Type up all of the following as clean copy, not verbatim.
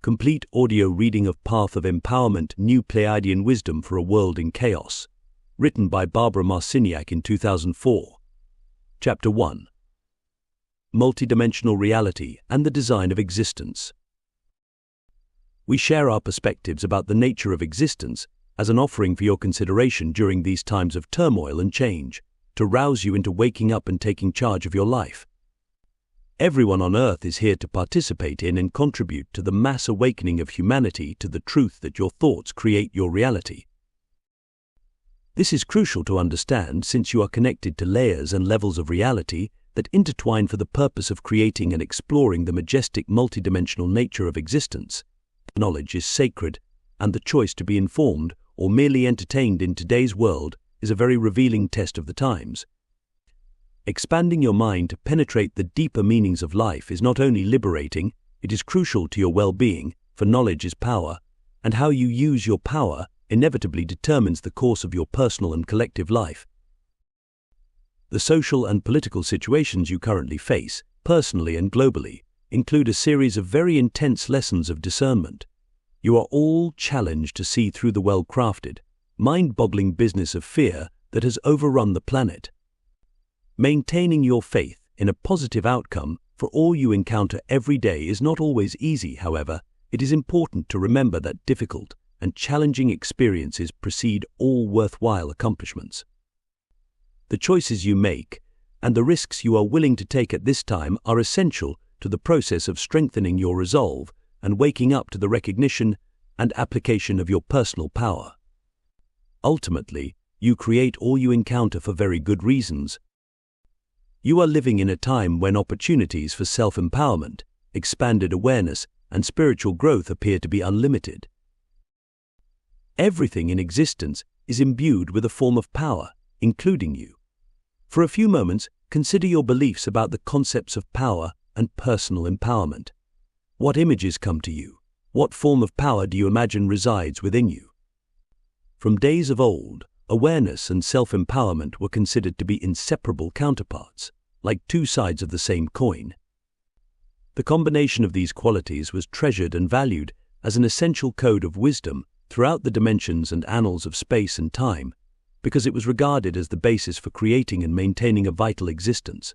Complete audio reading of Path of Empowerment, New Pleiadian Wisdom for a World in Chaos, written by Barbara Marciniak in 2004. Chapter 1. Multidimensional Reality and the Design of Existence. We share our perspectives about the nature of existence as an offering for your consideration during these times of turmoil and change, to rouse you into waking up and taking charge of your life. Everyone on Earth is here to participate in and contribute to the mass awakening of humanity to the truth that your thoughts create your reality. This is crucial to understand since you are connected to layers and levels of reality that intertwine for the purpose of creating and exploring the majestic multidimensional nature of existence. Knowledge is sacred, and the choice to be informed or merely entertained in today's world is a very revealing test of the times. Expanding your mind to penetrate the deeper meanings of life is not only liberating, it is crucial to your well-being, for knowledge is power, and how you use your power inevitably determines the course of your personal and collective life. The social and political situations you currently face, personally and globally, include a series of very intense lessons of discernment. You are all challenged to see through the well-crafted, mind-boggling business of fear that has overrun the planet. Maintaining your faith in a positive outcome for all you encounter every day is not always easy. However, it is important to remember that difficult and challenging experiences precede all worthwhile accomplishments. The choices you make and the risks you are willing to take at this time are essential to the process of strengthening your resolve and waking up to the recognition and application of your personal power. Ultimately, you create all you encounter for very good reasons. You are living in a time when opportunities for self-empowerment, expanded awareness, and spiritual growth appear to be unlimited. Everything in existence is imbued with a form of power, including you. For a few moments, consider your beliefs about the concepts of power and personal empowerment. What images come to you? What form of power do you imagine resides within you? From days of old, awareness and self-empowerment were considered to be inseparable counterparts, like two sides of the same coin. The combination of these qualities was treasured and valued as an essential code of wisdom throughout the dimensions and annals of space and time, because it was regarded as the basis for creating and maintaining a vital existence.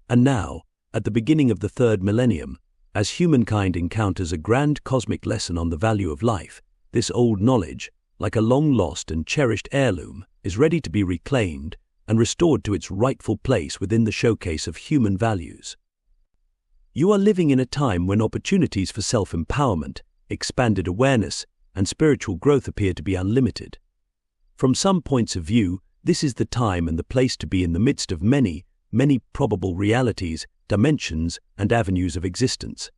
And now, at the beginning of the third millennium, as humankind encounters a grand cosmic lesson on the value of life, this old knowledge, like a long-lost and cherished heirloom, is ready to be reclaimed and restored to its rightful place within the showcase of human values. You are living in a time when opportunities for self-empowerment, expanded awareness, and spiritual growth appear to be unlimited. From some points of view, this is the time and the place to be in the midst of many, many probable realities, dimensions, and avenues of existence.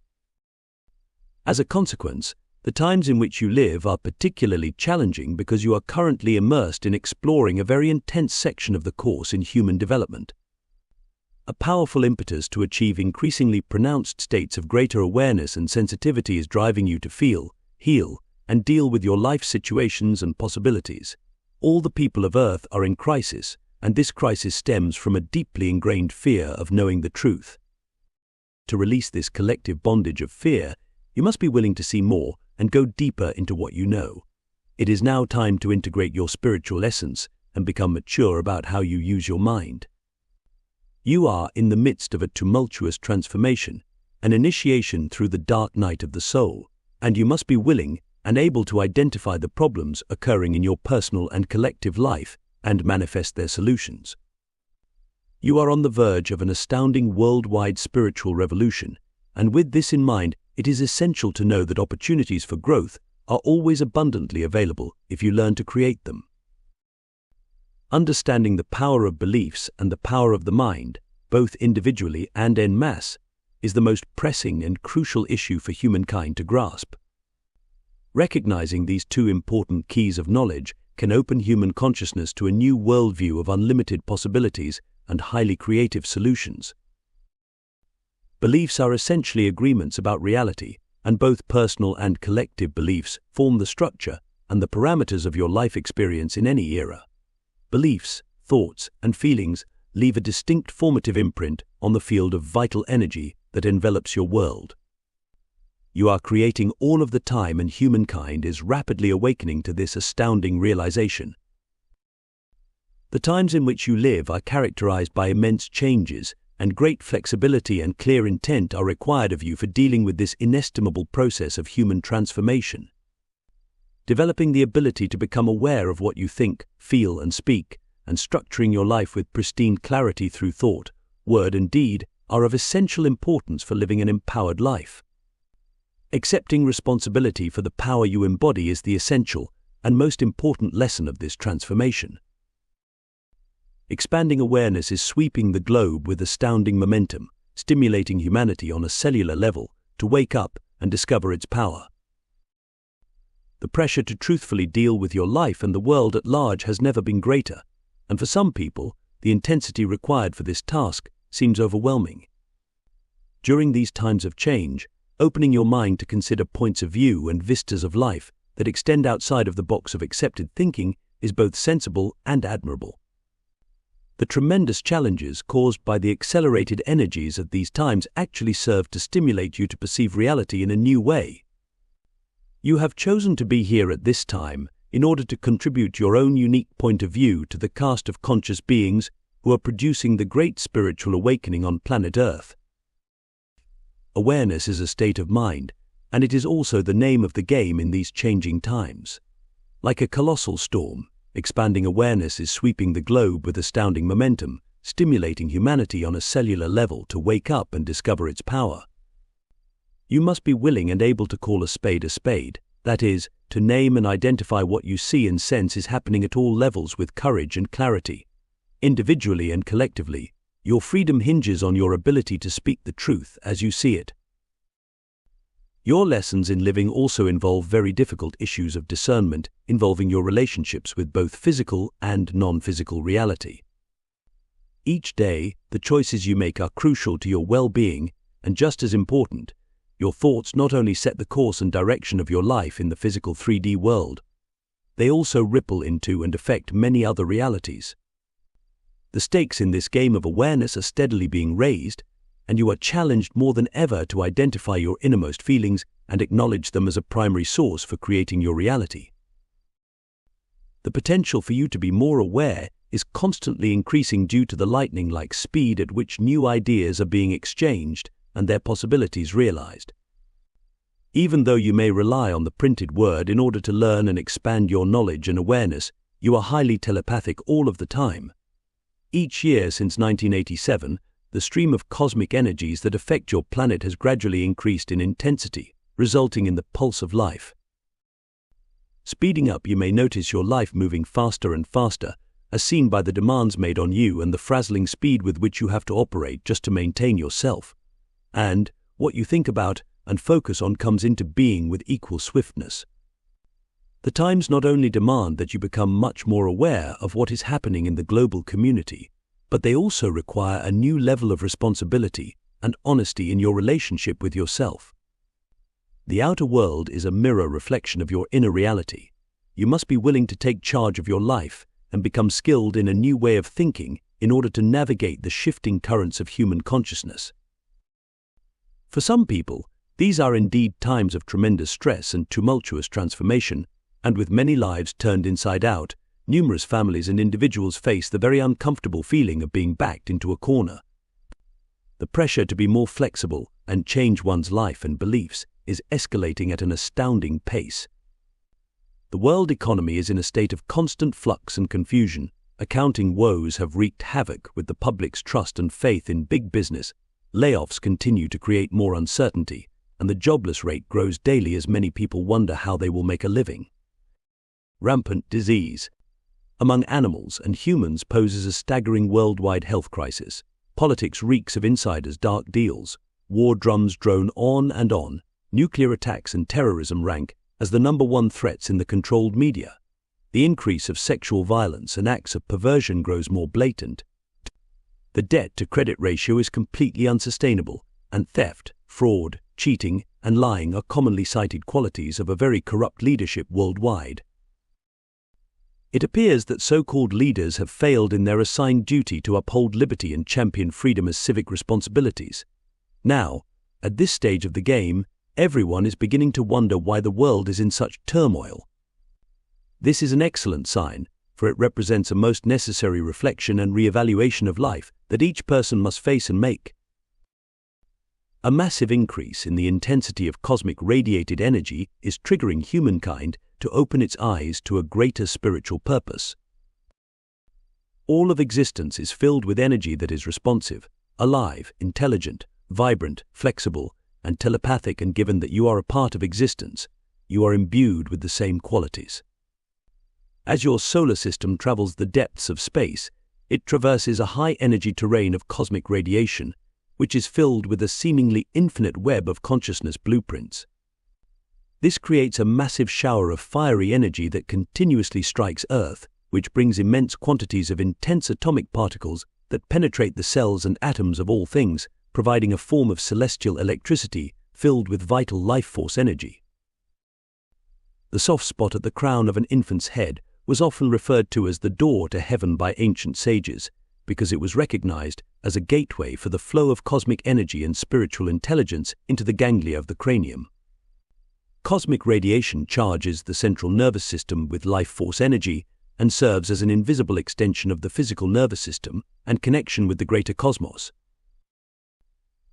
As a consequence, the times in which you live are particularly challenging because you are currently immersed in exploring a very intense section of the course in human development. A powerful impetus to achieve increasingly pronounced states of greater awareness and sensitivity is driving you to feel, heal, and deal with your life situations and possibilities. All the people of Earth are in crisis, and this crisis stems from a deeply ingrained fear of knowing the truth. To release this collective bondage of fear, you must be willing to see more and go deeper into what you know. It is now time to integrate your spiritual essence and become mature about how you use your mind. You are in the midst of a tumultuous transformation, an initiation through the dark night of the soul, and you must be willing and able to identify the problems occurring in your personal and collective life and manifest their solutions. You are on the verge of an astounding worldwide spiritual revolution, and with this in mind, it is essential to know that opportunities for growth are always abundantly available if you learn to create them. Understanding the power of beliefs and the power of the mind, both individually and en masse, is the most pressing and crucial issue for humankind to grasp. Recognizing these two important keys of knowledge can open human consciousness to a new worldview of unlimited possibilities and highly creative solutions. Beliefs are essentially agreements about reality, and both personal and collective beliefs form the structure and the parameters of your life experience in any era. Beliefs, thoughts, and feelings leave a distinct formative imprint on the field of vital energy that envelops your world. You are creating all of the time, and humankind is rapidly awakening to this astounding realization. The times in which you live are characterized by immense changes, and great flexibility and clear intent are required of you for dealing with this inestimable process of human transformation. Developing the ability to become aware of what you think, feel, and speak, and structuring your life with pristine clarity through thought, word, and deed are of essential importance for living an empowered life. Accepting responsibility for the power you embody is the essential and most important lesson of this transformation. Expanding awareness is sweeping the globe with astounding momentum, stimulating humanity on a cellular level to wake up and discover its power. The pressure to truthfully deal with your life and the world at large has never been greater, and for some people, the intensity required for this task seems overwhelming. During these times of change, opening your mind to consider points of view and vistas of life that extend outside of the box of accepted thinking is both sensible and admirable. The tremendous challenges caused by the accelerated energies of these times actually serve to stimulate you to perceive reality in a new way. You have chosen to be here at this time in order to contribute your own unique point of view to the cast of conscious beings who are producing the great spiritual awakening on planet Earth. Awareness is a state of mind, and it is also the name of the game in these changing times. Like a colossal storm, expanding awareness is sweeping the globe with astounding momentum, stimulating humanity on a cellular level to wake up and discover its power. You must be willing and able to call a spade, that is, to name and identify what you see and sense is happening at all levels with courage and clarity. Individually and collectively, your freedom hinges on your ability to speak the truth as you see it. Your lessons in living also involve very difficult issues of discernment involving your relationships with both physical and non-physical reality. Each day, the choices you make are crucial to your well-being, and just as important, your thoughts not only set the course and direction of your life in the physical 3D world, they also ripple into and affect many other realities. The stakes in this game of awareness are steadily being raised, and you are challenged more than ever to identify your innermost feelings and acknowledge them as a primary source for creating your reality. The potential for you to be more aware is constantly increasing due to the lightning-like speed at which new ideas are being exchanged and their possibilities realized. Even though you may rely on the printed word in order to learn and expand your knowledge and awareness, you are highly telepathic all of the time. Each year since 1987, the stream of cosmic energies that affect your planet has gradually increased in intensity, resulting in the pulse of life. Speeding up, you may notice your life moving faster and faster, as seen by the demands made on you and the frazzling speed with which you have to operate just to maintain yourself. And what you think about and focus on comes into being with equal swiftness. The times not only demand that you become much more aware of what is happening in the global community, but they also require a new level of responsibility and honesty in your relationship with yourself. The outer world is a mirror reflection of your inner reality. You must be willing to take charge of your life and become skilled in a new way of thinking in order to navigate the shifting currents of human consciousness. For some people, these are indeed times of tremendous stress and tumultuous transformation, and with many lives turned inside out, numerous families and individuals face the very uncomfortable feeling of being backed into a corner. The pressure to be more flexible and change one's life and beliefs is escalating at an astounding pace. The world economy is in a state of constant flux and confusion. Accounting woes have wreaked havoc with the public's trust and faith in big business. Layoffs continue to create more uncertainty, and the jobless rate grows daily as many people wonder how they will make a living. Rampant disease among animals and humans poses a staggering worldwide health crisis. Politics reeks of insiders' dark deals. War drums drone on and on. Nuclear attacks and terrorism rank as the number one threats in the controlled media. The increase of sexual violence and acts of perversion grows more blatant. The debt-to-credit ratio is completely unsustainable, and theft, fraud, cheating, and lying are commonly cited qualities of a very corrupt leadership worldwide. It appears that so-called leaders have failed in their assigned duty to uphold liberty and champion freedom as civic responsibilities. Now, at this stage of the game, Everyone is beginning to wonder why the world is in such turmoil. This is an excellent sign, for it represents a most necessary reflection and re-evaluation of life that each person must face and make. A massive increase in the intensity of cosmic radiated energy is triggering humankind to open its eyes to a greater spiritual purpose. All of existence is filled with energy that is responsive, alive, intelligent, vibrant, flexible, and telepathic, and given that you are a part of existence, you are imbued with the same qualities. As your solar system travels the depths of space, it traverses a high-energy terrain of cosmic radiation, which is filled with a seemingly infinite web of consciousness blueprints. This creates a massive shower of fiery energy that continuously strikes Earth, which brings immense quantities of intense atomic particles that penetrate the cells and atoms of all things, providing a form of celestial electricity filled with vital life force energy. The soft spot at the crown of an infant's head was often referred to as the door to heaven by ancient sages, because it was recognized as a gateway for the flow of cosmic energy and spiritual intelligence into the ganglia of the cranium. Cosmic radiation charges the central nervous system with life force energy and serves as an invisible extension of the physical nervous system and connection with the greater cosmos.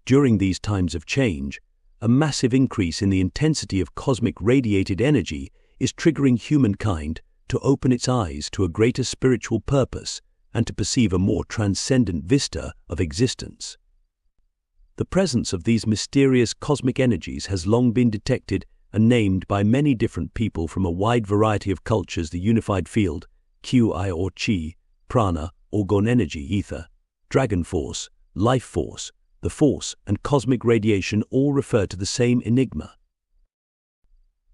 During these times of change, a massive increase in the intensity of cosmic radiated energy is triggering humankind to open its eyes to a greater spiritual purpose and to perceive a more transcendent vista of existence. The presence of these mysterious cosmic energies has long been detected and named by many different people from a wide variety of cultures: the unified field, Qi or Chi, prana, orgone energy, ether, dragon force, life force, the force, and cosmic radiation all refer to the same enigma.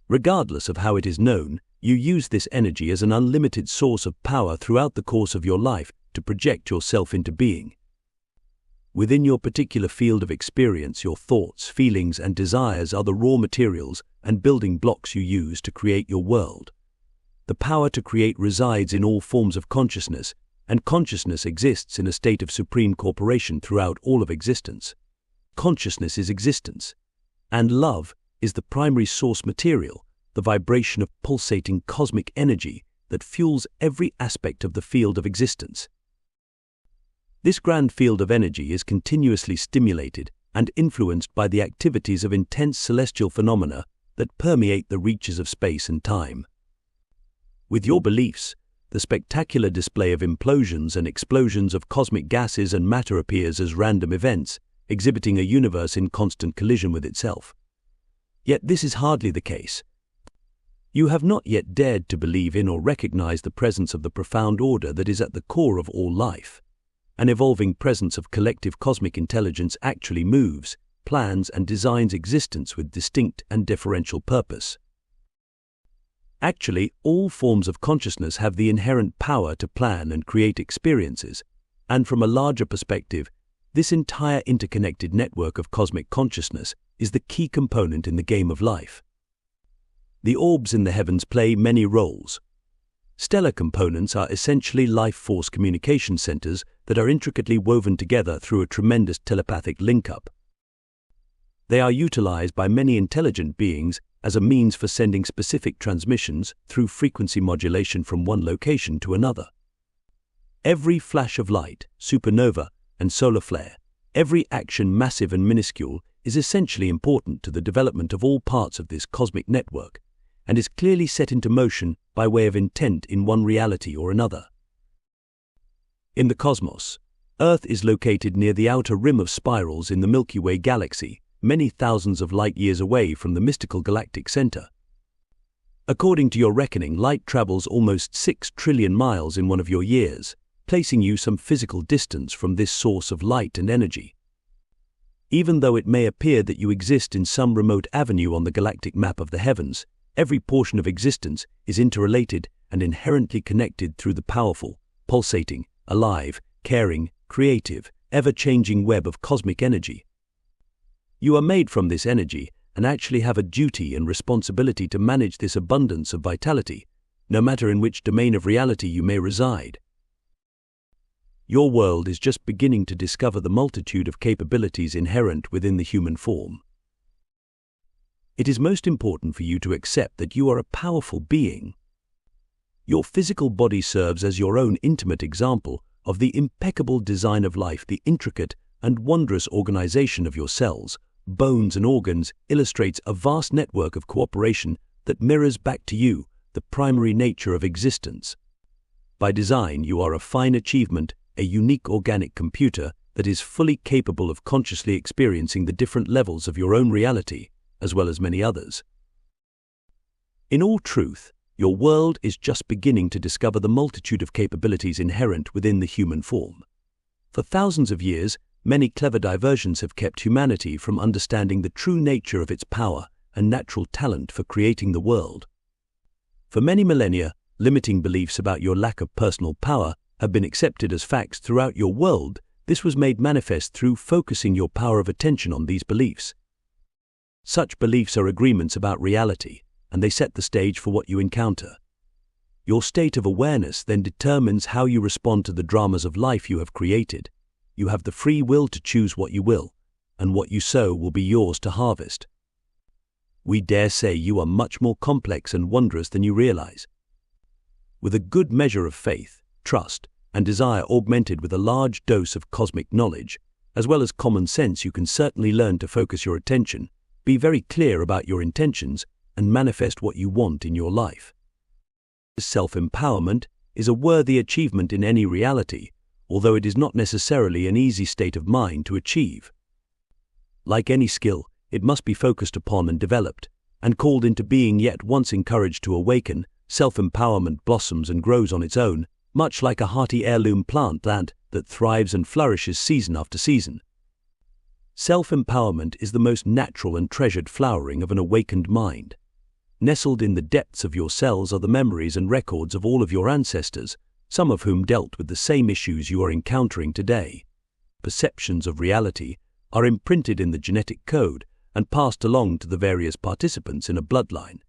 Regardless of how it is known, you use this energy as an unlimited source of power throughout the course of your life to project yourself into being. Within your particular field of experience, your thoughts, feelings, and desires are the raw materials and building blocks you use to create your world. The power to create resides in all forms of consciousness, and consciousness exists in a state of supreme corporation throughout all of existence. Consciousness is existence, and love is the primary source material, the vibration of pulsating cosmic energy that fuels every aspect of the field of existence. This grand field of energy is continuously stimulated and influenced by the activities of intense celestial phenomena that permeate the reaches of space and time. With your beliefs, the spectacular display of implosions and explosions of cosmic gases and matter appears as random events, exhibiting a universe in constant collision with itself. Yet this is hardly the case. You have not yet dared to believe in or recognize the presence of the profound order that is at the core of all life. An evolving presence of collective cosmic intelligence actually moves, plans, and designs existence with distinct and differential purpose. Actually, all forms of consciousness have the inherent power to plan and create experiences, and from a larger perspective, this entire interconnected network of cosmic consciousness is the key component in the game of life. The orbs in the heavens play many roles. Stellar components are essentially life force communication centers that are intricately woven together through a tremendous telepathic link-up. They are utilized by many intelligent beings as a means for sending specific transmissions through frequency modulation from one location to another. Every flash of light, supernova, and solar flare, every action massive and minuscule, is essentially important to the development of all parts of this cosmic network, and is clearly set into motion by way of intent in one reality or another. In the cosmos, Earth is located near the outer rim of spirals in the Milky Way galaxy, many thousands of light-years away from the mystical galactic center. According to your reckoning, light travels almost 6 trillion miles in one of your years, placing you some physical distance from this source of light and energy. Even though it may appear that you exist in some remote avenue on the galactic map of the heavens, every portion of existence is interrelated and inherently connected through the powerful, pulsating, alive, caring, creative, ever-changing web of cosmic energy. You are made from this energy and actually have a duty and responsibility to manage this abundance of vitality, no matter in which domain of reality you may reside. Your world is just beginning to discover the multitude of capabilities inherent within the human form. it is most important for you to accept that you are a powerful being. Your physical body serves as your own intimate example of the impeccable design of life. The intricate and wondrous organization of your cells, bones and organs illustrates a vast network of cooperation that mirrors back to you the primary nature of existence. By design, you are a fine achievement, a unique organic computer that is fully capable of consciously experiencing the different levels of your own reality, as well as many others. In all truth, your world is just beginning to discover the multitude of capabilities inherent within the human form. For thousands of years, many clever diversions have kept humanity from understanding the true nature of its power and natural talent for creating the world. For many millennia, limiting beliefs about your lack of personal power have been accepted as facts throughout your world. This was made manifest through focusing your power of attention on these beliefs. Such beliefs are agreements about reality, and they set the stage for what you encounter. Your state of awareness then determines how you respond to the dramas of life you have created. You have the free will to choose what you will, and what you sow will be yours to harvest. We dare say you are much more complex and wondrous than you realize. With a good measure of faith, trust, and desire augmented with a large dose of cosmic knowledge, as well as common sense, you can certainly learn to focus your attention, be very clear about your intentions, and manifest what you want in your life. Self-empowerment is a worthy achievement in any reality, although it is not necessarily an easy state of mind to achieve. Like any skill, it must be focused upon and developed, and called into being. Yet once encouraged to awaken, self-empowerment blossoms and grows on its own, much like a hearty heirloom plant that thrives and flourishes season after season. Self-empowerment is the most natural and treasured flowering of an awakened mind. Nestled in the depths of your cells are the memories and records of all of your ancestors, some of whom dealt with the same issues you are encountering today. Perceptions of reality are imprinted in the genetic code and passed along to the various participants in a bloodline.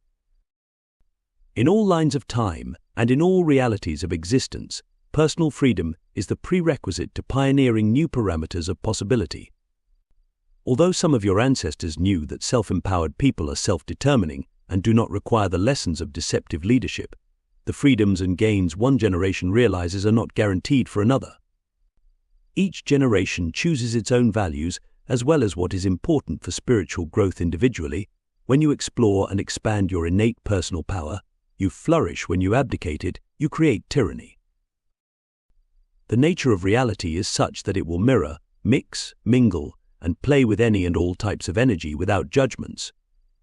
In all lines of time and in all realities of existence, personal freedom is the prerequisite to pioneering new parameters of possibility. Although some of your ancestors knew that self-empowered people are self-determining and do not require the lessons of deceptive leadership, the freedoms and gains one generation realizes are not guaranteed for another. Each generation chooses its own values as well as what is important for spiritual growth individually. When you explore and expand your innate personal power, you flourish. When you abdicate it, you create tyranny. The nature of reality is such that it will mirror, mix, mingle, and play with any and all types of energy without judgments.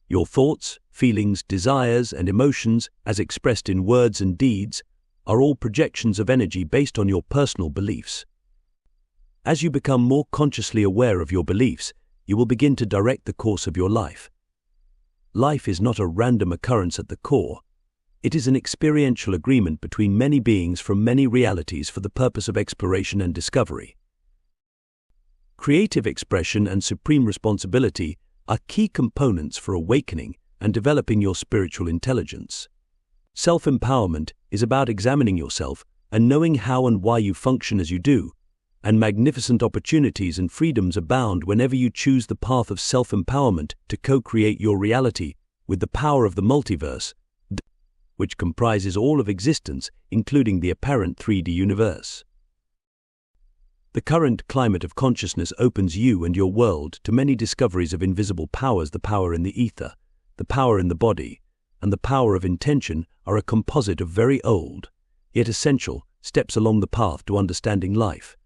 Your thoughts, feelings, desires, and emotions, as expressed in words and deeds, are all projections of energy based on your personal beliefs. As you become more consciously aware of your beliefs, you will begin to direct the course of your life. Life is not a random occurrence at the core. It is an experiential agreement between many beings from many realities for the purpose of exploration and discovery. Creative expression and supreme responsibility are key components for awakening and developing your spiritual intelligence. Self-empowerment is about examining yourself and knowing how and why you function as you do, and magnificent opportunities and freedoms abound whenever you choose the path of self-empowerment to co-create your reality with the power of the multiverse, which comprises all of existence, including the apparent 3D universe. The current climate of consciousness opens you and your world to many discoveries of invisible powers. The power in the ether, the power in the body, and the power of intention are a composite of very old, yet essential, steps along the path to understanding life.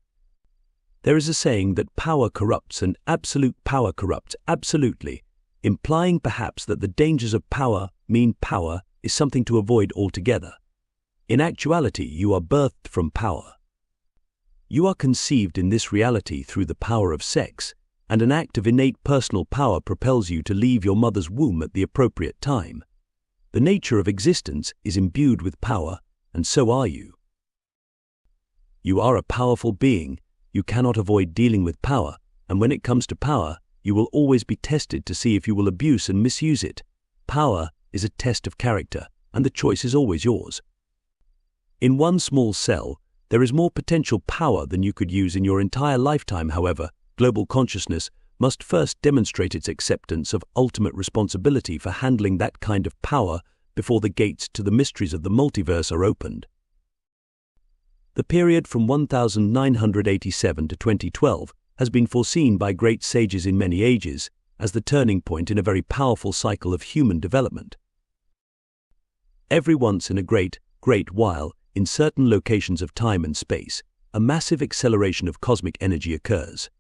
There is a saying that power corrupts and absolute power corrupts absolutely, implying perhaps that the dangers of power mean power is something to avoid altogether. In actuality, you are birthed from power. You are conceived in this reality through the power of sex, and an act of innate personal power propels you to leave your mother's womb at the appropriate time. The nature of existence is imbued with power, and so are you. You are a powerful being. You cannot avoid dealing with power, and when it comes to power, you will always be tested to see if you will abuse and misuse it. Power is a test of character, and the choice is always yours. In one small cell, there is more potential power than you could use in your entire lifetime. However, global consciousness must first demonstrate its acceptance of ultimate responsibility for handling that kind of power before the gates to the mysteries of the multiverse are opened. The period from 1987 to 2012 has been foreseen by great sages in many ages as the turning point in a very powerful cycle of human development. Every once in a great while, in certain locations of time and space, a massive acceleration of cosmic energy occurs.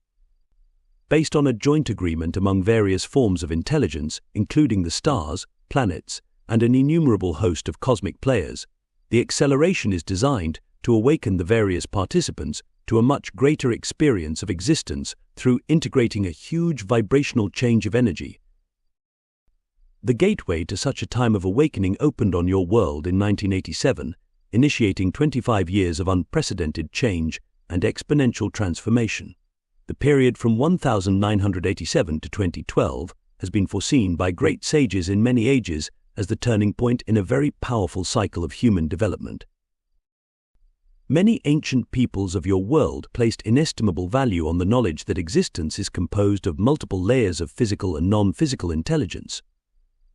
Based on a joint agreement among various forms of intelligence, including the stars, planets, and an innumerable host of cosmic players, the acceleration is designed to awaken the various participants to a much greater experience of existence through integrating a huge vibrational change of energy. The gateway to such a time of awakening opened on your world in 1987, initiating 25 years of unprecedented change and exponential transformation. The period from 1987 to 2012 has been foreseen by great sages in many ages as the turning point in a very powerful cycle of human development. Many ancient peoples of your world placed inestimable value on the knowledge that existence is composed of multiple layers of physical and non-physical intelligence.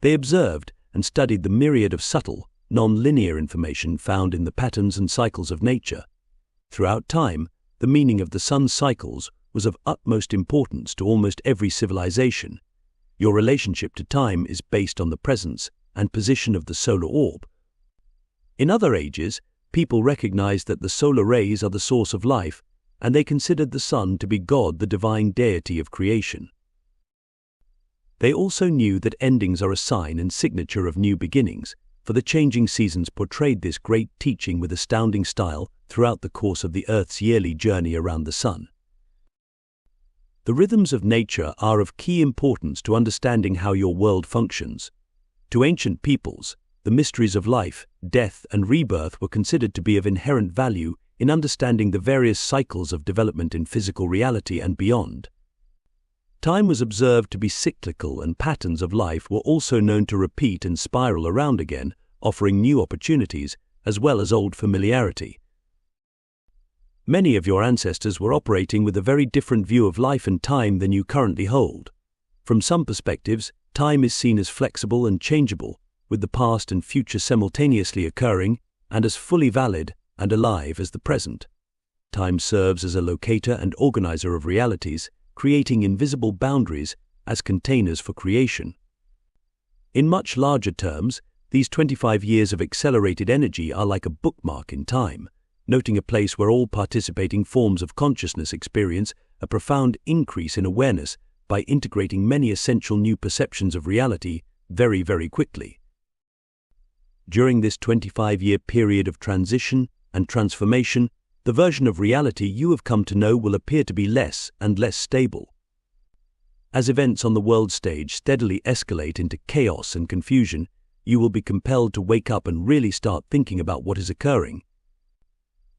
They observed and studied the myriad of subtle, non-linear information found in the patterns and cycles of nature. Throughout time, the meaning of the sun's cycles was of utmost importance to almost every civilization. Your relationship to time is based on the presence and position of the solar orb. In other ages, people recognized that the solar rays are the source of life, and they considered the sun to be God, the divine deity of creation. They also knew that endings are a sign and signature of new beginnings, for the changing seasons portrayed this great teaching with astounding style throughout the course of the Earth's yearly journey around the sun. The rhythms of nature are of key importance to understanding how your world functions. To ancient peoples, the mysteries of life, death, and rebirth were considered to be of inherent value in understanding the various cycles of development in physical reality and beyond. Time was observed to be cyclical, and patterns of life were also known to repeat and spiral around again, offering new opportunities as well as old familiarity. Many of your ancestors were operating with a very different view of life and time than you currently hold. From some perspectives, time is seen as flexible and changeable, with the past and future simultaneously occurring, and as fully valid and alive as the present. Time serves as a locator and organizer of realities, creating invisible boundaries as containers for creation. In much larger terms, these 25 years of accelerated energy are like a bookmark in time, noting a place where all participating forms of consciousness experience a profound increase in awareness by integrating many essential new perceptions of reality very, very quickly. During this 25-year period of transition and transformation, the version of reality you have come to know will appear to be less and less stable. As events on the world stage steadily escalate into chaos and confusion, you will be compelled to wake up and really start thinking about what is occurring.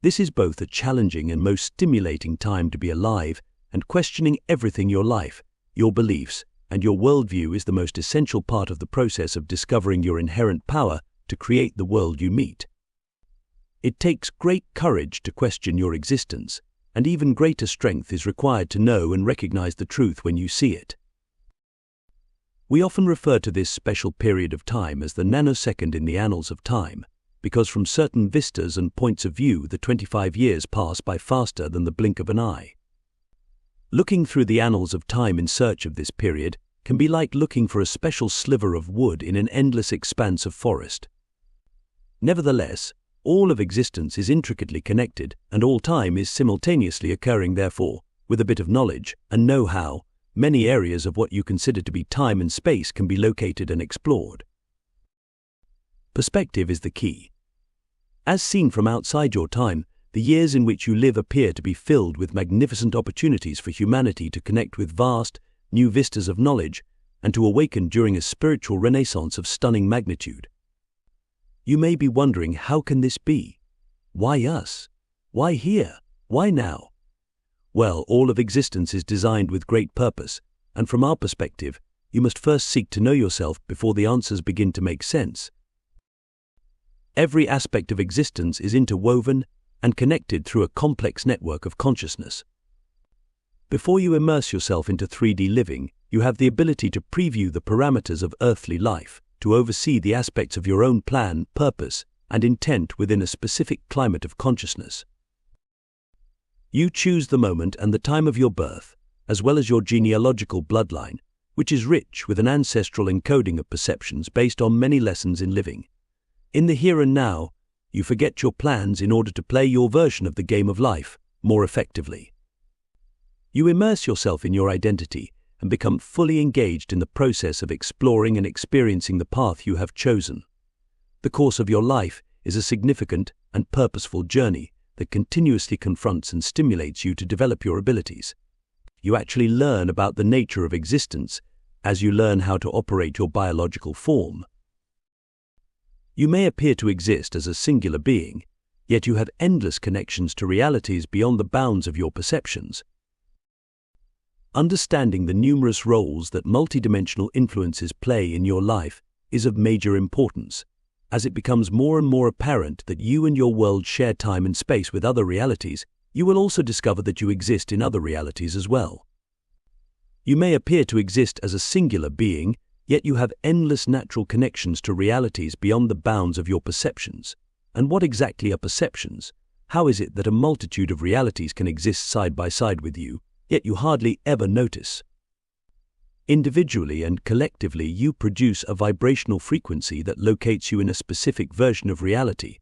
This is both a challenging and most stimulating time to be alive, and questioning everything your life, your beliefs, and your worldview is the most essential part of the process of discovering your inherent power to create the world you meet. It takes great courage to question your existence, and even greater strength is required to know and recognize the truth when you see it. We often refer to this special period of time as the nanosecond in the annals of time, because from certain vistas and points of view the 25 years pass by faster than the blink of an eye. Looking through the annals of time in search of this period can be like looking for a special sliver of wood in an endless expanse of forest. Nevertheless, all of existence is intricately connected, and all time is simultaneously occurring. Therefore, with a bit of knowledge and know-how, many areas of what you consider to be time and space can be located and explored. Perspective is the key. As seen from outside your time, the years in which you live appear to be filled with magnificent opportunities for humanity to connect with vast, new vistas of knowledge and to awaken during a spiritual renaissance of stunning magnitude. You may be wondering, how can this be? Why us? Why here? Why now? Well, all of existence is designed with great purpose, and from our perspective, you must first seek to know yourself before the answers begin to make sense. Every aspect of existence is interwoven and connected through a complex network of consciousness. Before you immerse yourself into 3D living, you have the ability to preview the parameters of earthly life, to oversee the aspects of your own plan, purpose, and intent within a specific climate of consciousness. You choose the moment and the time of your birth, as well as your genealogical bloodline, which is rich with an ancestral encoding of perceptions based on many lessons in living. In the here and now, you forget your plans in order to play your version of the game of life more effectively. You immerse yourself in your identity and become fully engaged in the process of exploring and experiencing the path you have chosen. The course of your life is a significant and purposeful journey that continuously confronts and stimulates you to develop your abilities. You actually learn about the nature of existence as you learn how to operate your biological form. You may appear to exist as a singular being, yet you have endless connections to realities beyond the bounds of your perceptions. Understanding the numerous roles that multidimensional influences play in your life is of major importance, as it becomes more and more apparent that you and your world share time and space with other realities. You will also discover that you exist in other realities as well. You may appear to exist as a singular being, yet you have endless natural connections to realities beyond the bounds of your perceptions. And what exactly are perceptions? How is it that a multitude of realities can exist side by side with you, yet you hardly ever notice? Individually and collectively, you produce a vibrational frequency that locates you in a specific version of reality.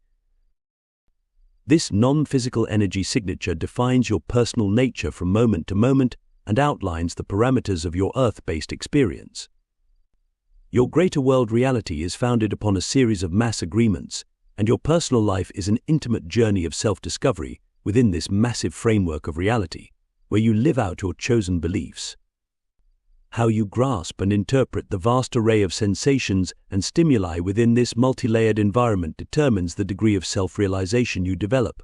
This non-physical energy signature defines your personal nature from moment to moment and outlines the parameters of your earth-based experience. Your greater world reality is founded upon a series of mass agreements, and your personal life is an intimate journey of self-discovery within this massive framework of reality, where you live out your chosen beliefs. How you grasp and interpret the vast array of sensations and stimuli within this multi-layered environment determines the degree of self-realization you develop.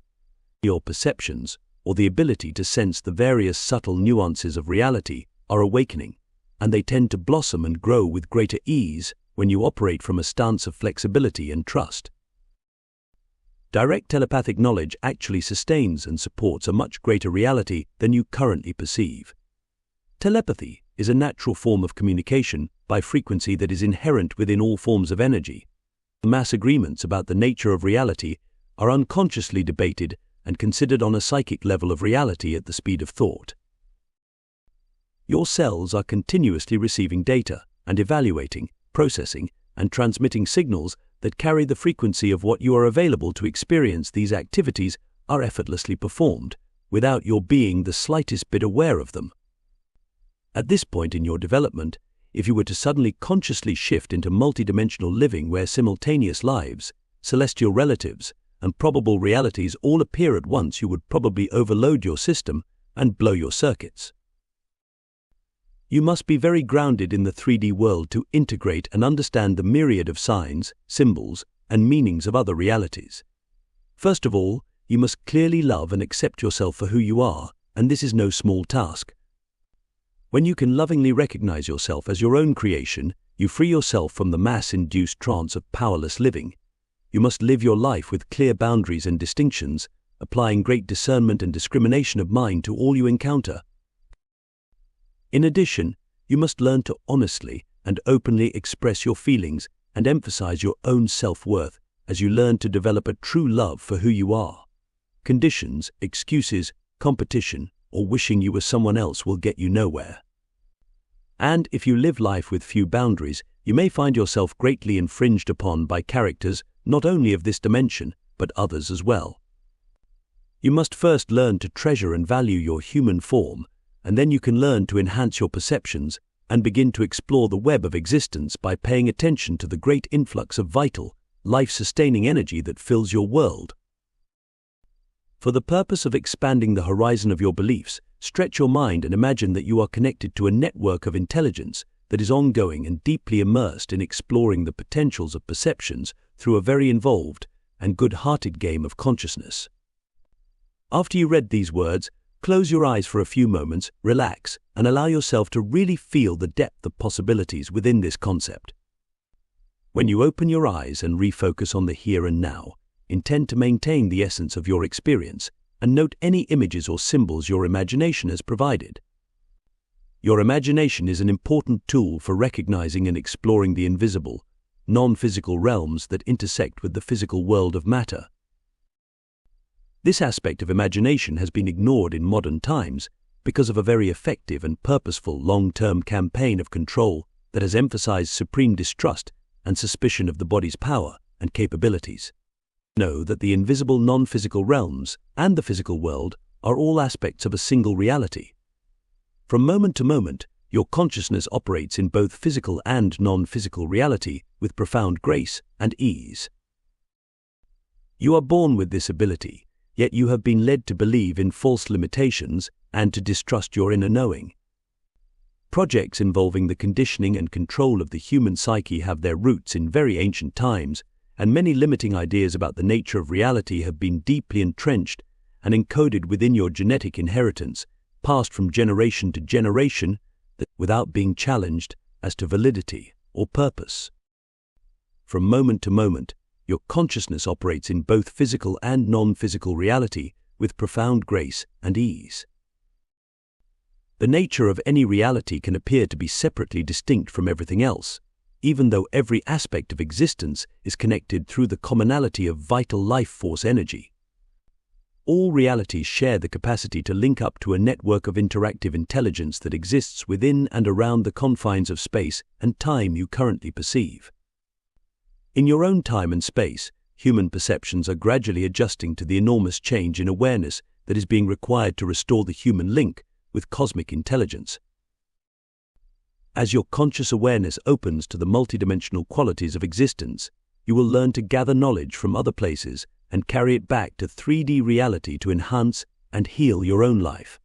Your perceptions, or the ability to sense the various subtle nuances of reality, are awakening, and they tend to blossom and grow with greater ease when you operate from a stance of flexibility and trust. Direct telepathic knowledge actually sustains and supports a much greater reality than you currently perceive. Telepathy is a natural form of communication by frequency that is inherent within all forms of energy. Mass agreements about the nature of reality are unconsciously debated and considered on a psychic level of reality at the speed of thought. Your cells are continuously receiving data and evaluating, processing, and transmitting signals that carry the frequency of what you are available to experience. These activities are effortlessly performed, without your being the slightest bit aware of them. At this point in your development, if you were to suddenly consciously shift into multidimensional living where simultaneous lives, celestial relatives, and probable realities all appear at once, you would probably overload your system and blow your circuits. You must be very grounded in the 3D world to integrate and understand the myriad of signs, symbols, and meanings of other realities. First of all, you must clearly love and accept yourself for who you are, and this is no small task. When you can lovingly recognize yourself as your own creation, you free yourself from the mass-induced trance of powerless living. You must live your life with clear boundaries and distinctions, applying great discernment and discrimination of mind to all you encounter. In addition, you must learn to honestly and openly express your feelings and emphasize your own self-worth as you learn to develop a true love for who you are. Conditions, excuses, competition, or wishing you were someone else will get you nowhere. And if you live life with few boundaries, you may find yourself greatly infringed upon by characters not only of this dimension, but others as well. You must first learn to treasure and value your human form, and then you can learn to enhance your perceptions and begin to explore the web of existence by paying attention to the great influx of vital, life-sustaining energy that fills your world. For the purpose of expanding the horizon of your beliefs, stretch your mind and imagine that you are connected to a network of intelligence that is ongoing and deeply immersed in exploring the potentials of perceptions through a very involved and good-hearted game of consciousness. After you read these words, close your eyes for a few moments, relax, and allow yourself to really feel the depth of possibilities within this concept. When you open your eyes and refocus on the here and now, intend to maintain the essence of your experience and note any images or symbols your imagination has provided. Your imagination is an important tool for recognizing and exploring the invisible, non-physical realms that intersect with the physical world of matter. This aspect of imagination has been ignored in modern times because of a very effective and purposeful long-term campaign of control that has emphasized supreme distrust and suspicion of the body's power and capabilities. Know that the invisible non-physical realms and the physical world are all aspects of a single reality. From moment to moment, your consciousness operates in both physical and non-physical reality with profound grace and ease. You are born with this ability, yet you have been led to believe in false limitations and to distrust your inner knowing. Projects involving the conditioning and control of the human psyche have their roots in very ancient times, and many limiting ideas about the nature of reality have been deeply entrenched and encoded within your genetic inheritance, passed from generation to generation, without being challenged as to validity or purpose. From moment to moment, your consciousness operates in both physical and non-physical reality with profound grace and ease. The nature of any reality can appear to be separately distinct from everything else, even though every aspect of existence is connected through the commonality of vital life force energy. All realities share the capacity to link up to a network of interactive intelligence that exists within and around the confines of space and time you currently perceive. In your own time and space, human perceptions are gradually adjusting to the enormous change in awareness that is being required to restore the human link with cosmic intelligence. As your conscious awareness opens to the multidimensional qualities of existence, you will learn to gather knowledge from other places and carry it back to 3D reality to enhance and heal your own life.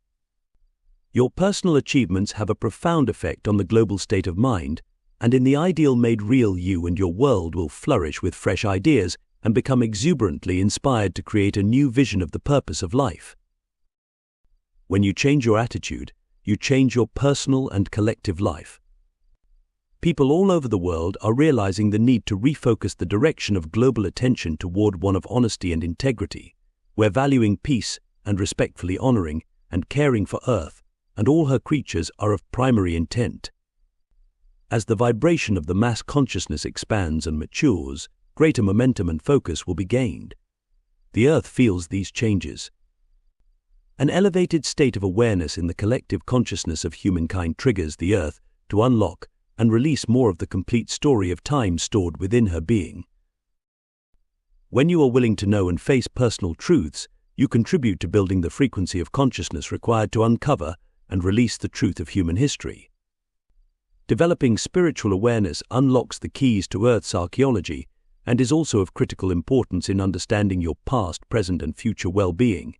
Your personal achievements have a profound effect on the global state of mind, and in the ideal made real, you and your world will flourish with fresh ideas and become exuberantly inspired to create a new vision of the purpose of life. When you change your attitude, you change your personal and collective life. People all over the world are realizing the need to refocus the direction of global attention toward one of honesty and integrity, where valuing peace and respectfully honoring and caring for Earth and all her creatures are of primary intent. As the vibration of the mass consciousness expands and matures, greater momentum and focus will be gained. The Earth feels these changes. An elevated state of awareness in the collective consciousness of humankind triggers the Earth to unlock and release more of the complete story of time stored within her being. When you are willing to know and face personal truths, you contribute to building the frequency of consciousness required to uncover and release the truth of human history. Developing spiritual awareness unlocks the keys to Earth's archaeology and is also of critical importance in understanding your past, present, and future well-being.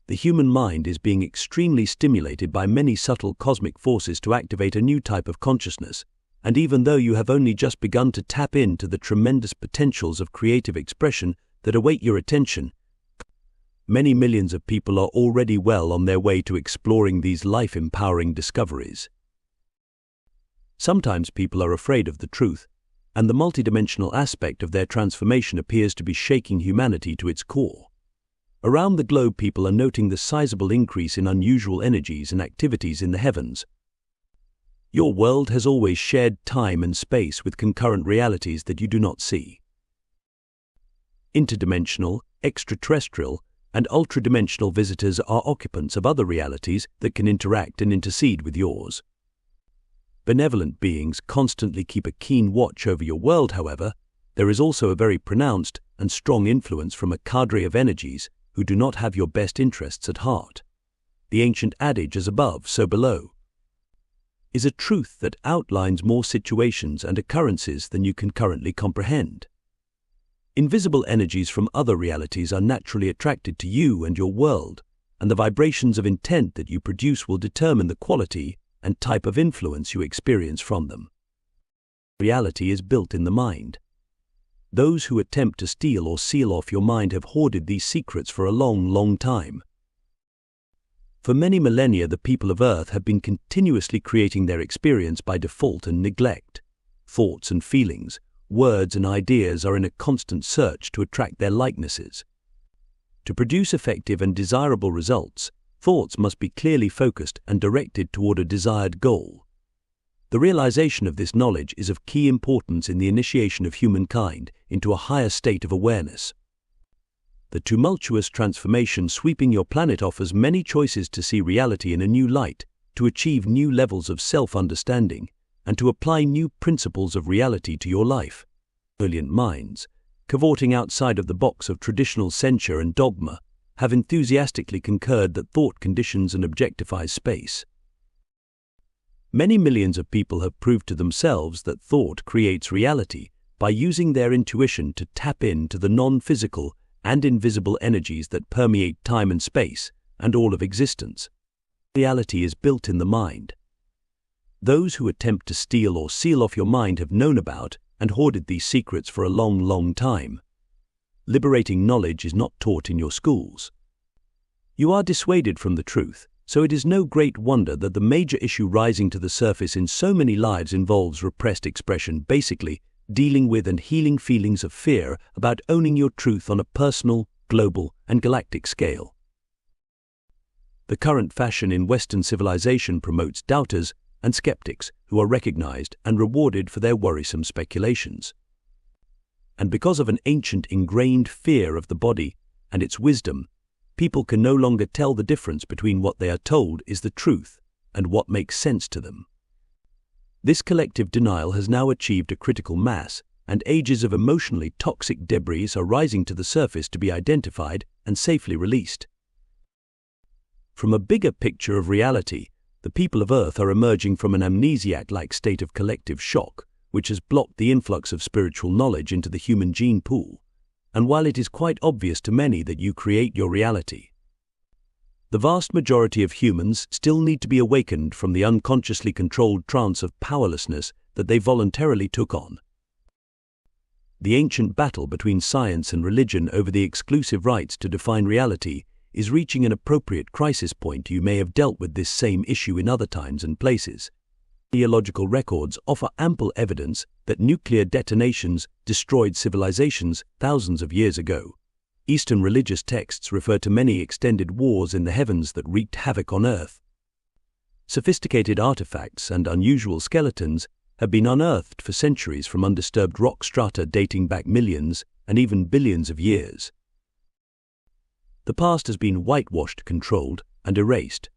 The human mind is being extremely stimulated by many subtle cosmic forces to activate a new type of consciousness, and even though you have only just begun to tap into the tremendous potentials of creative expression that await your attention, many millions of people are already well on their way to exploring these life-empowering discoveries. Sometimes people are afraid of the truth, and the multidimensional aspect of their transformation appears to be shaking humanity to its core. Around the globe, people are noting the sizable increase in unusual energies and activities in the heavens. Your world has always shared time and space with concurrent realities that you do not see. Interdimensional, extraterrestrial, and ultradimensional visitors are occupants of other realities that can interact and intercede with yours. Benevolent beings constantly keep a keen watch over your world. However, there is also a very pronounced and strong influence from a cadre of energies who do not have your best interests at heart. The ancient adage, as above, so below, is a truth that outlines more situations and occurrences than you can currently comprehend. Invisible energies from other realities are naturally attracted to you and your world, and the vibrations of intent that you produce will determine the quality and type of influence you experience from them. Reality is built in the mind. Those who attempt to steal or seal off your mind have hoarded these secrets for a long, long time. For many millennia, the people of Earth have been continuously creating their experience by default and neglect. Thoughts and feelings, words and ideas are in a constant search to attract their likenesses. To produce effective and desirable results, thoughts must be clearly focused and directed toward a desired goal. The realization of this knowledge is of key importance in the initiation of humankind into a higher state of awareness. The tumultuous transformation sweeping your planet offers many choices to see reality in a new light, to achieve new levels of self-understanding, and to apply new principles of reality to your life. Brilliant minds, cavorting outside of the box of traditional censure and dogma, have enthusiastically concurred that thought conditions and objectifies space. Many millions of people have proved to themselves that thought creates reality by using their intuition to tap into the non-physical and invisible energies that permeate time and space and all of existence. Reality is built in the mind. Those who attempt to steal or seal off your mind have known about and hoarded these secrets for a long, long time. Liberating knowledge is not taught in your schools. You are dissuaded from the truth, so it is no great wonder that the major issue rising to the surface in so many lives involves repressed expression, basically dealing with and healing feelings of fear about owning your truth on a personal, global, and galactic scale. The current fashion in Western civilization promotes doubters and skeptics who are recognized and rewarded for their worrisome speculations. And because of an ancient ingrained fear of the body and its wisdom, people can no longer tell the difference between what they are told is the truth and what makes sense to them. This collective denial has now achieved a critical mass, and ages of emotionally toxic debris are rising to the surface to be identified and safely released. From a bigger picture of reality, the people of Earth are emerging from an amnesiac-like state of collective shock, which has blocked the influx of spiritual knowledge into the human gene pool. And while it is quite obvious to many that you create your reality, the vast majority of humans still need to be awakened from the unconsciously controlled trance of powerlessness that they voluntarily took on. The ancient battle between science and religion over the exclusive rights to define reality is reaching an appropriate crisis point. You may have dealt with this same issue in other times and places. Geological records offer ample evidence that nuclear detonations destroyed civilizations thousands of years ago. Eastern religious texts refer to many extended wars in the heavens that wreaked havoc on Earth. Sophisticated artifacts and unusual skeletons have been unearthed for centuries from undisturbed rock strata dating back millions and even billions of years. The past has been whitewashed, controlled, and erased.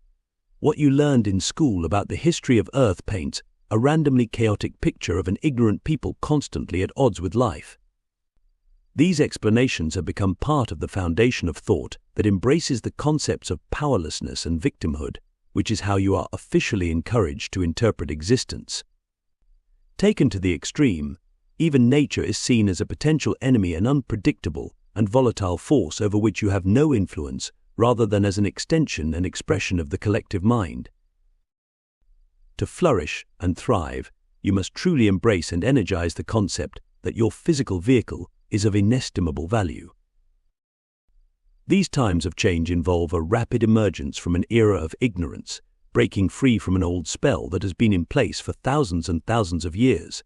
What you learned in school about the history of Earth paints a randomly chaotic picture of an ignorant people constantly at odds with life. These explanations have become part of the foundation of thought that embraces the concepts of powerlessness and victimhood, which is how you are officially encouraged to interpret existence. Taken to the extreme, even nature is seen as a potential enemy, an unpredictable and volatile force over which you have no influence, rather than as an extension and expression of the collective mind. To flourish and thrive, you must truly embrace and energize the concept that your physical vehicle is of inestimable value. These times of change involve a rapid emergence from an era of ignorance, breaking free from an old spell that has been in place for thousands and thousands of years.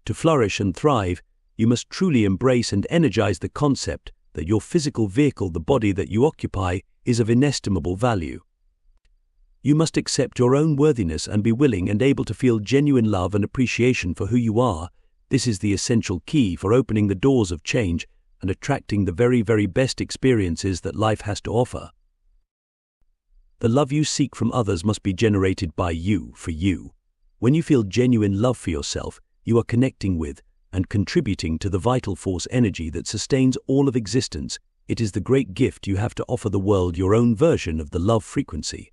To flourish and thrive, you must truly embrace and energize the concept that your physical vehicle, the body that you occupy, is of inestimable value. You must accept your own worthiness and be willing and able to feel genuine love and appreciation for who you are. This is the essential key for opening the doors of change and attracting the very, very best experiences that life has to offer. The love you seek from others must be generated by you, for you. When you feel genuine love for yourself, you are connecting with and contributing to the vital force energy that sustains all of existence. It is the great gift you have to offer the world, your own version of the love frequency.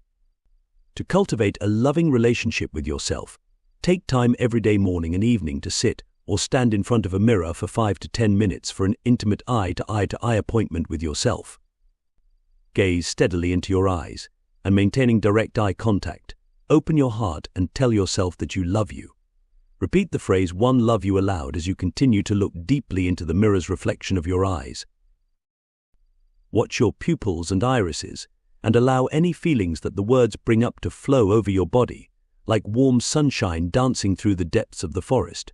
To cultivate a loving relationship with yourself, take time every day, morning and evening, to sit or stand in front of a mirror for 5 to 10 minutes for an intimate eye-to-eye appointment with yourself. Gaze steadily into your eyes, and maintaining direct eye contact, open your heart and tell yourself that you love you. Repeat the phrase "one love you" aloud as you continue to look deeply into the mirror's reflection of your eyes. Watch your pupils and irises, and allow any feelings that the words bring up to flow over your body, like warm sunshine dancing through the depths of the forest.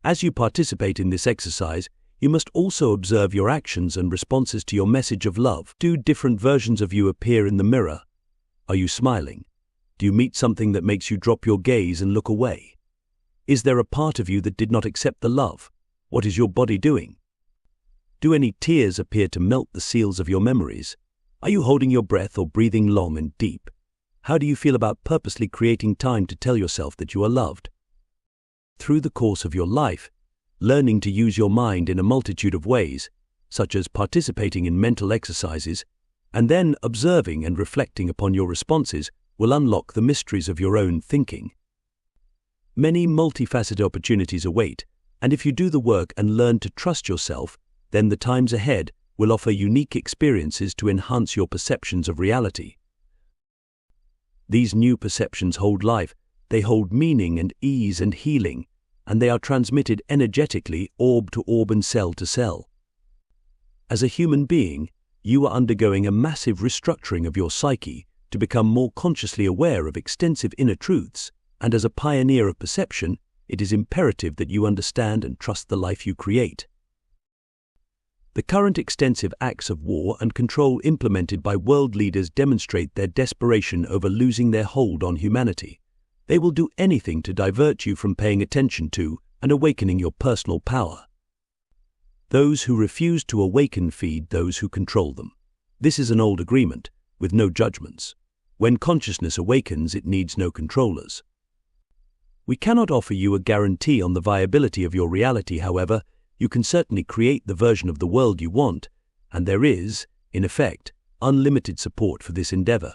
As you participate in this exercise, You must also observe your actions and responses to your message of love. Do different versions of you appear in the mirror? Are you smiling? Do you meet something that makes you drop your gaze and look away? Is there a part of you that did not accept the love? What is your body doing? Do any tears appear to melt the seals of your memories? Are you holding your breath or breathing long and deep? How do you feel about purposely creating time to tell yourself that you are loved? Through the course of your life, learning to use your mind in a multitude of ways, such as participating in mental exercises, and then observing and reflecting upon your responses, will unlock the mysteries of your own thinking. Many multifaceted opportunities await, and if you do the work and learn to trust yourself, then the times ahead will offer unique experiences to enhance your perceptions of reality. These new perceptions hold life, they hold meaning and ease and healing, and they are transmitted energetically orb to orb and cell to cell. As a human being, you are undergoing a massive restructuring of your psyche to become more consciously aware of extensive inner truths, and as a pioneer of perception, it is imperative that you understand and trust the life you create. The current extensive acts of war and control implemented by world leaders demonstrate their desperation over losing their hold on humanity. They will do anything to divert you from paying attention to and awakening your personal power. Those who refuse to awaken feed those who control them. This is an old agreement, with no judgments. When consciousness awakens, it needs no controllers. We cannot offer you a guarantee on the viability of your reality, however. You can certainly create the version of the world you want, and there is, in effect, unlimited support for this endeavor.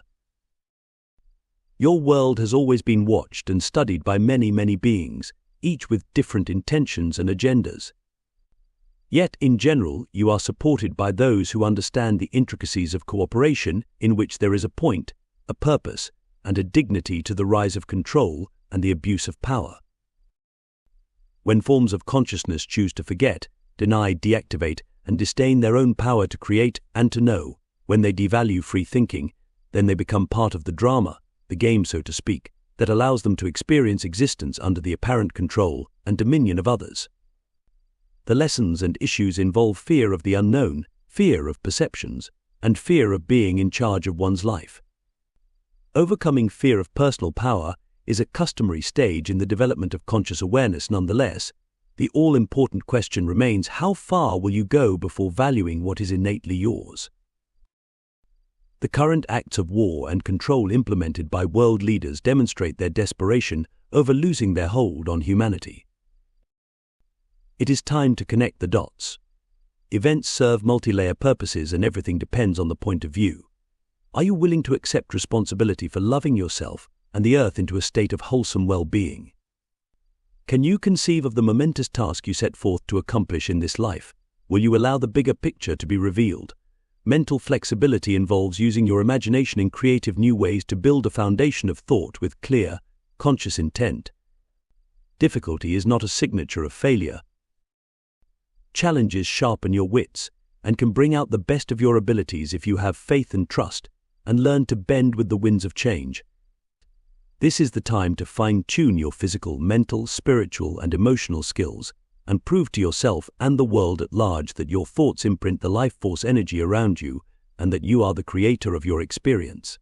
Your world has always been watched and studied by many, many beings, each with different intentions and agendas. Yet, in general, you are supported by those who understand the intricacies of cooperation, in which there is a point, a purpose, and a dignity to the rise of control and the abuse of power. When forms of consciousness choose to forget, deny, deactivate, and disdain their own power to create and to know, when they devalue free thinking, then they become part of the drama, the game so to speak, that allows them to experience existence under the apparent control and dominion of others. The lessons and issues involve fear of the unknown, fear of perceptions, and fear of being in charge of one's life. Overcoming fear of personal power is a customary stage in the development of conscious awareness. Nonetheless, the all-important question remains: how far will you go before valuing what is innately yours? The current acts of war and control implemented by world leaders demonstrate their desperation over losing their hold on humanity. It is time to connect the dots. Events serve multi-layer purposes, and everything depends on the point of view. Are you willing to accept responsibility for loving yourself and the earth into a state of wholesome well-being? Can you conceive of the momentous task you set forth to accomplish in this life? Will you allow the bigger picture to be revealed? Mental flexibility involves using your imagination in creative new ways to build a foundation of thought with clear, conscious intent. Difficulty is not a signature of failure. Challenges sharpen your wits and can bring out the best of your abilities if you have faith and trust and learn to bend with the winds of change. This is the time to fine-tune your physical, mental, spiritual, and emotional skills and prove to yourself and the world at large that your thoughts imprint the life force energy around you and that you are the creator of your experience.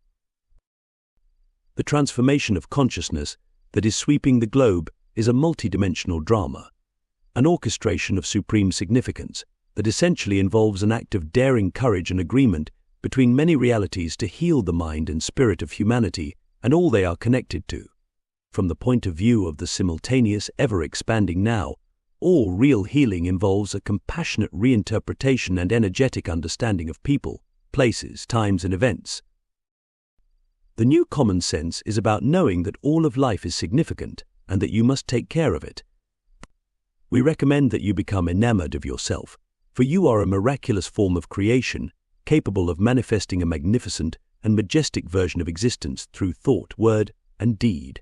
The transformation of consciousness that is sweeping the globe is a multidimensional drama, an orchestration of supreme significance that essentially involves an act of daring courage and agreement between many realities to heal the mind and spirit of humanity and all they are connected to. From the point of view of the simultaneous, ever-expanding now, all real healing involves a compassionate reinterpretation and energetic understanding of people, places, times, and events. The new common sense is about knowing that all of life is significant and that you must take care of it. We recommend that you become enamored of yourself, for you are a miraculous form of creation, capable of manifesting a magnificent and majestic version of existence through thought, word, and deed.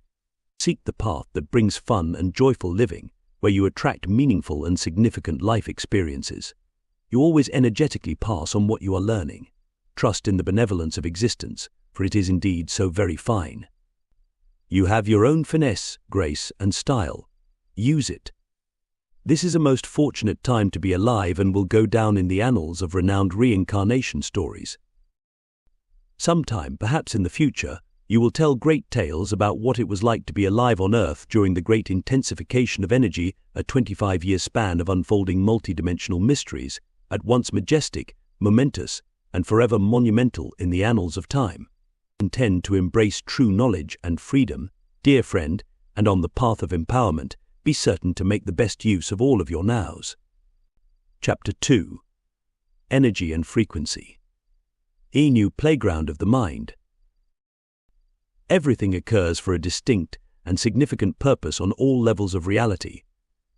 Seek the path that brings fun and joyful living, where you attract meaningful and significant life experiences. You always energetically pass on what you are learning. Trust in the benevolence of existence, for it is indeed so very fine. You have your own finesse, grace, and style. Use it. This is a most fortunate time to be alive and will go down in the annals of renowned reincarnation stories. Sometime, perhaps in the future, you will tell great tales about what it was like to be alive on Earth during the great intensification of energy, a 25-year span of unfolding multidimensional mysteries, at once majestic, momentous, and forever monumental in the annals of time. Intend to embrace true knowledge and freedom, dear friend, and on the path of empowerment, be certain to make the best use of all of your nows. Chapter 2. Energy and Frequency. A new playground of the mind. Everything occurs for a distinct and significant purpose on all levels of reality.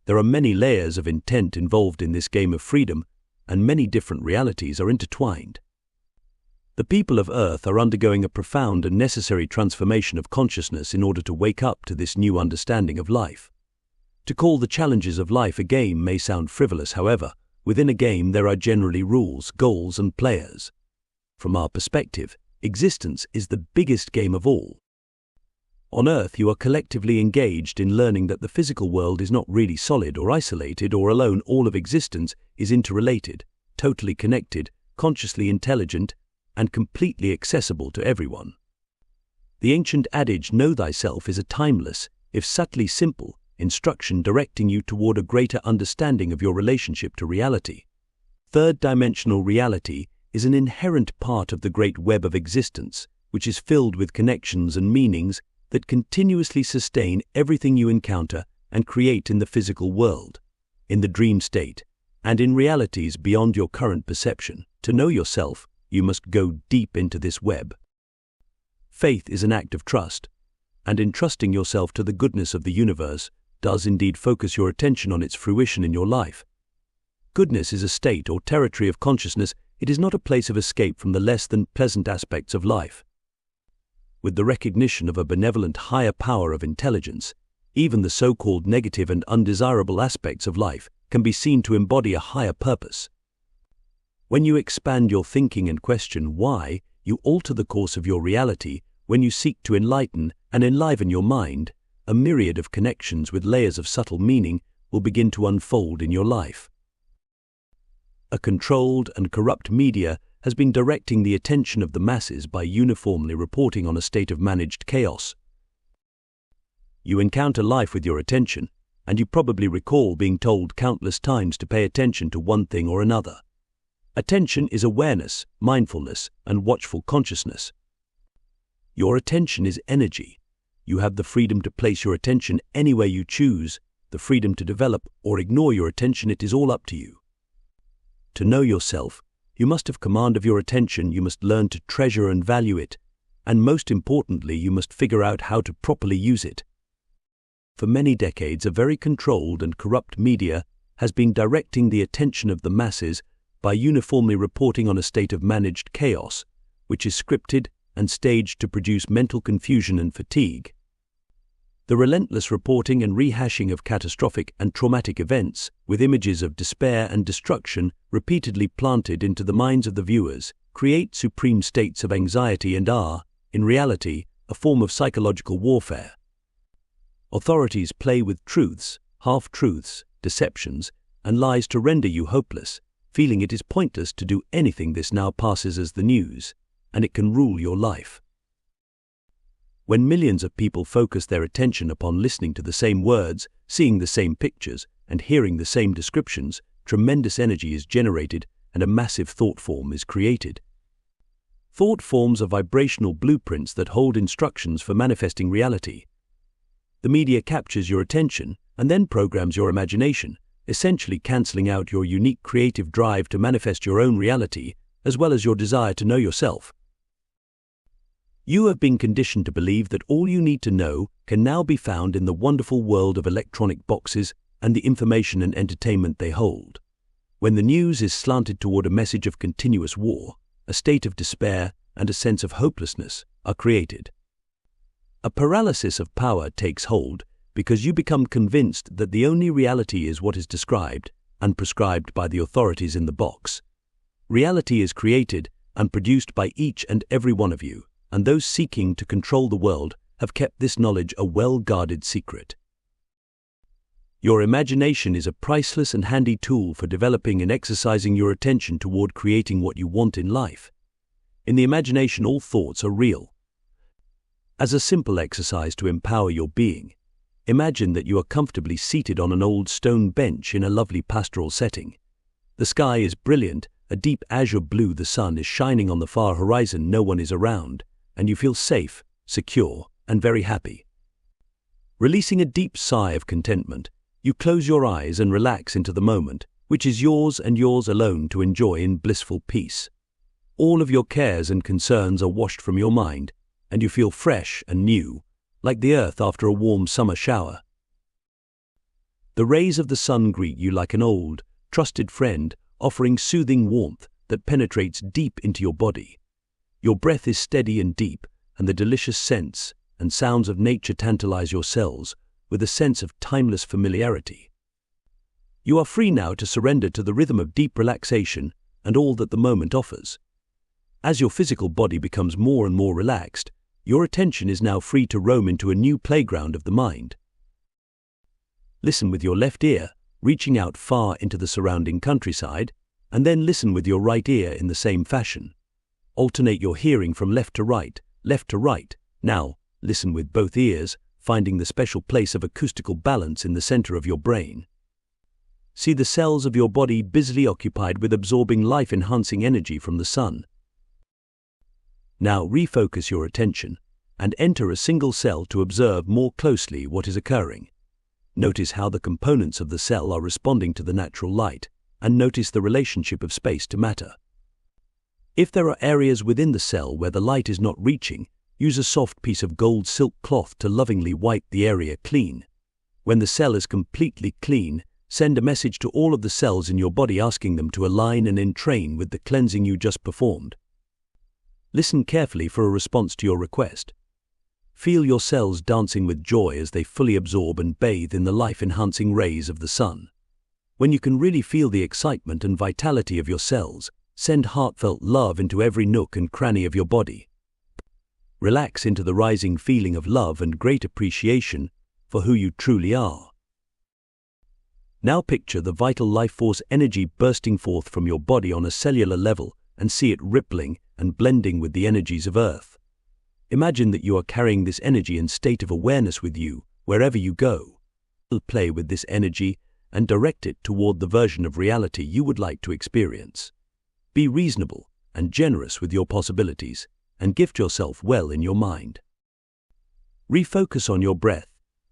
There are many layers of intent involved in this game of freedom, and many different realities are intertwined. The people of Earth are undergoing a profound and necessary transformation of consciousness in order to wake up to this new understanding of life. To call the challenges of life a game may sound frivolous, however, within a game there are generally rules, goals, and players. From our perspective, existence is the biggest game of all. On Earth, you are collectively engaged in learning that the physical world is not really solid or isolated or alone. All of existence is interrelated, totally connected, consciously intelligent, and completely accessible to everyone. The ancient adage, "Know thyself," is a timeless, if subtly simple, instruction directing you toward a greater understanding of your relationship to reality. Third-dimensional reality is an inherent part of the great web of existence, which is filled with connections and meanings that continuously sustain everything you encounter and create in the physical world, in the dream state, and in realities beyond your current perception. To know yourself, you must go deep into this web. Faith is an act of trust, and in trusting yourself to the goodness of the universe, does indeed focus your attention on its fruition in your life. Goodness is a state or territory of consciousness. It is not a place of escape from the less than pleasant aspects of life. With the recognition of a benevolent higher power of intelligence, even the so-called negative and undesirable aspects of life can be seen to embody a higher purpose. When you expand your thinking and question why, you alter the course of your reality. When you seek to enlighten and enliven your mind, a myriad of connections with layers of subtle meaning will begin to unfold in your life. A controlled and corrupt media has been directing the attention of the masses by uniformly reporting on a state of managed chaos. You encounter life with your attention, and you probably recall being told countless times to pay attention to one thing or another. Attention is awareness, mindfulness, and watchful consciousness. Your attention is energy. You have the freedom to place your attention anywhere you choose, the freedom to develop or ignore your attention. It is all up to you. To know yourself, you must have command of your attention. You must learn to treasure and value it, and most importantly, you must figure out how to properly use it. For many decades, a very controlled and corrupt media has been directing the attention of the masses by uniformly reporting on a state of managed chaos, which is scripted and staged to produce mental confusion and fatigue. The relentless reporting and rehashing of catastrophic and traumatic events, with images of despair and destruction repeatedly planted into the minds of the viewers, create supreme states of anxiety and are, in reality, a form of psychological warfare. Authorities play with truths, half-truths, deceptions, and lies to render you hopeless, feeling it is pointless to do anything. This now passes as the news, and it can rule your life. When millions of people focus their attention upon listening to the same words, seeing the same pictures, and hearing the same descriptions, tremendous energy is generated and a massive thought form is created. Thought forms are vibrational blueprints that hold instructions for manifesting reality. The media captures your attention and then programs your imagination, essentially cancelling out your unique creative drive to manifest your own reality, as well as your desire to know yourself. You have been conditioned to believe that all you need to know can now be found in the wonderful world of electronic boxes and the information and entertainment they hold. When the news is slanted toward a message of continuous war, a state of despair and a sense of hopelessness are created. A paralysis of power takes hold because you become convinced that the only reality is what is described and prescribed by the authorities in the box. Reality is created and produced by each and every one of you, and those seeking to control the world have kept this knowledge a well-guarded secret. Your imagination is a priceless and handy tool for developing and exercising your attention toward creating what you want in life. In the imagination, all thoughts are real. As a simple exercise to empower your being, imagine that you are comfortably seated on an old stone bench in a lovely pastoral setting. The sky is brilliant, a deep azure blue, the sun is shining on the far horizon, no one is around, and you feel safe, secure, and very happy. Releasing a deep sigh of contentment, you close your eyes and relax into the moment, which is yours and yours alone to enjoy in blissful peace. All of your cares and concerns are washed from your mind, and you feel fresh and new, like the earth after a warm summer shower. The rays of the sun greet you like an old, trusted friend, offering soothing warmth that penetrates deep into your body. Your breath is steady and deep, and the delicious scents and sounds of nature tantalize your cells with a sense of timeless familiarity. You are free now to surrender to the rhythm of deep relaxation and all that the moment offers. As your physical body becomes more and more relaxed, your attention is now free to roam into a new playground of the mind. Listen with your left ear, reaching out far into the surrounding countryside, and then listen with your right ear in the same fashion. Alternate your hearing from left to right, left to right. Now, listen with both ears, finding the special place of acoustical balance in the center of your brain. See the cells of your body busily occupied with absorbing life-enhancing energy from the sun. Now refocus your attention and enter a single cell to observe more closely what is occurring. Notice how the components of the cell are responding to the natural light, and notice the relationship of space to matter. If there are areas within the cell where the light is not reaching, use a soft piece of gold silk cloth to lovingly wipe the area clean. When the cell is completely clean, send a message to all of the cells in your body asking them to align and entrain with the cleansing you just performed. Listen carefully for a response to your request. Feel your cells dancing with joy as they fully absorb and bathe in the life-enhancing rays of the sun. When you can really feel the excitement and vitality of your cells, send heartfelt love into every nook and cranny of your body. Relax into the rising feeling of love and great appreciation for who you truly are. Now picture the vital life force energy bursting forth from your body on a cellular level and see it rippling and blending with the energies of Earth. Imagine that you are carrying this energy and state of awareness with you wherever you go. Play with this energy and direct it toward the version of reality you would like to experience. Be reasonable and generous with your possibilities and gift yourself well in your mind. Refocus on your breath,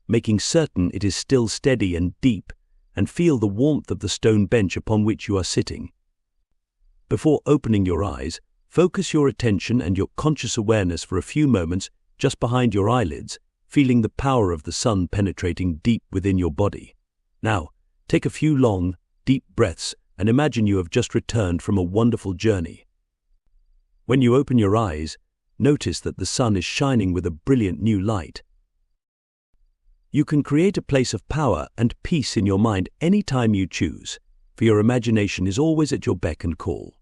making certain it is still steady and deep, and feel the warmth of the stone bench upon which you are sitting. Before opening your eyes, focus your attention and your conscious awareness for a few moments just behind your eyelids, feeling the power of the sun penetrating deep within your body. Now, take a few long, deep breaths and imagine you have just returned from a wonderful journey. When you open your eyes, notice that the sun is shining with a brilliant new light. You can create a place of power and peace in your mind any time you choose, for your imagination is always at your beck and call.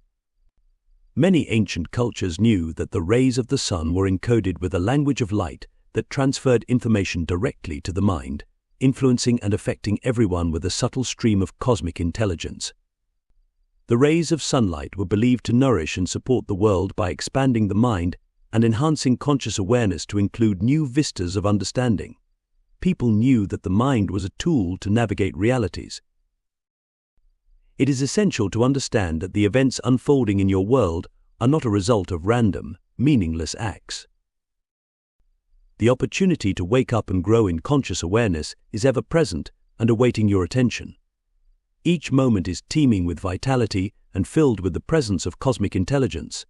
Many ancient cultures knew that the rays of the sun were encoded with a language of light that transferred information directly to the mind, influencing and affecting everyone with a subtle stream of cosmic intelligence. The rays of sunlight were believed to nourish and support the world by expanding the mind and enhancing conscious awareness to include new vistas of understanding. People knew that the mind was a tool to navigate realities. It is essential to understand that the events unfolding in your world are not a result of random, meaningless acts. The opportunity to wake up and grow in conscious awareness is ever present and awaiting your attention. Each moment is teeming with vitality and filled with the presence of cosmic intelligence.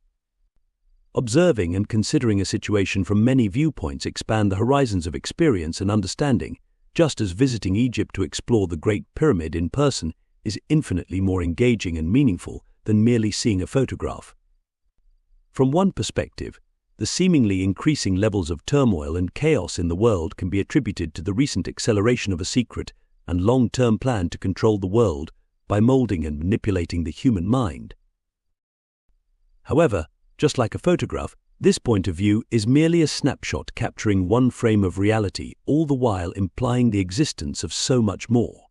Observing and considering a situation from many viewpoints expand the horizons of experience and understanding, just as visiting Egypt to explore the Great Pyramid in person is infinitely more engaging and meaningful than merely seeing a photograph. From one perspective, the seemingly increasing levels of turmoil and chaos in the world can be attributed to the recent acceleration of a secret and long-term plan to control the world by molding and manipulating the human mind. However, just like a photograph, this point of view is merely a snapshot capturing one frame of reality, all the while implying the existence of so much more.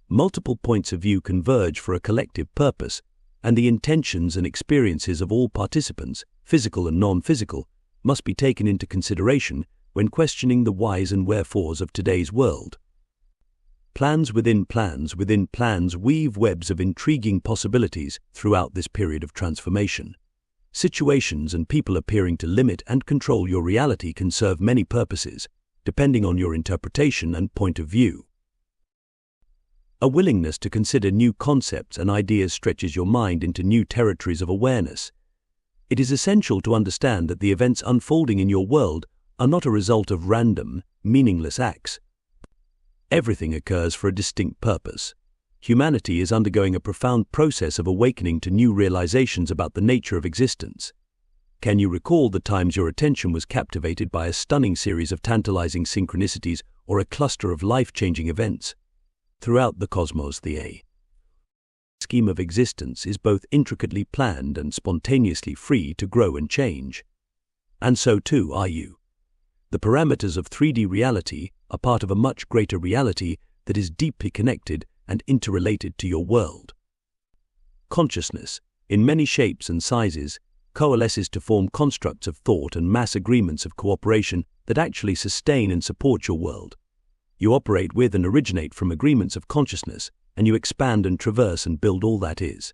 multiple points of view converge for a collective purpose, and the intentions and experiences of all participants, physical and non-physical, must be taken into consideration when questioning the whys and wherefores of today's world. Plans within plans weave webs of intriguing possibilities throughout this period of transformation. Situations and people appearing to limit and control your reality can serve many purposes, depending on your interpretation and point of view. A willingness to consider new concepts and ideas stretches your mind into new territories of awareness. It is essential to understand that the events unfolding in your world are not a result of random, meaningless acts. Everything occurs for a distinct purpose. Humanity is undergoing a profound process of awakening to new realizations about the nature of existence. Can you recall the times your attention was captivated by a stunning series of tantalizing synchronicities or a cluster of life-changing events? Throughout the cosmos, the scheme of existence is both intricately planned and spontaneously free to grow and change. And so too are you. The parameters of 3D reality are part of a much greater reality that is deeply connected and interrelated to your world. Consciousness, in many shapes and sizes, coalesces to form constructs of thought and mass agreements of cooperation that actually sustain and support your world. You operate with and originate from agreements of consciousness, and you expand and traverse and build all that is.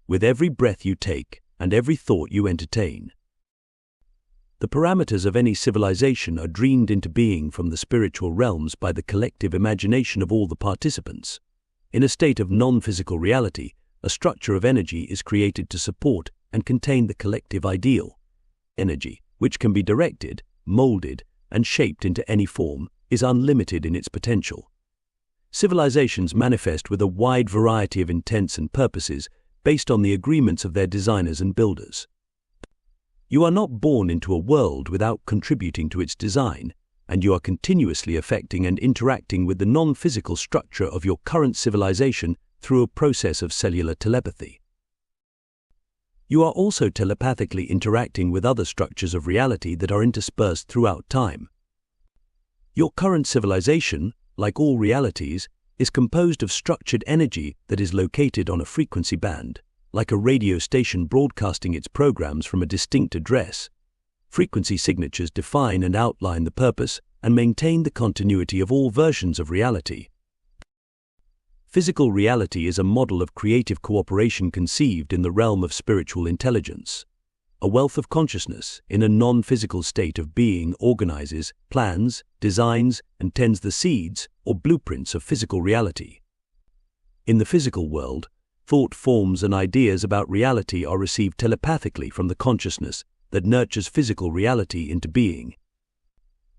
With every breath you take and every thought you entertain. The parameters of any civilization are dreamed into being from the spiritual realms by the collective imagination of all the participants. In a state of non-physical reality, a structure of energy is created to support and contain the collective ideal. Energy, which can be directed, molded, and shaped into any form, is unlimited in its potential. Civilizations manifest with a wide variety of intents and purposes based on the agreements of their designers and builders. You are not born into a world without contributing to its design, and you are continuously affecting and interacting with the non-physical structure of your current civilization through a process of cellular telepathy. You are also telepathically interacting with other structures of reality that are interspersed throughout time. Your current civilization, like all realities, is composed of structured energy that is located on a frequency band, like a radio station broadcasting its programs from a distinct address. Frequency signatures define and outline the purpose and maintain the continuity of all versions of reality. Physical reality is a model of creative cooperation conceived in the realm of spiritual intelligence. A wealth of consciousness in a non-physical state of being organizes, plans, designs, and tends the seeds or blueprints of physical reality. In the physical world, thought forms and ideas about reality are received telepathically from the consciousness that nurtures physical reality into being.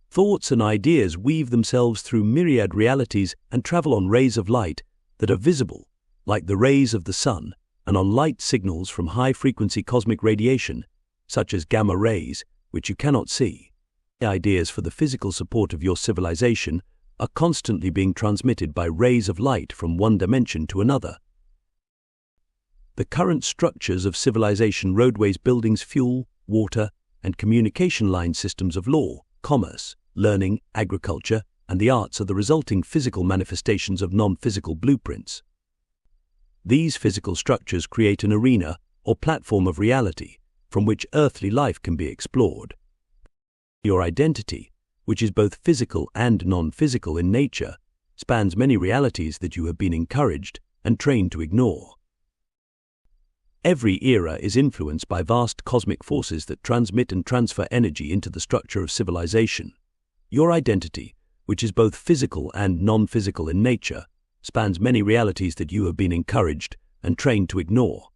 Thoughts and ideas weave themselves through myriad realities and travel on rays of light that are visible, like the rays of the sun, and on light signals from high-frequency cosmic radiation, such as gamma rays, which you cannot see. Ideas for the physical support of your civilization are constantly being transmitted by rays of light from one dimension to another. The current structures of civilization, roadways, buildings, fuel, water, and communication line systems of law, commerce, learning, agriculture, and the arts are the resulting physical manifestations of non-physical blueprints. These physical structures create an arena or platform of reality from which earthly life can be explored. Your identity, which is both physical and non-physical in nature, spans many realities that you have been encouraged and trained to ignore. Every era is influenced by vast cosmic forces that transmit and transfer energy into the structure of civilization. Your identity, which is both physical and non-physical in nature, spans many realities that you have been encouraged and trained to ignore.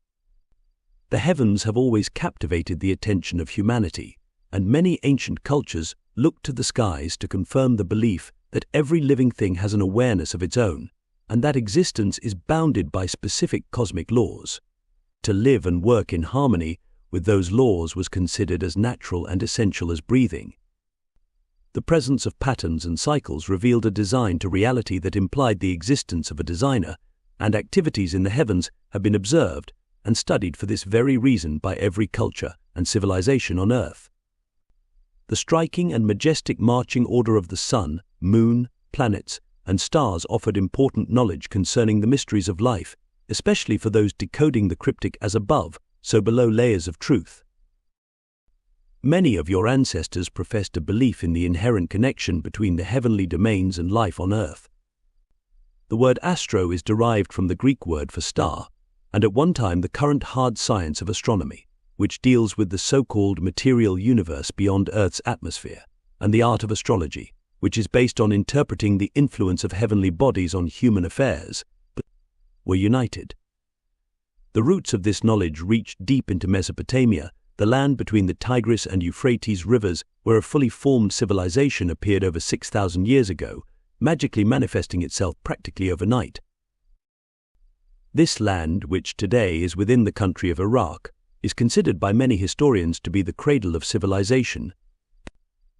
The heavens have always captivated the attention of humanity, and many ancient cultures looked to the skies to confirm the belief that every living thing has an awareness of its own, and that existence is bounded by specific cosmic laws. To live and work in harmony with those laws was considered as natural and essential as breathing. The presence of patterns and cycles revealed a design to reality that implied the existence of a designer, and activities in the heavens have been observed and studied for this very reason by every culture and civilization on Earth. The striking and majestic marching order of the sun, moon, planets, and stars offered important knowledge concerning the mysteries of life, especially for those decoding the cryptic as above, so below layers of truth. Many of your ancestors professed a belief in the inherent connection between the heavenly domains and life on Earth. The word astro is derived from the Greek word for star, and at one time the current hard science of astronomy, which deals with the so-called material universe beyond Earth's atmosphere, and the art of astrology, which is based on interpreting the influence of heavenly bodies on human affairs, were united. The roots of this knowledge reached deep into Mesopotamia, the land between the Tigris and Euphrates rivers, where a fully formed civilization appeared over 6,000 years ago, magically manifesting itself practically overnight. This land, which today is within the country of Iraq, is considered by many historians to be the cradle of civilization.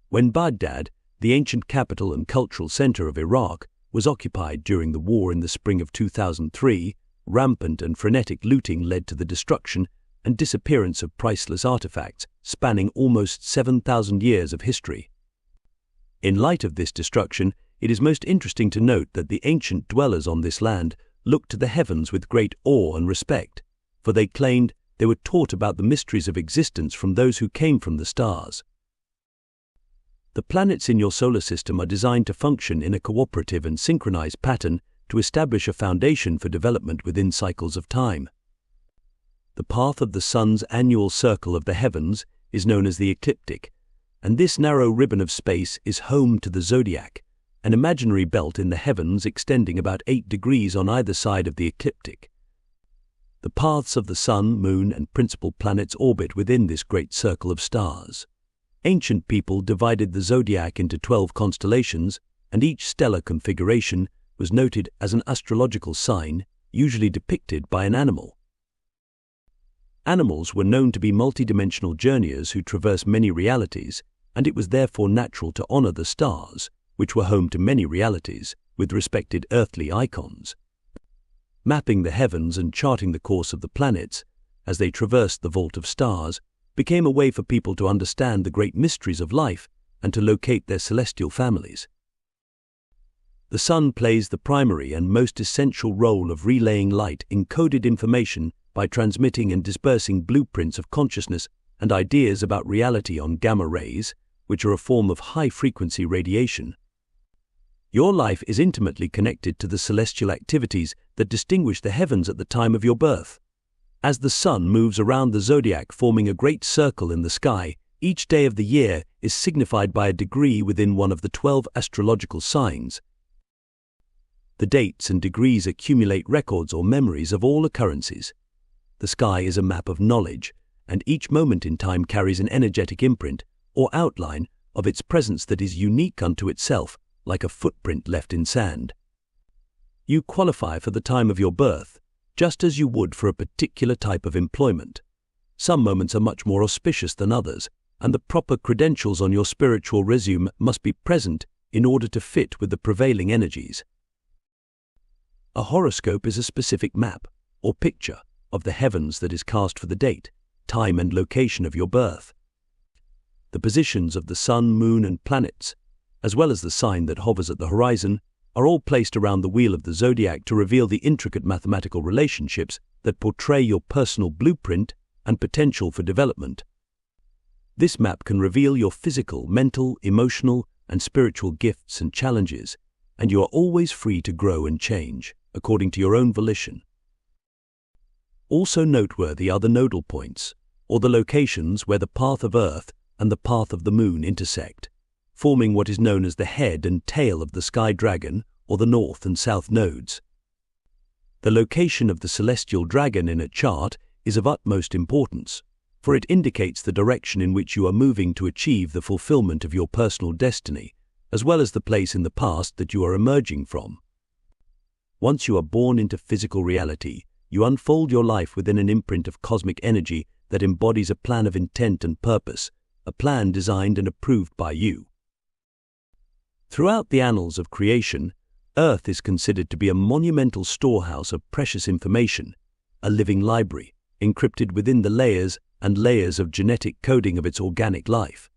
When Baghdad, the ancient capital and cultural center of Iraq, was occupied during the war in the spring of 2003, rampant and frenetic looting led to the destruction and disappearance of priceless artifacts spanning almost 7,000 years of history. In light of this destruction, it is most interesting to note that the ancient dwellers on this land looked to the heavens with great awe and respect, for they claimed they were taught about the mysteries of existence from those who came from the stars. The planets in your solar system are designed to function in a cooperative and synchronized pattern to establish a foundation for development within cycles of time. The path of the Sun's annual circle of the heavens is known as the ecliptic, and this narrow ribbon of space is home to the zodiac, an imaginary belt in the heavens extending about 8 degrees on either side of the ecliptic. The paths of the Sun, Moon, and principal planets orbit within this great circle of stars. Ancient people divided the zodiac into 12 constellations, and each stellar configuration was noted as an astrological sign, usually depicted by an animal. Animals were known to be multidimensional journeyers who traverse many realities, and it was therefore natural to honor the stars, which were home to many realities, with respected earthly icons. Mapping the heavens and charting the course of the planets, as they traversed the vault of stars, became a way for people to understand the great mysteries of life and to locate their celestial families. The Sun plays the primary and most essential role of relaying light encoded information by transmitting and dispersing blueprints of consciousness and ideas about reality on gamma rays, which are a form of high-frequency radiation. Your life is intimately connected to the celestial activities that distinguish the heavens at the time of your birth. As the Sun moves around the zodiac forming a great circle in the sky, each day of the year is signified by a degree within one of the 12 astrological signs. The dates and degrees accumulate records or memories of all occurrences. The sky is a map of knowledge, and each moment in time carries an energetic imprint or outline of its presence that is unique unto itself, like a footprint left in sand. You qualify for the time of your birth, just as you would for a particular type of employment. Some moments are much more auspicious than others, and the proper credentials on your spiritual resume must be present in order to fit with the prevailing energies. A horoscope is a specific map, or picture, of the heavens that is cast for the date, time and location of your birth. The positions of the Sun, Moon, and planets, as well as the sign that hovers at the horizon, are all placed around the wheel of the zodiac to reveal the intricate mathematical relationships that portray your personal blueprint and potential for development. This map can reveal your physical, mental, emotional, and spiritual gifts and challenges, and you are always free to grow and change, according to your own volition. Also noteworthy are the nodal points, or the locations where the path of Earth and the path of the Moon intersect, forming what is known as the head and tail of the sky dragon, or the north and south nodes. The location of the celestial dragon in a chart is of utmost importance, for it indicates the direction in which you are moving to achieve the fulfillment of your personal destiny, as well as the place in the past that you are emerging from. Once you are born into physical reality, you unfold your life within an imprint of cosmic energy that embodies a plan of intent and purpose, a plan designed and approved by you. Throughout the annals of creation, Earth is considered to be a monumental storehouse of precious information, a living library, encrypted within the layers and layers of genetic coding of its organic life.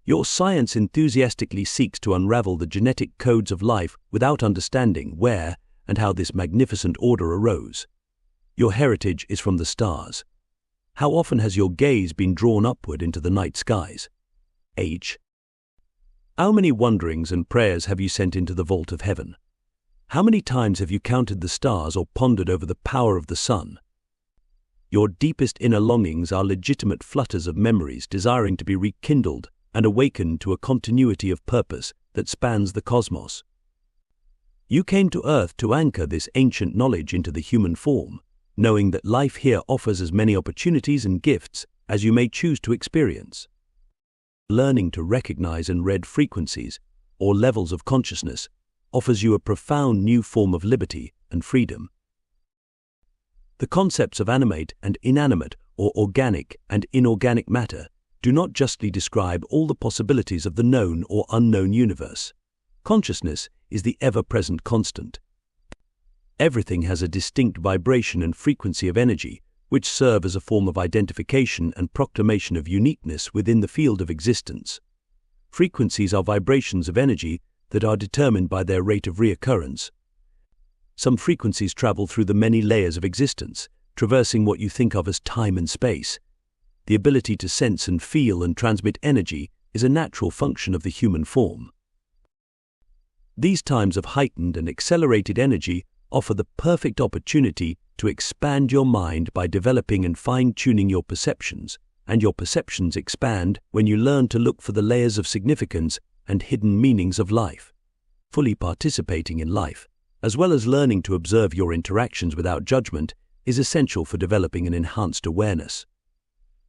Your science enthusiastically seeks to unravel the genetic codes of life without understanding where and how this magnificent order arose. Your heritage is from the stars. How often has your gaze been drawn upward into the night skies? H. How many wanderings and prayers have you sent into the vault of heaven? How many times have you counted the stars or pondered over the power of the sun? Your deepest inner longings are legitimate flutters of memories desiring to be rekindled and awakened to a continuity of purpose that spans the cosmos. You came to Earth to anchor this ancient knowledge into the human form, knowing that life here offers as many opportunities and gifts as you may choose to experience. Learning to recognize and read frequencies, or levels of consciousness, offers you a profound new form of liberty and freedom. The concepts of animate and inanimate, or organic and inorganic matter, do not justly describe all the possibilities of the known or unknown universe. Consciousness is the ever-present constant. Everything has a distinct vibration and frequency of energy, which serve as a form of identification and proclamation of uniqueness within the field of existence. Frequencies are vibrations of energy that are determined by their rate of reoccurrence. Some frequencies travel through the many layers of existence, traversing what you think of as time and space. The ability to sense and feel and transmit energy is a natural function of the human form. These times of heightened and accelerated energy offer the perfect opportunity to expand your mind by developing and fine-tuning your perceptions, and your perceptions expand when you learn to look for the layers of significance and hidden meanings of life. Fully participating in life, as well as learning to observe your interactions without judgment, is essential for developing an enhanced awareness.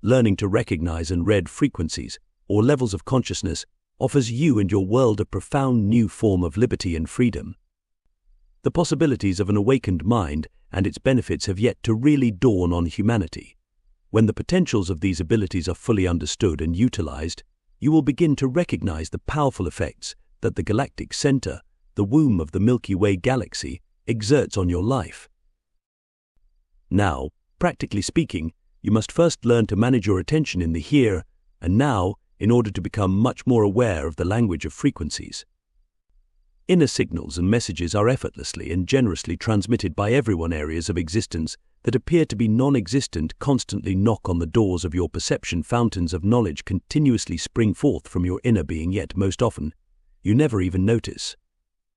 Learning to recognize and read frequencies, or levels of consciousness, offers you and your world a profound new form of liberty and freedom. The possibilities of an awakened mind and its benefits have yet to really dawn on humanity. When the potentials of these abilities are fully understood and utilized, you will begin to recognize the powerful effects that the galactic center, the womb of the Milky Way galaxy, exerts on your life. Now, practically speaking, you must first learn to manage your attention in the here and now in order to become much more aware of the language of frequencies. Inner signals and messages are effortlessly and generously transmitted by everyone. Areas of existence that appear to be non-existent constantly knock on the doors of your perception. Fountains of knowledge continuously spring forth from your inner being, yet most often, you never even notice.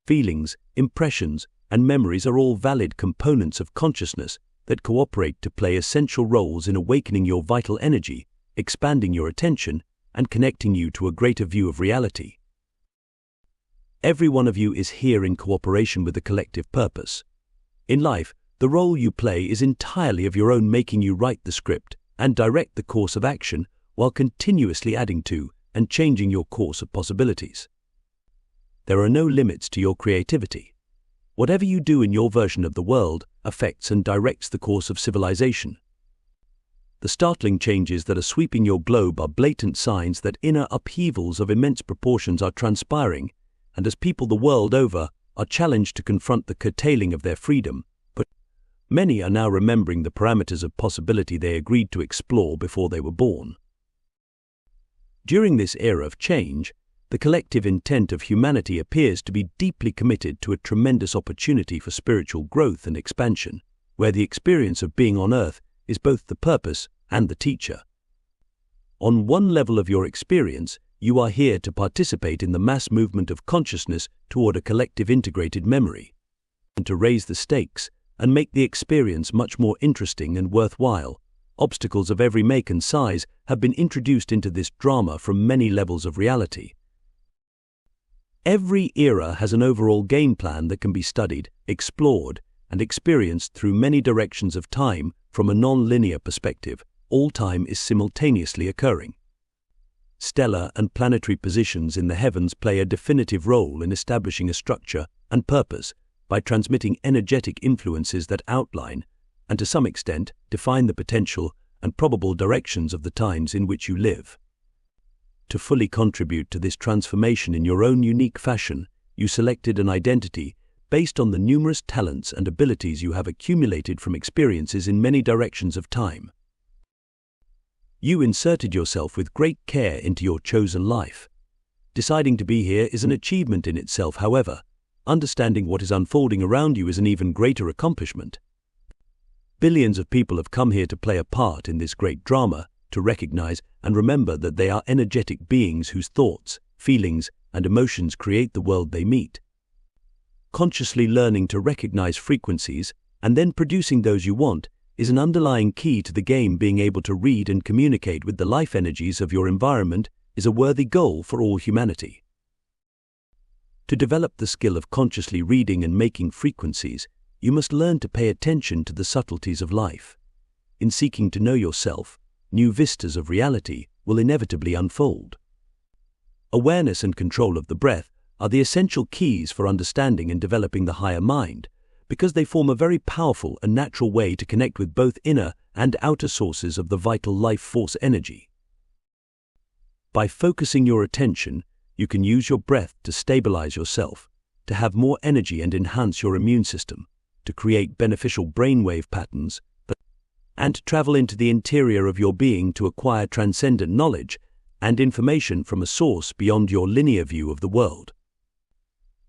Feelings, impressions, and memories are all valid components of consciousness that cooperate to play essential roles in awakening your vital energy, expanding your attention, and connecting you to a greater view of reality. Every one of you is here in cooperation with the collective purpose. In life, the role you play is entirely of your own, making you write the script and direct the course of action while continuously adding to and changing your course of possibilities. There are no limits to your creativity. Whatever you do in your version of the world affects and directs the course of civilization. The startling changes that are sweeping your globe are blatant signs that inner upheavals of immense proportions are transpiring, and as people the world over are challenged to confront the curtailing of their freedom, but many are now remembering the parameters of possibility they agreed to explore before they were born. During this era of change, the collective intent of humanity appears to be deeply committed to a tremendous opportunity for spiritual growth and expansion, where the experience of being on Earth is both the purpose and the teacher. On one level of your experience, you are here to participate in the mass movement of consciousness toward a collective integrated memory, and to raise the stakes and make the experience much more interesting and worthwhile. Obstacles of every make and size have been introduced into this drama from many levels of reality. Every era has an overall game plan that can be studied, explored, and experienced through many directions of time. From a non-linear perspective, all time is simultaneously occurring. Stellar and planetary positions in the heavens play a definitive role in establishing a structure and purpose by transmitting energetic influences that outline, and to some extent, define the potential and probable directions of the times in which you live. To fully contribute to this transformation in your own unique fashion, you selected an identity based on the numerous talents and abilities you have accumulated from experiences in many directions of time. You inserted yourself with great care into your chosen life. Deciding to be here is an achievement in itself, however. Understanding what is unfolding around you is an even greater accomplishment. Billions of people have come here to play a part in this great drama, to recognize and remember that they are energetic beings whose thoughts, feelings, and emotions create the world they meet. Consciously learning to recognize frequencies and then producing those you want is an underlying key to the game. Being able to read and communicate with the life energies of your environment is a worthy goal for all humanity. To develop the skill of consciously reading and making frequencies, you must learn to pay attention to the subtleties of life. In seeking to know yourself, new vistas of reality will inevitably unfold. Awareness and control of the breath are the essential keys for understanding and developing the higher mind, because they form a very powerful and natural way to connect with both inner and outer sources of the vital life force energy. By focusing your attention, you can use your breath to stabilize yourself, to have more energy and enhance your immune system, to create beneficial brainwave patterns, and to travel into the interior of your being to acquire transcendent knowledge and information from a source beyond your linear view of the world.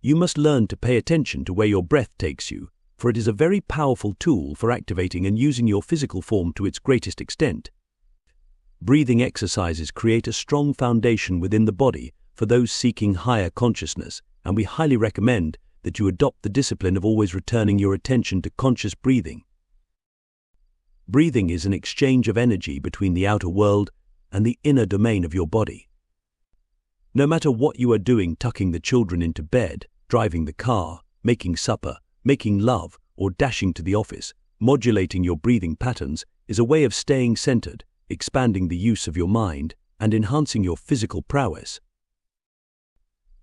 You must learn to pay attention to where your breath takes you, for it is a very powerful tool for activating and using your physical form to its greatest extent. Breathing exercises create a strong foundation within the body for those seeking higher consciousness, and we highly recommend that you adopt the discipline of always returning your attention to conscious breathing. Breathing is an exchange of energy between the outer world and the inner domain of your body. No matter what you are doing, tucking the children into bed, driving the car, making supper, making love, or dashing to the office, modulating your breathing patterns is a way of staying centered, expanding the use of your mind, and enhancing your physical prowess.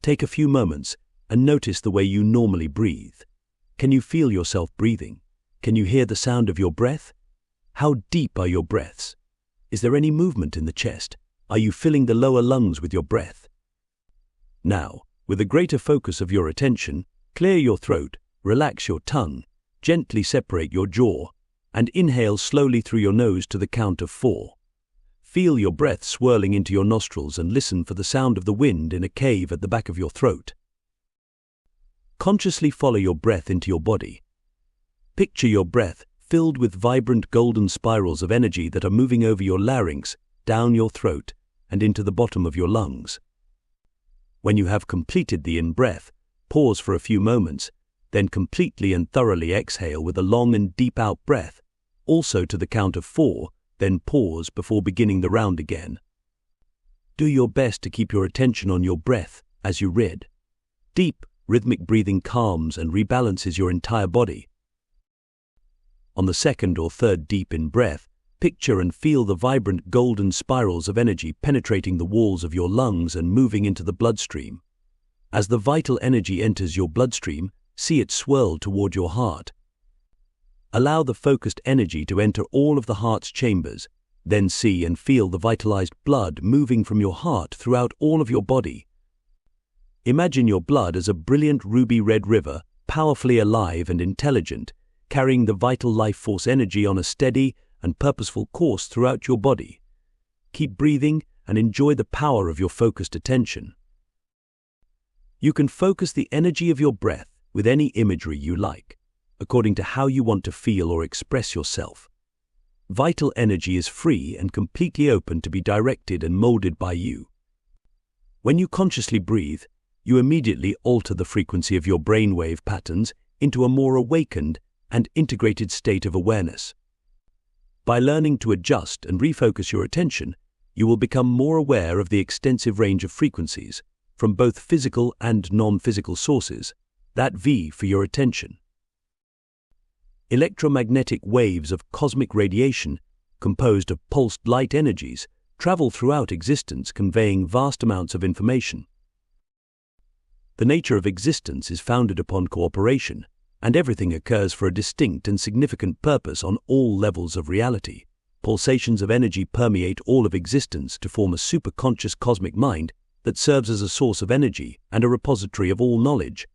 Take a few moments and notice the way you normally breathe. Can you feel yourself breathing? Can you hear the sound of your breath? How deep are your breaths? Is there any movement in the chest? Are you filling the lower lungs with your breath? Now, with a greater focus of your attention, clear your throat, relax your tongue, gently separate your jaw, and inhale slowly through your nose to the count of 4. Feel your breath swirling into your nostrils and listen for the sound of the wind in a cave at the back of your throat. Consciously follow your breath into your body. Picture your breath filled with vibrant golden spirals of energy that are moving over your larynx, down your throat, and into the bottom of your lungs. When you have completed the in-breath, pause for a few moments, then completely and thoroughly exhale with a long and deep out-breath, also to the count of 4, then pause before beginning the round again. Do your best to keep your attention on your breath as you read. Deep, rhythmic breathing calms and rebalances your entire body. On the second or third deep in-breath, picture and feel the vibrant golden spirals of energy penetrating the walls of your lungs and moving into the bloodstream. As the vital energy enters your bloodstream, see it swirl toward your heart. Allow the focused energy to enter all of the heart's chambers, then see and feel the vitalized blood moving from your heart throughout all of your body. Imagine your blood as a brilliant ruby red river, powerfully alive and intelligent, carrying the vital life force energy on a steady and purposeful course throughout your body. Keep breathing and enjoy the power of your focused attention. You can focus the energy of your breath with any imagery you like, according to how you want to feel or express yourself. Vital energy is free and completely open to be directed and molded by you. When you consciously breathe, you immediately alter the frequency of your brainwave patterns into a more awakened and integrated state of awareness. By learning to adjust and refocus your attention, you will become more aware of the extensive range of frequencies, from both physical and non-physical sources, that vie for your attention. Electromagnetic waves of cosmic radiation, composed of pulsed light energies, travel throughout existence, conveying vast amounts of information. The nature of existence is founded upon cooperation, and everything occurs for a distinct and significant purpose on all levels of reality. Pulsations of energy permeate all of existence to form a superconscious cosmic mind that serves as a source of energy and a repository of all knowledge.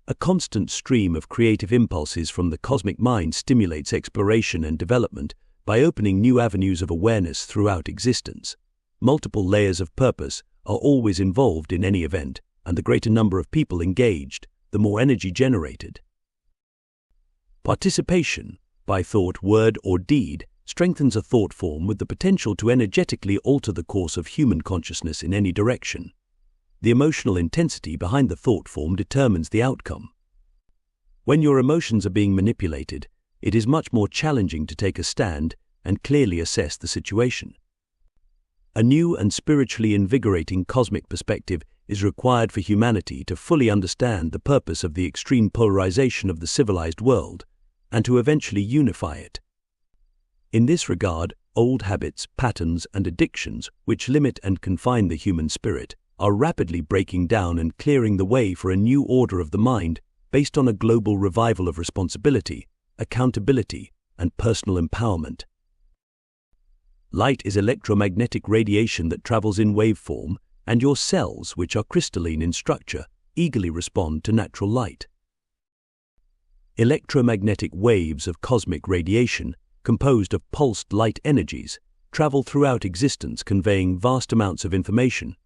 A constant stream of creative impulses from the cosmic mind stimulates exploration and development, by opening new avenues of awareness throughout existence. Multiple layers of purpose are always involved in any event, and the greater number of people engaged, the more energy generated. Participation, by thought, word, or deed, strengthens a thought form with the potential to energetically alter the course of human consciousness in any direction. The emotional intensity behind the thought form determines the outcome. When your emotions are being manipulated, it is much more challenging to take a stand and clearly assess the situation. A new and spiritually invigorating cosmic perspective is required for humanity to fully understand the purpose of the extreme polarization of the civilized world and to eventually unify it. In this regard, old habits, patterns, and addictions which limit and confine the human spirit are rapidly breaking down and clearing the way for a new order of the mind based on a global revival of responsibility, accountability, and personal empowerment. Light is electromagnetic radiation that travels in waveform, and your cells, which are crystalline in structure, eagerly respond to natural light. Electromagnetic waves of cosmic radiation, composed of pulsed light energies, travel throughout existence, conveying vast amounts of information.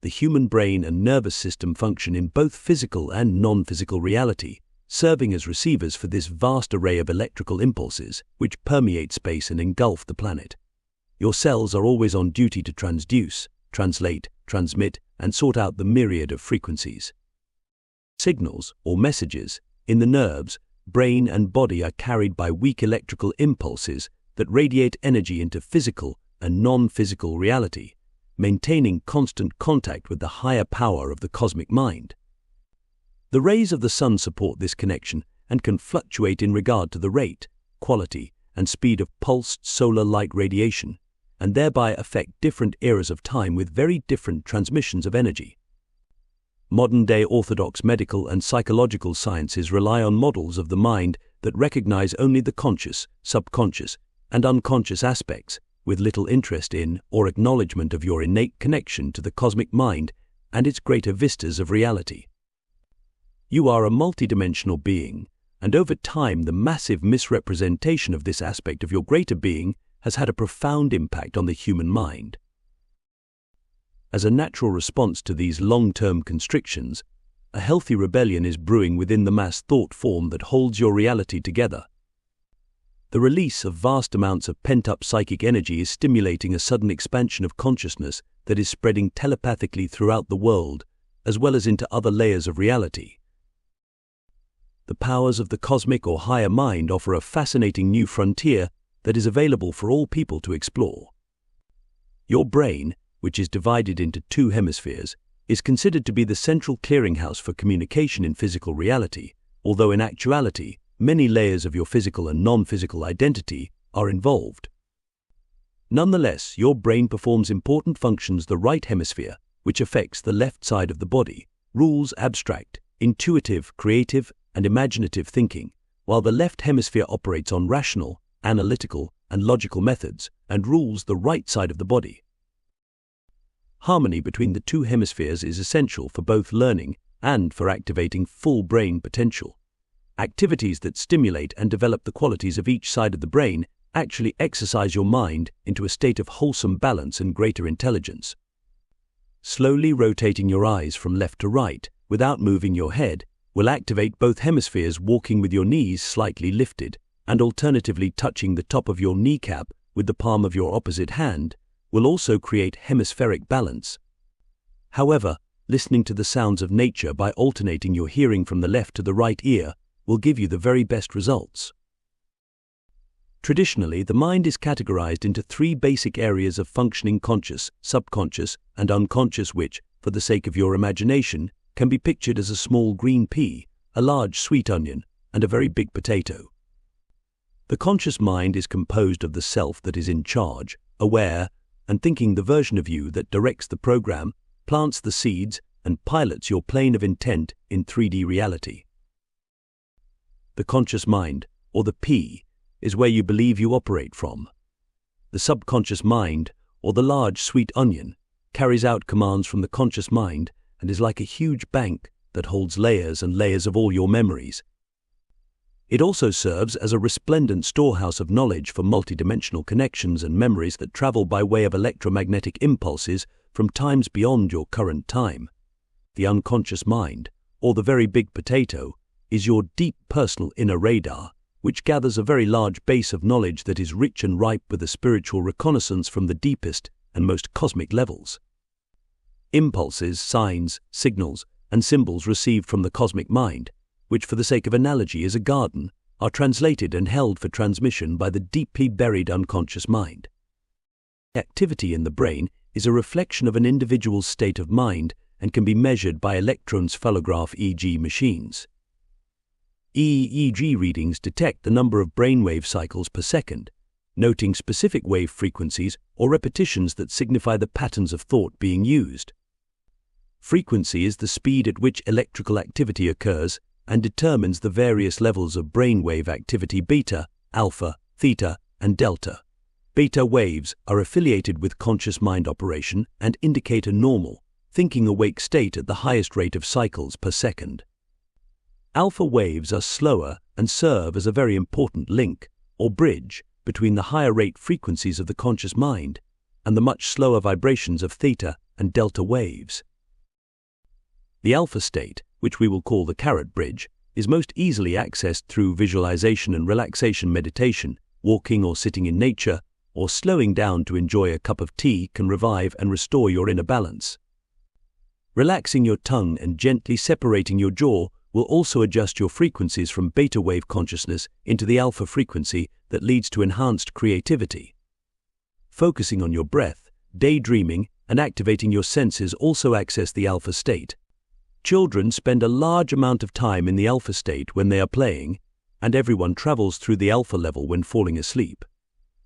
The human brain and nervous system function in both physical and non-physical reality, serving as receivers for this vast array of electrical impulses which permeate space and engulf the planet. Your cells are always on duty to transduce, translate, transmit, and sort out the myriad of frequencies. Signals, or messages, in the nerves, brain, and body are carried by weak electrical impulses that radiate energy into physical and non-physical reality, maintaining constant contact with the higher power of the cosmic mind. The rays of the sun support this connection and can fluctuate in regard to the rate, quality, and speed of pulsed solar light radiation, and thereby affect different eras of time with very different transmissions of energy. Modern-day orthodox medical and psychological sciences rely on models of the mind that recognize only the conscious, subconscious, and unconscious aspects, with little interest in or acknowledgement of your innate connection to the cosmic mind and its greater vistas of reality. You are a multidimensional being, and over time the massive misrepresentation of this aspect of your greater being has had a profound impact on the human mind. As a natural response to these long-term constrictions, a healthy rebellion is brewing within the mass thought form that holds your reality together. The release of vast amounts of pent-up psychic energy is stimulating a sudden expansion of consciousness that is spreading telepathically throughout the world, as well as into other layers of reality. The powers of the cosmic or higher mind offer a fascinating new frontier that is available for all people to explore. Your brain, which is divided into two hemispheres, is considered to be the central clearinghouse for communication in physical reality, although in actuality, many layers of your physical and non-physical identity are involved. Nonetheless, your brain performs important functions. The right hemisphere, which affects the left side of the body, rules abstract, intuitive, creative, and imaginative thinking, while the left hemisphere operates on rational, analytical, and logical methods and rules the right side of the body. Harmony between the two hemispheres is essential for both learning and for activating full brain potential. Activities that stimulate and develop the qualities of each side of the brain actually exercise your mind into a state of wholesome balance and greater intelligence. Slowly rotating your eyes from left to right without moving your head will activate both hemispheres. Walking with your knees slightly lifted and alternatively touching the top of your kneecap with the palm of your opposite hand will also create hemispheric balance. However, listening to the sounds of nature by alternating your hearing from the left to the right ear will give you the very best results. Traditionally, the mind is categorized into three basic areas of functioning: conscious, subconscious, and unconscious, which, for the sake of your imagination, can be pictured as a small green pea, a large sweet onion, and a very big potato. The conscious mind is composed of the self that is in charge, aware, and thinking, the version of you that directs the program, plants the seeds, and pilots your plane of intent in 3D reality. The conscious mind, or the P, is where you believe you operate from. The subconscious mind, or the large sweet onion, carries out commands from the conscious mind and is like a huge bank that holds layers and layers of all your memories. It also serves as a resplendent storehouse of knowledge for multidimensional connections and memories that travel by way of electromagnetic impulses from times beyond your current time. The unconscious mind, or the very big potato, is your deep personal inner radar, which gathers a very large base of knowledge that is rich and ripe with a spiritual reconnaissance from the deepest and most cosmic levels. Impulses, signs, signals, and symbols received from the cosmic mind, which for the sake of analogy is a garden, are translated and held for transmission by the deeply buried unconscious mind. Activity in the brain is a reflection of an individual's state of mind and can be measured by electroencephalograph EEG machines. EEG readings detect the number of brainwave cycles per second, noting specific wave frequencies or repetitions that signify the patterns of thought being used. Frequency is the speed at which electrical activity occurs and determines the various levels of brainwave activity beta, alpha, theta, and delta. Beta waves are affiliated with conscious mind operation and indicate a normal, thinking awake state at the highest rate of cycles per second. Alpha waves are slower and serve as a very important link, or bridge, between the higher rate frequencies of the conscious mind and the much slower vibrations of theta and delta waves. The alpha state, which we will call the carrot bridge, is most easily accessed through visualization and relaxation meditation. Walking or sitting in nature, or slowing down to enjoy a cup of tea can revive and restore your inner balance. Relaxing your tongue and gently separating your jaw will also adjust your frequencies from beta wave consciousness into the alpha frequency that leads to enhanced creativity. Focusing on your breath, daydreaming, and activating your senses also access the alpha state. Children spend a large amount of time in the alpha state when they are playing, and everyone travels through the alpha level when falling asleep.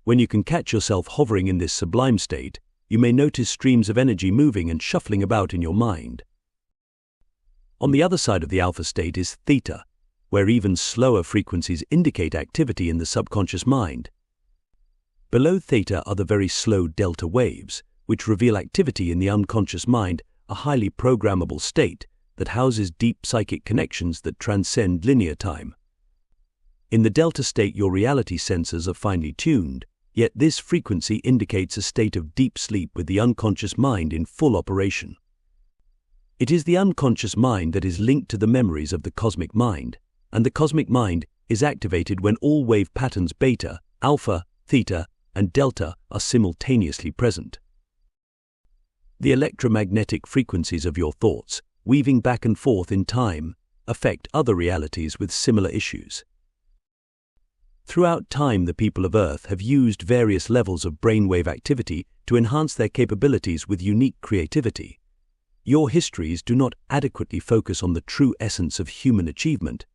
When you can catch yourself hovering in this sublime state, you may notice streams of energy moving and shuffling about in your mind. On the other side of the alpha state is theta, where even slower frequencies indicate activity in the subconscious mind. Below theta are the very slow delta waves, which reveal activity in the unconscious mind, a highly programmable state that houses deep psychic connections that transcend linear time. In the delta state, your reality sensors are finely tuned, yet this frequency indicates a state of deep sleep with the unconscious mind in full operation. It is the unconscious mind that is linked to the memories of the cosmic mind, and the cosmic mind is activated when all wave patterns beta, alpha, theta, and delta are simultaneously present. The electromagnetic frequencies of your thoughts, weaving back and forth in time, affect other realities with similar issues. Throughout time, the people of Earth have used various levels of brainwave activity to enhance their capabilities with unique creativity. Your histories do not adequately focus on the true essence of human achievement.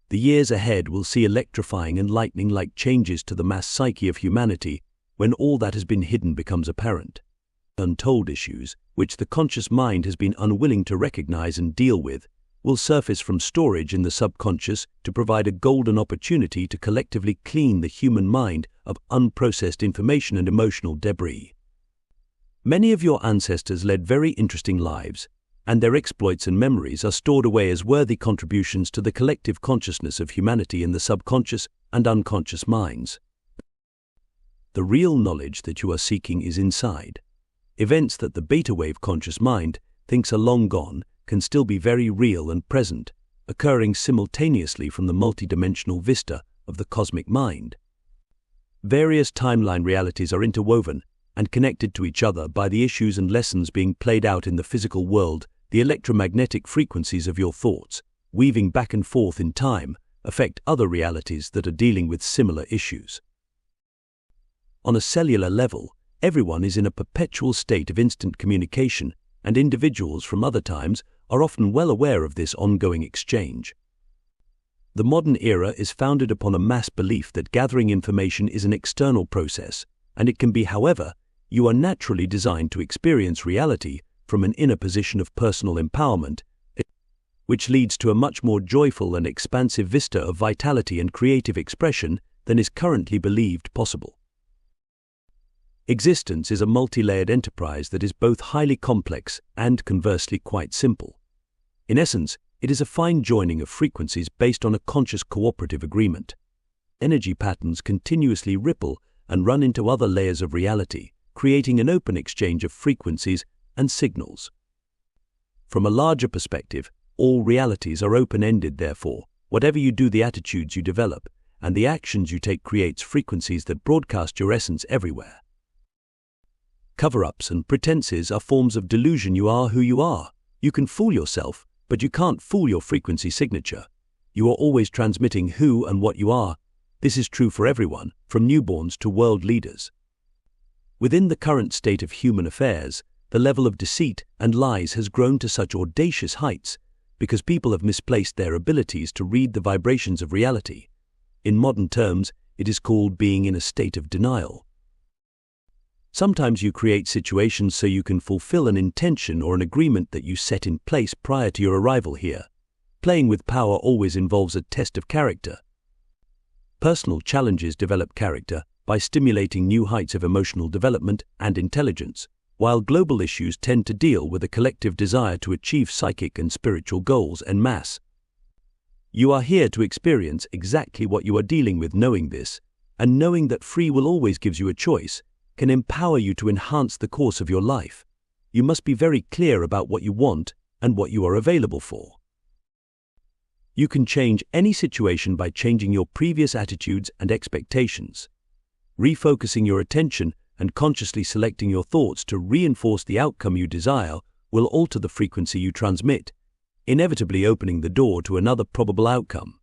The years ahead will see electrifying and lightning-like changes to the mass psyche of humanity when all that has been hidden becomes apparent. Untold issues, which the conscious mind has been unwilling to recognize and deal with, will surface from storage in the subconscious to provide a golden opportunity to collectively clean the human mind of unprocessed information and emotional debris. Many of your ancestors led very interesting lives, and their exploits and memories are stored away as worthy contributions to the collective consciousness of humanity in the subconscious and unconscious minds. The real knowledge that you are seeking is inside. Events that the beta wave conscious mind thinks are long gone can still be very real and present, occurring simultaneously from the multidimensional vista of the cosmic mind. Various timeline realities are interwoven and connected to each other by the issues and lessons being played out in the physical world. The electromagnetic frequencies of your thoughts, weaving back and forth in time, affect other realities that are dealing with similar issues. On a cellular level, everyone is in a perpetual state of instant communication, and individuals from other times are often well aware of this ongoing exchange. The modern era is founded upon a mass belief that gathering information is an external process, and it can be, however, you are naturally designed to experience reality from an inner position of personal empowerment, which leads to a much more joyful and expansive vista of vitality and creative expression than is currently believed possible. Existence is a multi-layered enterprise that is both highly complex and conversely quite simple. In essence, It is a fine joining of frequencies based on a conscious cooperative agreement. Energy patterns continuously ripple and run into other layers of reality, creating an open exchange of frequencies and signals. From a larger perspective, all realities are open-ended, therefore, whatever you do, the attitudes you develop, and the actions you take creates frequencies that broadcast your essence everywhere. Cover-ups and pretenses are forms of delusion. You are who you are. You can fool yourself, but you can't fool your frequency signature. You are always transmitting who and what you are. This is true for everyone, from newborns to world leaders. Within the current state of human affairs, the level of deceit and lies has grown to such audacious heights because people have misplaced their abilities to read the vibrations of reality. In modern terms, it is called being in a state of denial. Sometimes you create situations so you can fulfill an intention or an agreement that you set in place prior to your arrival here. Playing with power always involves a test of character. Personal challenges develop character by stimulating new heights of emotional development and intelligence, while global issues tend to deal with a collective desire to achieve psychic and spiritual goals en masse. You are here to experience exactly what you are dealing with. Knowing this, and knowing that free will always gives you a choice, can empower you to enhance the course of your life. You must be very clear about what you want and what you are available for. You can change any situation by changing your previous attitudes and expectations. Refocusing your attention and consciously selecting your thoughts to reinforce the outcome you desire will alter the frequency you transmit, inevitably opening the door to another probable outcome.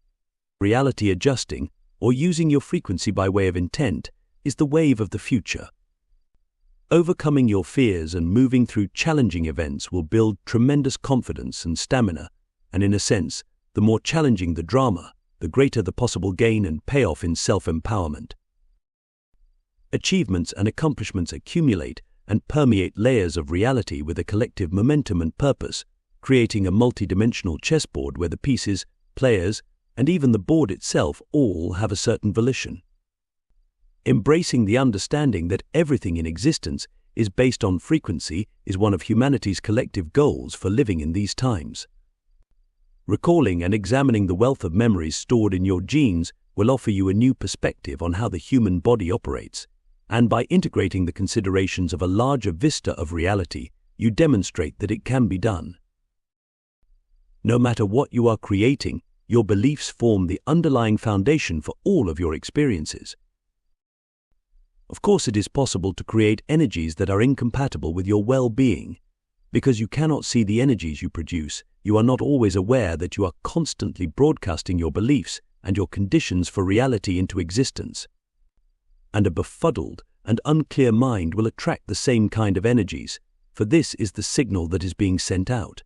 Reality adjusting, or using your frequency by way of intent, is the wave of the future. Overcoming your fears and moving through challenging events will build tremendous confidence and stamina, and in a sense, the more challenging the drama, the greater the possible gain and payoff in self-empowerment. Achievements and accomplishments accumulate and permeate layers of reality with a collective momentum and purpose, creating a multi-dimensional chessboard where the pieces, players, and even the board itself all have a certain volition. Embracing the understanding that everything in existence is based on frequency is one of humanity's collective goals for living in these times. Recalling and examining the wealth of memories stored in your genes will offer you a new perspective on how the human body operates, and by integrating the considerations of a larger vista of reality, you demonstrate that it can be done. No matter what you are creating, your beliefs form the underlying foundation for all of your experiences. Of course, it is possible to create energies that are incompatible with your well-being. Because you cannot see the energies you produce, you are not always aware that you are constantly broadcasting your beliefs and your conditions for reality into existence. And a befuddled and unclear mind will attract the same kind of energies, for this is the signal that is being sent out.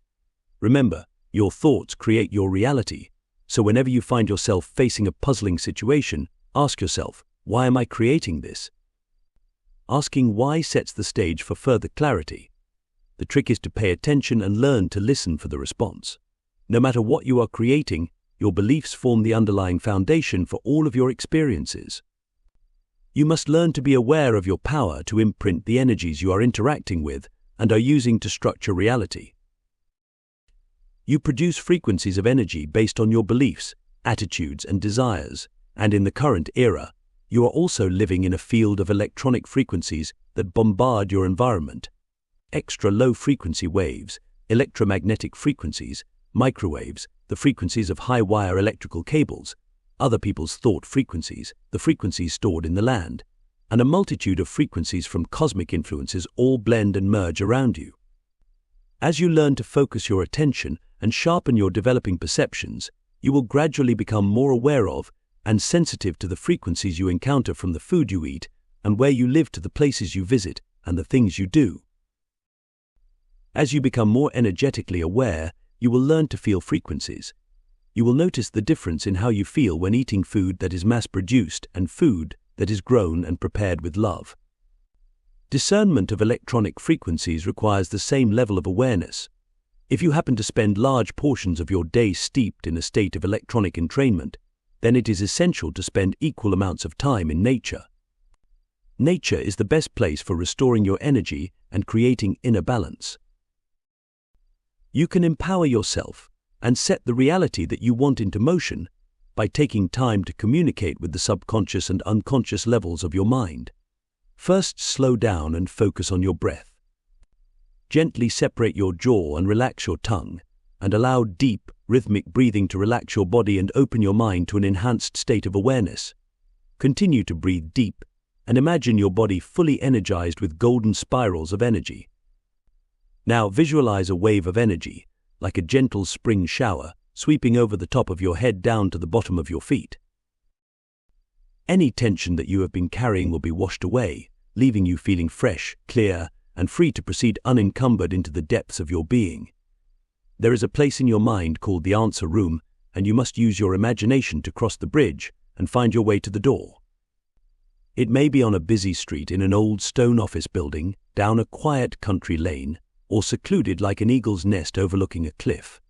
Remember, your thoughts create your reality, so whenever you find yourself facing a puzzling situation, ask yourself, why am I creating this? Asking why sets the stage for further clarity. The trick is to pay attention and learn to listen for the response. No matter what you are creating, your beliefs form the underlying foundation for all of your experiences. You must learn to be aware of your power to imprint the energies you are interacting with and are using to structure reality. You produce frequencies of energy based on your beliefs, attitudes, and desires, and in the current era, you are also living in a field of electronic frequencies that bombard your environment. Extra low-frequency waves, electromagnetic frequencies, microwaves, the frequencies of high-wire electrical cables, other people's thought frequencies, the frequencies stored in the land, and a multitude of frequencies from cosmic influences all blend and merge around you. As you learn to focus your attention and sharpen your developing perceptions, you will gradually become more aware of and sensitive to the frequencies you encounter from the food you eat and where you live to the places you visit and the things you do. As you become more energetically aware, you will learn to feel frequencies. You will notice the difference in how you feel when eating food that is mass-produced and food that is grown and prepared with love. Discernment of electronic frequencies requires the same level of awareness. If you happen to spend large portions of your day steeped in a state of electronic entrainment, then it is essential to spend equal amounts of time in nature. Nature is the best place for restoring your energy and creating inner balance. You can empower yourself and set the reality that you want into motion by taking time to communicate with the subconscious and unconscious levels of your mind. First, slow down and focus on your breath. Gently separate your jaw and relax your tongue, and allow deep, rhythmic breathing to relax your body and open your mind to an enhanced state of awareness. Continue to breathe deep, and imagine your body fully energized with golden spirals of energy. Now visualize a wave of energy, like a gentle spring shower, sweeping over the top of your head down to the bottom of your feet. Any tension that you have been carrying will be washed away, leaving you feeling fresh, clear, and free to proceed unencumbered into the depths of your being. There is a place in your mind called the answer room, and you must use your imagination to cross the bridge and find your way to the door. It may be on a busy street in an old stone office building, down a quiet country lane, or secluded like an eagle's nest overlooking a cliff.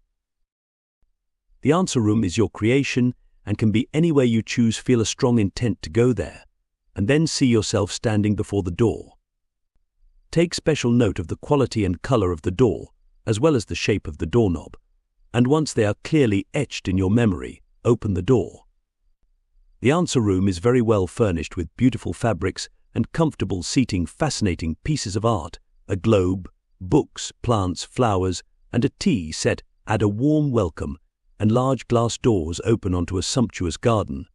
The answer room is your creation and can be anywhere you choose. Feel a strong intent to go there, and then see yourself standing before the door. Take special note of the quality and color of the door, as well as the shape of the doorknob, and once they are clearly etched in your memory, open the door. The answer room is very well furnished with beautiful fabrics and comfortable seating, fascinating pieces of art, a globe, books, plants, flowers, and a tea set add a warm welcome, and large glass doors open onto a sumptuous garden.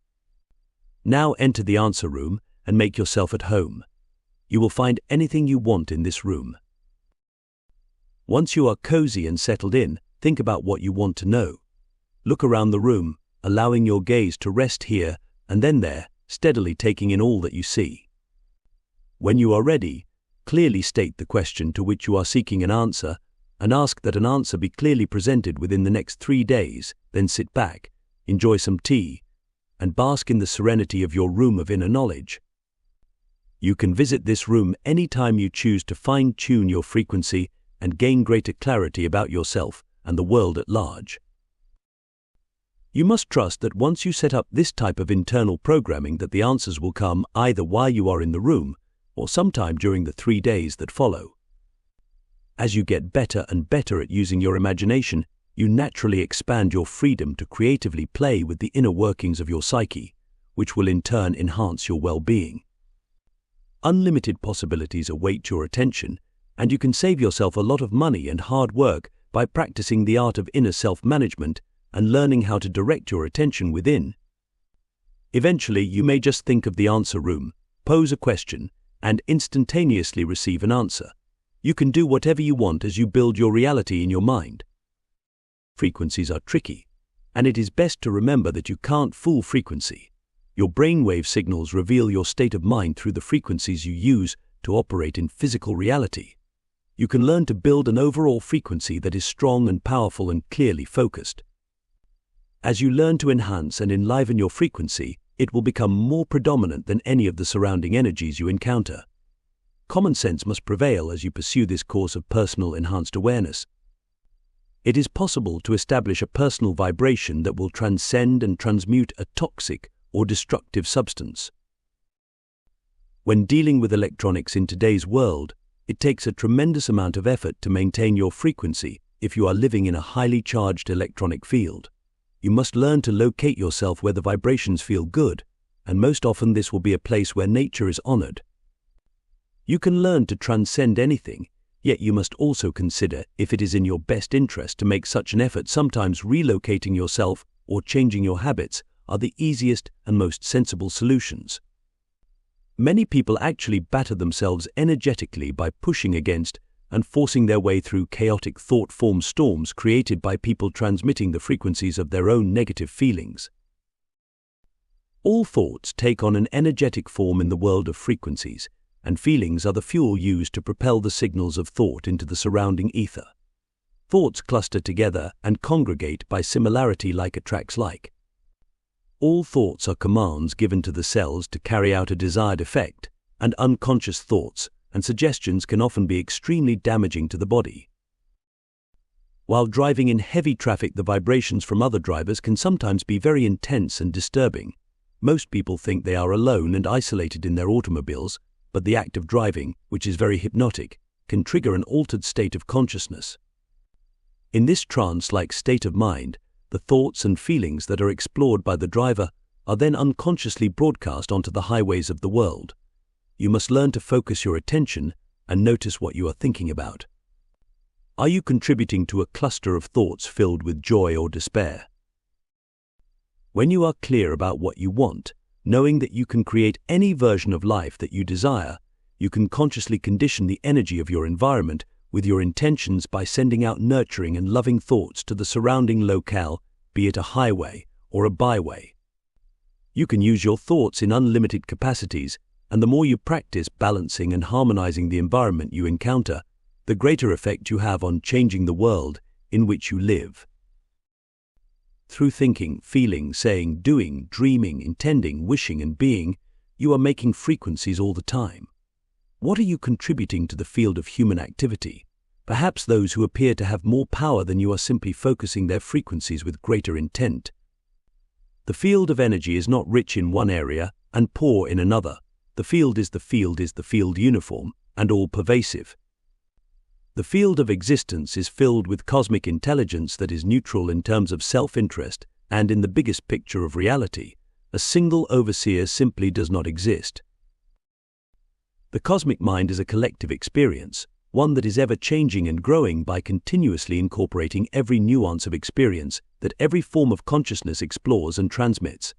Now enter the answer room and make yourself at home. You will find anything you want in this room. Once you are cozy and settled in, think about what you want to know. Look around the room, allowing your gaze to rest here and then there, steadily taking in all that you see. When you are ready, clearly state the question to which you are seeking an answer, and ask that an answer be clearly presented within the next 3 days. Then sit back, enjoy some tea, and bask in the serenity of your room of inner knowledge. You can visit this room anytime you choose to fine-tune your frequency and gain greater clarity about yourself and the world at large. You must trust that once you set up this type of internal programming that the answers will come either while you are in the room or sometime during the 3 days that follow. As you get better and better at using your imagination, you naturally expand your freedom to creatively play with the inner workings of your psyche, which will in turn enhance your well-being. Unlimited possibilities await your attention, and you can save yourself a lot of money and hard work by practicing the art of inner self-management and learning how to direct your attention within. Eventually, you may just think of the answer room, pose a question, and instantaneously receive an answer. You can do whatever you want as you build your reality in your mind. Frequencies are tricky, and it is best to remember that you can't fool frequency. Your brainwave signals reveal your state of mind through the frequencies you use to operate in physical reality. You can learn to build an overall frequency that is strong and powerful and clearly focused. As you learn to enhance and enliven your frequency, it will become more predominant than any of the surrounding energies you encounter. Common sense must prevail as you pursue this course of personal enhanced awareness. It is possible to establish a personal vibration that will transcend and transmute a toxic or destructive substance. When dealing with electronics in today's world, it takes a tremendous amount of effort to maintain your frequency if you are living in a highly charged electronic field. You must learn to locate yourself where the vibrations feel good, and most often this will be a place where nature is honored. You can learn to transcend anything, yet you must also consider if it is in your best interest to make such an effort. Sometimes relocating yourself or changing your habits are the easiest and most sensible solutions. Many people actually batter themselves energetically by pushing against and forcing their way through chaotic thought-form storms created by people transmitting the frequencies of their own negative feelings. All thoughts take on an energetic form in the world of frequencies, and feelings are the fuel used to propel the signals of thought into the surrounding ether. Thoughts cluster together and congregate by similarity like attracts like. All thoughts are commands given to the cells to carry out a desired effect, and unconscious thoughts and suggestions can often be extremely damaging to the body. While driving in heavy traffic, the vibrations from other drivers can sometimes be very intense and disturbing. Most people think they are alone and isolated in their automobiles, but the act of driving, which is very hypnotic, can trigger an altered state of consciousness. In this trance-like state of mind, the thoughts and feelings that are explored by the driver are then unconsciously broadcast onto the highways of the world. You must learn to focus your attention and notice what you are thinking about. Are you contributing to a cluster of thoughts filled with joy or despair? When you are clear about what you want, knowing that you can create any version of life that you desire, you can consciously condition the energy of your environment with your intentions by sending out nurturing and loving thoughts to the surrounding locale, be it a highway or a byway. You can use your thoughts in unlimited capacities, and the more you practice balancing and harmonizing the environment you encounter, the greater effect you have on changing the world in which you live. Through thinking, feeling, saying, doing, dreaming, intending, wishing, and being, you are making frequencies all the time. What are you contributing to the field of human activity? Perhaps those who appear to have more power than you are simply focusing their frequencies with greater intent. The field of energy is not rich in one area and poor in another. The field is the field uniform and all-pervasive. The field of existence is filled with cosmic intelligence that is neutral in terms of self-interest, and in the biggest picture of reality, a single overseer simply does not exist. The cosmic mind is a collective experience, one that is ever-changing and growing by continuously incorporating every nuance of experience that every form of consciousness explores and transmits.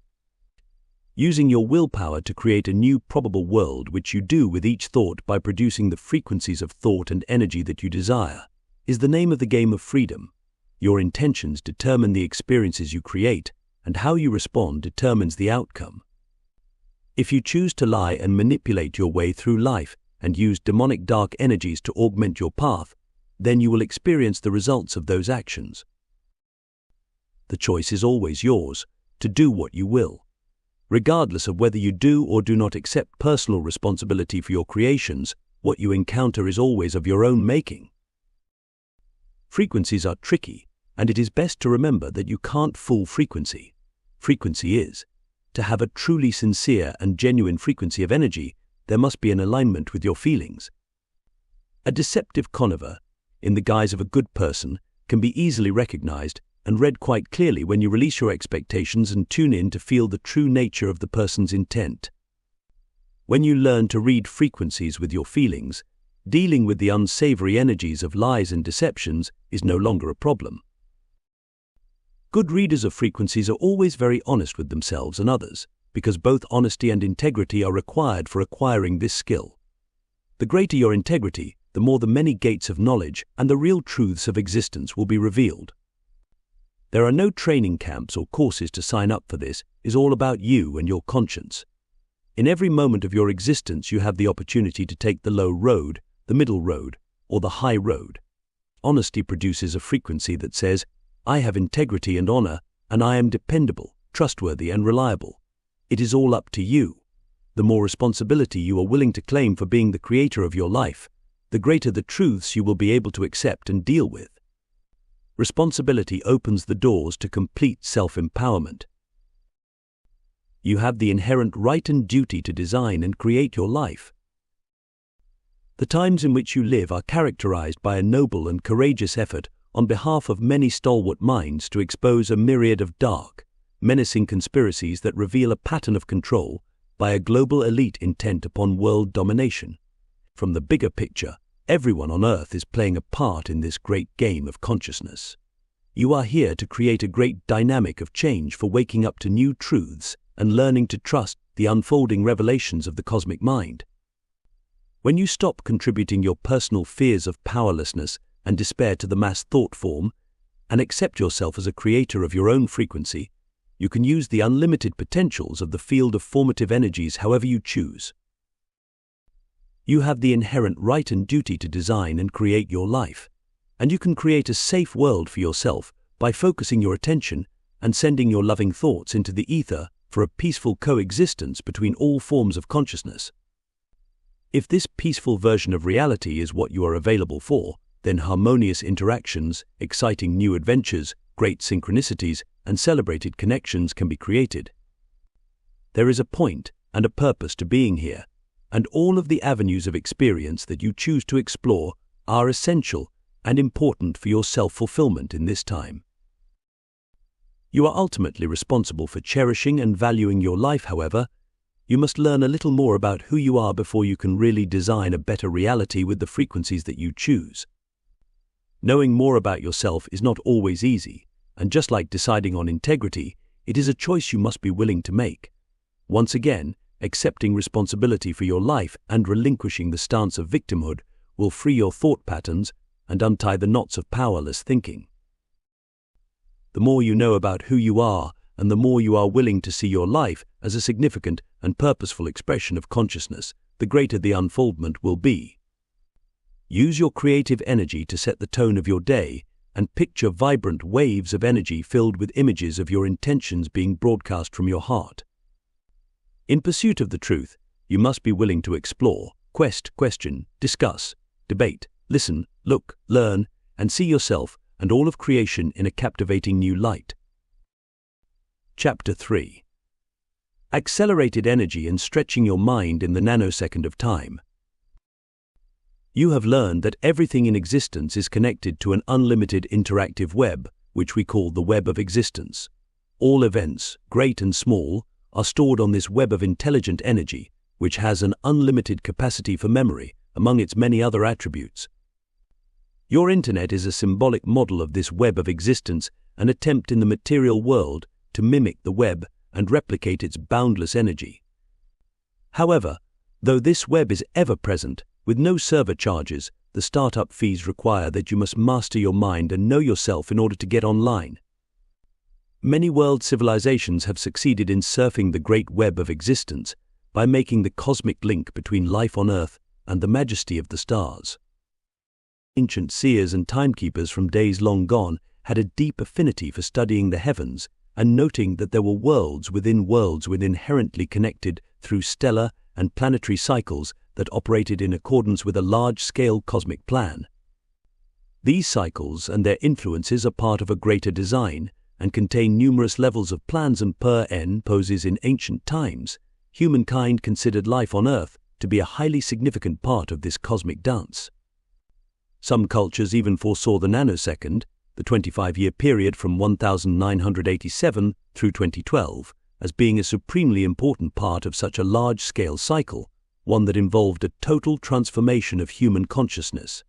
Using your willpower to create a new probable world, which you do with each thought by producing the frequencies of thought and energy that you desire, is the name of the game of freedom. Your intentions determine the experiences you create, and how you respond determines the outcome. If you choose to lie and manipulate your way through life and use demonic dark energies to augment your path, then you will experience the results of those actions. The choice is always yours, to do what you will. Regardless of whether you do or do not accept personal responsibility for your creations, what you encounter is always of your own making. Frequencies are tricky, and it is best to remember that you can't fool frequency. Frequency is. To have a truly sincere and genuine frequency of energy, there must be an alignment with your feelings. A deceptive conniver, in the guise of a good person, can be easily recognized and read quite clearly when you release your expectations and tune in to feel the true nature of the person's intent. When you learn to read frequencies with your feelings, dealing with the unsavory energies of lies and deceptions is no longer a problem. Good readers of frequencies are always very honest with themselves and others, because both honesty and integrity are required for acquiring this skill. The greater your integrity, the more the many gates of knowledge and the real truths of existence will be revealed. There are no training camps or courses to sign up for this. It's all about you and your conscience. In every moment of your existence you have the opportunity to take the low road, the middle road, or the high road. Honesty produces a frequency that says, I have integrity and honor, and I am dependable, trustworthy, and reliable. It is all up to you. The more responsibility you are willing to claim for being the creator of your life, the greater the truths you will be able to accept and deal with. Responsibility opens the doors to complete self-empowerment. You have the inherent right and duty to design and create your life. The times in which you live are characterized by a noble and courageous effort on behalf of many stalwart minds to expose a myriad of dark, menacing conspiracies that reveal a pattern of control by a global elite intent upon world domination. From the bigger picture, everyone on Earth is playing a part in this great game of consciousness. You are here to create a great dynamic of change for waking up to new truths and learning to trust the unfolding revelations of the cosmic mind. When you stop contributing your personal fears of powerlessness and despair to the mass thought form, and accept yourself as a creator of your own frequency, you can use the unlimited potentials of the field of formative energies however you choose. You have the inherent right and duty to design and create your life, and you can create a safe world for yourself by focusing your attention and sending your loving thoughts into the ether for a peaceful coexistence between all forms of consciousness. If this peaceful version of reality is what you are available for, then harmonious interactions, exciting new adventures, great synchronicities, and celebrated connections can be created. There is a point and a purpose to being here, and all of the avenues of experience that you choose to explore are essential and important for your self-fulfillment in this time. You are ultimately responsible for cherishing and valuing your life, however. You must learn a little more about who you are before you can really design a better reality with the frequencies that you choose. Knowing more about yourself is not always easy, and just like deciding on integrity, it is a choice you must be willing to make. Once again, accepting responsibility for your life and relinquishing the stance of victimhood will free your thought patterns and untie the knots of powerless thinking. The more you know about who you are, and the more you are willing to see your life as a significant and purposeful expression of consciousness, the greater the unfoldment will be. Use your creative energy to set the tone of your day and picture vibrant waves of energy filled with images of your intentions being broadcast from your heart. In pursuit of the truth, you must be willing to explore, question, discuss, debate, listen, look, learn, and see yourself and all of creation in a captivating new light. Chapter 3. Accelerated energy and stretching your mind in the nanosecond of time. You have learned that everything in existence is connected to an unlimited interactive web, which we call the web of existence. All events, great and small, are stored on this web of intelligent energy, which has an unlimited capacity for memory, among its many other attributes. Your internet is a symbolic model of this web of existence, an attempt in the material world to mimic the web and replicate its boundless energy. However, though this web is ever present, with no server charges, the startup fees require that you must master your mind and know yourself in order to get online. Many world civilizations have succeeded in surfing the great web of existence by making the cosmic link between life on Earth and the majesty of the stars. Ancient seers and timekeepers from days long gone had a deep affinity for studying the heavens and noting that there were worlds within inherently connected through stellar and planetary cycles that operated in accordance with a large-scale cosmic plan. These cycles and their influences are part of a greater design and contain numerous levels of plans and poses in ancient times. Humankind considered life on Earth to be a highly significant part of this cosmic dance. Some cultures even foresaw the nanosecond, the 25-year period from 1987 through 2012, as being a supremely important part of such a large-scale cycle, one that involved a total transformation of human consciousness.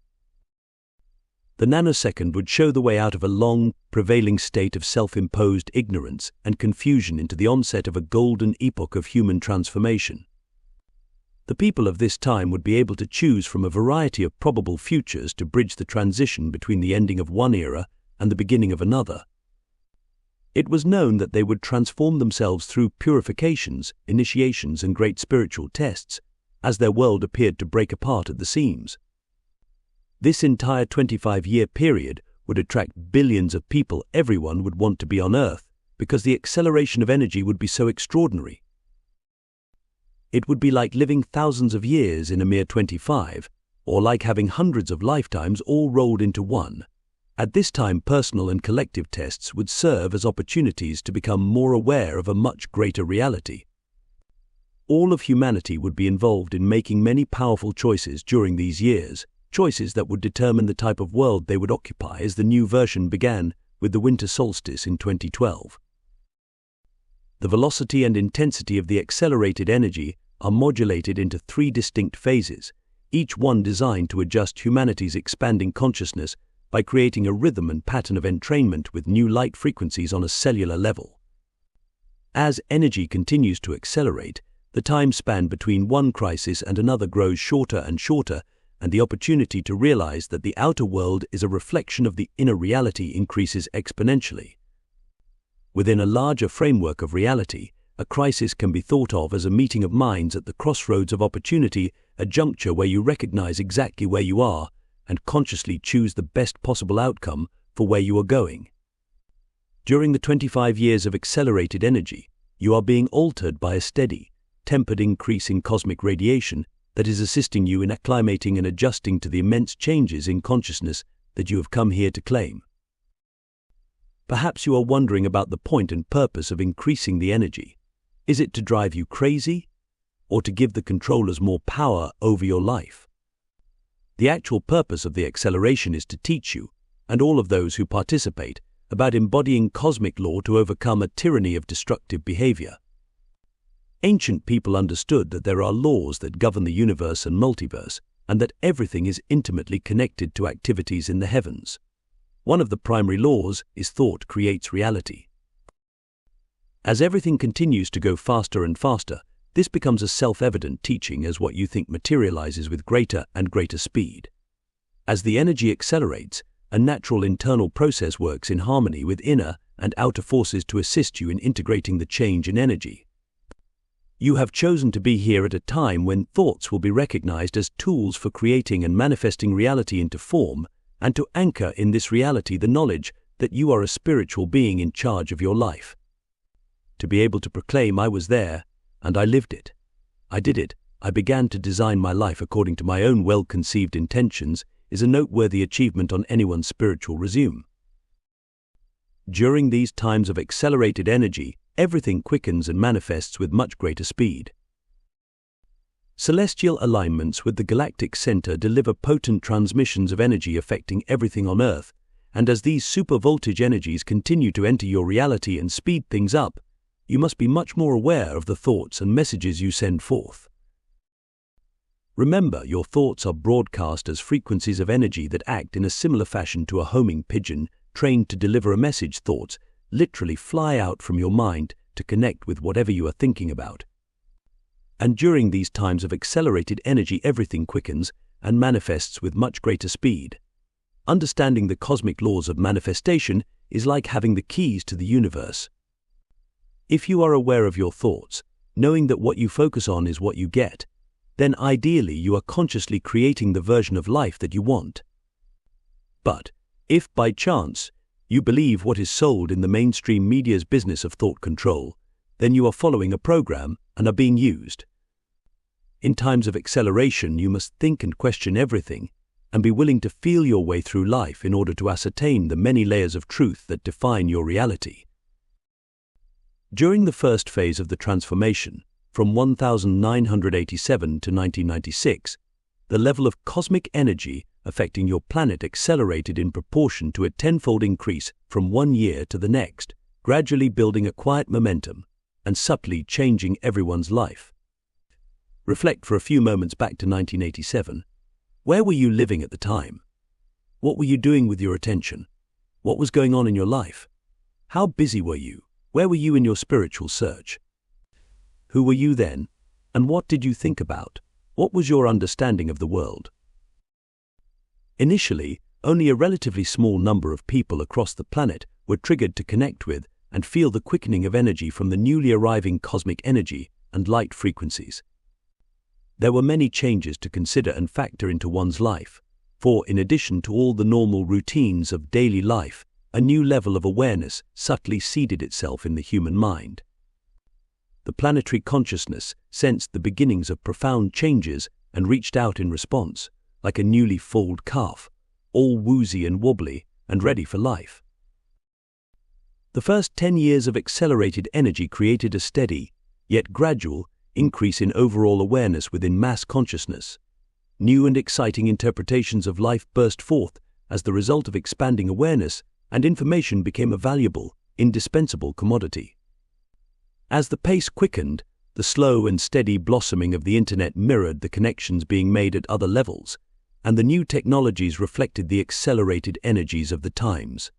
The nanosecond would show the way out of a long, prevailing state of self-imposed ignorance and confusion into the onset of a golden epoch of human transformation. The people of this time would be able to choose from a variety of probable futures to bridge the transition between the ending of one era and the beginning of another. It was known that they would transform themselves through purifications, initiations, and great spiritual tests, as their world appeared to break apart at the seams. This entire 25-year period would attract billions of people. Everyone would want to be on Earth because the acceleration of energy would be so extraordinary. It would be like living thousands of years in a mere 25, or like having hundreds of lifetimes all rolled into one. At this time, personal and collective tests would serve as opportunities to become more aware of a much greater reality. All of humanity would be involved in making many powerful choices during these years, choices that would determine the type of world they would occupy as the new version began with the winter solstice in 2012. The velocity and intensity of the accelerated energy are modulated into 3 distinct phases, each one designed to adjust humanity's expanding consciousness by creating a rhythm and pattern of entrainment with new light frequencies on a cellular level. As energy continues to accelerate, the time span between one crisis and another grows shorter and shorter, and the opportunity to realize that the outer world is a reflection of the inner reality increases exponentially. Within a larger framework of reality, a crisis can be thought of as a meeting of minds at the crossroads of opportunity, a juncture where you recognize exactly where you are and consciously choose the best possible outcome for where you are going. During the 25 years of accelerated energy, you are being altered by a steady, tempered increase in cosmic radiation that is assisting you in acclimating and adjusting to the immense changes in consciousness that you have come here to claim. Perhaps you are wondering about the point and purpose of increasing the energy. Is it to drive you crazy, or to give the controllers more power over your life? The actual purpose of the acceleration is to teach you, and all of those who participate, about embodying cosmic law to overcome a tyranny of destructive behavior. Ancient people understood that there are laws that govern the universe and multiverse, and that everything is intimately connected to activities in the heavens. One of the primary laws is thought creates reality. As everything continues to go faster and faster, this becomes a self-evident teaching as what you think materializes with greater and greater speed. As the energy accelerates, a natural internal process works in harmony with inner and outer forces to assist you in integrating the change in energy. You have chosen to be here at a time when thoughts will be recognized as tools for creating and manifesting reality into form, and to anchor in this reality the knowledge that you are a spiritual being in charge of your life. To be able to proclaim I was there, and I lived it. I did it. I began to design my life according to my own well-conceived intentions is a noteworthy achievement on anyone's spiritual resume. During these times of accelerated energy, everything quickens and manifests with much greater speed. Celestial alignments with the galactic center deliver potent transmissions of energy affecting everything on Earth, and as these super-voltage energies continue to enter your reality and speed things up, you must be much more aware of the thoughts and messages you send forth. Remember, your thoughts are broadcast as frequencies of energy that act in a similar fashion to a homing pigeon trained to deliver a message. Thoughts literally fly out from your mind to connect with whatever you are thinking about. And during these times of accelerated energy, everything quickens and manifests with much greater speed. Understanding the cosmic laws of manifestation is like having the keys to the universe. If you are aware of your thoughts, knowing that what you focus on is what you get, then ideally you are consciously creating the version of life that you want. But if by chance you believe what is sold in the mainstream media's business of thought control, then you are following a program and are being used. In times of acceleration, you must think and question everything, and be willing to feel your way through life in order to ascertain the many layers of truth that define your reality. During the first phase of the transformation, from 1987 to 1996, the level of cosmic energy affecting your planet accelerated in proportion to a tenfold increase from one year to the next, gradually building a quiet momentum and subtly changing everyone's life. Reflect for a few moments back to 1987. Where were you living at the time? What were you doing with your attention? What was going on in your life? How busy were you? Where were you in your spiritual search? Who were you then, and what did you think about? What was your understanding of the world? Initially, only a relatively small number of people across the planet were triggered to connect with and feel the quickening of energy from the newly arriving cosmic energy and light frequencies. There were many changes to consider and factor into one's life, for in addition to all the normal routines of daily life, a new level of awareness subtly seeded itself in the human mind. The planetary consciousness sensed the beginnings of profound changes and reached out in response, like a newly foaled calf, all woozy and wobbly and ready for life. The first 10 years of accelerated energy created a steady, yet gradual, increase in overall awareness within mass consciousness. New and exciting interpretations of life burst forth as the result of expanding awareness, and information became a valuable, indispensable commodity. As the pace quickened, the slow and steady blossoming of the internet mirrored the connections being made at other levels, and the new technologies reflected the accelerated energies of the times.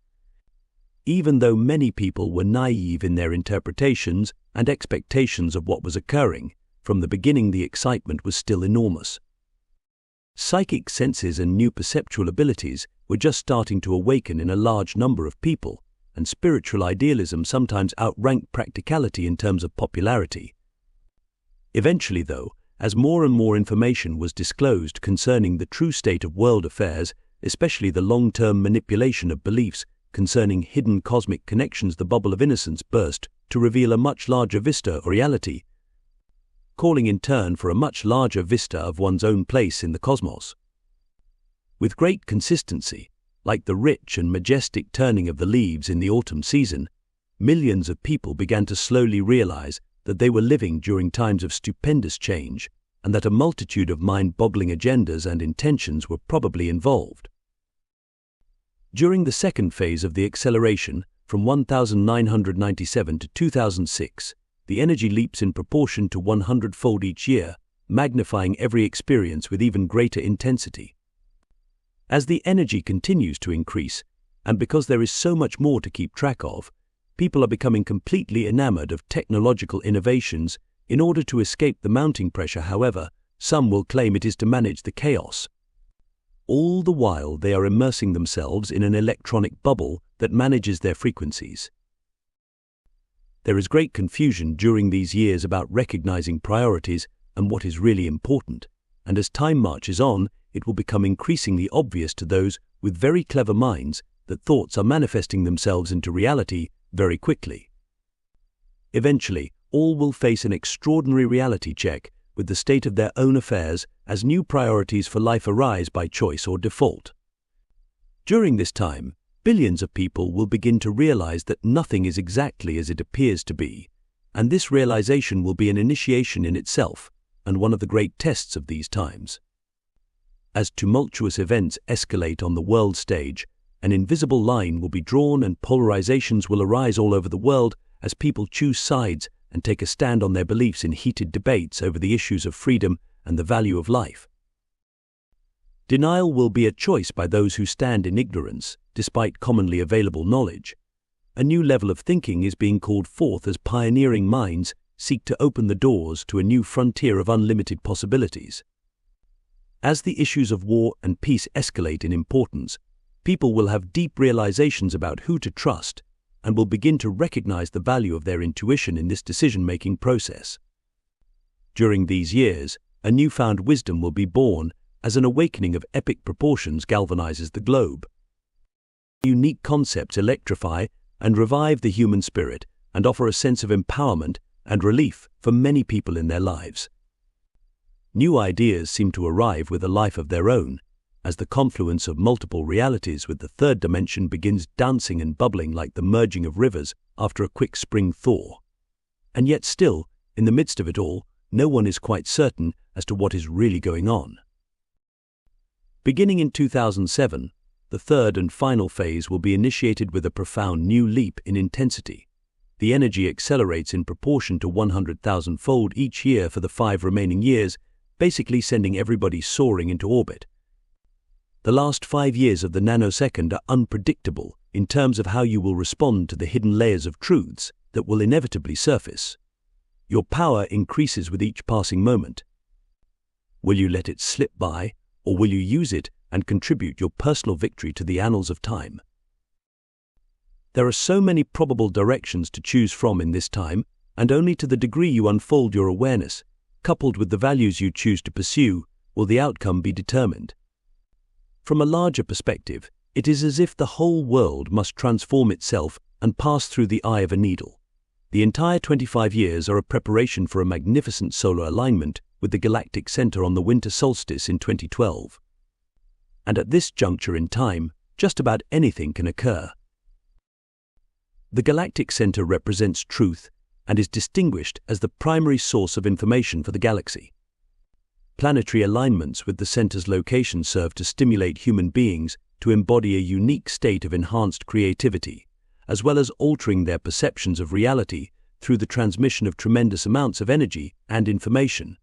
Even though many people were naive in their interpretations and expectations of what was occurring, from the beginning the excitement was still enormous. Psychic senses and new perceptual abilities were just starting to awaken in a large number of people, and spiritual idealism sometimes outranked practicality in terms of popularity. Eventually, though, as more and more information was disclosed concerning the true state of world affairs, especially the long-term manipulation of beliefs concerning hidden cosmic connections, the bubble of innocence burst to reveal a much larger vista of reality, calling in turn for a much larger vista of one's own place in the cosmos. With great consistency, like the rich and majestic turning of the leaves in the autumn season, millions of people began to slowly realize that they were living during times of stupendous change, and that a multitude of mind-boggling agendas and intentions were probably involved. During the second phase of the acceleration, from 1997 to 2006, the energy leaps in proportion to 100-fold each year, magnifying every experience with even greater intensity. As the energy continues to increase, and because there is so much more to keep track of, people are becoming completely enamored of technological innovations in order to escape the mounting pressure. However, some will claim it is to manage the chaos. All the while they are immersing themselves in an electronic bubble that manages their frequencies. There is great confusion during these years about recognizing priorities and what is really important, and as time marches on, it will become increasingly obvious to those with very clever minds that thoughts are manifesting themselves into reality very quickly. Eventually, all will face an extraordinary reality check with the state of their own affairs as new priorities for life arise by choice or default. During this time, billions of people will begin to realize that nothing is exactly as it appears to be, and this realization will be an initiation in itself and one of the great tests of these times. As tumultuous events escalate on the world stage, an invisible line will be drawn and polarizations will arise all over the world as people choose sides and take a stand on their beliefs in heated debates over the issues of freedom and the value of life. Denial will be a choice by those who stand in ignorance, despite commonly available knowledge. A new level of thinking is being called forth as pioneering minds seek to open the doors to a new frontier of unlimited possibilities. As the issues of war and peace escalate in importance, people will have deep realizations about who to trust and will begin to recognize the value of their intuition in this decision-making process. During these years, a newfound wisdom will be born as an awakening of epic proportions galvanizes the globe. Unique concepts electrify and revive the human spirit and offer a sense of empowerment and relief for many people in their lives. New ideas seem to arrive with a life of their own, as the confluence of multiple realities with the third dimension begins dancing and bubbling like the merging of rivers after a quick spring thaw. And yet still, in the midst of it all, no one is quite certain as to what is really going on. Beginning in 2007, the third and final phase will be initiated with a profound new leap in intensity. The energy accelerates in proportion to 100,000-fold each year for the 5 remaining years, basically sending everybody soaring into orbit. The last 5 years of the nanosecond are unpredictable in terms of how you will respond to the hidden layers of truths that will inevitably surface. Your power increases with each passing moment. Will you let it slip by, or will you use it and contribute your personal victory to the annals of time? There are so many probable directions to choose from in this time, and only to the degree you unfold your awareness, coupled with the values you choose to pursue, will the outcome be determined. From a larger perspective, it is as if the whole world must transform itself and pass through the eye of a needle. The entire 25 years are a preparation for a magnificent solar alignment with the galactic center on the winter solstice in 2012. And at this juncture in time, just about anything can occur. The galactic center represents truth and is distinguished as the primary source of information for the galaxy. Planetary alignments with the center's location serve to stimulate human beings to embody a unique state of enhanced creativity, as well as altering their perceptions of reality through the transmission of tremendous amounts of energy and information.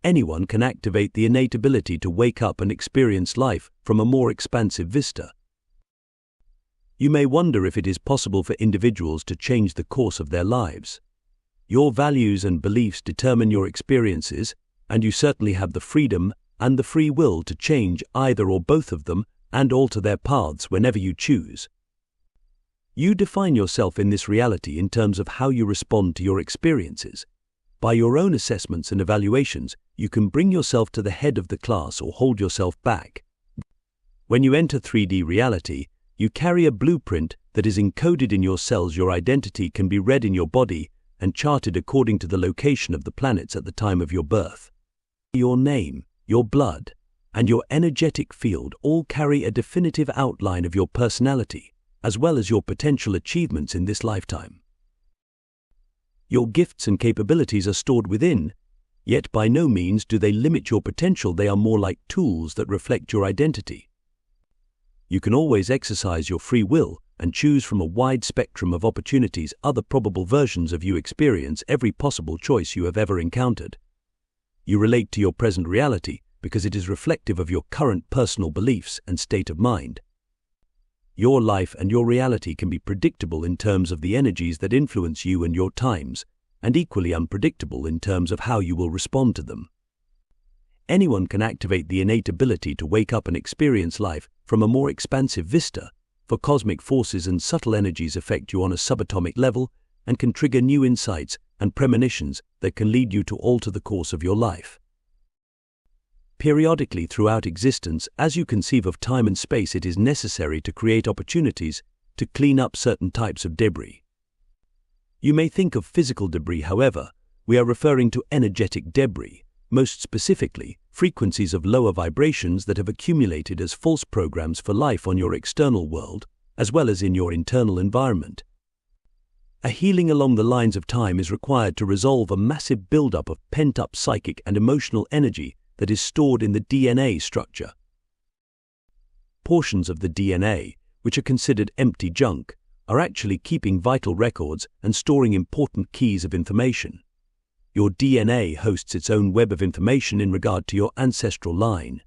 Anyone can activate the innate ability to wake up and experience life from a more expansive vista. You may wonder if it is possible for individuals to change the course of their lives. Your values and beliefs determine your experiences, and you certainly have the freedom and the free will to change either or both of them and alter their paths whenever you choose. You define yourself in this reality in terms of how you respond to your experiences. By your own assessments and evaluations, you can bring yourself to the head of the class or hold yourself back. When you enter 3D reality, you carry a blueprint that is encoded in your cells. Your identity can be read in your body and charted according to the location of the planets at the time of your birth. Your name, your blood, and your energetic field all carry a definitive outline of your personality, as well as your potential achievements in this lifetime. Your gifts and capabilities are stored within, Yet by no means do they limit your potential. They are more like tools that reflect your identity. You can always exercise your free will and choose from a wide spectrum of opportunities. Other probable versions of you experience every possible choice you have ever encountered. You relate to your present reality because it is reflective of your current personal beliefs and state of mind. Your life and your reality can be predictable in terms of the energies that influence you and your times, and equally unpredictable in terms of how you will respond to them. Anyone can activate the innate ability to wake up and experience life from a more expansive vista, for cosmic forces and subtle energies affect you on a subatomic level and can trigger new insights and premonitions that can lead you to alter the course of your life. Periodically throughout existence, as you conceive of time and space, it is necessary to create opportunities to clean up certain types of debris. You may think of physical debris, however, we are referring to energetic debris, most specifically, frequencies of lower vibrations that have accumulated as false programs for life on your external world, as well as in your internal environment. A healing along the lines of time is required to resolve a massive buildup of pent-up psychic and emotional energy that is stored in the DNA structure. Portions of the DNA, which are considered empty junk, are actually keeping vital records and storing important keys of information. Your DNA hosts its own web of information in regard to your ancestral line.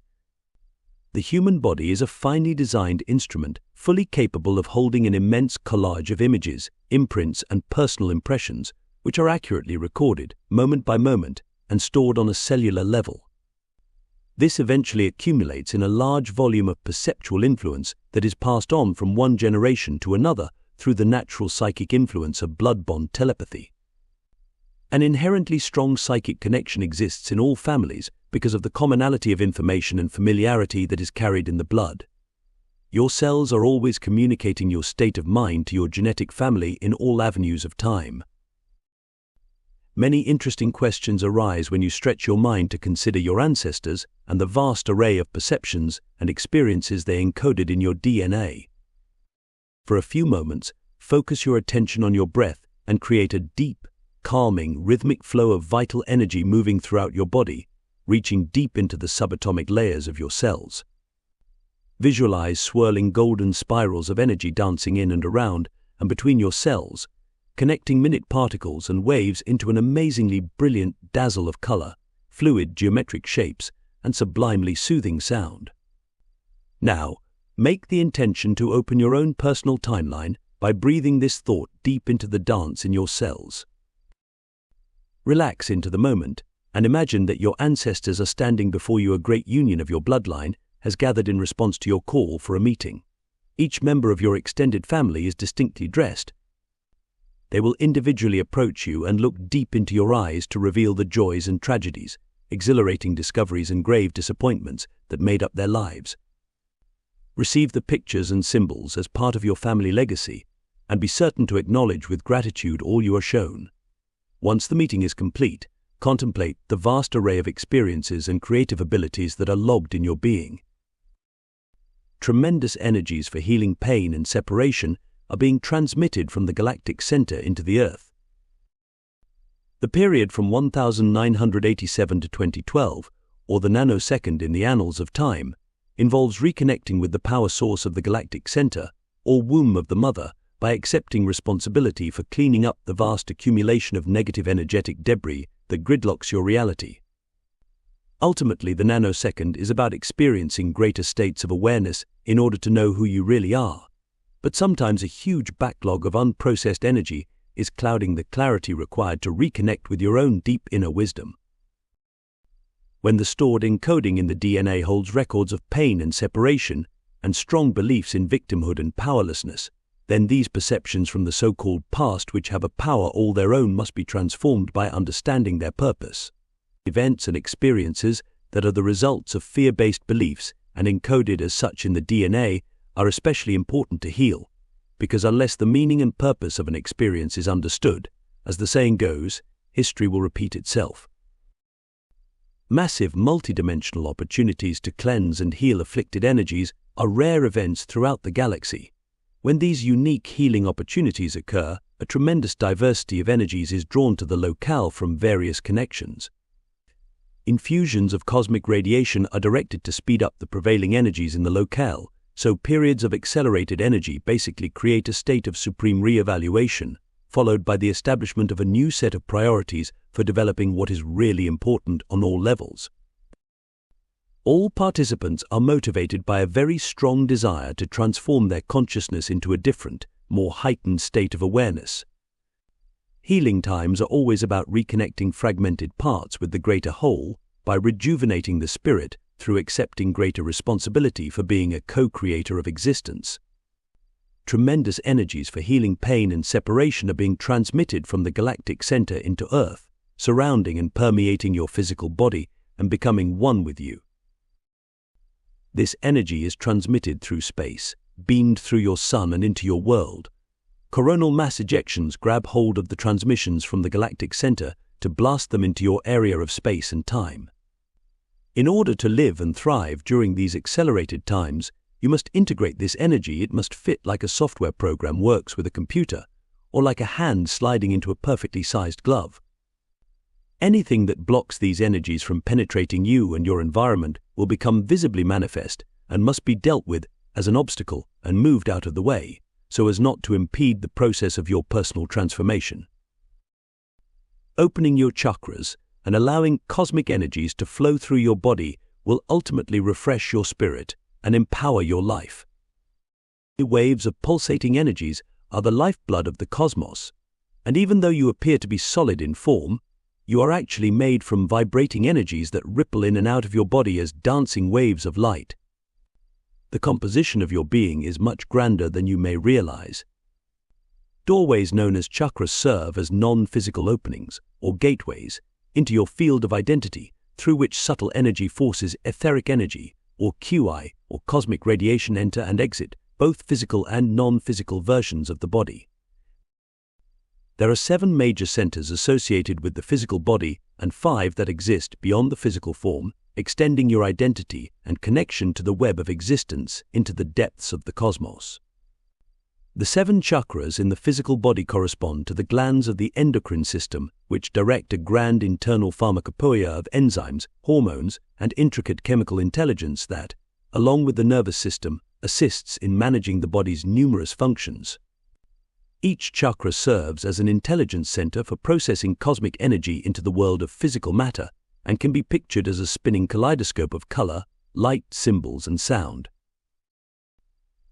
The human body is a finely designed instrument fully capable of holding an immense collage of images, imprints, and personal impressions, which are accurately recorded, moment by moment, and stored on a cellular level. This eventually accumulates in a large volume of perceptual influence that is passed on from one generation to another through the natural psychic influence of blood bond telepathy. An inherently strong psychic connection exists in all families because of the commonality of information and familiarity that is carried in the blood. Your cells are always communicating your state of mind to your genetic family in all avenues of time. Many interesting questions arise when you stretch your mind to consider your ancestors and the vast array of perceptions and experiences they encoded in your DNA. For a few moments, focus your attention on your breath and create a deep, calming, rhythmic flow of vital energy moving throughout your body, reaching deep into the subatomic layers of your cells. Visualize swirling golden spirals of energy dancing in and around and between your cells, connecting minute particles and waves into an amazingly brilliant dazzle of color, fluid geometric shapes, and sublimely soothing sound. Now, make the intention to open your own personal timeline by breathing this thought deep into the dance in your cells. Relax into the moment and imagine that your ancestors are standing before you. A great union of your bloodline has gathered in response to your call for a meeting. Each member of your extended family is distinctly dressed. They will individually approach you and look deep into your eyes to reveal the joys and tragedies, exhilarating discoveries and grave disappointments that made up their lives. Receive the pictures and symbols as part of your family legacy and be certain to acknowledge with gratitude all you are shown. Once the meeting is complete, contemplate the vast array of experiences and creative abilities that are logged in your being. Tremendous energies for healing pain and separation are being transmitted from the galactic center into the Earth. The period from 1987 to 2012, or the nanosecond in the annals of time, involves reconnecting with the power source of the galactic center, or womb of the mother, by accepting responsibility for cleaning up the vast accumulation of negative energetic debris that gridlocks your reality. Ultimately, the nanosecond is about experiencing greater states of awareness in order to know who you really are. But sometimes a huge backlog of unprocessed energy is clouding the clarity required to reconnect with your own deep inner wisdom. When the stored encoding in the DNA holds records of pain and separation and strong beliefs in victimhood and powerlessness, then these perceptions from the so-called past, which have a power all their own, must be transformed by understanding their purpose. Events and experiences that are the results of fear-based beliefs and encoded as such in the DNA are especially important to heal, because unless the meaning and purpose of an experience is understood, as the saying goes, history will repeat itself. Massive multidimensional opportunities to cleanse and heal afflicted energies are rare events throughout the galaxy. When these unique healing opportunities occur, a tremendous diversity of energies is drawn to the locale from various connections. Infusions of cosmic radiation are directed to speed up the prevailing energies in the locale, so periods of accelerated energy basically create a state of supreme re-evaluation, followed by the establishment of a new set of priorities for developing what is really important on all levels. All participants are motivated by a very strong desire to transform their consciousness into a different, more heightened state of awareness. Healing times are always about reconnecting fragmented parts with the greater whole by rejuvenating the spirit through accepting greater responsibility for being a co-creator of existence. Tremendous energies for healing pain and separation are being transmitted from the galactic center into Earth, surrounding and permeating your physical body and becoming one with you. This energy is transmitted through space, beamed through your sun and into your world. Coronal mass ejections grab hold of the transmissions from the galactic center to blast them into your area of space and time. In order to live and thrive during these accelerated times, you must integrate this energy. It must fit like a software program works with a computer, or like a hand sliding into a perfectly sized glove. Anything that blocks these energies from penetrating you and your environment will become visibly manifest and must be dealt with as an obstacle and moved out of the way, so as not to impede the process of your personal transformation. Opening your chakras and allowing cosmic energies to flow through your body will ultimately refresh your spirit and empower your life. The waves of pulsating energies are the lifeblood of the cosmos, and even though you appear to be solid in form, you are actually made from vibrating energies that ripple in and out of your body as dancing waves of light. The composition of your being is much grander than you may realize. Doorways known as chakras serve as non-physical openings, or gateways, into your field of identity, through which subtle energy forces, etheric energy, or QI, or cosmic radiation enter and exit, both physical and non-physical versions of the body. There are 7 major centers associated with the physical body and 5 that exist beyond the physical form, extending your identity and connection to the web of existence into the depths of the cosmos. The 7 chakras in the physical body correspond to the glands of the endocrine system, which direct a grand internal pharmacopoeia of enzymes, hormones, and intricate chemical intelligence that, along with the nervous system, assists in managing the body's numerous functions. Each chakra serves as an intelligence center for processing cosmic energy into the world of physical matter and can be pictured as a spinning kaleidoscope of color, light, symbols, and sound.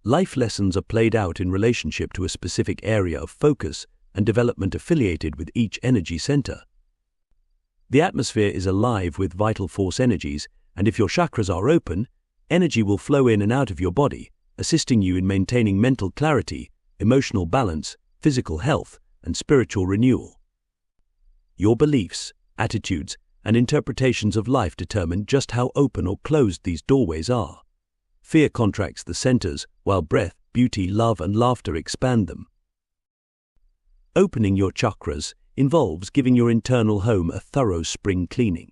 Life lessons are played out in relationship to a specific area of focus and development affiliated with each energy center. The atmosphere is alive with vital force energies, and if your chakras are open, energy will flow in and out of your body, assisting you in maintaining mental clarity, emotional balance, physical health, and spiritual renewal. Your beliefs, attitudes, and interpretations of life determine just how open or closed these doorways are. Fear contracts the centers, while breath, beauty, love, and laughter expand them. Opening your chakras involves giving your internal home a thorough spring cleaning.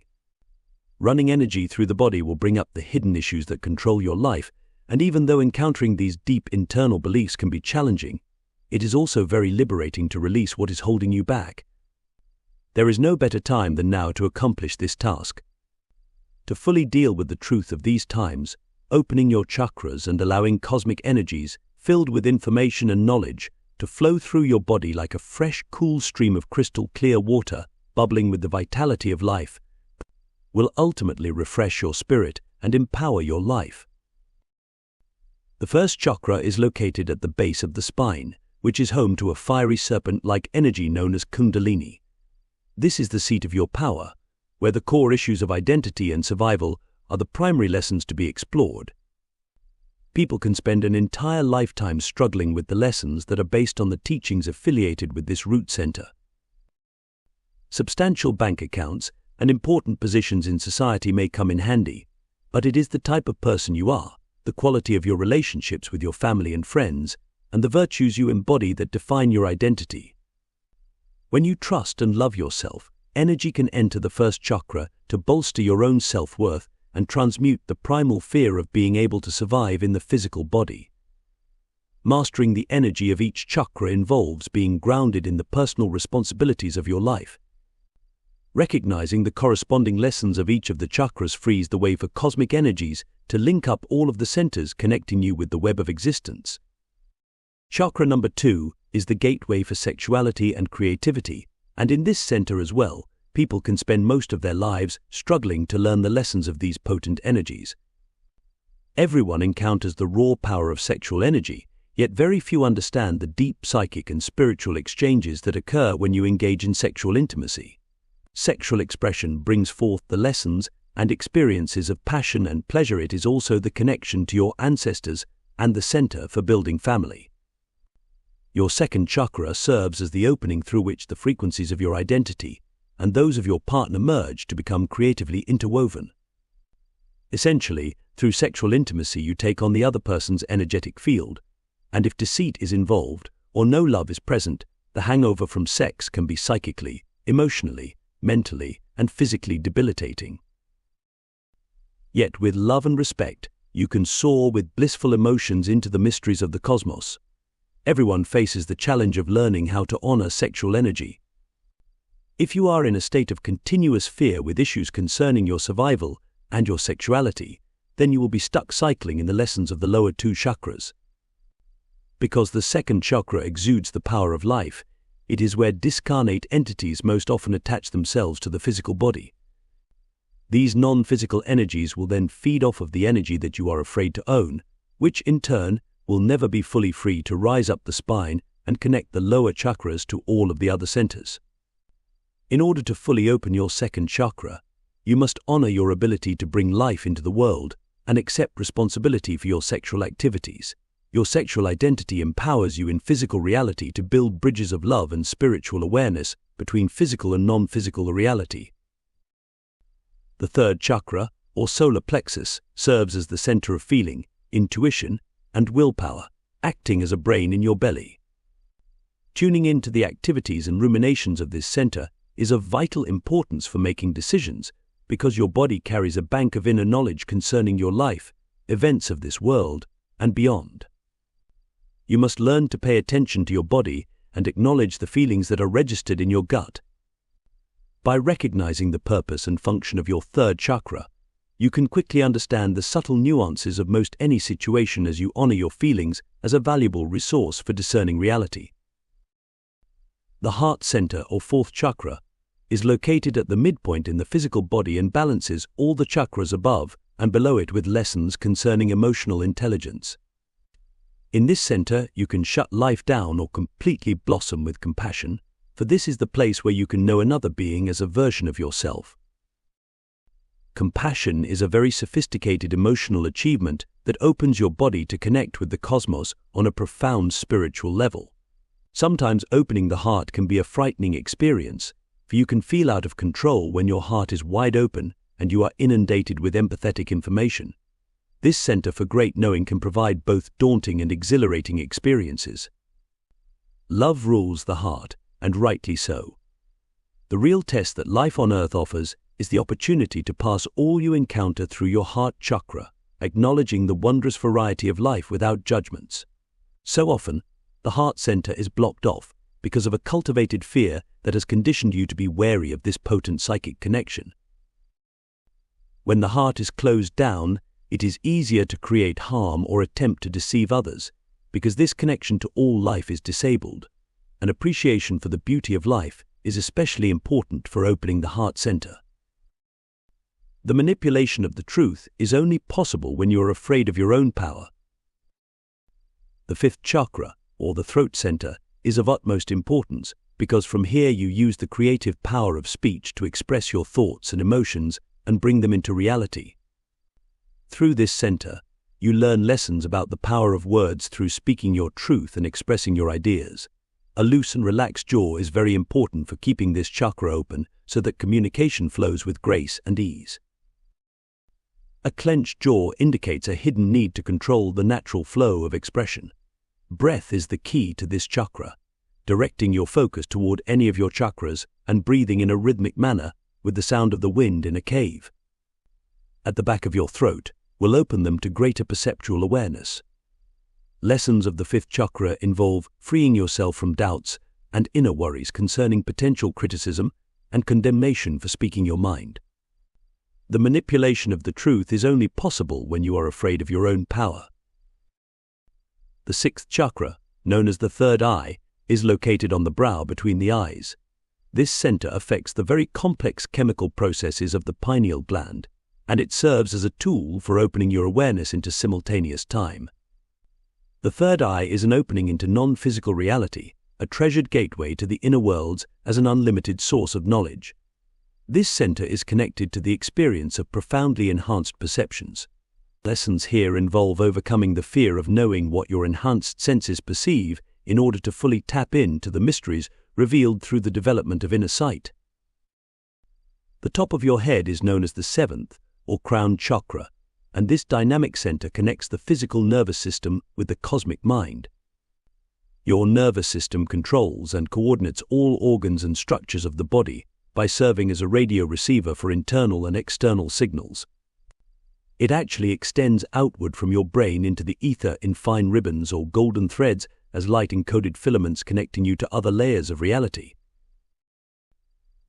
Running energy through the body will bring up the hidden issues that control your life, and even though encountering these deep internal beliefs can be challenging, it is also very liberating to release what is holding you back. There is no better time than now to accomplish this task. To fully deal with the truth of these times, opening your chakras and allowing cosmic energies, filled with information and knowledge, to flow through your body like a fresh, cool stream of crystal clear water, bubbling with the vitality of life, will ultimately refresh your spirit and empower your life. The first chakra is located at the base of the spine, which is home to a fiery serpent-like energy known as Kundalini. This is the seat of your power, where the core issues of identity and survival are the primary lessons to be explored. People can spend an entire lifetime struggling with the lessons that are based on the teachings affiliated with this root center. Substantial bank accounts and important positions in society may come in handy, but it is the type of person you are, the quality of your relationships with your family and friends, and the virtues you embody that define your identity. When you trust and love yourself, energy can enter the first chakra to bolster your own self-worth and transmute the primal fear of being able to survive in the physical body. Mastering the energy of each chakra involves being grounded in the personal responsibilities of your life. Recognizing the corresponding lessons of each of the chakras frees the way for cosmic energies to link up all of the centers, connecting you with the web of existence. Chakra number 2 is the gateway for sexuality and creativity, and in this center as well, people can spend most of their lives struggling to learn the lessons of these potent energies. Everyone encounters the raw power of sexual energy, yet very few understand the deep psychic and spiritual exchanges that occur when you engage in sexual intimacy. Sexual expression brings forth the lessons and experiences of passion and pleasure. It is also the connection to your ancestors and the center for building family. Your second chakra serves as the opening through which the frequencies of your identity and those of your partner merge to become creatively interwoven. Essentially, through sexual intimacy you take on the other person's energetic field, and if deceit is involved or no love is present, the hangover from sex can be psychically, emotionally, mentally, and physically debilitating. Yet with love and respect, you can soar with blissful emotions into the mysteries of the cosmos. Everyone faces the challenge of learning how to honor sexual energy. If you are in a state of continuous fear with issues concerning your survival and your sexuality, then you will be stuck cycling in the lessons of the lower 2 chakras. Because the second chakra exudes the power of life, it is where discarnate entities most often attach themselves to the physical body. These non-physical energies will then feed off of the energy that you are afraid to own, which in turn will never be fully free to rise up the spine and connect the lower chakras to all of the other centers. In order to fully open your second chakra, you must honor your ability to bring life into the world and accept responsibility for your sexual activities. Your sexual identity empowers you in physical reality to build bridges of love and spiritual awareness between physical and non-physical reality. The third chakra, or solar plexus, serves as the center of feeling, intuition, and willpower, acting as a brain in your belly. Tuning into the activities and ruminations of this center is of vital importance for making decisions, because your body carries a bank of inner knowledge concerning your life, events of this world, and beyond. You must learn to pay attention to your body and acknowledge the feelings that are registered in your gut. By recognizing the purpose and function of your third chakra, you can quickly understand the subtle nuances of most any situation as you honor your feelings as a valuable resource for discerning reality. The heart center, or fourth chakra, is located at the midpoint in the physical body and balances all the chakras above and below it with lessons concerning emotional intelligence. In this center, you can shut life down or completely blossom with compassion, for this is the place where you can know another being as a version of yourself. Compassion is a very sophisticated emotional achievement that opens your body to connect with the cosmos on a profound spiritual level. Sometimes opening the heart can be a frightening experience, for you can feel out of control when your heart is wide open and you are inundated with empathetic information. This center for great knowing can provide both daunting and exhilarating experiences. Love rules the heart, and rightly so. The real test that life on earth offers is the opportunity to pass all you encounter through your heart chakra, acknowledging the wondrous variety of life without judgments. So often, the heart center is blocked off because of a cultivated fear that has conditioned you to be wary of this potent psychic connection. When the heart is closed down, it is easier to create harm or attempt to deceive others, because this connection to all life is disabled. An appreciation for the beauty of life is especially important for opening the heart center. The manipulation of the truth is only possible when you are afraid of your own power. The fifth chakra, or the throat center, is of utmost importance because from here you use the creative power of speech to express your thoughts and emotions and bring them into reality. Through this center, you learn lessons about the power of words through speaking your truth and expressing your ideas. A loose and relaxed jaw is very important for keeping this chakra open so that communication flows with grace and ease. A clenched jaw indicates a hidden need to control the natural flow of expression. Breath is the key to this chakra, directing your focus toward any of your chakras and breathing in a rhythmic manner with the sound of the wind in a cave. At the back of your throat will open them to greater perceptual awareness. Lessons of the fifth chakra involve freeing yourself from doubts and inner worries concerning potential criticism and condemnation for speaking your mind. The manipulation of the truth is only possible when you are afraid of your own power. The sixth chakra, known as the third eye, is located on the brow between the eyes. This center affects the very complex chemical processes of the pineal gland, and it serves as a tool for opening your awareness into simultaneous time. The third eye is an opening into non-physical reality, a treasured gateway to the inner worlds as an unlimited source of knowledge. This center is connected to the experience of profoundly enhanced perceptions. Lessons here involve overcoming the fear of knowing what your enhanced senses perceive in order to fully tap into the mysteries revealed through the development of inner sight. The top of your head is known as the seventh, or crown chakra, and this dynamic center connects the physical nervous system with the cosmic mind. Your nervous system controls and coordinates all organs and structures of the body by serving as a radio receiver for internal and external signals. It actually extends outward from your brain into the ether in fine ribbons or golden threads as light-encoded filaments connecting you to other layers of reality.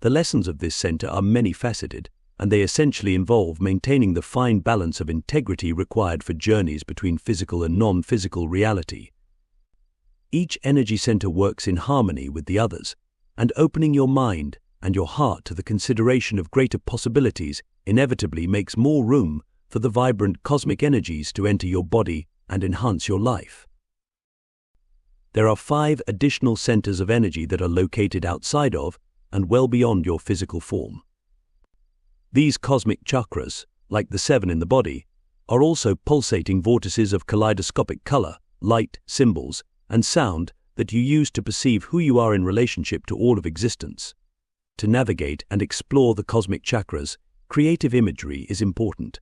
The lessons of this center are many-faceted, and they essentially involve maintaining the fine balance of integrity required for journeys between physical and non-physical reality. Each energy center works in harmony with the others, and opening your mind and your heart to the consideration of greater possibilities inevitably makes more room for the vibrant cosmic energies to enter your body and enhance your life. There are 5 additional centers of energy that are located outside of and well beyond your physical form. These cosmic chakras, like the 7 in the body, are also pulsating vortices of kaleidoscopic color, light, symbols, and sound that you use to perceive who you are in relationship to all of existence. To navigate and explore the cosmic chakras, creative imagery is important.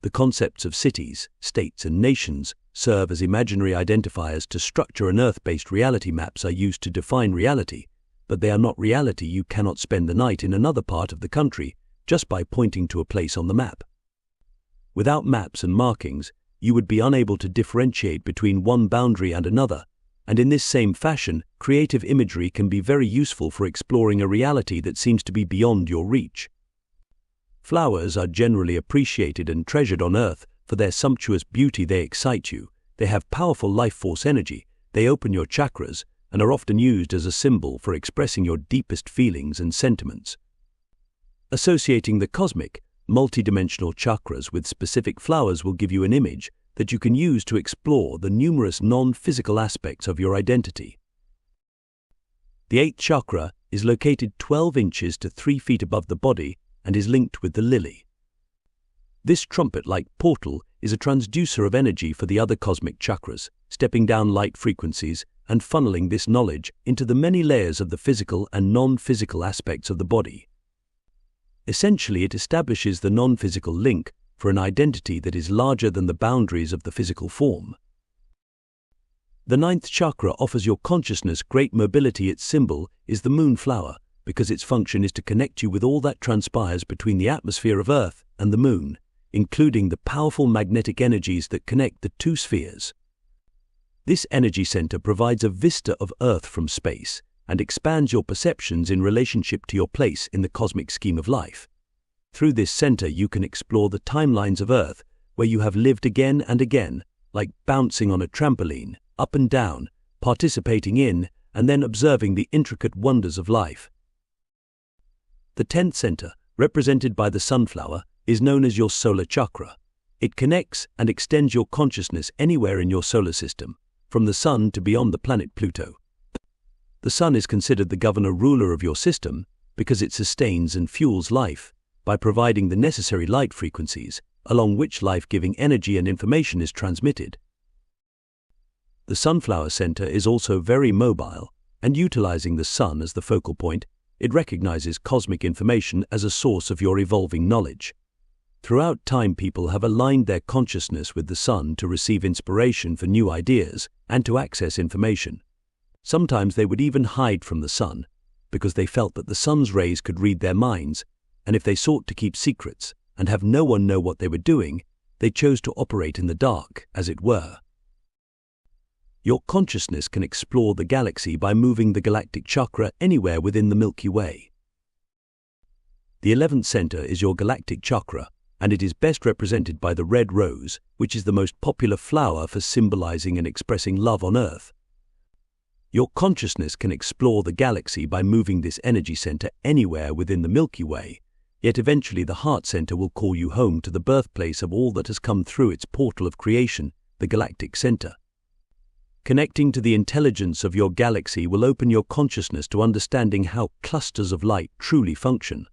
The concepts of cities, states, and nations serve as imaginary identifiers to structure an Earth-based reality. Maps are used to define reality, but they are not reality. You cannot spend the night in another part of the country just by pointing to a place on the map. Without maps and markings, you would be unable to differentiate between one boundary and another, and in this same fashion, creative imagery can be very useful for exploring a reality that seems to be beyond your reach. Flowers are generally appreciated and treasured on Earth for their sumptuous beauty. They excite you, they have powerful life force energy, they open your chakras, and are often used as a symbol for expressing your deepest feelings and sentiments. Associating the cosmic, multidimensional chakras with specific flowers will give you an image that you can use to explore the numerous non-physical aspects of your identity. The 8th chakra is located 12 inches to 3 feet above the body and is linked with the lily. This trumpet-like portal is a transducer of energy for the other cosmic chakras, stepping down light frequencies and funneling this knowledge into the many layers of the physical and non-physical aspects of the body. Essentially, it establishes the non-physical link for an identity that is larger than the boundaries of the physical form. The 9th chakra offers your consciousness great mobility. Its symbol is the moonflower, because its function is to connect you with all that transpires between the atmosphere of Earth and the Moon, including the powerful magnetic energies that connect the 2 spheres. This energy center provides a vista of Earth from space and expands your perceptions in relationship to your place in the cosmic scheme of life. Through this center, you can explore the timelines of Earth where you have lived again and again, like bouncing on a trampoline, up and down, participating in, and then observing the intricate wonders of life. The 10th center, represented by the sunflower, is known as your solar chakra. It connects and extends your consciousness anywhere in your solar system, from the sun to beyond the planet Pluto. The sun is considered the governor-ruler of your system because it sustains and fuels life by providing the necessary light frequencies along which life-giving energy and information is transmitted. The sunflower center is also very mobile, and utilizing the sun as the focal point, it recognizes cosmic information as a source of your evolving knowledge. Throughout time, people have aligned their consciousness with the sun to receive inspiration for new ideas and to access information. Sometimes they would even hide from the sun, because they felt that the sun's rays could read their minds, and if they sought to keep secrets and have no one know what they were doing, they chose to operate in the dark, as it were. Your consciousness can explore the galaxy by moving the galactic chakra anywhere within the Milky Way. The 11th center is your galactic chakra, and it is best represented by the red rose, which is the most popular flower for symbolizing and expressing love on Earth. Your consciousness can explore the galaxy by moving this energy center anywhere within the Milky Way, yet eventually the heart center will call you home to the birthplace of all that has come through its portal of creation, the galactic center. Connecting to the intelligence of your galaxy will open your consciousness to understanding how clusters of light truly function.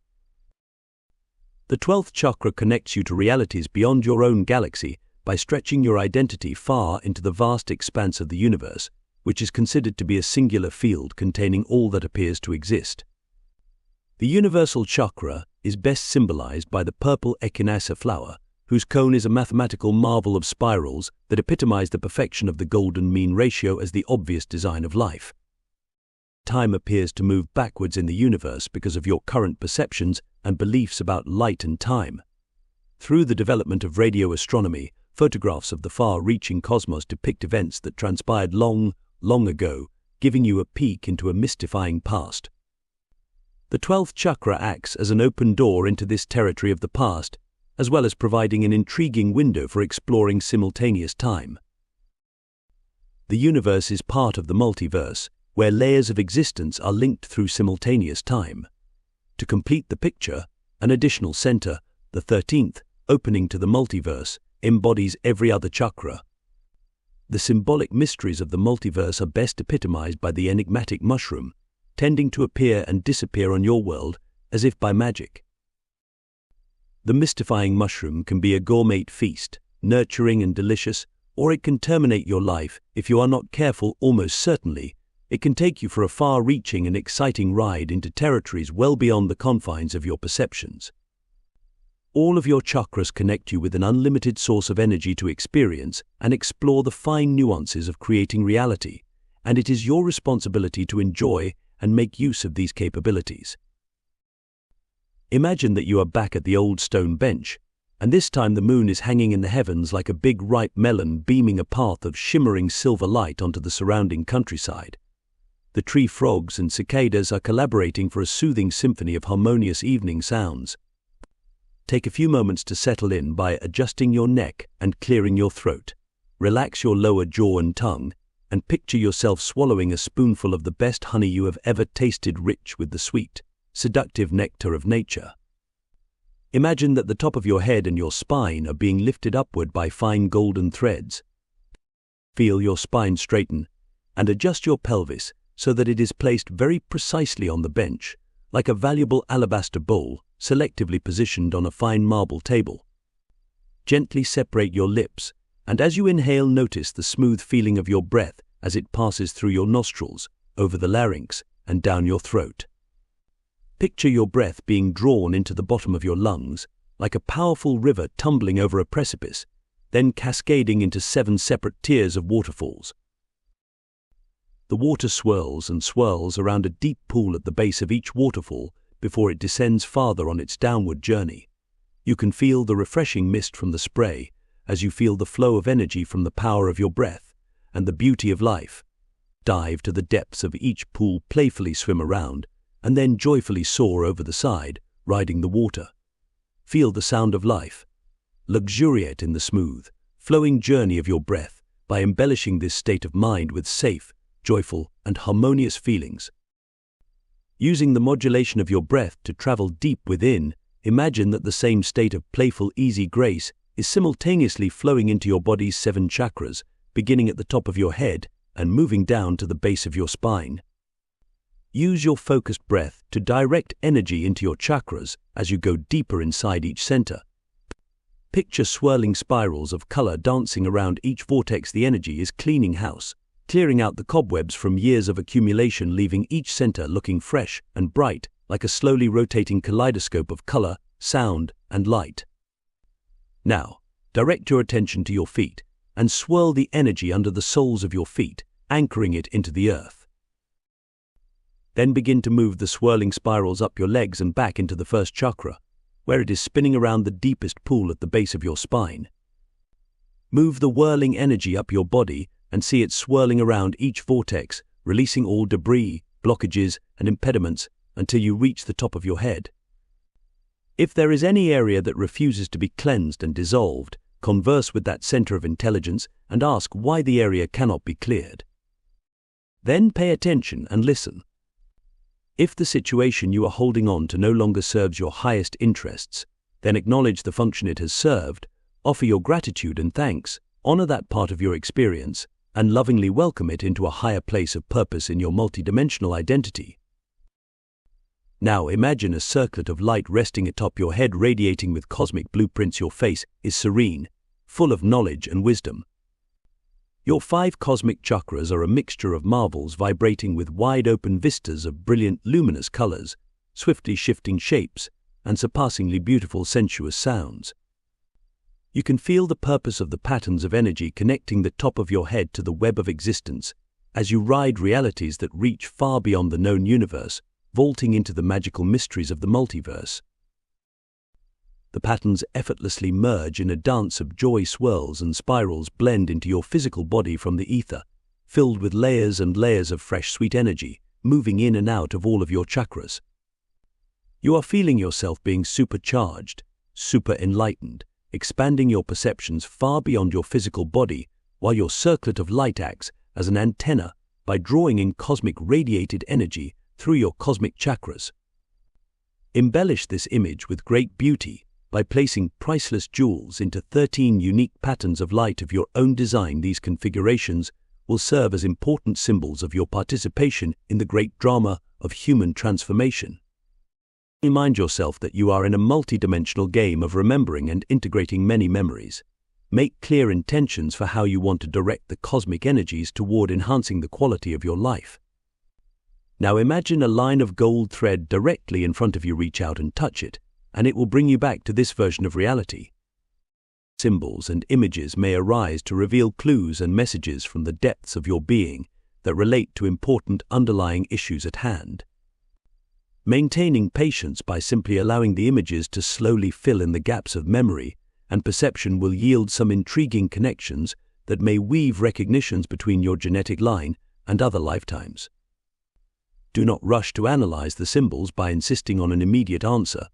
The 12th chakra connects you to realities beyond your own galaxy by stretching your identity far into the vast expanse of the universe, which is considered to be a singular field containing all that appears to exist. The universal chakra is best symbolized by the purple echinacea flower, whose cone is a mathematical marvel of spirals that epitomize the perfection of the golden mean ratio as the obvious design of life. Time appears to move backwards in the universe because of your current perceptions and beliefs about light and time. Through the development of radio astronomy, photographs of the far-reaching cosmos depict events that transpired long, long ago, giving you a peek into a mystifying past. The 12th chakra acts as an open door into this territory of the past, as well as providing an intriguing window for exploring simultaneous time. The universe is part of the multiverse, where layers of existence are linked through simultaneous time. To complete the picture, an additional center, the 13th, opening to the multiverse, embodies every other chakra. The symbolic mysteries of the multiverse are best epitomized by the enigmatic mushroom, tending to appear and disappear on your world as if by magic. The mystifying mushroom can be a gourmet feast, nurturing and delicious, or it can terminate your life if you are not careful. Almost certainly, it can take you for a far-reaching and exciting ride into territories well beyond the confines of your perceptions. All of your chakras connect you with an unlimited source of energy to experience and explore the fine nuances of creating reality, and it is your responsibility to enjoy and make use of these capabilities. Imagine that you are back at the old stone bench, and this time the moon is hanging in the heavens like a big ripe melon, beaming a path of shimmering silver light onto the surrounding countryside. The tree frogs and cicadas are collaborating for a soothing symphony of harmonious evening sounds. Take a few moments to settle in by adjusting your neck and clearing your throat. Relax your lower jaw and tongue, and picture yourself swallowing a spoonful of the best honey you have ever tasted, rich with the sweet, seductive nectar of nature. Imagine that the top of your head and your spine are being lifted upward by fine golden threads. Feel your spine straighten and adjust your pelvis so that it is placed very precisely on the bench, like a valuable alabaster bowl selectively positioned on a fine marble table. Gently separate your lips, and as you inhale, notice the smooth feeling of your breath as it passes through your nostrils, over the larynx, and down your throat. Picture your breath being drawn into the bottom of your lungs, like a powerful river tumbling over a precipice, then cascading into 7 separate tiers of waterfalls. The water swirls and swirls around a deep pool at the base of each waterfall before it descends farther on its downward journey. You can feel the refreshing mist from the spray as you feel the flow of energy from the power of your breath and the beauty of life. Dive to the depths of each pool, playfully swim around, and then joyfully soar over the side, riding the water. Feel the sound of life. Luxuriate in the smooth, flowing journey of your breath by embellishing this state of mind with safe, joyful, and harmonious feelings. Using the modulation of your breath to travel deep within, imagine that the same state of playful, easy grace is simultaneously flowing into your body's 7 chakras, beginning at the top of your head and moving down to the base of your spine. Use your focused breath to direct energy into your chakras as you go deeper inside each center. Picture swirling spirals of color dancing around each vortex. The energy is cleaning house, clearing out the cobwebs from years of accumulation, leaving each center looking fresh and bright, like a slowly rotating kaleidoscope of color, sound, and light. Now, direct your attention to your feet and swirl the energy under the soles of your feet, anchoring it into the earth. Then begin to move the swirling spirals up your legs and back into the first chakra, where it is spinning around the deepest pool at the base of your spine. Move the whirling energy up your body and see it swirling around each vortex, releasing all debris, blockages, and impediments until you reach the top of your head. If there is any area that refuses to be cleansed and dissolved, converse with that center of intelligence and ask why the area cannot be cleared. Then pay attention and listen. If the situation you are holding on to no longer serves your highest interests, then acknowledge the function it has served, offer your gratitude and thanks, honor that part of your experience, and lovingly welcome it into a higher place of purpose in your multidimensional identity. Now imagine a circlet of light resting atop your head, radiating with cosmic blueprints. Your face is serene, full of knowledge and wisdom. Your 5 cosmic chakras are a mixture of marvels vibrating with wide-open vistas of brilliant luminous colors, swiftly shifting shapes, and surpassingly beautiful sensuous sounds. You can feel the purpose of the patterns of energy connecting the top of your head to the web of existence as you ride realities that reach far beyond the known universe, vaulting into the magical mysteries of the multiverse. The patterns effortlessly merge in a dance of joy. Swirls and spirals blend into your physical body from the ether, filled with layers and layers of fresh sweet energy, moving in and out of all of your chakras. You are feeling yourself being supercharged, super enlightened, expanding your perceptions far beyond your physical body, while your circlet of light acts as an antenna by drawing in cosmic radiated energy through your cosmic chakras. Embellish this image with great beauty by placing priceless jewels into 13 unique patterns of light of your own design. These configurations will serve as important symbols of your participation in the great drama of human transformation. Remind yourself that you are in a multidimensional game of remembering and integrating many memories. Make clear intentions for how you want to direct the cosmic energies toward enhancing the quality of your life. Now imagine a line of gold thread directly in front of you. Reach out and touch it, and it will bring you back to this version of reality. Symbols and images may arise to reveal clues and messages from the depths of your being that relate to important underlying issues at hand. Maintaining patience by simply allowing the images to slowly fill in the gaps of memory and perception will yield some intriguing connections that may weave recognitions between your genetic line and other lifetimes. Do not rush to analyze the symbols by insisting on an immediate answer.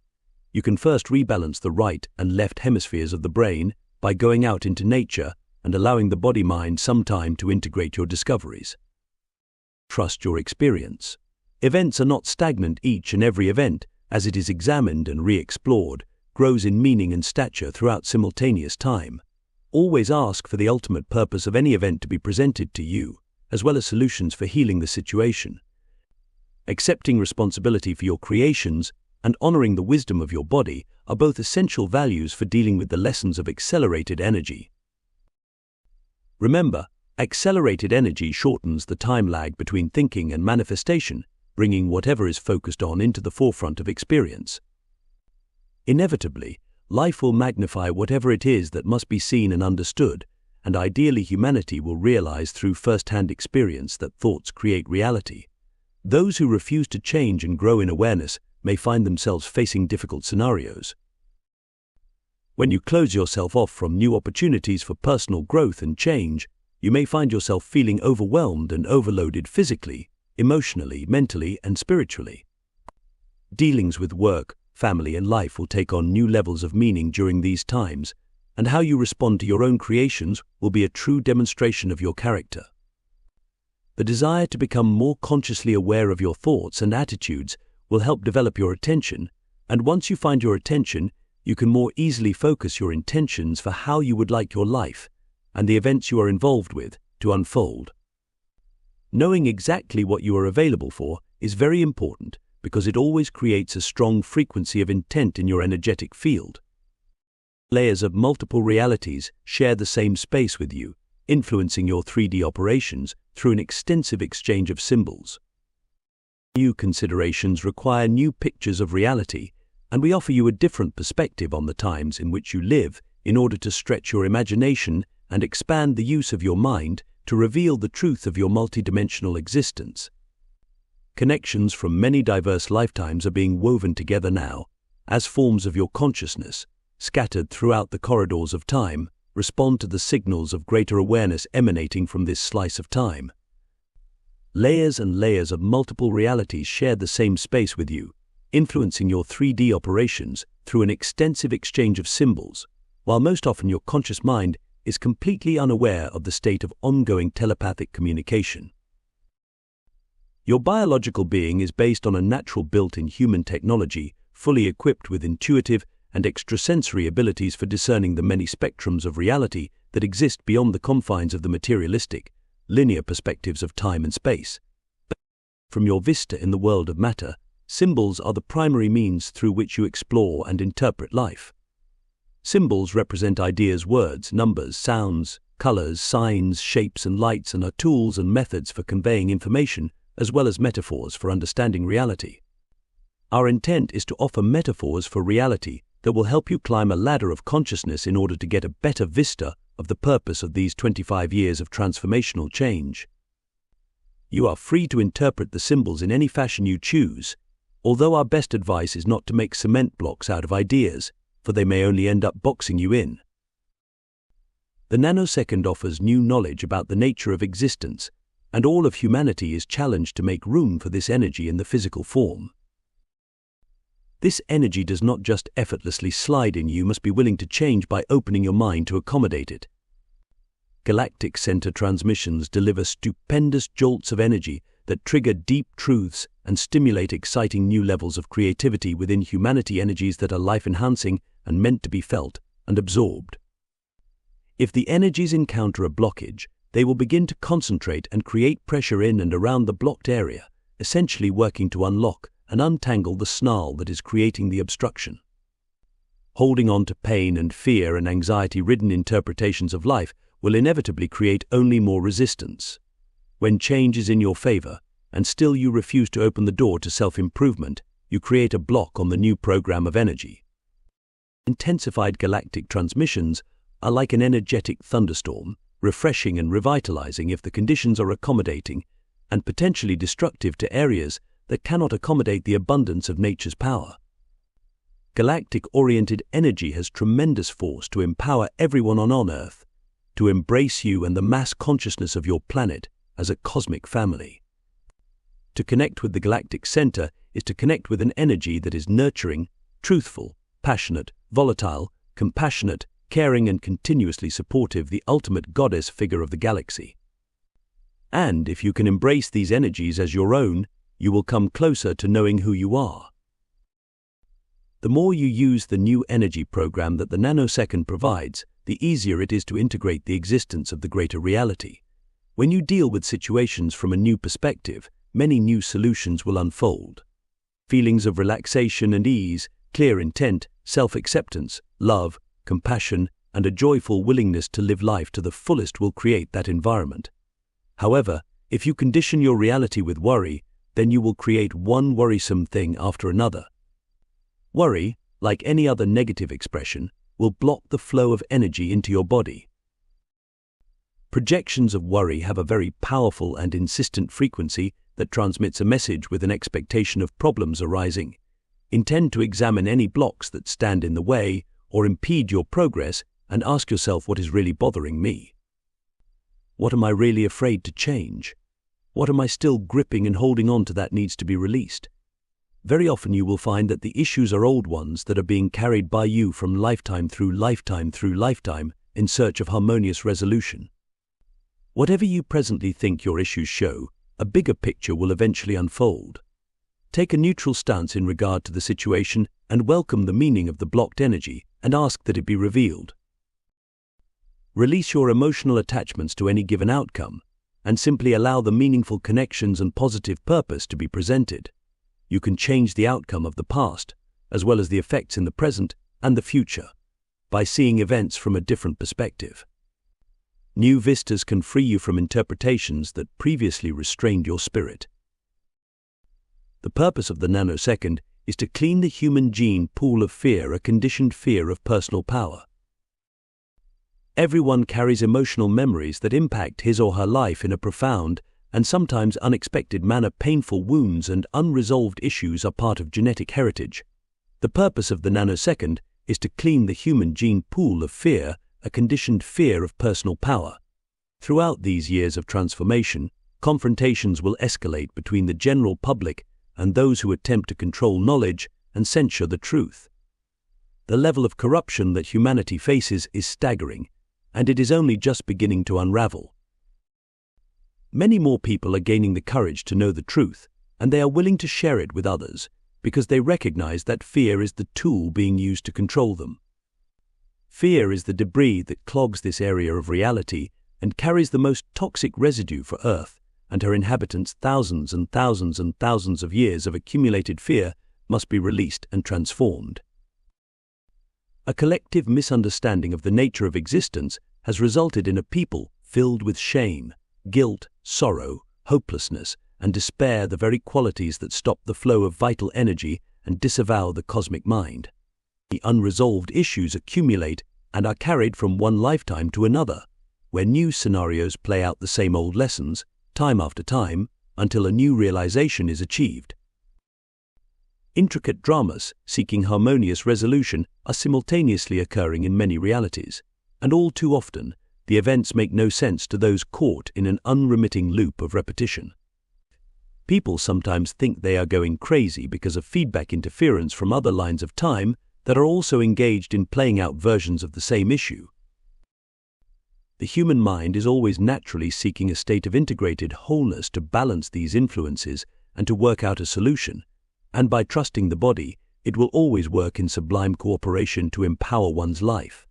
You can first rebalance the right and left hemispheres of the brain by going out into nature and allowing the body-mind some time to integrate your discoveries. Trust your experience. Events are not stagnant. Each and every event, as it is examined and re-explored, grows in meaning and stature throughout simultaneous time. Always ask for the ultimate purpose of any event to be presented to you, as well as solutions for healing the situation. Accepting responsibility for your creations and honoring the wisdom of your body are both essential values for dealing with the lessons of accelerated energy. Remember, accelerated energy shortens the time lag between thinking and manifestation, bringing whatever is focused on into the forefront of experience. Inevitably, life will magnify whatever it is that must be seen and understood, and ideally humanity will realize through first-hand experience that thoughts create reality. Those who refuse to change and grow in awareness may find themselves facing difficult scenarios. When you close yourself off from new opportunities for personal growth and change, you may find yourself feeling overwhelmed and overloaded physically, emotionally, mentally, and spiritually. Dealings with work, family, and life will take on new levels of meaning during these times, and how you respond to your own creations will be a true demonstration of your character. The desire to become more consciously aware of your thoughts and attitudes will help develop your attention, and once you find your attention, you can more easily focus your intentions for how you would like your life and the events you are involved with to unfold. Knowing exactly what you are available for is very important because it always creates a strong frequency of intent in your energetic field. Layers of multiple realities share the same space with you, influencing your 3D operations through an extensive exchange of symbols. New considerations require new pictures of reality, and we offer you a different perspective on the times in which you live in order to stretch your imagination and expand the use of your mind to reveal the truth of your multidimensional existence. Connections from many diverse lifetimes are being woven together now, as forms of your consciousness, scattered throughout the corridors of time, respond to the signals of greater awareness emanating from this slice of time. Layers and layers of multiple realities share the same space with you, influencing your 3D operations through an extensive exchange of symbols, while most often your conscious mind is completely unaware of the state of ongoing telepathic communication. Your biological being is based on a natural built-in human technology, fully equipped with intuitive and extrasensory abilities for discerning the many spectrums of reality that exist beyond the confines of the materialistic, linear perspectives of time and space. From your vista in the world of matter, symbols are the primary means through which you explore and interpret life. Symbols represent ideas, words, numbers, sounds, colors, signs, shapes, and lights, and are tools and methods for conveying information, as well as metaphors for understanding reality. Our intent is to offer metaphors for reality that will help you climb a ladder of consciousness in order to get a better vista of the purpose of these 25 years of transformational change. You are free to interpret the symbols in any fashion you choose, although our best advice is not to make cement blocks out of ideas, for they may only end up boxing you in. The nanosecond offers new knowledge about the nature of existence, and all of humanity is challenged to make room for this energy in the physical form. This energy does not just effortlessly slide in, you must be willing to change by opening your mind to accommodate it. Galactic center transmissions deliver stupendous jolts of energy that trigger deep truths and stimulate exciting new levels of creativity within humanity, energies that are life-enhancing and meant to be felt and absorbed. If the energies encounter a blockage, they will begin to concentrate and create pressure in and around the blocked area, essentially working to unlock and untangle the snarl that is creating the obstruction. Holding on to pain and fear and anxiety-ridden interpretations of life will inevitably create only more resistance. When change is in your favor, and still you refuse to open the door to self-improvement, you create a block on the new program of energy. Intensified galactic transmissions are like an energetic thunderstorm, refreshing and revitalizing if the conditions are accommodating, and potentially destructive to areas that cannot accommodate the abundance of nature's power. Galactic-oriented energy has tremendous force to empower everyone on Earth, to embrace you and the mass consciousness of your planet as a cosmic family. To connect with the galactic center is to connect with an energy that is nurturing, truthful, passionate, volatile, compassionate, caring, and continuously supportive, the ultimate goddess figure of the galaxy. And if you can embrace these energies as your own, you will come closer to knowing who you are. The more you use the new energy program that the nanosecond provides, the easier it is to integrate the existence of the greater reality. When you deal with situations from a new perspective, many new solutions will unfold. Feelings of relaxation and ease, clear intent, self-acceptance, love, compassion, and a joyful willingness to live life to the fullest will create that environment. However, if you condition your reality with worry, then you will create one worrisome thing after another. Worry, like any other negative expression, will block the flow of energy into your body. Projections of worry have a very powerful and insistent frequency that transmits a message with an expectation of problems arising. Intend to examine any blocks that stand in the way or impede your progress and ask yourself, what is really bothering me? What am I really afraid to change? What am I still gripping and holding on to that needs to be released? Very often you will find that the issues are old ones that are being carried by you from lifetime through lifetime through lifetime in search of harmonious resolution. Whatever you presently think your issues show, a bigger picture will eventually unfold. Take a neutral stance in regard to the situation and welcome the meaning of the blocked energy and ask that it be revealed. Release your emotional attachments to any given outcome and simply allow the meaningful connections and positive purpose to be presented. You can change the outcome of the past, as well as the effects in the present and the future, by seeing events from a different perspective. New vistas can free you from interpretations that previously restrained your spirit. The purpose of the nanosecond is to clean the human gene pool of fear, a conditioned fear of personal power. Everyone carries emotional memories that impact his or her life in a profound and sometimes unexpected manner. Painful wounds and unresolved issues are part of genetic heritage. The purpose of the nanosecond is to clean the human gene pool of fear a conditioned fear of personal power. Throughout these years of transformation, confrontations will escalate between the general public and those who attempt to control knowledge and censure the truth. The level of corruption that humanity faces is staggering, and it is only just beginning to unravel. Many more people are gaining the courage to know the truth, and they are willing to share it with others because they recognize that fear is the tool being used to control them. Fear is the debris that clogs this area of reality and carries the most toxic residue for Earth and her inhabitants. Thousands and thousands and thousands of years of accumulated fear must be released and transformed. A collective misunderstanding of the nature of existence has resulted in a people filled with shame, guilt, sorrow, hopelessness, and despair, the very qualities that stop the flow of vital energy and disavow the cosmic mind. The unresolved issues accumulate and are carried from one lifetime to another, where new scenarios play out the same old lessons, time after time, until a new realization is achieved. Intricate dramas seeking harmonious resolution are simultaneously occurring in many realities, and all too often, the events make no sense to those caught in an unremitting loop of repetition. People sometimes think they are going crazy because of feedback interference from other lines of time that are also engaged in playing out versions of the same issue. The human mind is always naturally seeking a state of integrated wholeness to balance these influences and to work out a solution, and by trusting the body, it will always work in sublime cooperation to empower one's life.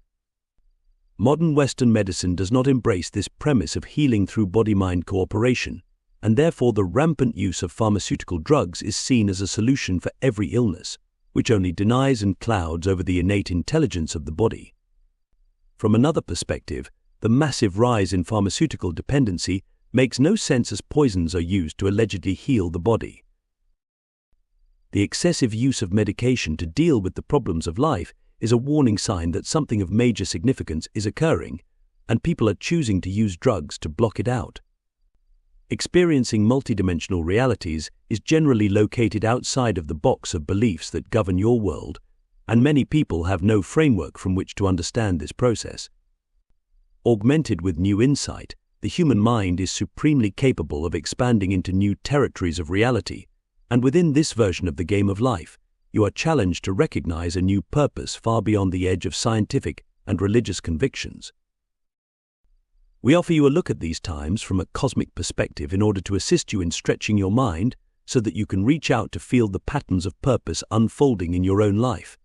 Modern Western medicine does not embrace this premise of healing through body-mind cooperation, and therefore the rampant use of pharmaceutical drugs is seen as a solution for every illness, which only denies and clouds over the innate intelligence of the body. From another perspective, the massive rise in pharmaceutical dependency makes no sense as poisons are used to allegedly heal the body. The excessive use of medication to deal with the problems of life is a warning sign that something of major significance is occurring, and people are choosing to use drugs to block it out. Experiencing multidimensional realities is generally located outside of the box of beliefs that govern your world, and many people have no framework from which to understand this process. Augmented with new insight, the human mind is supremely capable of expanding into new territories of reality, and within this version of the game of life, you are challenged to recognize a new purpose far beyond the edge of scientific and religious convictions. We offer you a look at these times from a cosmic perspective in order to assist you in stretching your mind so that you can reach out to feel the patterns of purpose unfolding in your own life.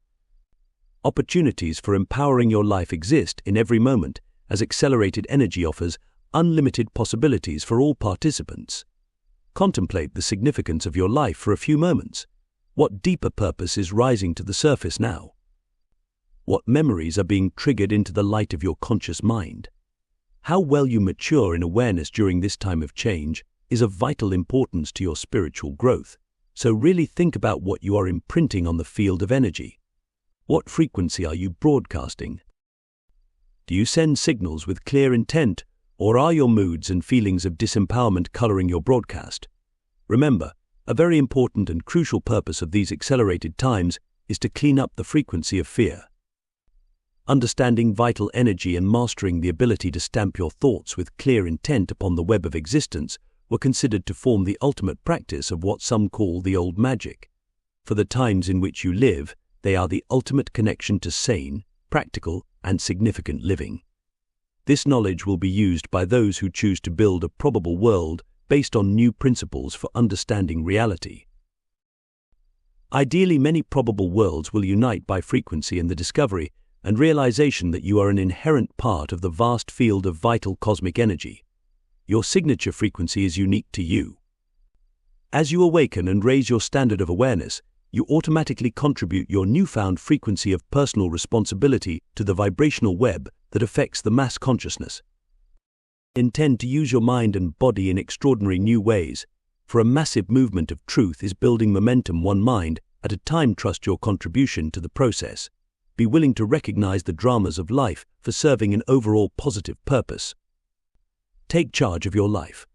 Opportunities for empowering your life exist in every moment, as accelerated energy offers unlimited possibilities for all participants. Contemplate the significance of your life for a few moments. What deeper purpose is rising to the surface now? What memories are being triggered into the light of your conscious mind? How well you mature in awareness during this time of change is of vital importance to your spiritual growth, so really think about what you are imprinting on the field of energy. What frequency are you broadcasting? Do you send signals with clear intent, or are your moods and feelings of disempowerment coloring your broadcast? Remember, a very important and crucial purpose of these accelerated times is to clean up the frequency of fear. Understanding vital energy and mastering the ability to stamp your thoughts with clear intent upon the web of existence were considered to form the ultimate practice of what some call the old magic. For the times in which you live, they are the ultimate connection to sane, practical, and significant living. This knowledge will be used by those who choose to build a probable world based on new principles for understanding reality. Ideally, many probable worlds will unite by frequency in the discovery and realization that you are an inherent part of the vast field of vital cosmic energy. Your signature frequency is unique to you. As you awaken and raise your standard of awareness, you automatically contribute your newfound frequency of personal responsibility to the vibrational web that affects the mass consciousness. Intend to use your mind and body in extraordinary new ways, for a massive movement of truth is building momentum one mind at a time. Trust your contribution to the process. Be willing to recognize the dramas of life for serving an overall positive purpose. Take charge of your life.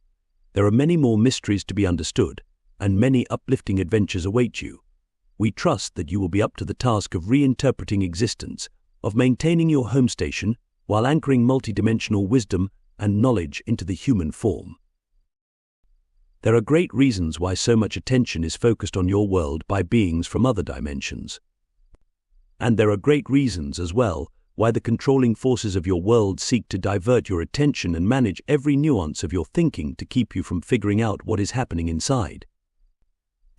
There are many more mysteries to be understood, and many uplifting adventures await you. We trust that you will be up to the task of reinterpreting existence, of maintaining your home station, while anchoring multidimensional wisdom and knowledge into the human form. There are great reasons why so much attention is focused on your world by beings from other dimensions. And there are great reasons as well why the controlling forces of your world seek to divert your attention and manage every nuance of your thinking to keep you from figuring out what is happening inside.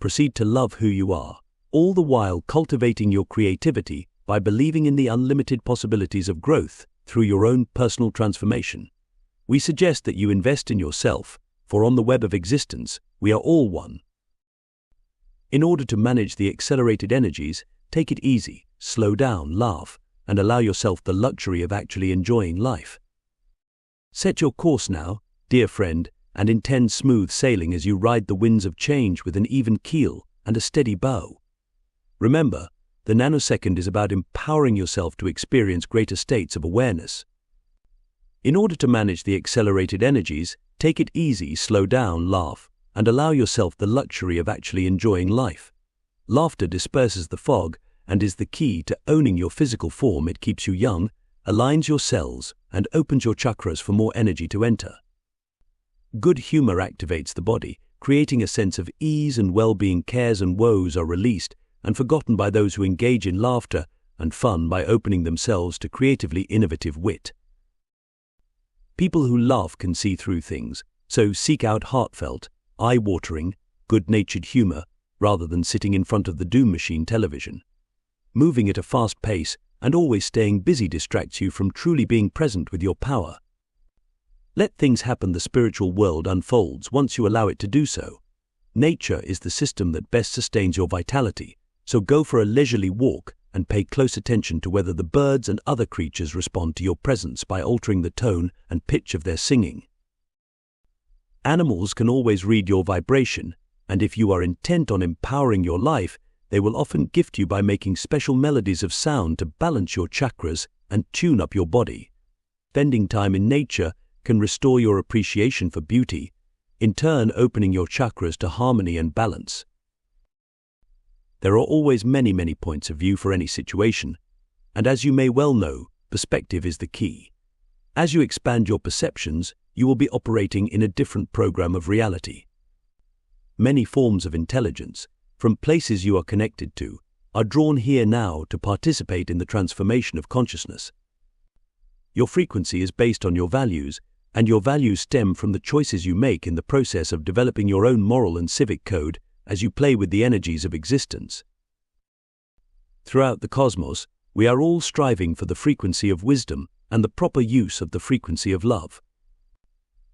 Proceed to love who you are, all the while cultivating your creativity by believing in the unlimited possibilities of growth through your own personal transformation. We suggest that you invest in yourself, for on the web of existence, we are all one. In order to manage the accelerated energies, take it easy, slow down, laugh, and allow yourself the luxury of actually enjoying life. Set your course now, dear friend, and intend smooth sailing as you ride the winds of change with an even keel and a steady bow. Remember, the nanosecond is about empowering yourself to experience greater states of awareness. In order to manage the accelerated energies, take it easy, slow down, laugh, and allow yourself the luxury of actually enjoying life. Laughter disperses the fog and is the key to owning your physical form. It keeps you young, aligns your cells, and opens your chakras for more energy to enter. Good humor activates the body, creating a sense of ease and well-being. Cares and woes are released and forgotten by those who engage in laughter and fun by opening themselves to creatively innovative wit. People who laugh can see through things, so seek out heartfelt, eye-watering, good-natured humor rather than sitting in front of the doom machine television. Moving at a fast pace and always staying busy distracts you from truly being present with your power. Let things happen. The spiritual world unfolds once you allow it to do so. Nature is the system that best sustains your vitality, so go for a leisurely walk and pay close attention to whether the birds and other creatures respond to your presence by altering the tone and pitch of their singing. Animals can always read your vibration, and if you are intent on empowering your life, they will often gift you by making special melodies of sound to balance your chakras and tune up your body. Spending time in nature can restore your appreciation for beauty, in turn opening your chakras to harmony and balance. There are always many points of view for any situation, and as you may well know, perspective is the key. As you expand your perceptions, you will be operating in a different program of reality. Many forms of intelligence, from places you are connected to, are drawn here now to participate in the transformation of consciousness. Your frequency is based on your values, and your values stem from the choices you make in the process of developing your own moral and civic code as you play with the energies of existence. Throughout the cosmos, we are all striving for the frequency of wisdom and the proper use of the frequency of love.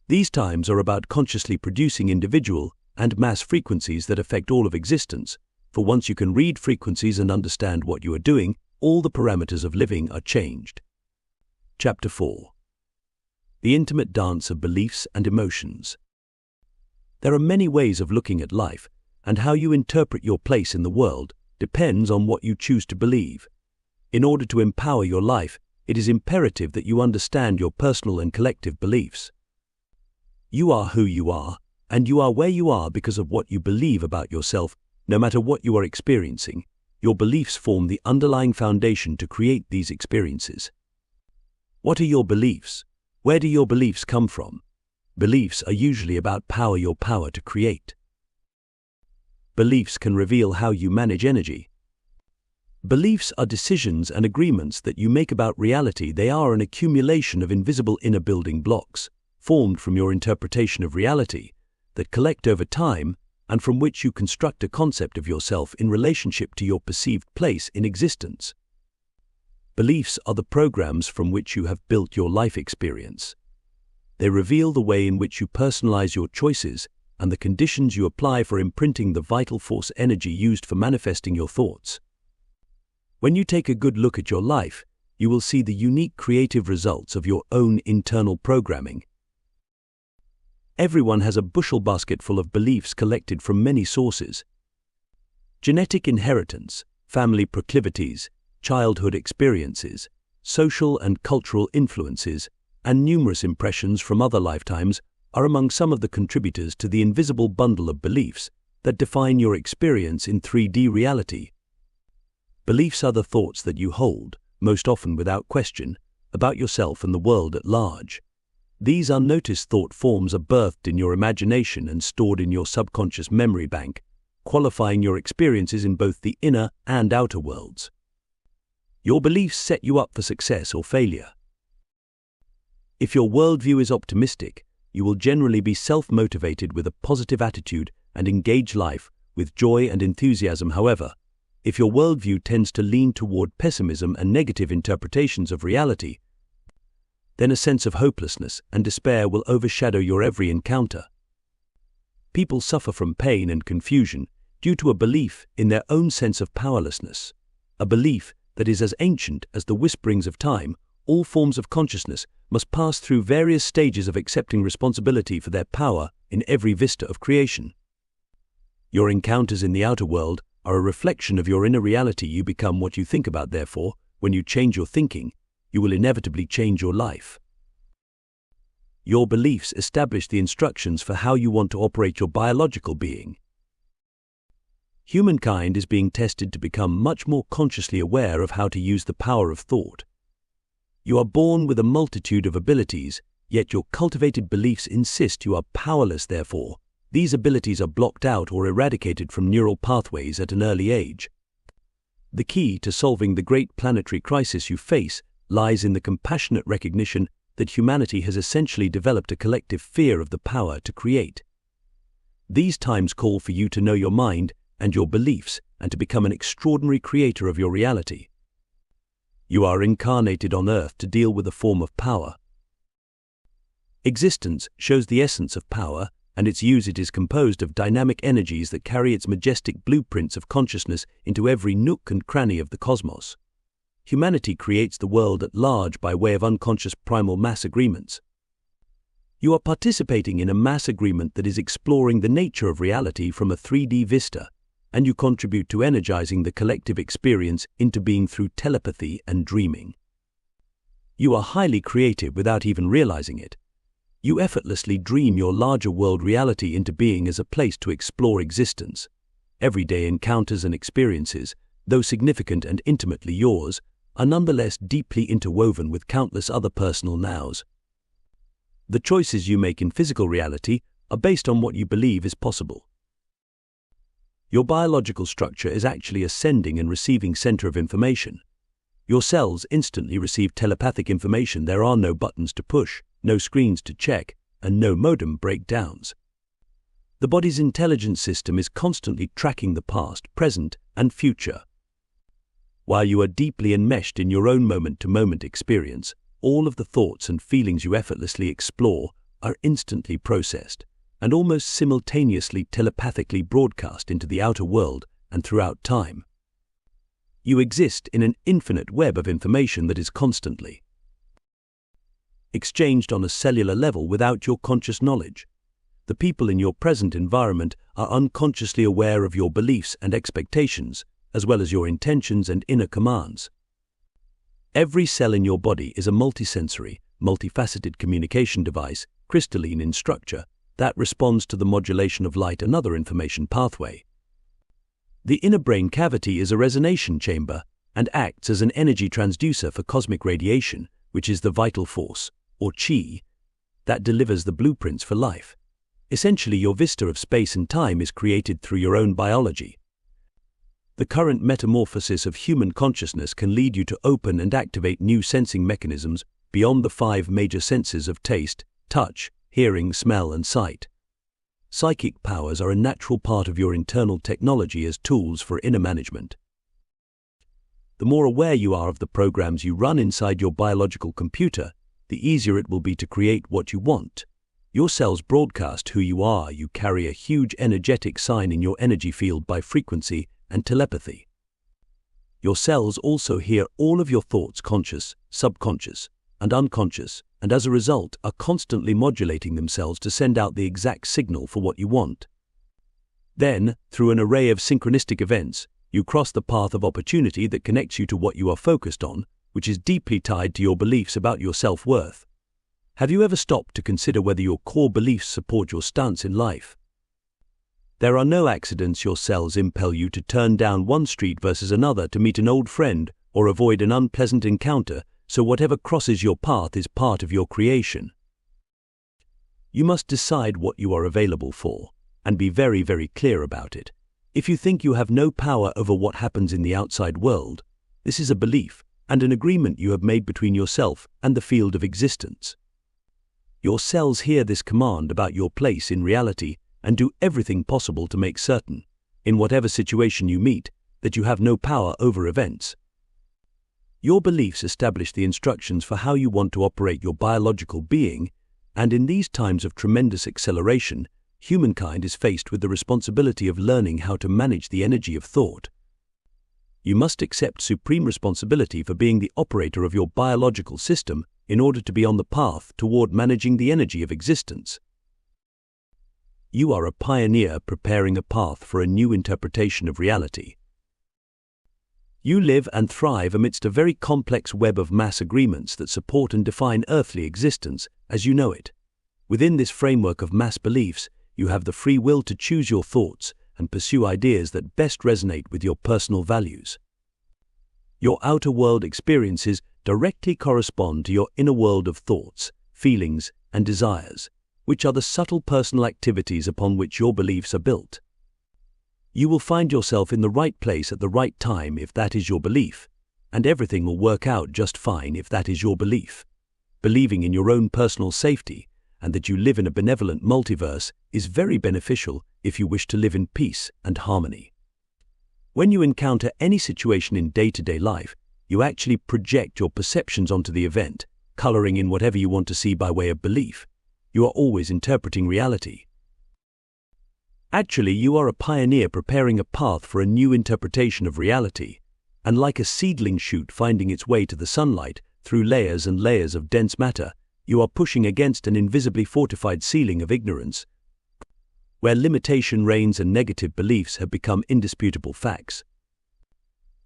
These times are about consciously producing individual and mass frequencies that affect all of existence, for once you can read frequencies and understand what you are doing, all the parameters of living are changed. Chapter 4. The Intimate Dance of Beliefs and Emotions. There are many ways of looking at life, and how you interpret your place in the world depends on what you choose to believe. In order to empower your life, it is imperative that you understand your personal and collective beliefs. You are who you are, and you are where you are because of what you believe about yourself. No matter what you are experiencing, your beliefs form the underlying foundation to create these experiences. What are your beliefs? Where do your beliefs come from? Beliefs are usually about power, your power to create. Beliefs can reveal how you manage energy. Beliefs are decisions and agreements that you make about reality. They are an accumulation of invisible inner building blocks, formed from your interpretation of reality, that collect over time and from which you construct a concept of yourself in relationship to your perceived place in existence. Beliefs are the programs from which you have built your life experience. They reveal the way in which you personalize your choices and the conditions you apply for imprinting the vital force energy used for manifesting your thoughts. When you take a good look at your life, you will see the unique creative results of your own internal programming. Everyone has a bushel basket full of beliefs collected from many sources. Genetic inheritance, family proclivities, childhood experiences, social and cultural influences, and numerous impressions from other lifetimes are among some of the contributors to the invisible bundle of beliefs that define your experience in 3D reality. Beliefs are the thoughts that you hold, most often without question, about yourself and the world at large. These unnoticed thought forms are birthed in your imagination and stored in your subconscious memory bank, qualifying your experiences in both the inner and outer worlds. Your beliefs set you up for success or failure. If your worldview is optimistic, you will generally be self-motivated with a positive attitude and engage life with joy and enthusiasm. However, if your worldview tends to lean toward pessimism and negative interpretations of reality, then a sense of hopelessness and despair will overshadow your every encounter. People suffer from pain and confusion due to a belief in their own sense of powerlessness, a belief that is as ancient as the whisperings of time. All forms of consciousness must pass through various stages of accepting responsibility for their power in every vista of creation. Your encounters in the outer world are a reflection of your inner reality. You become what you think about. Therefore, when you change your thinking, you will inevitably change your life. Your beliefs establish the instructions for how you want to operate your biological being. Humankind is being tested to become much more consciously aware of how to use the power of thought. You are born with a multitude of abilities, yet your cultivated beliefs insist you are powerless. Therefore, these abilities are blocked out or eradicated from neural pathways at an early age. The key to solving the great planetary crisis you face lies in the compassionate recognition that humanity has essentially developed a collective fear of the power to create. These times call for you to know your mind and your beliefs and to become an extraordinary creator of your reality. You are incarnated on Earth to deal with a form of power. Existence shows the essence of power, and its usage is composed of dynamic energies that carry its majestic blueprints of consciousness into every nook and cranny of the cosmos. Humanity creates the world at large by way of unconscious primal mass agreements. You are participating in a mass agreement that is exploring the nature of reality from a 3D vista, and you contribute to energizing the collective experience into being through telepathy and dreaming. You are highly creative without even realizing it. You effortlessly dream your larger world reality into being as a place to explore existence. Everyday encounters and experiences, though significant and intimately yours, are nonetheless deeply interwoven with countless other personal nows. The choices you make in physical reality are based on what you believe is possible. Your biological structure is actually a sending and receiving center of information. Your cells instantly receive telepathic information. There are no buttons to push, no screens to check, and no modem breakdowns. The body's intelligence system is constantly tracking the past, present, and future. While you are deeply enmeshed in your own moment-to-moment experience, all of the thoughts and feelings you effortlessly explore are instantly processed and almost simultaneously telepathically broadcast into the outer world and throughout time. You exist in an infinite web of information that is constantly exchanged on a cellular level without your conscious knowledge. The people in your present environment are unconsciously aware of your beliefs and expectations, as well as your intentions and inner commands. Every cell in your body is a multisensory, multifaceted communication device, crystalline in structure, that responds to the modulation of light and other information pathway. The inner brain cavity is a resonation chamber and acts as an energy transducer for cosmic radiation, which is the vital force, or chi, that delivers the blueprints for life. Essentially, your vista of space and time is created through your own biology. The current metamorphosis of human consciousness can lead you to open and activate new sensing mechanisms beyond the 5 major senses of taste, touch, hearing, smell, and sight. Psychic powers are a natural part of your internal technology as tools for inner management. The more aware you are of the programs you run inside your biological computer, the easier it will be to create what you want. Your cells broadcast who you are. You carry a huge energetic sign in your energy field by frequency and telepathy. Your cells also hear all of your thoughts, conscious, subconscious, and unconscious, and as a result are constantly modulating themselves to send out the exact signal for what you want. Then, through an array of synchronistic events, you cross the path of opportunity that connects you to what you are focused on, which is deeply tied to your beliefs about your self-worth. Have you ever stopped to consider whether your core beliefs support your stance in life? There are no accidents. Your cells impel you to turn down one street versus another to meet an old friend or avoid an unpleasant encounter so whatever crosses your path is part of your creation. You must decide what you are available for, and be very, very clear about it. If you think you have no power over what happens in the outside world, this is a belief and an agreement you have made between yourself and the field of existence. Your cells hear this command about your place in reality and do everything possible to make certain, in whatever situation you meet, that you have no power over events. Your beliefs establish the instructions for how you want to operate your biological being, and in these times of tremendous acceleration, humankind is faced with the responsibility of learning how to manage the energy of thought. You must accept supreme responsibility for being the operator of your biological system in order to be on the path toward managing the energy of existence. You are a pioneer preparing a path for a new interpretation of reality. You live and thrive amidst a very complex web of mass agreements that support and define earthly existence as you know it. Within this framework of mass beliefs, you have the free will to choose your thoughts and pursue ideas that best resonate with your personal values. Your outer world experiences directly correspond to your inner world of thoughts, feelings, and desires, which are the subtle personal activities upon which your beliefs are built. You will find yourself in the right place at the right time if that is your belief, and everything will work out just fine if that is your belief. Believing in your own personal safety and that you live in a benevolent multiverse is very beneficial if you wish to live in peace and harmony. When you encounter any situation in day-to-day life, you actually project your perceptions onto the event, coloring in whatever you want to see by way of belief. You are always interpreting reality. Actually, you are a pioneer preparing a path for a new interpretation of reality, and like a seedling shoot finding its way to the sunlight through layers and layers of dense matter, you are pushing against an invisibly fortified ceiling of ignorance, where limitation reigns and negative beliefs have become indisputable facts.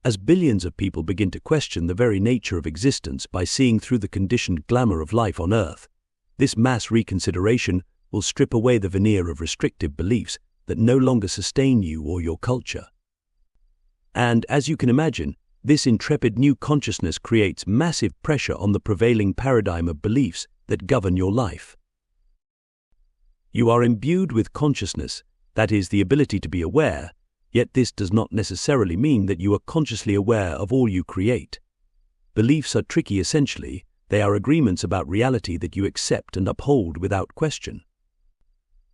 As billions of people begin to question the very nature of existence by seeing through the conditioned glamour of life on Earth, this mass reconsideration will strip away the veneer of restrictive beliefs that no longer sustain you or your culture. And, as you can imagine, this intrepid new consciousness creates massive pressure on the prevailing paradigm of beliefs that govern your life. You are imbued with consciousness, that is, the ability to be aware, yet this does not necessarily mean that you are consciously aware of all you create. Beliefs are tricky essentially. They are agreements about reality that you accept and uphold without question.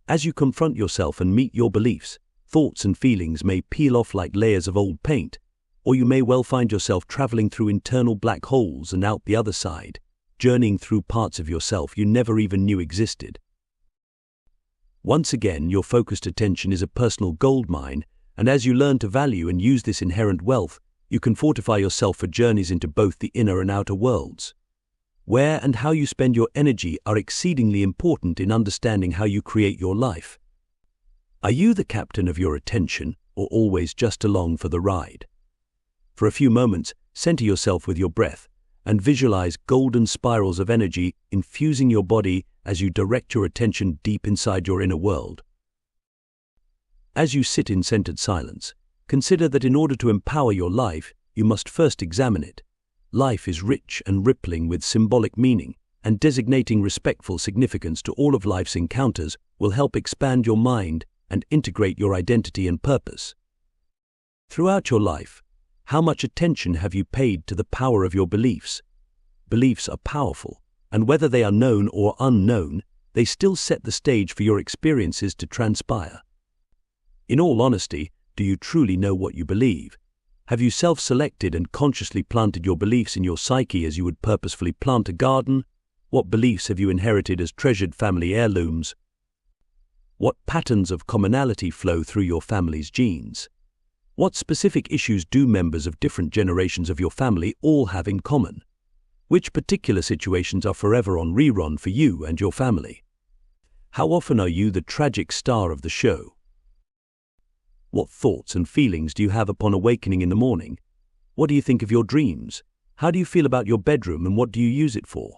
As you confront yourself and meet your beliefs, thoughts and feelings may peel off like layers of old paint, or you may well find yourself traveling through internal black holes and out the other side, journeying through parts of yourself you never even knew existed. Once again, your focused attention is a personal goldmine, and as you learn to value and use this inherent wealth, you can fortify yourself for journeys into both the inner and outer worlds. Where and how you spend your energy are exceedingly important in understanding how you create your life. Are you the captain of your attention, or always just along for the ride? For a few moments, center yourself with your breath, and visualize golden spirals of energy infusing your body as you direct your attention deep inside your inner world. As you sit in centered silence, consider that in order to empower your life, you must first examine it. Life is rich and rippling with symbolic meaning, and designating respectful significance to all of life's encounters will help expand your mind and integrate your identity and purpose. Throughout your life, how much attention have you paid to the power of your beliefs? Beliefs are powerful, and whether they are known or unknown, they still set the stage for your experiences to transpire. In all honesty, do you truly know what you believe? Have you self-selected and consciously planted your beliefs in your psyche as you would purposefully plant a garden? What beliefs have you inherited as treasured family heirlooms? What patterns of commonality flow through your family's genes? What specific issues do members of different generations of your family all have in common? Which particular situations are forever on rerun for you and your family? How often are you the tragic star of the show? What thoughts and feelings do you have upon awakening in the morning? What do you think of your dreams? How do you feel about your bedroom and what do you use it for?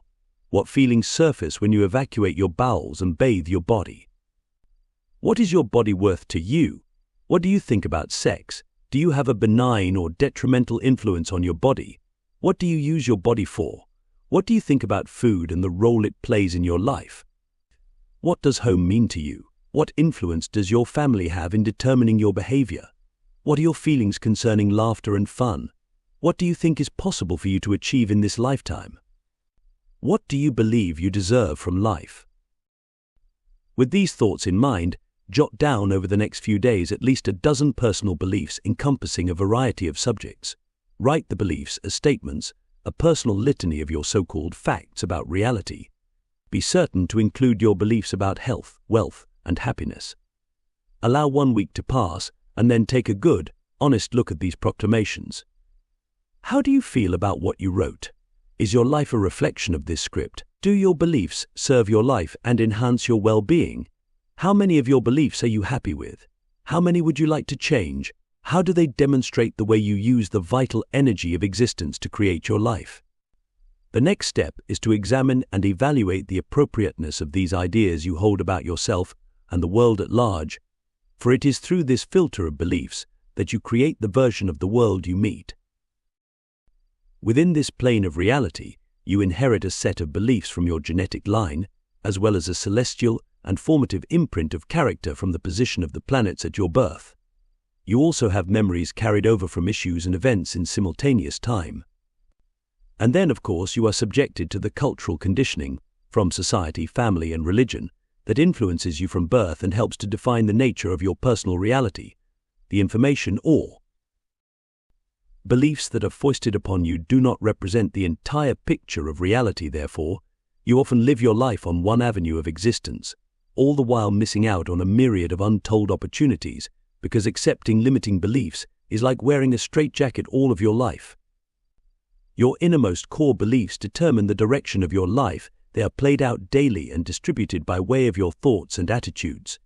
What feelings surface when you evacuate your bowels and bathe your body? What is your body worth to you? What do you think about sex? Do you have a benign or detrimental influence on your body? What do you use your body for? What do you think about food and the role it plays in your life? What does home mean to you? What influence does your family have in determining your behavior? What are your feelings concerning laughter and fun? What do you think is possible for you to achieve in this lifetime? What do you believe you deserve from life? With these thoughts in mind, jot down over the next few days at least a dozen personal beliefs encompassing a variety of subjects. Write the beliefs as statements, a personal litany of your so-called facts about reality. Be certain to include your beliefs about health, wealth, and happiness. Allow 1 week to pass, and then take a good, honest look at these proclamations. How do you feel about what you wrote? Is your life a reflection of this script? Do your beliefs serve your life and enhance your well-being? How many of your beliefs are you happy with? How many would you like to change? How do they demonstrate the way you use the vital energy of existence to create your life? The next step is to examine and evaluate the appropriateness of these ideas you hold about yourself and the world at large, for it is through this filter of beliefs that you create the version of the world you meet. Within this plane of reality, you inherit a set of beliefs from your genetic line, as well as a celestial and formative imprint of character from the position of the planets at your birth. You also have memories carried over from issues and events in simultaneous time. And then, of course, you are subjected to the cultural conditioning from society, family, and religion that influences you from birth and helps to define the nature of your personal reality, the information or beliefs that are foisted upon you do not represent the entire picture of reality. Therefore, you often live your life on one avenue of existence, all the while missing out on a myriad of untold opportunities, because accepting limiting beliefs is like wearing a straitjacket all of your life. Your innermost core beliefs determine the direction of your life. They are played out daily and distributed by way of your thoughts and attitudes.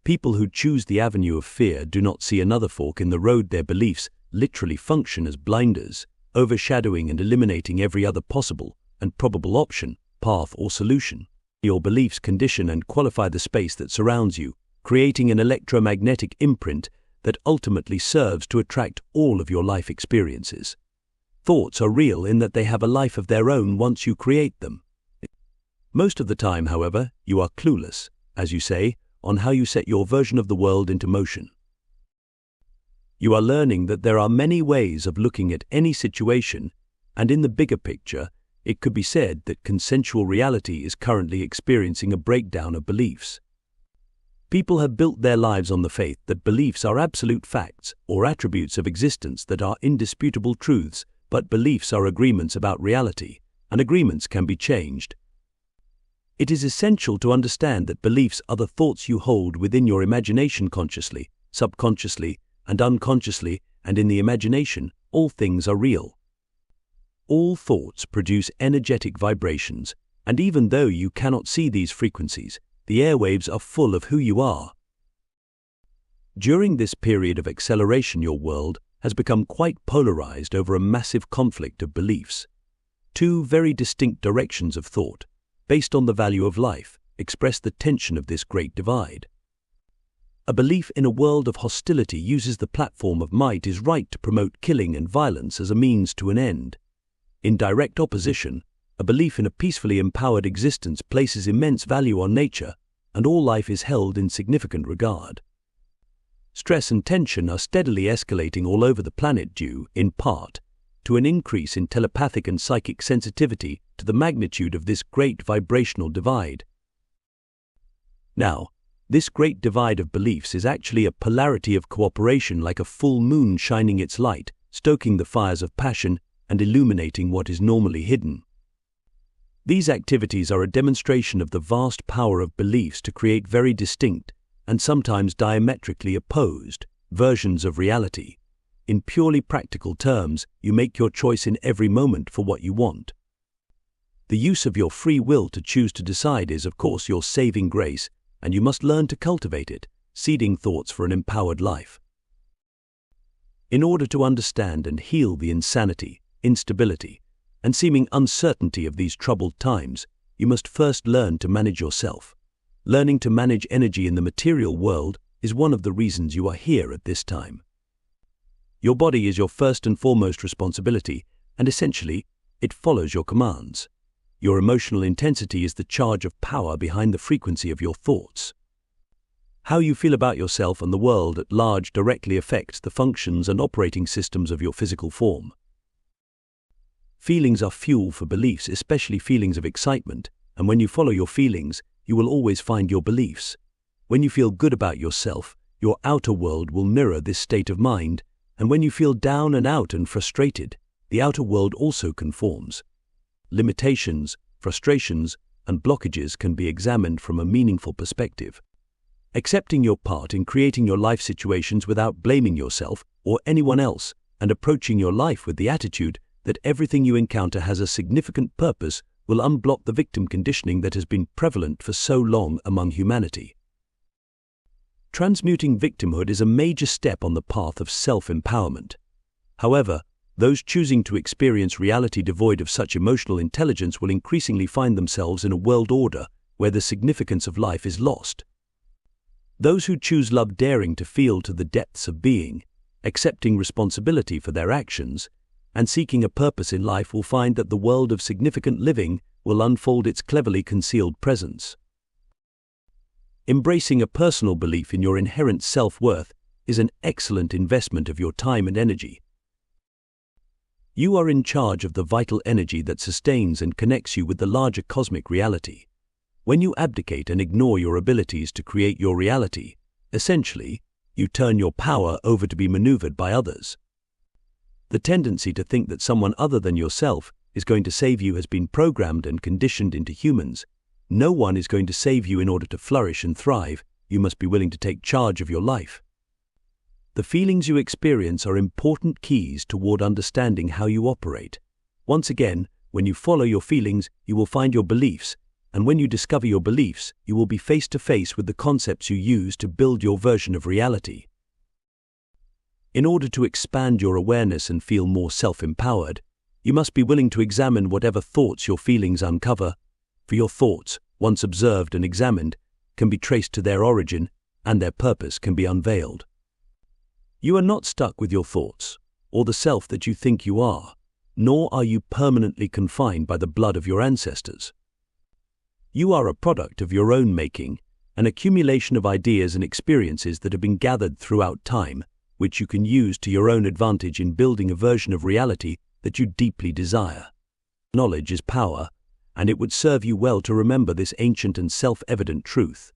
People who choose the avenue of fear do not see another fork in the road. Their beliefs literally function as blinders, overshadowing and eliminating every other possible and probable option, path, or solution. Your beliefs condition and qualify the space that surrounds you, creating an electromagnetic imprint that ultimately serves to attract all of your life experiences. Thoughts are real in that they have a life of their own once you create them. Most of the time, however, you are clueless, as you say, on how you set your version of the world into motion. You are learning that there are many ways of looking at any situation, and in the bigger picture, it could be said that consensual reality is currently experiencing a breakdown of beliefs. People have built their lives on the faith that beliefs are absolute facts or attributes of existence that are indisputable truths, but beliefs are agreements about reality, and agreements can be changed. It is essential to understand that beliefs are the thoughts you hold within your imagination consciously, subconsciously, and unconsciously, and in the imagination, all things are real. All thoughts produce energetic vibrations, and even though you cannot see these frequencies, the airwaves are full of who you are. During this period of acceleration, your world has become quite polarized over a massive conflict of beliefs. Two very distinct directions of thought, based on the value of life, express the tension of this great divide. A belief in a world of hostility uses the platform of might is right to promote killing and violence as a means to an end. In direct opposition, a belief in a peacefully empowered existence places immense value on nature, and all life is held in significant regard. Stress and tension are steadily escalating all over the planet due, in part, to an increase in telepathic and psychic sensitivity to the magnitude of this great vibrational divide. Now, this great divide of beliefs is actually a polarity of cooperation, like a full moon shining its light, stoking the fires of passion and illuminating what is normally hidden. These activities are a demonstration of the vast power of beliefs to create very distinct, and sometimes diametrically opposed, versions of reality. In purely practical terms, you make your choice in every moment for what you want. The use of your free will to choose to decide is, of course, your saving grace, and you must learn to cultivate it, seeding thoughts for an empowered life. In order to understand and heal the insanity, instability, and seeming uncertainty of these troubled times, you must first learn to manage yourself. Learning to manage energy in the material world is one of the reasons you are here at this time. Your body is your first and foremost responsibility, and essentially, it follows your commands. Your emotional intensity is the charge of power behind the frequency of your thoughts. How you feel about yourself and the world at large directly affects the functions and operating systems of your physical form. Feelings are fuel for beliefs, especially feelings of excitement, and when you follow your feelings, you will always find your beliefs. When you feel good about yourself, your outer world will mirror this state of mind, and when you feel down and out and frustrated, the outer world also conforms. Limitations, frustrations, and blockages can be examined from a meaningful perspective. Accepting your part in creating your life situations without blaming yourself or anyone else, and approaching your life with the attitude that everything you encounter has a significant purpose will unblock the victim conditioning that has been prevalent for so long among humanity. Transmuting victimhood is a major step on the path of self-empowerment. However, those choosing to experience reality devoid of such emotional intelligence will increasingly find themselves in a world order where the significance of life is lost. Those who choose love, daring to feel to the depths of being, accepting responsibility for their actions, and seeking a purpose in life will find that the world of significant living will unfold its cleverly concealed presence. Embracing a personal belief in your inherent self-worth is an excellent investment of your time and energy. You are in charge of the vital energy that sustains and connects you with the larger cosmic reality. When you abdicate and ignore your abilities to create your reality, essentially, you turn your power over to be maneuvered by others. The tendency to think that someone other than yourself is going to save you has been programmed and conditioned into humans. No one is going to save you in order to flourish and thrive. You must be willing to take charge of your life. The feelings you experience are important keys toward understanding how you operate. Once again, when you follow your feelings, you will find your beliefs, and when you discover your beliefs, you will be face to face with the concepts you use to build your version of reality. In order to expand your awareness and feel more self-empowered, you must be willing to examine whatever thoughts your feelings uncover, for your thoughts, once observed and examined, can be traced to their origin, and their purpose can be unveiled. You are not stuck with your thoughts, or the self that you think you are, nor are you permanently confined by the blood of your ancestors. You are a product of your own making, an accumulation of ideas and experiences that have been gathered throughout time, which you can use to your own advantage in building a version of reality that you deeply desire. Knowledge is power, and it would serve you well to remember this ancient and self-evident truth.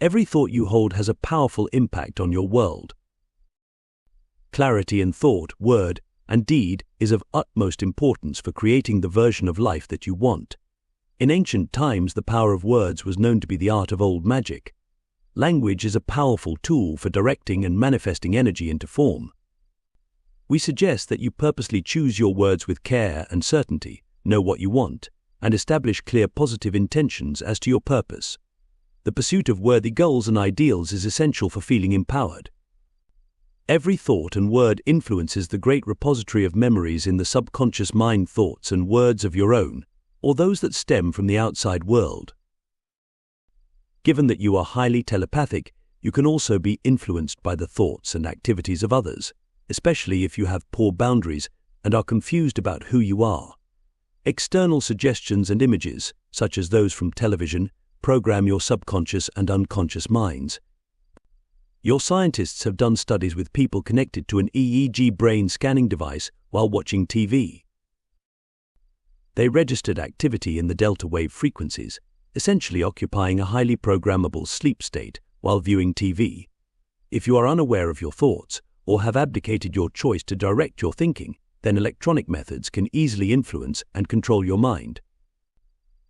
Every thought you hold has a powerful impact on your world. Clarity in thought, word, and deed is of utmost importance for creating the version of life that you want. In ancient times, the power of words was known to be the art of old magic. Language is a powerful tool for directing and manifesting energy into form. We suggest that you purposely choose your words with care and certainty, know what you want, and establish clear positive intentions as to your purpose. The pursuit of worthy goals and ideals is essential for feeling empowered. Every thought and word influences the great repository of memories in the subconscious mind, thoughts and words of your own, or those that stem from the outside world. Given that you are highly telepathic, you can also be influenced by the thoughts and activities of others, especially if you have poor boundaries and are confused about who you are. External suggestions and images, such as those from television, program your subconscious and unconscious minds. Your scientists have done studies with people connected to an EEG brain scanning device while watching TV. They registered activity in the delta wave frequencies, essentially occupying a highly programmable sleep state while viewing TV. If you are unaware of your thoughts or have abdicated your choice to direct your thinking, then electronic methods can easily influence and control your mind.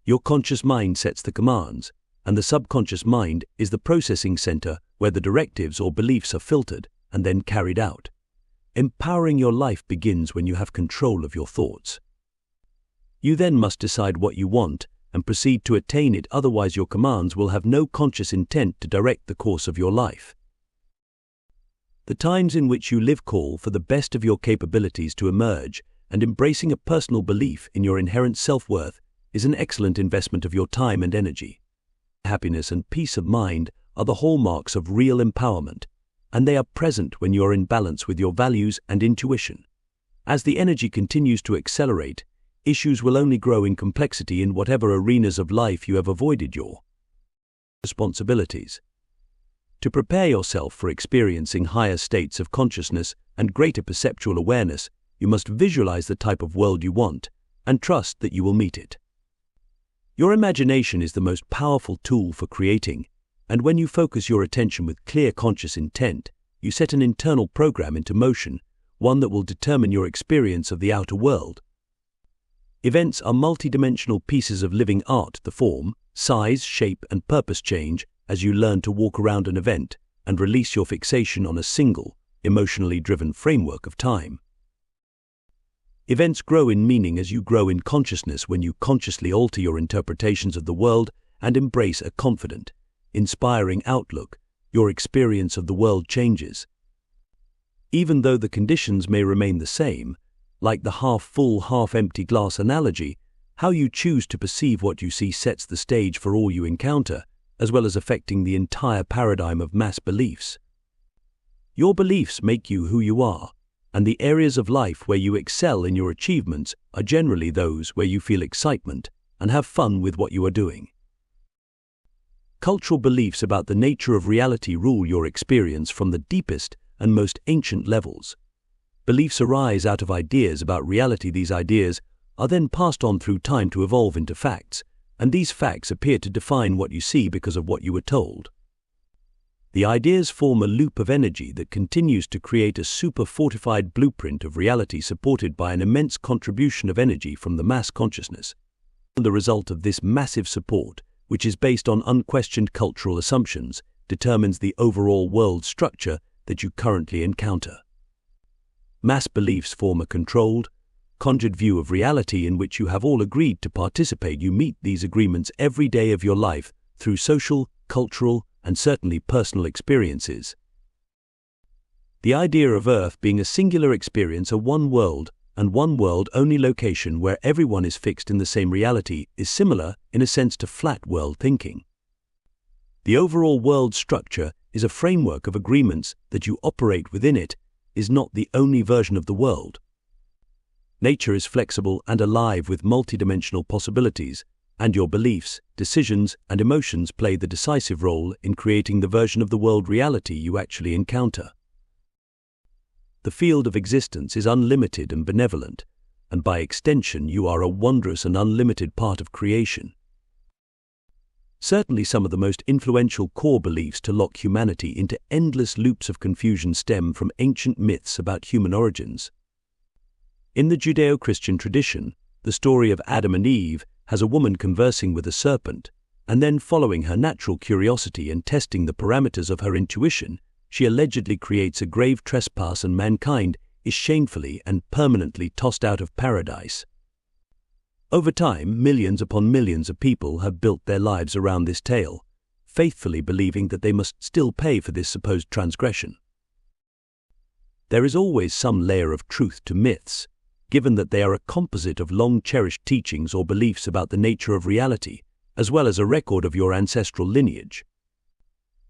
Your conscious mind sets the commands, and the subconscious mind is the processing center where the directives or beliefs are filtered and then carried out. Empowering your life begins when you have control of your thoughts. You then must decide what you want and proceed to attain it, otherwise your commands will have no conscious intent to direct the course of your life. The times in which you live call for the best of your capabilities to emerge, and embracing a personal belief in your inherent self-worth is an excellent investment of your time and energy. Happiness and peace of mind are the hallmarks of real empowerment, and they are present when you are in balance with your values and intuition. As the energy continues to accelerate, issues will only grow in complexity in whatever arenas of life you have avoided your responsibilities. To prepare yourself for experiencing higher states of consciousness and greater perceptual awareness, you must visualize the type of world you want and trust that you will meet it. Your imagination is the most powerful tool for creating, and when you focus your attention with clear conscious intent, you set an internal program into motion, one that will determine your experience of the outer world. Events are multidimensional pieces of living art. The form, size, shape, and purpose change as you learn to walk around an event and release your fixation on a single, emotionally driven framework of time. Events grow in meaning as you grow in consciousness when you consciously alter your interpretations of the world and embrace a confident, inspiring outlook. Your experience of the world changes. Even though the conditions may remain the same, like the half-full, half-empty glass analogy, how you choose to perceive what you see sets the stage for all you encounter, as well as affecting the entire paradigm of mass beliefs. Your beliefs make you who you are, and the areas of life where you excel in your achievements are generally those where you feel excitement and have fun with what you are doing. Cultural beliefs about the nature of reality rule your experience from the deepest and most ancient levels. Beliefs arise out of ideas about reality. These ideas are then passed on through time to evolve into facts, and these facts appear to define what you see because of what you were told. The ideas form a loop of energy that continues to create a super-fortified blueprint of reality supported by an immense contribution of energy from the mass consciousness. The result of this massive support, which is based on unquestioned cultural assumptions, determines the overall world structure that you currently encounter. Mass beliefs form a controlled, conjured view of reality in which you have all agreed to participate. You meet these agreements every day of your life through social, cultural, and certainly personal experiences. The idea of Earth being a singular experience, a one world and one world only location where everyone is fixed in the same reality, is similar in a sense to flat world thinking. The overall world structure is a framework of agreements that you operate within. It is not the only version of the world. Nature is flexible and alive with multidimensional possibilities, and your beliefs, decisions, and emotions play the decisive role in creating the version of the world reality you actually encounter. The field of existence is unlimited and benevolent, and by extension you are a wondrous and unlimited part of creation. Certainly some of the most influential core beliefs to lock humanity into endless loops of confusion stem from ancient myths about human origins. In the Judeo-Christian tradition, the story of Adam and Eve has a woman conversing with a serpent, and then following her natural curiosity and testing the parameters of her intuition, she allegedly creates a grave trespass and mankind is shamefully and permanently tossed out of paradise. Over time, millions upon millions of people have built their lives around this tale, faithfully believing that they must still pay for this supposed transgression. There is always some layer of truth to myths, given that they are a composite of long-cherished teachings or beliefs about the nature of reality, as well as a record of your ancestral lineage.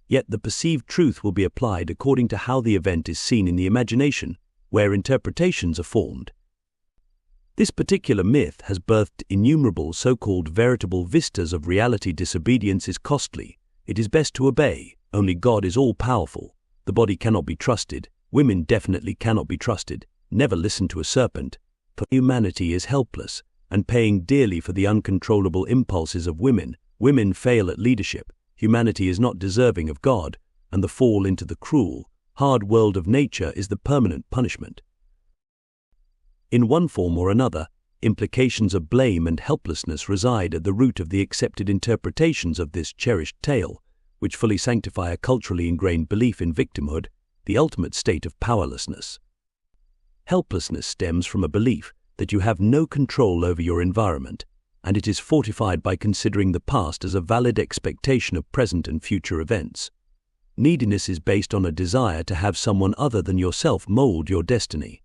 Yet the perceived truth will be applied according to how the event is seen in the imagination, where interpretations are formed. This particular myth has birthed innumerable so-called veritable vistas of reality. Disobedience is costly. It is best to obey. Only God is all-powerful. The body cannot be trusted. Women definitely cannot be trusted. Never listen to a serpent. For humanity is helpless and paying dearly for the uncontrollable impulses of women. Women fail at leadership. Humanity is not deserving of God, and the fall into the cruel, hard world of nature is the permanent punishment. In one form or another, implications of blame and helplessness reside at the root of the accepted interpretations of this cherished tale, which fully sanctify a culturally ingrained belief in victimhood, the ultimate state of powerlessness. Helplessness stems from a belief that you have no control over your environment, and it is fortified by considering the past as a valid expectation of present and future events. Neediness is based on a desire to have someone other than yourself mold your destiny.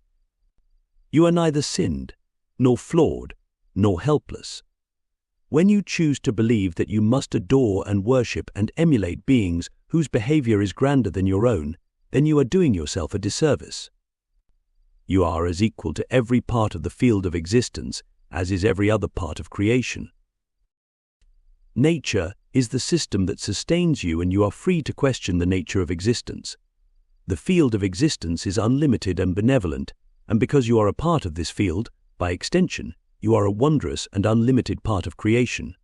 You are neither sinned, nor flawed, nor helpless. When you choose to believe that you must adore and worship and emulate beings whose behavior is grander than your own, then you are doing yourself a disservice. You are as equal to every part of the field of existence as is every other part of creation. Nature is the system that sustains you, and you are free to question the nature of existence. The field of existence is unlimited and benevolent, and because you are a part of this field, by extension, you are a wondrous and unlimited part of creation.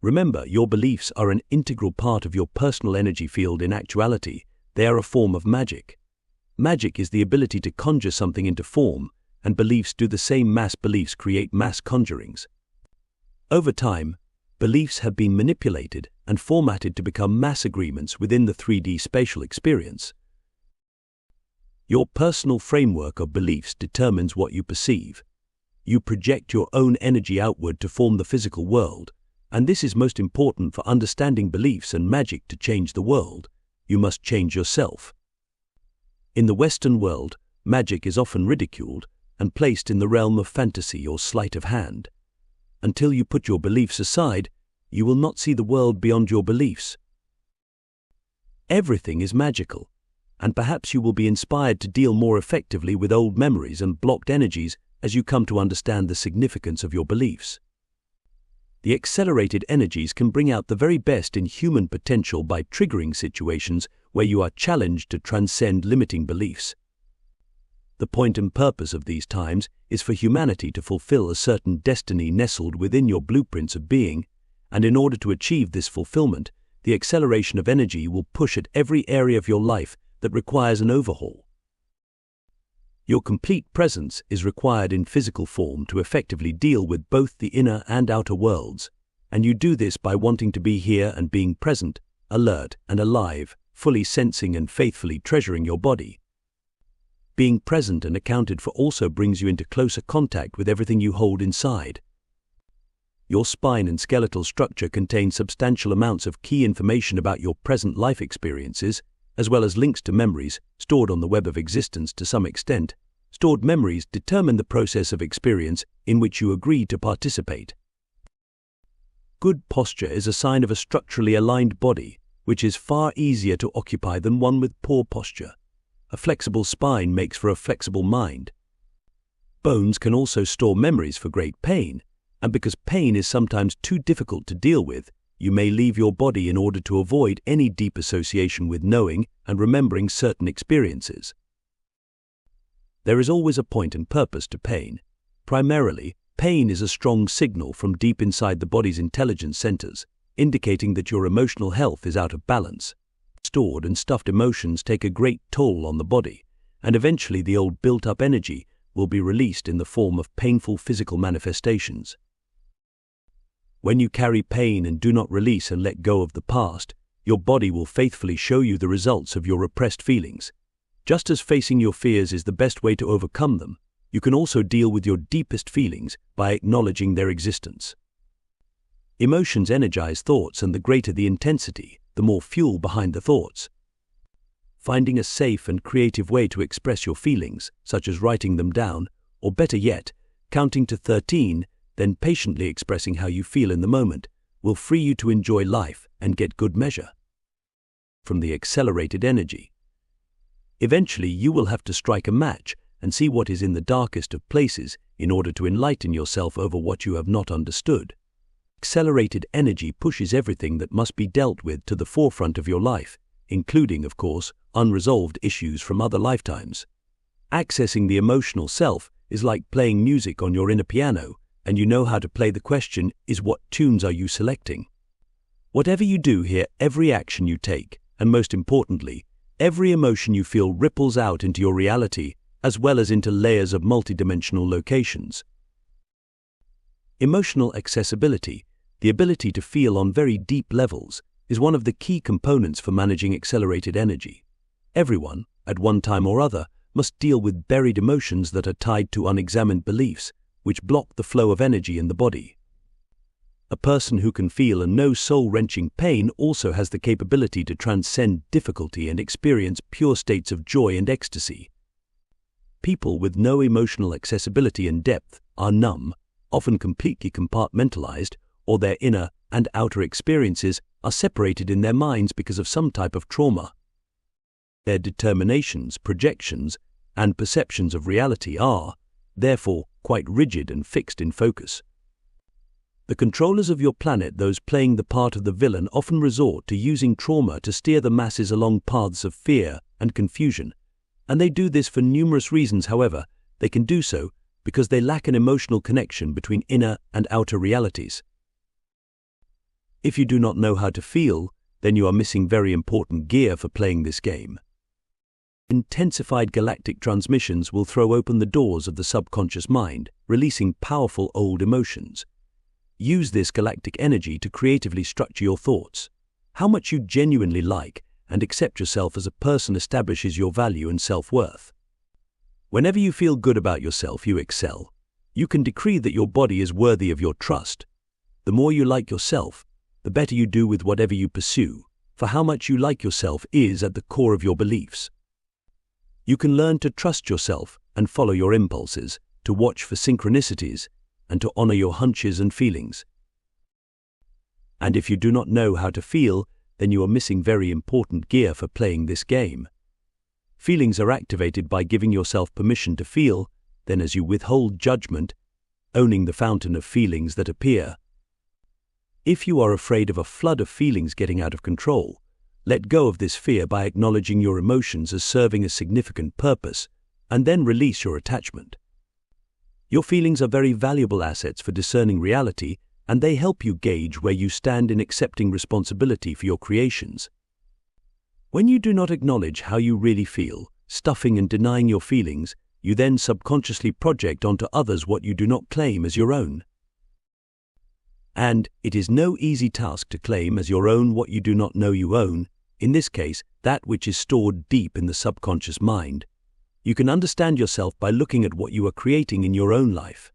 Remember, your beliefs are an integral part of your personal energy field. In actuality, they are a form of magic. Magic is the ability to conjure something into form, and beliefs do the same. Mass beliefs create mass conjurings. Over time, beliefs have been manipulated and formatted to become mass agreements within the 3D spatial experience. Your personal framework of beliefs determines what you perceive. You project your own energy outward to form the physical world, and this is most important for understanding beliefs and magic. To change the world, you must change yourself. In the Western world, magic is often ridiculed and placed in the realm of fantasy or sleight of hand. Until you put your beliefs aside, you will not see the world beyond your beliefs. Everything is magical, and perhaps you will be inspired to deal more effectively with old memories and blocked energies as you come to understand the significance of your beliefs. The accelerated energies can bring out the very best in human potential by triggering situations where you are challenged to transcend limiting beliefs. The point and purpose of these times is for humanity to fulfill a certain destiny nestled within your blueprints of being, and in order to achieve this fulfillment, the acceleration of energy will push at every area of your life that requires an overhaul. Your complete presence is required in physical form to effectively deal with both the inner and outer worlds, and you do this by wanting to be here and being present, alert and alive, fully sensing and faithfully treasuring your body. Being present and accounted for also brings you into closer contact with everything you hold inside. Your spine and skeletal structure contain substantial amounts of key information about your present life experiences, as well as links to memories stored on the web of existence. To some extent, stored memories determine the process of experience in which you agree to participate. Good posture is a sign of a structurally aligned body, which is far easier to occupy than one with poor posture. A flexible spine makes for a flexible mind. Bones can also store memories for great pain, and because pain is sometimes too difficult to deal with, you may leave your body in order to avoid any deep association with knowing and remembering certain experiences. There is always a point and purpose to pain. Primarily, pain is a strong signal from deep inside the body's intelligence centers, indicating that your emotional health is out of balance. Stored and stuffed emotions take a great toll on the body, and eventually the old built-up energy will be released in the form of painful physical manifestations. When you carry pain and do not release and let go of the past, your body will faithfully show you the results of your repressed feelings. Just as facing your fears is the best way to overcome them, you can also deal with your deepest feelings by acknowledging their existence. Emotions energize thoughts, and the greater the intensity, the more fuel behind the thoughts. Finding a safe and creative way to express your feelings, such as writing them down, or better yet, counting to 13, then patiently expressing how you feel in the moment, will free you to enjoy life and get good measure from the accelerated energy. Eventually, you will have to strike a match and see what is in the darkest of places in order to enlighten yourself over what you have not understood. Accelerated energy pushes everything that must be dealt with to the forefront of your life, including, of course, unresolved issues from other lifetimes. Accessing the emotional self is like playing music on your inner piano, and you know how to play. The question is, what tunes are you selecting? Whatever you do here, every action you take, and most importantly, every emotion you feel ripples out into your reality, as well as into layers of multidimensional locations. Emotional accessibility, the ability to feel on very deep levels, is one of the key components for managing accelerated energy. Everyone, at one time or other, must deal with buried emotions that are tied to unexamined beliefs, which block the flow of energy in the body. A person who can feel and know soul-wrenching pain also has the capability to transcend difficulty and experience pure states of joy and ecstasy. People with no emotional accessibility and depth are numb, often completely compartmentalized, or their inner and outer experiences are separated in their minds because of some type of trauma. Their determinations, projections, and perceptions of reality are, therefore quite rigid and fixed in focus. The controllers of your planet, those playing the part of the villain, often resort to using trauma to steer the masses along paths of fear and confusion, and they do this for numerous reasons. However, they can do so because they lack an emotional connection between inner and outer realities. If you do not know how to feel, then you are missing very important gear for playing this game. Intensified galactic transmissions will throw open the doors of the subconscious mind, releasing powerful old emotions. Use this galactic energy to creatively structure your thoughts. How much you genuinely like and accept yourself as a person establishes your value and self-worth. Whenever you feel good about yourself, you excel. You can decree that your body is worthy of your trust. The more you like yourself, the better you do with whatever you pursue, for how much you like yourself is at the core of your beliefs. You can learn to trust yourself and follow your impulses, to watch for synchronicities, and to honor your hunches and feelings. And if you do not know how to feel, then you are missing very important gear for playing this game. Feelings are activated by giving yourself permission to feel, then as you withhold judgment, owning the fountain of feelings that appear. If you are afraid of a flood of feelings getting out of control, let go of this fear by acknowledging your emotions as serving a significant purpose, and then release your attachment. Your feelings are very valuable assets for discerning reality, and they help you gauge where you stand in accepting responsibility for your creations. When you do not acknowledge how you really feel, stuffing and denying your feelings, you then subconsciously project onto others what you do not claim as your own. And it is no easy task to claim as your own what you do not know you own, in this case, that which is stored deep in the subconscious mind. You can understand yourself by looking at what you are creating in your own life.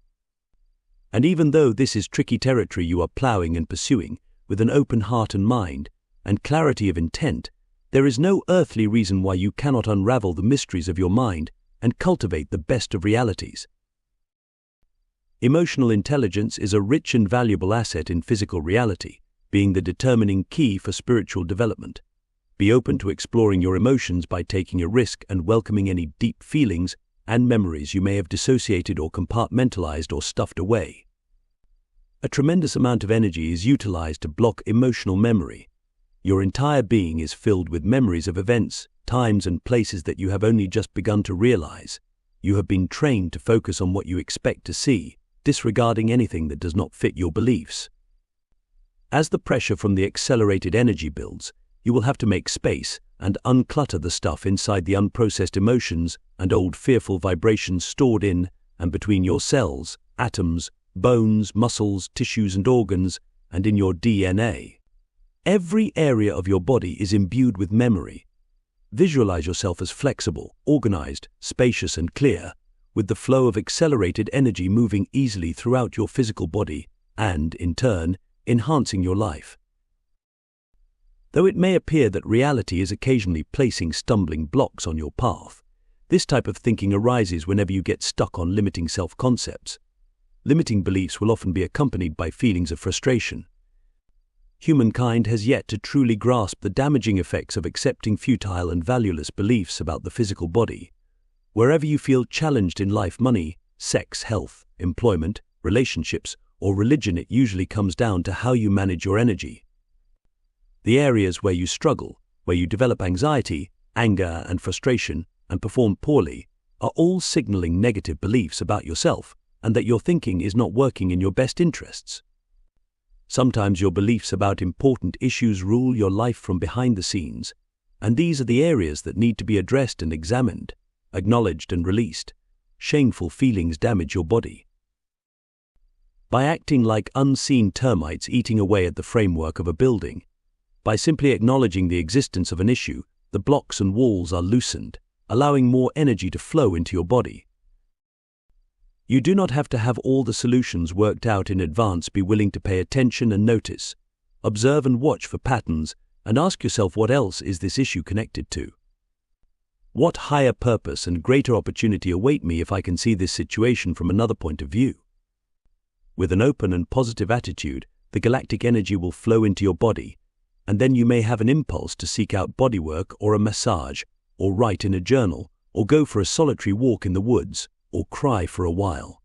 And even though this is tricky territory you are plowing and pursuing, with an open heart and mind, and clarity of intent, there is no earthly reason why you cannot unravel the mysteries of your mind and cultivate the best of realities. Emotional intelligence is a rich and valuable asset in physical reality, being the determining key for spiritual development. Be open to exploring your emotions by taking a risk and welcoming any deep feelings and memories you may have dissociated or compartmentalized or stuffed away. A tremendous amount of energy is utilized to block emotional memory. Your entire being is filled with memories of events, times, and places that you have only just begun to realize. You have been trained to focus on what you expect to see, disregarding anything that does not fit your beliefs. As the pressure from the accelerated energy builds, you will have to make space and unclutter the stuff inside the unprocessed emotions and old fearful vibrations stored in and between your cells, atoms, bones, muscles, tissues, and organs, and in your DNA. Every area of your body is imbued with memory. Visualize yourself as flexible, organized, spacious, and clear, with the flow of accelerated energy moving easily throughout your physical body and, in turn, enhancing your life. Though it may appear that reality is occasionally placing stumbling blocks on your path, this type of thinking arises whenever you get stuck on limiting self-concepts. Limiting beliefs will often be accompanied by feelings of frustration. Humankind has yet to truly grasp the damaging effects of accepting futile and valueless beliefs about the physical body. Wherever you feel challenged in life, money, sex, health, employment, relationships, or religion, it usually comes down to how you manage your energy. The areas where you struggle, where you develop anxiety, anger, and frustration, and perform poorly, are all signaling negative beliefs about yourself and that your thinking is not working in your best interests. Sometimes your beliefs about important issues rule your life from behind the scenes, and these are the areas that need to be addressed and examined, acknowledged and released. Shameful feelings damage your body. By acting like unseen termites eating away at the framework of a building, by simply acknowledging the existence of an issue, the blocks and walls are loosened, allowing more energy to flow into your body. You do not have to have all the solutions worked out in advance. Be willing to pay attention and notice, observe and watch for patterns, and ask yourself, what else is this issue connected to? What higher purpose and greater opportunity await me if I can see this situation from another point of view? With an open and positive attitude, the galactic energy will flow into your body, and then you may have an impulse to seek out bodywork or a massage, or write in a journal, or go for a solitary walk in the woods, or cry for a while.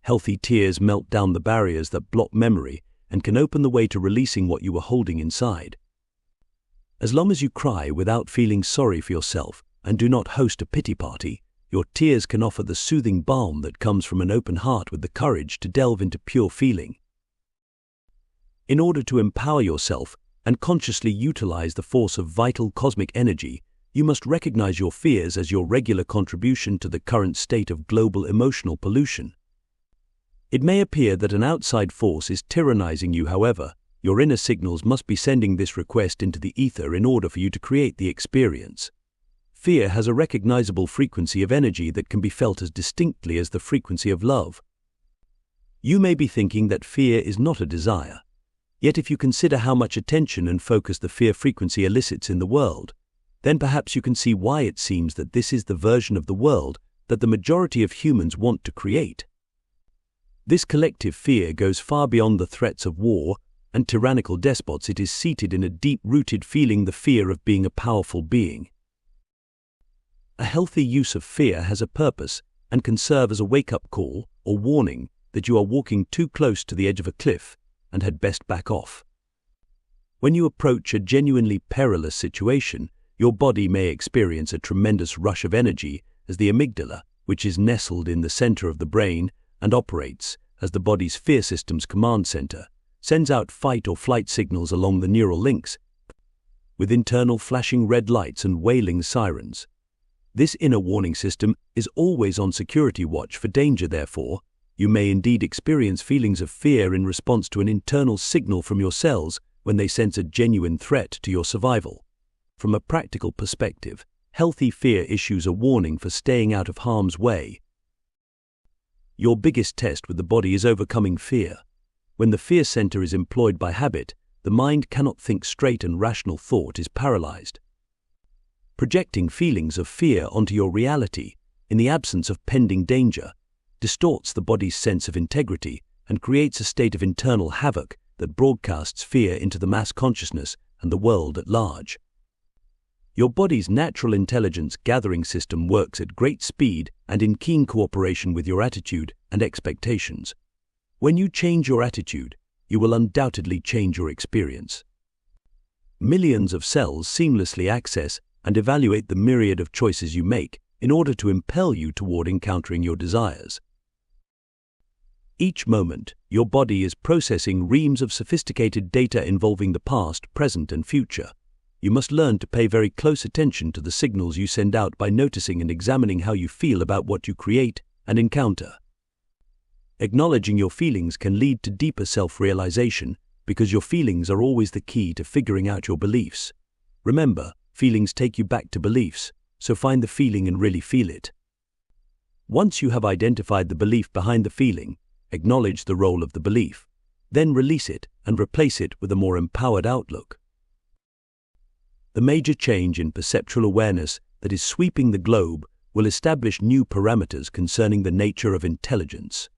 Healthy tears melt down the barriers that block memory and can open the way to releasing what you were holding inside. As long as you cry without feeling sorry for yourself and do not host a pity party, your tears can offer the soothing balm that comes from an open heart with the courage to delve into pure feeling. In order to empower yourself and consciously utilize the force of vital cosmic energy, you must recognize your fears as your regular contribution to the current state of global emotional pollution. It may appear that an outside force is tyrannizing you, however, your inner signals must be sending this request into the ether in order for you to create the experience. Fear has a recognizable frequency of energy that can be felt as distinctly as the frequency of love. You may be thinking that fear is not a desire. Yet if you consider how much attention and focus the fear frequency elicits in the world, then perhaps you can see why it seems that this is the version of the world that the majority of humans want to create. This collective fear goes far beyond the threats of war and tyrannical despots. It is seated in a deep-rooted feeling, the fear of being a powerful being. A healthy use of fear has a purpose and can serve as a wake-up call or warning that you are walking too close to the edge of a cliff and had best back off. When you approach a genuinely perilous situation, your body may experience a tremendous rush of energy as the amygdala, which is nestled in the center of the brain and operates as the body's fear system's command center, sends out fight or flight signals along the neural links, with internal flashing red lights and wailing sirens. This inner warning system is always on security watch for danger. Therefore, you may indeed experience feelings of fear in response to an internal signal from your cells when they sense a genuine threat to your survival. From a practical perspective, healthy fear issues a warning for staying out of harm's way. Your biggest test with the body is overcoming fear. When the fear center is employed by habit, the mind cannot think straight and rational thought is paralyzed. Projecting feelings of fear onto your reality, in the absence of pending danger, distorts the body's sense of integrity and creates a state of internal havoc that broadcasts fear into the mass consciousness and the world at large. Your body's natural intelligence gathering system works at great speed and in keen cooperation with your attitude and expectations. When you change your attitude, you will undoubtedly change your experience. Millions of cells seamlessly access and evaluate the myriad of choices you make in order to impel you toward encountering your desires. Each moment, your body is processing reams of sophisticated data involving the past, present, and future. You must learn to pay very close attention to the signals you send out by noticing and examining how you feel about what you create and encounter. Acknowledging your feelings can lead to deeper self-realization because your feelings are always the key to figuring out your beliefs. Remember, feelings take you back to beliefs, so find the feeling and really feel it. Once you have identified the belief behind the feeling, acknowledge the role of the belief, then release it and replace it with a more empowered outlook. The major change in perceptual awareness that is sweeping the globe will establish new parameters concerning the nature of intelligence.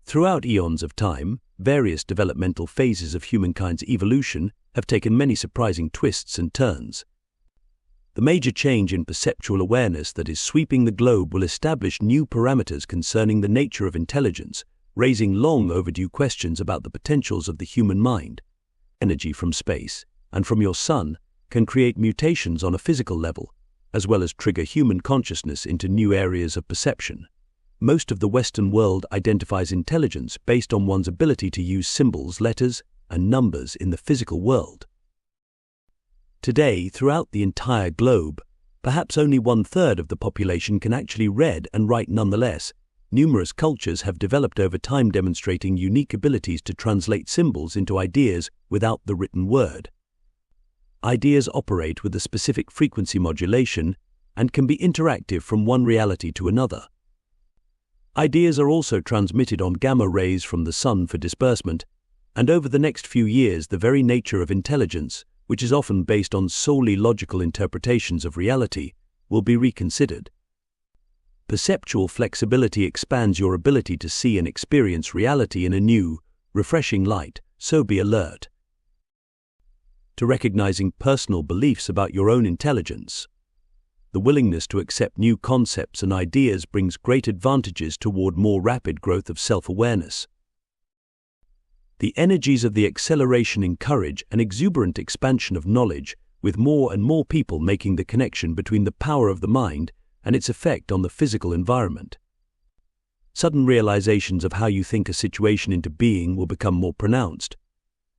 Throughout eons of time, various developmental phases of humankind's evolution have taken many surprising twists and turns. The major change in perceptual awareness that is sweeping the globe will establish new parameters concerning the nature of intelligence, raising long overdue questions about the potentials of the human mind. Energy from space and from your sun can create mutations on a physical level, as well as trigger human consciousness into new areas of perception. Most of the Western world identifies intelligence based on one's ability to use symbols, letters, and numbers in the physical world. Today, throughout the entire globe, perhaps only 1/3 of the population can actually read and write. Nonetheless, numerous cultures have developed over time demonstrating unique abilities to translate symbols into ideas without the written word. Ideas operate with a specific frequency modulation and can be interactive from one reality to another. Ideas are also transmitted on gamma rays from the sun for disbursement, and over the next few years the very nature of intelligence, which is often based on solely logical interpretations of reality, will be reconsidered. Perceptual flexibility expands your ability to see and experience reality in a new, refreshing light, so be alert to recognizing personal beliefs about your own intelligence. the willingness to accept new concepts and ideas brings great advantages toward more rapid growth of self-awareness. The energies of the acceleration encourage an exuberant expansion of knowledge, with more and more people making the connection between the power of the mind and its effect on the physical environment. Sudden realizations of how you think a situation into being will become more pronounced.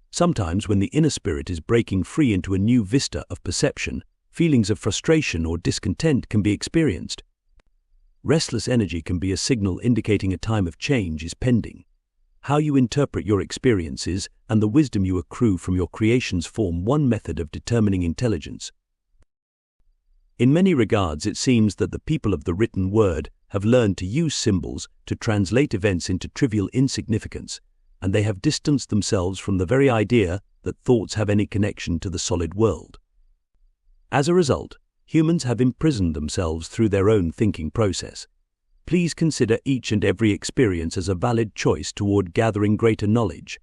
Sometimes when the inner spirit is breaking free into a new vista of perception, feelings of frustration or discontent can be experienced. Restless energy can be a signal indicating a time of change is pending. How you interpret your experiences and the wisdom you accrue from your creations form one method of determining intelligence. In many regards, it seems that the people of the written word have learned to use symbols to translate events into trivial insignificance, and they have distanced themselves from the very idea that thoughts have any connection to the solid world. As a result, humans have imprisoned themselves through their own thinking process. Please consider each and every experience as a valid choice toward gathering greater knowledge.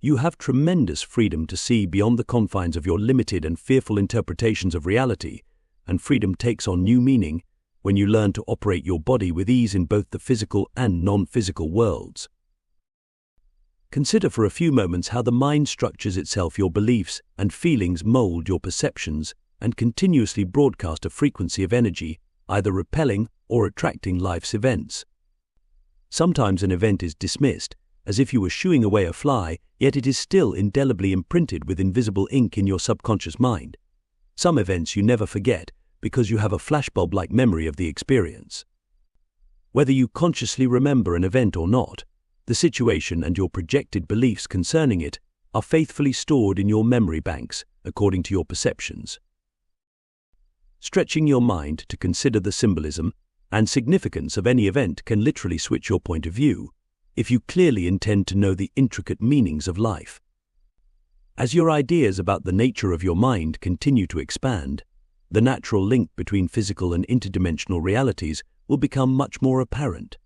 You have tremendous freedom to see beyond the confines of your limited and fearful interpretations of reality, and freedom takes on new meaning when you learn to operate your body with ease in both the physical and non-physical worlds. Consider for a few moments how the mind structures itself. Your beliefs and feelings mold your perceptions and continuously broadcast a frequency of energy, either repelling or attracting life's events. Sometimes an event is dismissed, as if you were shooing away a fly, yet it is still indelibly imprinted with invisible ink in your subconscious mind. Some events you never forget because you have a flashbulb-like memory of the experience. Whether you consciously remember an event or not, the situation and your projected beliefs concerning it are faithfully stored in your memory banks according to your perceptions. Stretching your mind to consider the symbolism and significance of any event can literally switch your point of view if you clearly intend to know the intricate meanings of life. As your ideas about the nature of your mind continue to expand, the natural link between physical and interdimensional realities will become much more apparent.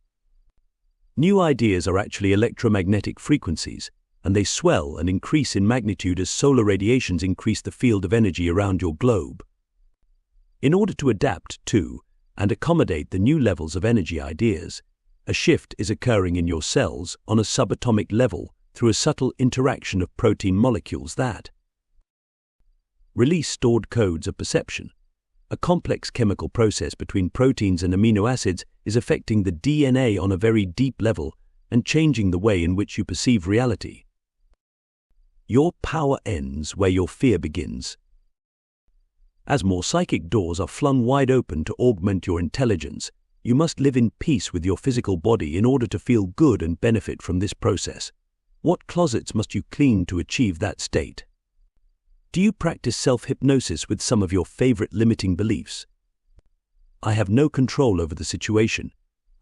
New ideas are actually electromagnetic frequencies, and they swell and increase in magnitude as solar radiations increase the field of energy around your globe. In order to adapt to and accommodate the new levels of energy ideas, a shift is occurring in your cells on a subatomic level through a subtle interaction of protein molecules that release stored codes of perception. A complex chemical process between proteins and amino acids is affecting the DNA on a very deep level and changing the way in which you perceive reality. Your power ends where your fear begins. As more psychic doors are flung wide open to augment your intelligence, you must live in peace with your physical body in order to feel good and benefit from this process. What closets must you clean to achieve that state? Do you practice self-hypnosis with some of your favorite limiting beliefs? I have no control over the situation.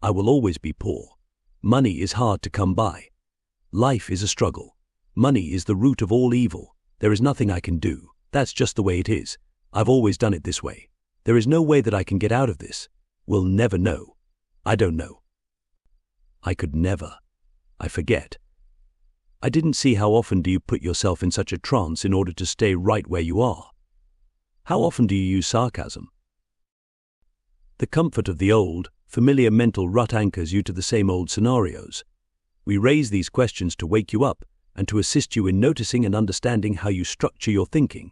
I will always be poor. Money is hard to come by. Life is a struggle. Money is the root of all evil. There is nothing I can do. That's just the way it is. I've always done it this way. There is no way that I can get out of this. We'll never know. I don't know. I could never. I forget. I didn't see how often do you put yourself in such a trance in order to stay right where you are? How often do you use sarcasm? The comfort of the old, familiar mental rut anchors you to the same old scenarios. We raise these questions to wake you up and to assist you in noticing and understanding how you structure your thinking.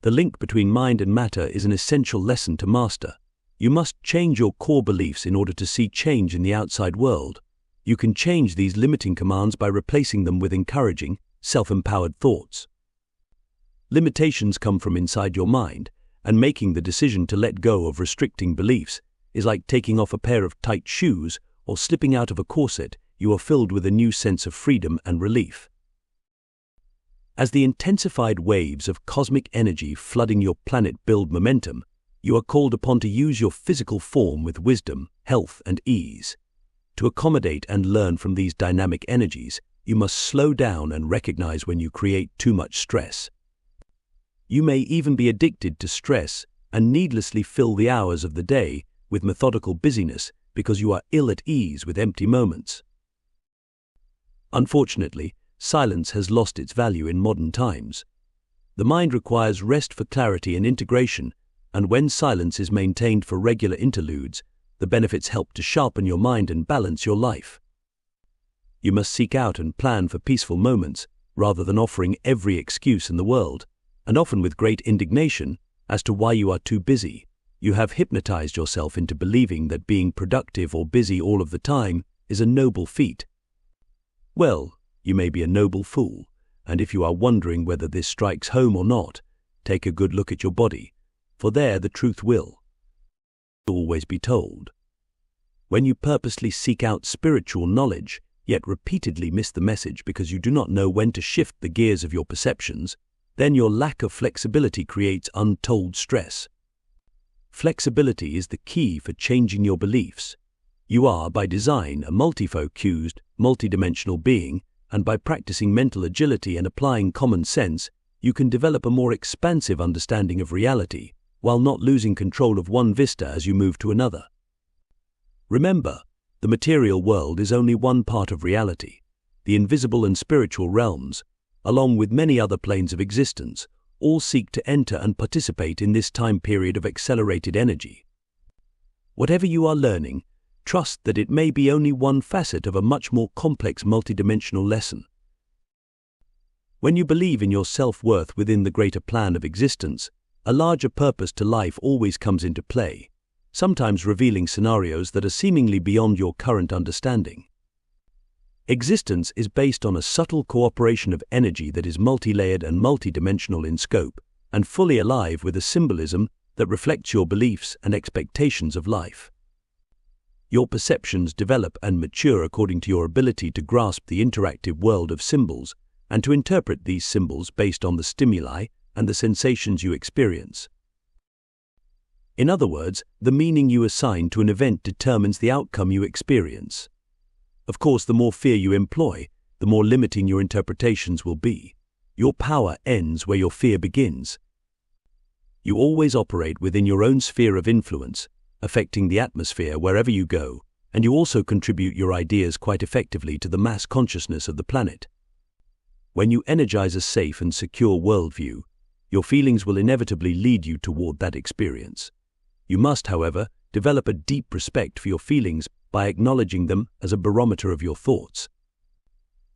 The link between mind and matter is an essential lesson to master. You must change your core beliefs in order to see change in the outside world. You can change these limiting commands by replacing them with encouraging, self-empowered thoughts. Limitations come from inside your mind, and making the decision to let go of restricting beliefs is like taking off a pair of tight shoes or slipping out of a corset. You are filled with a new sense of freedom and relief. As the intensified waves of cosmic energy flooding your planet build momentum, you are called upon to use your physical form with wisdom, health, and ease. To accommodate and learn from these dynamic energies, you must slow down and recognize when you create too much stress. You may even be addicted to stress and needlessly fill the hours of the day with methodical busyness because you are ill at ease with empty moments. Unfortunately, silence has lost its value in modern times. The mind requires rest for clarity and integration, and when silence is maintained for regular interludes, the benefits help to sharpen your mind and balance your life. You must seek out and plan for peaceful moments, rather than offering every excuse in the world, and often with great indignation, as to why you are too busy. You have hypnotized yourself into believing that being productive or busy all of the time is a noble feat. Well, you may be a noble fool, and if you are wondering whether this strikes home or not, take a good look at your body, for there the truth will always be told. When you purposely seek out spiritual knowledge, yet repeatedly miss the message because you do not know when to shift the gears of your perceptions, then your lack of flexibility creates untold stress. Flexibility is the key for changing your beliefs. You are, by design, a multifocused, multidimensional being, and by practicing mental agility and applying common sense, you can develop a more expansive understanding of reality, while not losing control of one vista as you move to another. Remember, the material world is only one part of reality. The invisible and spiritual realms, along with many other planes of existence, all seek to enter and participate in this time period of accelerated energy. Whatever you are learning, trust that it may be only one facet of a much more complex multidimensional lesson. When you believe in your self-worth within the greater plan of existence, a larger purpose to life always comes into play, sometimes revealing scenarios that are seemingly beyond your current understanding. Existence is based on a subtle cooperation of energy that is multi-layered and multidimensional in scope, and fully alive with a symbolism that reflects your beliefs and expectations of life. Your perceptions develop and mature according to your ability to grasp the interactive world of symbols and to interpret these symbols based on the stimuli and the sensations you experience. In other words, the meaning you assign to an event determines the outcome you experience. Of course, the more fear you employ, the more limiting your interpretations will be. Your power ends where your fear begins. You always operate within your own sphere of influence, affecting the atmosphere wherever you go, and you also contribute your ideas quite effectively to the mass consciousness of the planet. When you energize a safe and secure worldview, your feelings will inevitably lead you toward that experience. You must, however, develop a deep respect for your feelings by acknowledging them as a barometer of your thoughts.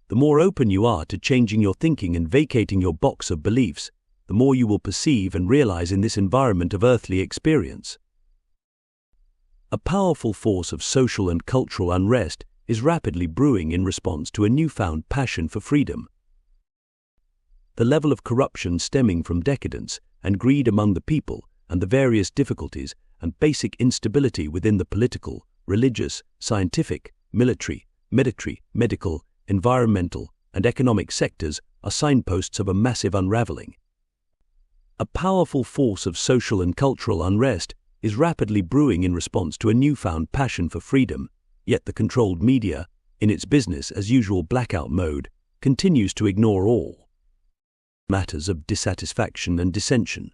The more open you are to changing your thinking and vacating your box of beliefs, the more you will perceive and realize in this environment of earthly experience. A powerful force of social and cultural unrest is rapidly brewing in response to a newfound passion for freedom. The level of corruption stemming from decadence and greed among the people, and the various difficulties and basic instability within the political, religious, scientific, military, medical, environmental, and economic sectors are signposts of a massive unraveling. A powerful force of social and cultural unrest is rapidly brewing in response to a newfound passion for freedom, yet the controlled media, in its business-as-usual blackout mode, continues to ignore all matters of dissatisfaction and dissension.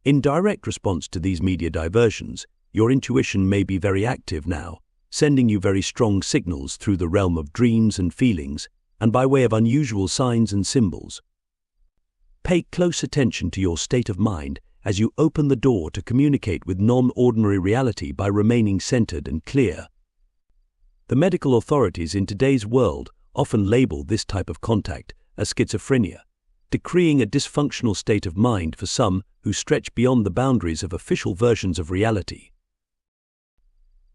In direct response to these media diversions, your intuition may be very active now, sending you very strong signals through the realm of dreams and feelings, and by way of unusual signs and symbols. Pay close attention to your state of mind as you open the door to communicate with non-ordinary reality by remaining centered and clear. The medical authorities in today's world often label this type of contact as schizophrenia, decreeing a dysfunctional state of mind for some who stretch beyond the boundaries of official versions of reality.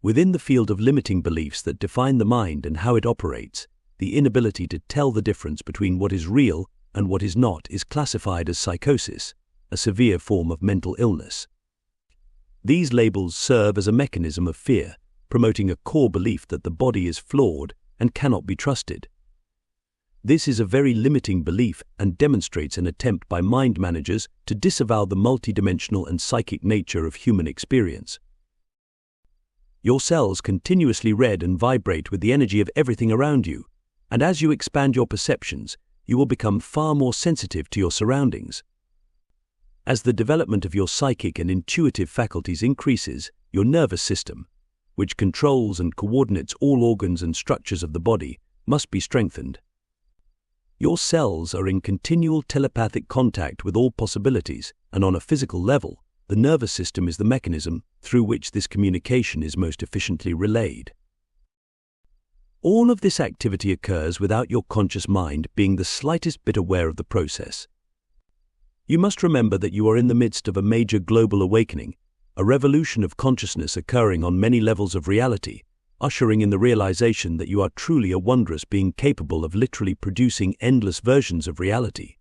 Within the field of limiting beliefs that define the mind and how it operates, the inability to tell the difference between what is real and what is not is classified as psychosis, a severe form of mental illness. These labels serve as a mechanism of fear, promoting a core belief that the body is flawed and cannot be trusted. This is a very limiting belief and demonstrates an attempt by mind managers to disavow the multidimensional and psychic nature of human experience. Your cells continuously read and vibrate with the energy of everything around you, and as you expand your perceptions, you will become far more sensitive to your surroundings. As the development of your psychic and intuitive faculties increases, your nervous system, which controls and coordinates all organs and structures of the body, must be strengthened. Your cells are in continual telepathic contact with all possibilities, and on a physical level, the nervous system is the mechanism through which this communication is most efficiently relayed. All of this activity occurs without your conscious mind being the slightest bit aware of the process. You must remember that you are in the midst of a major global awakening, a revolution of consciousness occurring on many levels of reality, ushering in the realization that you are truly a wondrous being capable of literally producing endless versions of reality.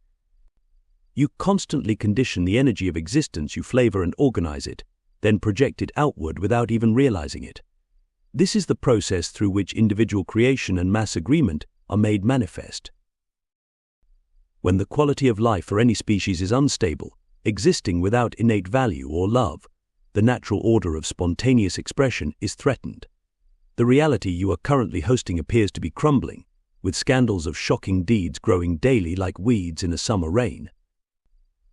You constantly condition the energy of existence, you flavor and organize it, then project it outward without even realizing it. This is the process through which individual creation and mass agreement are made manifest. When the quality of life for any species is unstable, existing without innate value or love, the natural order of spontaneous expression is threatened. The reality you are currently hosting appears to be crumbling, with scandals of shocking deeds growing daily like weeds in a summer rain.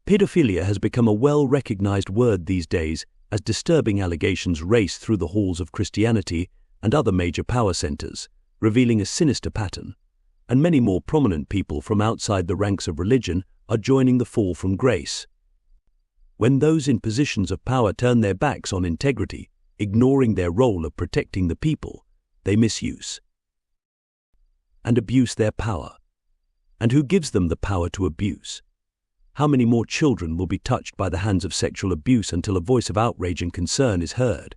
Pedophilia has become a well-recognized word these days as disturbing allegations race through the halls of Christianity and other major power centers, revealing a sinister pattern, and many more prominent people from outside the ranks of religion are joining the fall from grace. When those in positions of power turn their backs on integrity, ignoring their role of protecting the people, they misuse and abuse their power. And who gives them the power to abuse? How many more children will be touched by the hands of sexual abuse until a voice of outrage and concern is heard?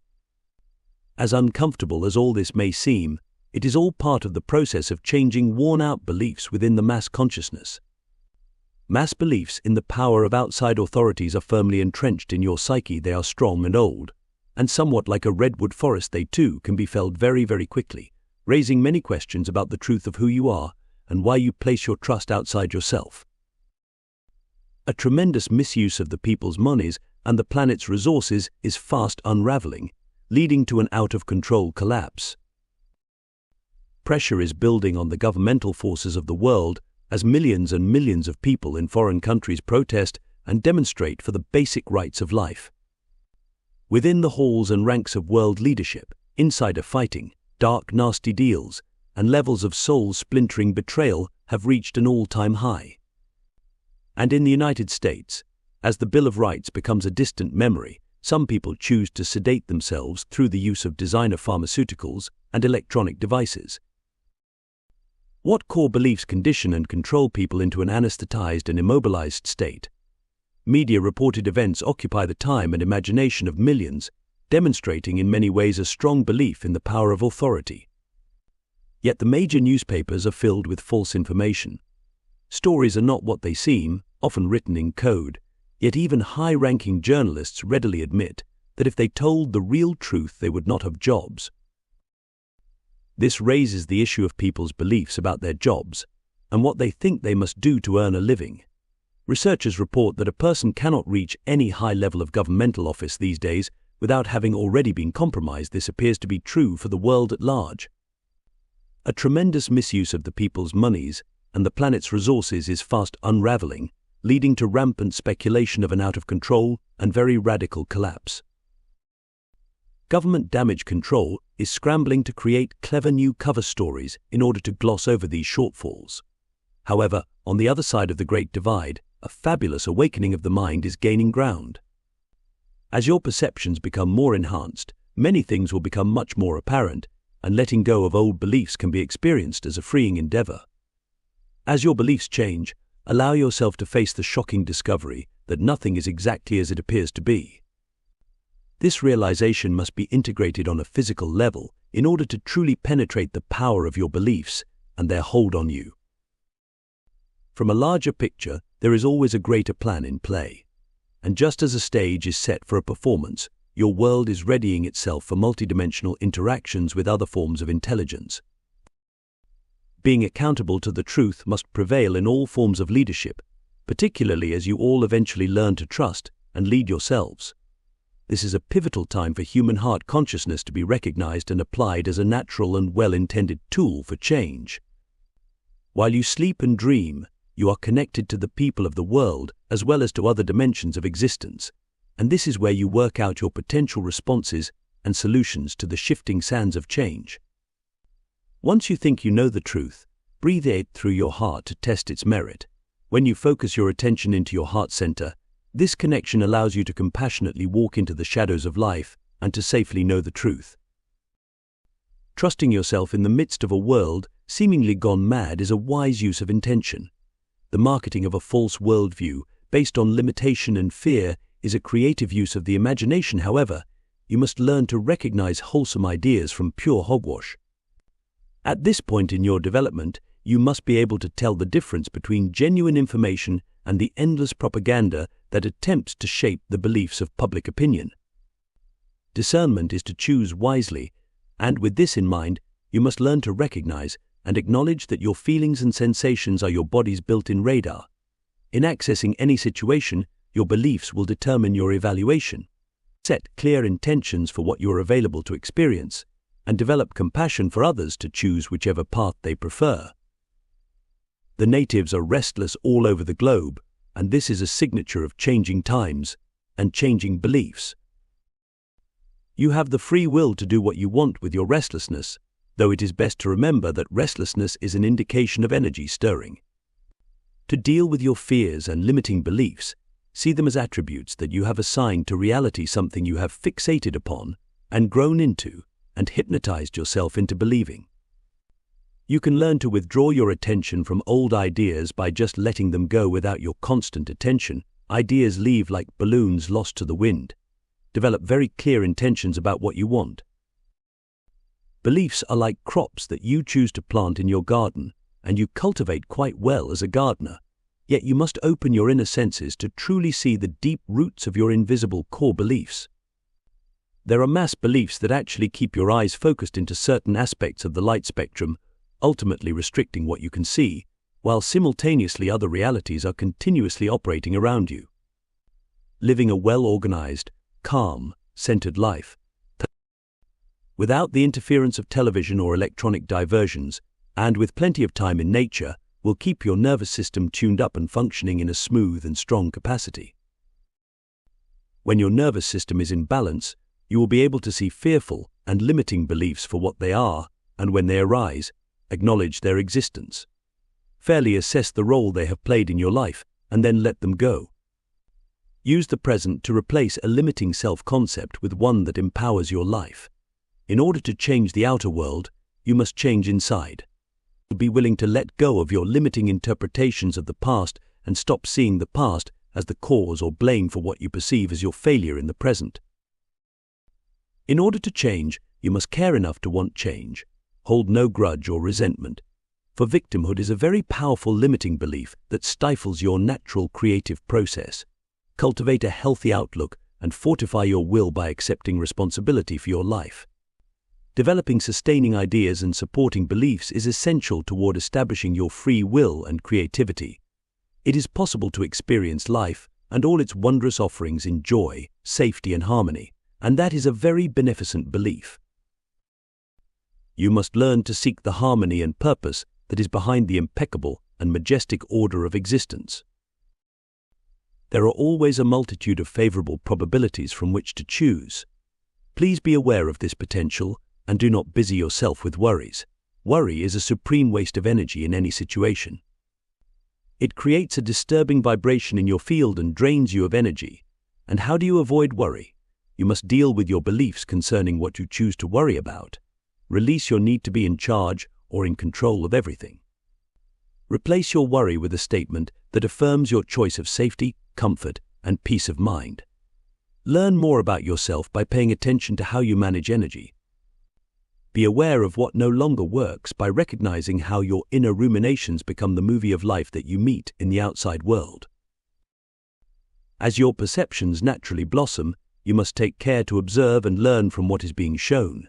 As uncomfortable as all this may seem, it is all part of the process of changing worn-out beliefs within the mass consciousness. Mass beliefs in the power of outside authorities are firmly entrenched in your psyche. They are strong and old, and somewhat like a redwood forest, they too can be felled very, very quickly, raising many questions about the truth of who you are and why you place your trust outside yourself. A tremendous misuse of the people's monies and the planet's resources is fast unraveling, leading to an out-of-control collapse. Pressure is building on the governmental forces of the world as millions and millions of people in foreign countries protest and demonstrate for the basic rights of life. Within the halls and ranks of world leadership, insider fighting, dark, nasty deals, and levels of soul-splintering betrayal have reached an all-time high. And in the United States, as the Bill of Rights becomes a distant memory, some people choose to sedate themselves through the use of designer pharmaceuticals and electronic devices. What core beliefs condition and control people into an anesthetized and immobilized state? Media-reported events occupy the time and imagination of millions, demonstrating in many ways a strong belief in the power of authority. Yet the major newspapers are filled with false information. Stories are not what they seem, often written in code, yet even high-ranking journalists readily admit that if they told the real truth, they would not have jobs. This raises the issue of people's beliefs about their jobs and what they think they must do to earn a living. Researchers report that a person cannot reach any high level of governmental office these days without having already been compromised. This appears to be true for the world at large. A tremendous misuse of the people's monies and the planet's resources is fast unraveling, leading to rampant speculation of an out-of-control and very radical collapse. Government damage control is scrambling to create clever new cover stories in order to gloss over these shortfalls. However, on the other side of the Great Divide, a fabulous awakening of the mind is gaining ground. As your perceptions become more enhanced, many things will become much more apparent, and letting go of old beliefs can be experienced as a freeing endeavor. As your beliefs change, allow yourself to face the shocking discovery that nothing is exactly as it appears to be. This realization must be integrated on a physical level in order to truly penetrate the power of your beliefs and their hold on you. From a larger picture, there is always a greater plan in play. And just as a stage is set for a performance, your world is readying itself for multidimensional interactions with other forms of intelligence. Being accountable to the truth must prevail in all forms of leadership, particularly as you all eventually learn to trust and lead yourselves. This is a pivotal time for human heart consciousness to be recognized and applied as a natural and well-intended tool for change. While you sleep and dream, you are connected to the people of the world as well as to other dimensions of existence, and this is where you work out your potential responses and solutions to the shifting sands of change. Once you think you know the truth, breathe it through your heart to test its merit. When you focus your attention into your heart center, This connection allows you to compassionately walk into the shadows of life and to safely know the truth. Trusting yourself in the midst of a world seemingly gone mad is a wise use of intention. The marketing of a false worldview based on limitation and fear is a creative use of the imagination. However, you must learn to recognize wholesome ideas from pure hogwash. At this point in your development, you must be able to tell the difference between genuine information and the endless propaganda that attempts to shape the beliefs of public opinion. Discernment is to choose wisely, and with this in mind, you must learn to recognize and acknowledge that your feelings and sensations are your body's built-in radar. In accessing any situation, your beliefs will determine your evaluation. Set clear intentions for what you are available to experience, and develop compassion for others to choose whichever path they prefer. The natives are restless all over the globe, and this is a signature of changing times and changing beliefs. You have the free will to do what you want with your restlessness, though it is best to remember that restlessness is an indication of energy stirring. To deal with your fears and limiting beliefs, see them as attributes that you have assigned to reality, something you have fixated upon and grown into and hypnotized yourself into believing. You can learn to withdraw your attention from old ideas by just letting them go without your constant attention. Ideas leave like balloons lost to the wind. Develop very clear intentions about what you want. Beliefs are like crops that you choose to plant in your garden, and you cultivate quite well as a gardener. Yet you must open your inner senses to truly see the deep roots of your invisible core beliefs. There are mass beliefs that actually keep your eyes focused into certain aspects of the light spectrum, ultimately restricting what you can see, while simultaneously other realities are continuously operating around you. Living a well-organized, calm, centered life, without the interference of television or electronic diversions, and with plenty of time in nature, will keep your nervous system tuned up and functioning in a smooth and strong capacity. When your nervous system is in balance, you will be able to see fearful and limiting beliefs for what they are, and when they arise, acknowledge their existence. Fairly assess the role they have played in your life, and then let them go. Use the present to replace a limiting self-concept with one that empowers your life. In order to change the outer world, you must change inside. Be willing to let go of your limiting interpretations of the past and stop seeing the past as the cause or blame for what you perceive as your failure in the present. In order to change, you must care enough to want change. Hold no grudge or resentment, for victimhood is a very powerful limiting belief that stifles your natural creative process. Cultivate a healthy outlook and fortify your will by accepting responsibility for your life. Developing sustaining ideas and supporting beliefs is essential toward establishing your free will and creativity. It is possible to experience life and all its wondrous offerings in joy, safety, and harmony, and that is a very beneficent belief. You must learn to seek the harmony and purpose that is behind the impeccable and majestic order of existence. There are always a multitude of favorable probabilities from which to choose. Please be aware of this potential and do not busy yourself with worries. Worry is a supreme waste of energy in any situation. It creates a disturbing vibration in your field and drains you of energy. And how do you avoid worry? You must deal with your beliefs concerning what you choose to worry about. Release your need to be in charge or in control of everything. Replace your worry with a statement that affirms your choice of safety, comfort, and peace of mind. Learn more about yourself by paying attention to how you manage energy. Be aware of what no longer works by recognizing how your inner ruminations become the movie of life that you meet in the outside world. As your perceptions naturally blossom, you must take care to observe and learn from what is being shown.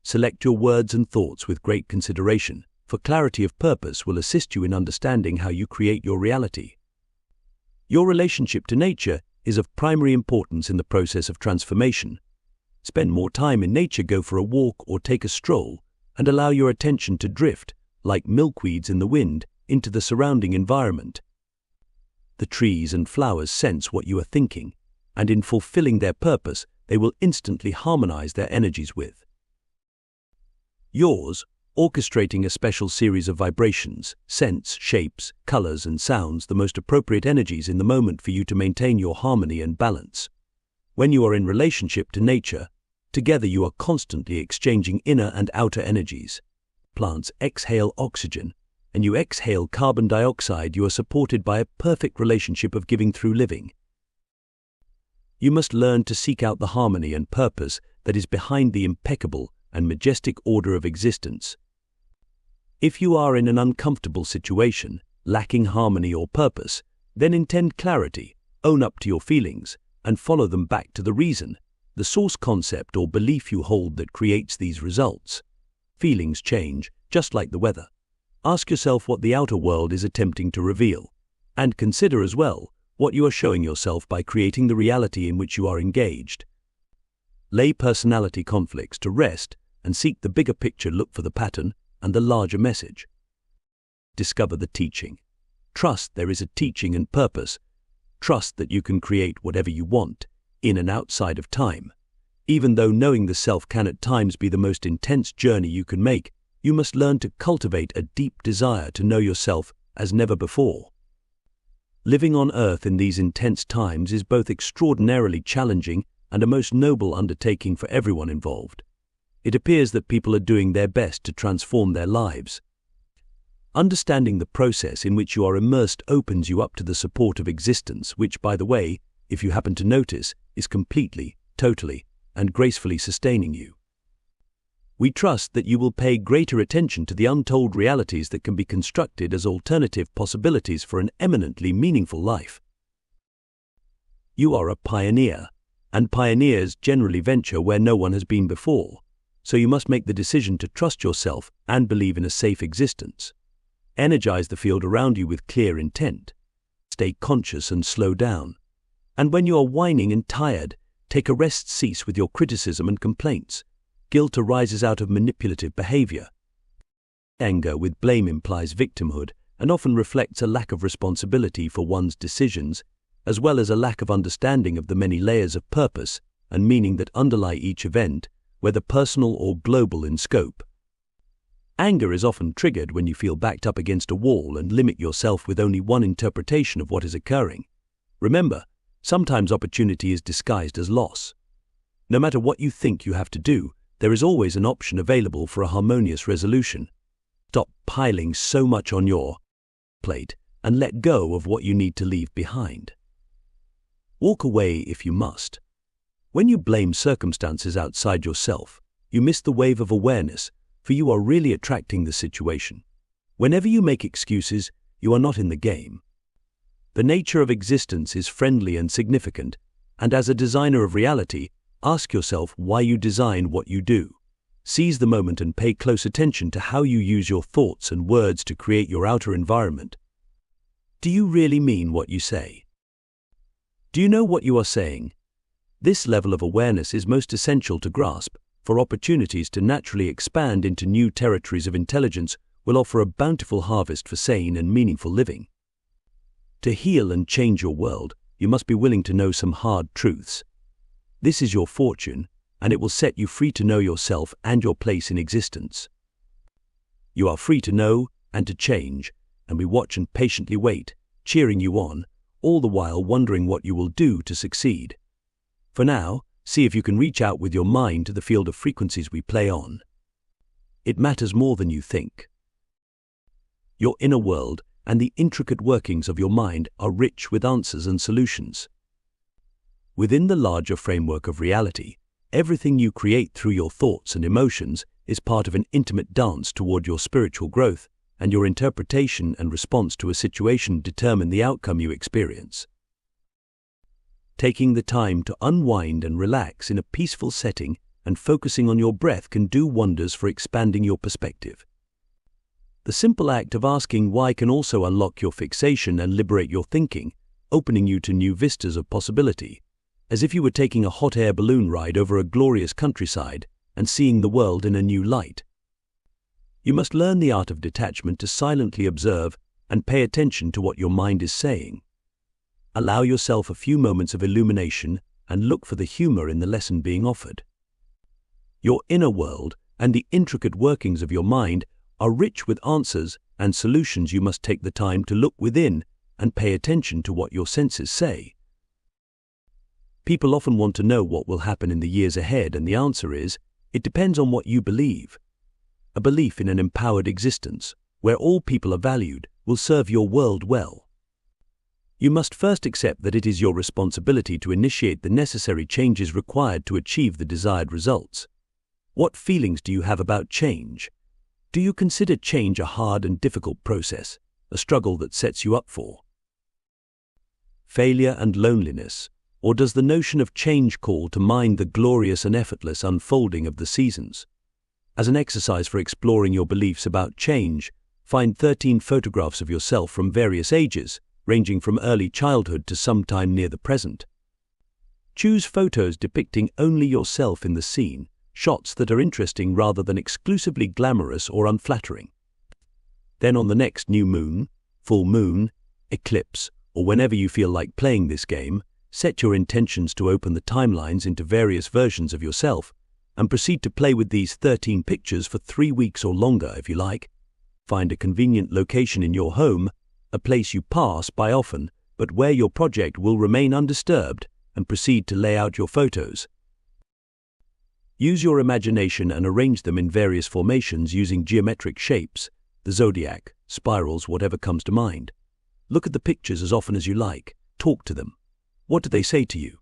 Select your words and thoughts with great consideration, for clarity of purpose will assist you in understanding how you create your reality. Your relationship to nature is of primary importance in the process of transformation. Spend more time in nature, go for a walk or take a stroll, and allow your attention to drift, like milkweeds in the wind, into the surrounding environment. The trees and flowers sense what you are thinking, and in fulfilling their purpose, they will instantly harmonize their energies with yours, orchestrating a special series of vibrations, scents, shapes, colors, and sounds, the most appropriate energies in the moment for you to maintain your harmony and balance. When you are in relationship to nature, together you are constantly exchanging inner and outer energies. Plants exhale oxygen, and you exhale carbon dioxide. You are supported by a perfect relationship of giving through living. You must learn to seek out the harmony and purpose that is behind the impeccable and majestic order of existence. If you are in an uncomfortable situation, lacking harmony or purpose, then intend clarity, own up to your feelings, and follow them back to the reason, the source concept or belief you hold that creates these results. Feelings change, just like the weather. Ask yourself what the outer world is attempting to reveal, and consider as well what you are showing yourself by creating the reality in which you are engaged. Lay personality conflicts to rest and seek the bigger picture. Look for the pattern and the larger message. Discover the teaching. Trust there is a teaching and purpose. Trust that you can create whatever you want, in and outside of time. Even though knowing the self can at times be the most intense journey you can make, you must learn to cultivate a deep desire to know yourself as never before. Living on Earth in these intense times is both extraordinarily challenging and a most noble undertaking for everyone involved. It appears that people are doing their best to transform their lives. Understanding the process in which you are immersed opens you up to the support of existence, which, by the way, if you happen to notice, is completely, totally, and gracefully sustaining you. We trust that you will pay greater attention to the untold realities that can be constructed as alternative possibilities for an eminently meaningful life. You are a pioneer, and pioneers generally venture where no one has been before, so you must make the decision to trust yourself and believe in a safe existence. Energize the field around you with clear intent. Stay conscious and slow down. And when you are whining and tired, take a rest. Cease with your criticism and complaints. Guilt arises out of manipulative behavior. Anger with blame implies victimhood and often reflects a lack of responsibility for one's decisions, as well as a lack of understanding of the many layers of purpose and meaning that underlie each event, whether personal or global in scope. Anger is often triggered when you feel backed up against a wall and limit yourself with only one interpretation of what is occurring. Remember, sometimes opportunity is disguised as loss. No matter what you think you have to do, there is always an option available for a harmonious resolution. Stop piling so much on your plate and let go of what you need to leave behind. Walk away if you must. When you blame circumstances outside yourself, you miss the wave of awareness, for you are really attracting the situation. Whenever you make excuses, you are not in the game. The nature of existence is friendly and significant, and as a designer of reality, ask yourself why you design what you do. Seize the moment and pay close attention to how you use your thoughts and words to create your outer environment. Do you really mean what you say? Do you know what you are saying? This level of awareness is most essential to grasp, for opportunities to naturally expand into new territories of intelligence will offer a bountiful harvest for sane and meaningful living. To heal and change your world, you must be willing to know some hard truths. This is your fortune, and it will set you free to know yourself and your place in existence. You are free to know and to change, and we watch and patiently wait, cheering you on, all the while wondering what you will do to succeed. For now, see if you can reach out with your mind to the field of frequencies we play on. It matters more than you think. Your inner world and the intricate workings of your mind are rich with answers and solutions. Within the larger framework of reality, everything you create through your thoughts and emotions is part of an intimate dance toward your spiritual growth, and your interpretation and response to a situation determine the outcome you experience. Taking the time to unwind and relax in a peaceful setting and focusing on your breath can do wonders for expanding your perspective. The simple act of asking why can also unlock your fixation and liberate your thinking, opening you to new vistas of possibility, as if you were taking a hot air balloon ride over a glorious countryside and seeing the world in a new light. You must learn the art of detachment to silently observe and pay attention to what your mind is saying. Allow yourself a few moments of illumination and look for the humor in the lesson being offered. Your inner world and the intricate workings of your mind are rich with answers and solutions. You must take the time to look within and pay attention to what your senses say. People often want to know what will happen in the years ahead, and the answer is, it depends on what you believe. A belief in an empowered existence, where all people are valued, will serve your world well. You must first accept that it is your responsibility to initiate the necessary changes required to achieve the desired results. What feelings do you have about change? Do you consider change a hard and difficult process, a struggle that sets you up for failure and loneliness? Or does the notion of change call to mind the glorious and effortless unfolding of the seasons? As an exercise for exploring your beliefs about change, find 13 photographs of yourself from various ages, ranging from early childhood to sometime near the present. Choose photos depicting only yourself in the scene, shots that are interesting rather than exclusively glamorous or unflattering. Then on the next new moon, full moon, eclipse, or whenever you feel like playing this game, set your intentions to open the timelines into various versions of yourself and proceed to play with these 13 pictures for 3 weeks or longer if you like. Find a convenient location in your home, a place you pass by often but where your project will remain undisturbed, and proceed to lay out your photos. Use your imagination and arrange them in various formations using geometric shapes, the zodiac, spirals, whatever comes to mind. Look at the pictures as often as you like. Talk to them. What do they say to you?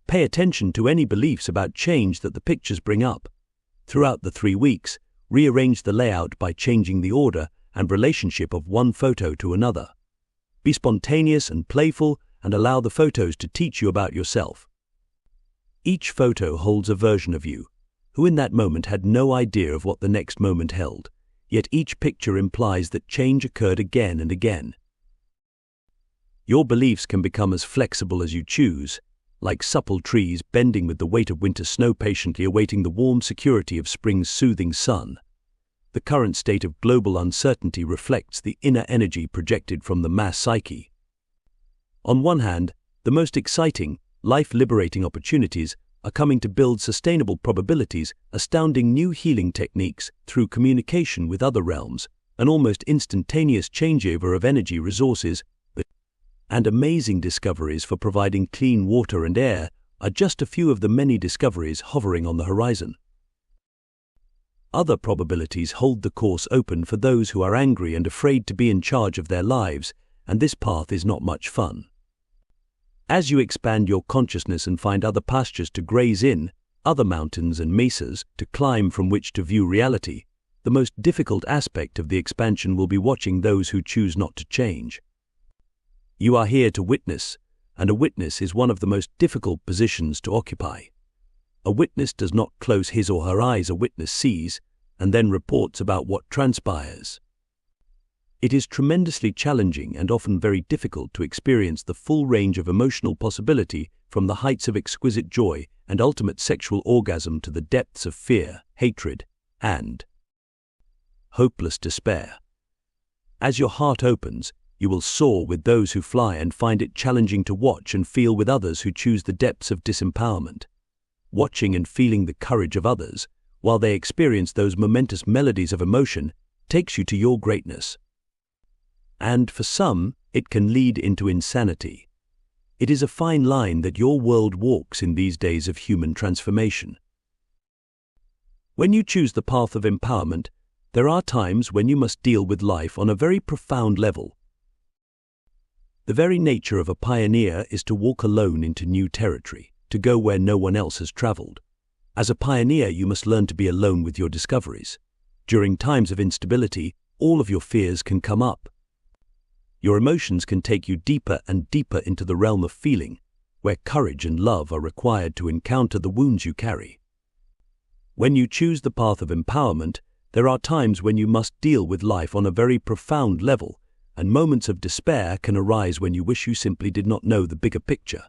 Pay attention to any beliefs about change that the pictures bring up. Throughout the 3 weeks, rearrange the layout by changing the order and relationship of one photo to another. Be spontaneous and playful and allow the photos to teach you about yourself. Each photo holds a version of you, who in that moment had no idea of what the next moment held, yet each picture implies that change occurred again and again. Your beliefs can become as flexible as you choose, like supple trees bending with the weight of winter snow, patiently awaiting the warm security of spring's soothing sun. The current state of global uncertainty reflects the inner energy projected from the mass psyche. On one hand, the most exciting, life-liberating opportunities are coming to build sustainable probabilities, astounding new healing techniques through communication with other realms, an almost instantaneous changeover of energy resources, and amazing discoveries for providing clean water and air are just a few of the many discoveries hovering on the horizon. Other probabilities hold the course open for those who are angry and afraid to be in charge of their lives, and this path is not much fun. As you expand your consciousness and find other pastures to graze in, other mountains and mesas to climb from which to view reality, the most difficult aspect of the expansion will be watching those who choose not to change. You are here to witness, and a witness is one of the most difficult positions to occupy. A witness does not close his or her eyes. A witness sees, and then reports about what transpires. It is tremendously challenging and often very difficult to experience the full range of emotional possibility, from the heights of exquisite joy and ultimate sexual orgasm to the depths of fear, hatred, and hopeless despair. As your heart opens, you will soar with those who fly and find it challenging to watch and feel with others who choose the depths of disempowerment. Watching and feeling the courage of others, while they experience those momentous melodies of emotion, takes you to your greatness. And for some, it can lead into insanity. It is a fine line that your world walks in these days of human transformation. When you choose the path of empowerment, there are times when you must deal with life on a very profound level. The very nature of a pioneer is to walk alone into new territory, to go where no one else has traveled. As a pioneer, you must learn to be alone with your discoveries. During times of instability, all of your fears can come up. Your emotions can take you deeper and deeper into the realm of feeling, where courage and love are required to encounter the wounds you carry. When you choose the path of empowerment, there are times when you must deal with life on a very profound level, and moments of despair can arise when you wish you simply did not know the bigger picture.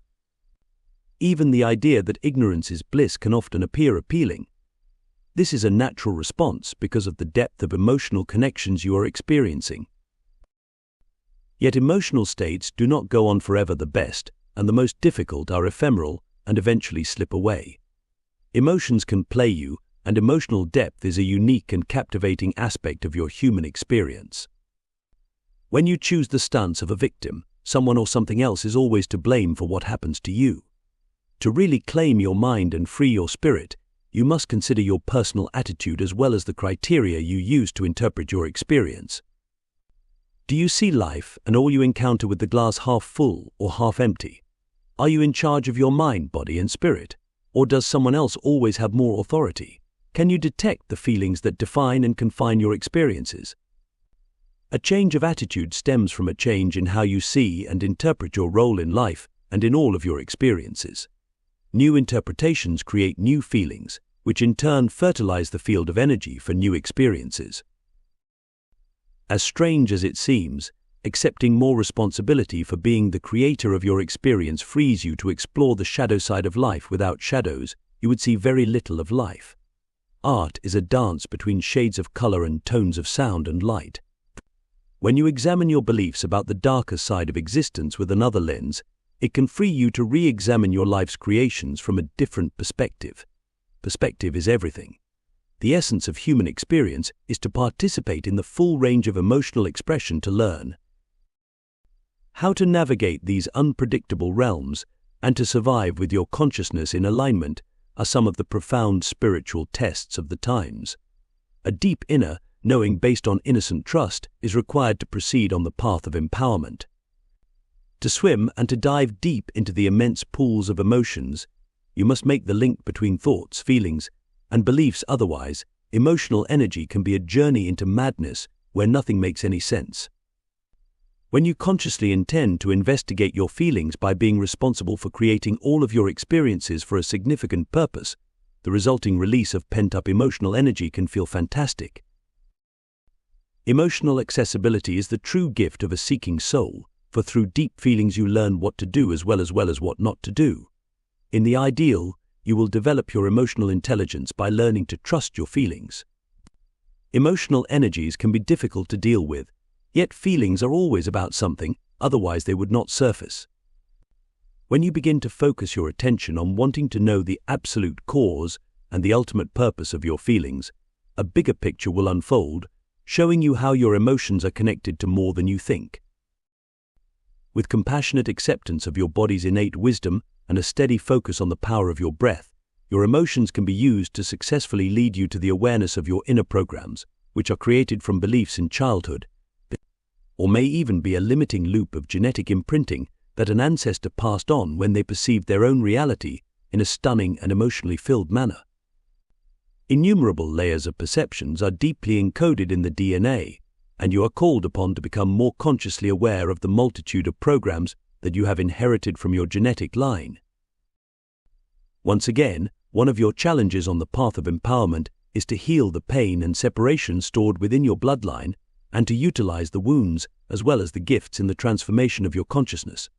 Even the idea that ignorance is bliss can often appear appealing. This is a natural response because of the depth of emotional connections you are experiencing. Yet emotional states do not go on forever. The best and the most difficult are ephemeral and eventually slip away. Emotions can play you, and emotional depth is a unique and captivating aspect of your human experience. When you choose the stance of a victim, someone or something else is always to blame for what happens to you. To really claim your mind and free your spirit, you must consider your personal attitude as well as the criteria you use to interpret your experience. Do you see life and all you encounter with the glass half full or half empty? Are you in charge of your mind, body, and spirit? Or does someone else always have more authority? Can you detect the feelings that define and confine your experiences? A change of attitude stems from a change in how you see and interpret your role in life and in all of your experiences. New interpretations create new feelings, which in turn fertilize the field of energy for new experiences. As strange as it seems, accepting more responsibility for being the creator of your experience frees you to explore the shadow side of life. Without shadows, you would see very little of life. Art is a dance between shades of color and tones of sound and light. When you examine your beliefs about the darker side of existence with another lens, it can free you to re-examine your life's creations from a different perspective. Perspective is everything. The essence of human experience is to participate in the full range of emotional expression, to learn how to navigate these unpredictable realms and to survive with your consciousness in alignment are some of the profound spiritual tests of the times. A deep inner knowing based on innocent trust is required to proceed on the path of empowerment. To swim and to dive deep into the immense pools of emotions, you must make the link between thoughts, feelings, and beliefs. Otherwise, emotional energy can be a journey into madness where nothing makes any sense. When you consciously intend to investigate your feelings by being responsible for creating all of your experiences for a significant purpose, the resulting release of pent-up emotional energy can feel fantastic. Emotional accessibility is the true gift of a seeking soul, for through deep feelings you learn what to do as well as what not to do. In the ideal, you will develop your emotional intelligence by learning to trust your feelings. Emotional energies can be difficult to deal with, yet feelings are always about something, otherwise they would not surface. When you begin to focus your attention on wanting to know the absolute cause and the ultimate purpose of your feelings, a bigger picture will unfold, showing you how your emotions are connected to more than you think. With compassionate acceptance of your body's innate wisdom and a steady focus on the power of your breath, your emotions can be used to successfully lead you to the awareness of your inner programs, which are created from beliefs in childhood, or may even be a limiting loop of genetic imprinting that an ancestor passed on when they perceived their own reality in a stunning and emotionally filled manner. Innumerable layers of perceptions are deeply encoded in the DNA, and you are called upon to become more consciously aware of the multitude of programs that you have inherited from your genetic line. Once again, one of your challenges on the path of empowerment is to heal the pain and separation stored within your bloodline and to utilize the wounds as well as the gifts in the transformation of your consciousness.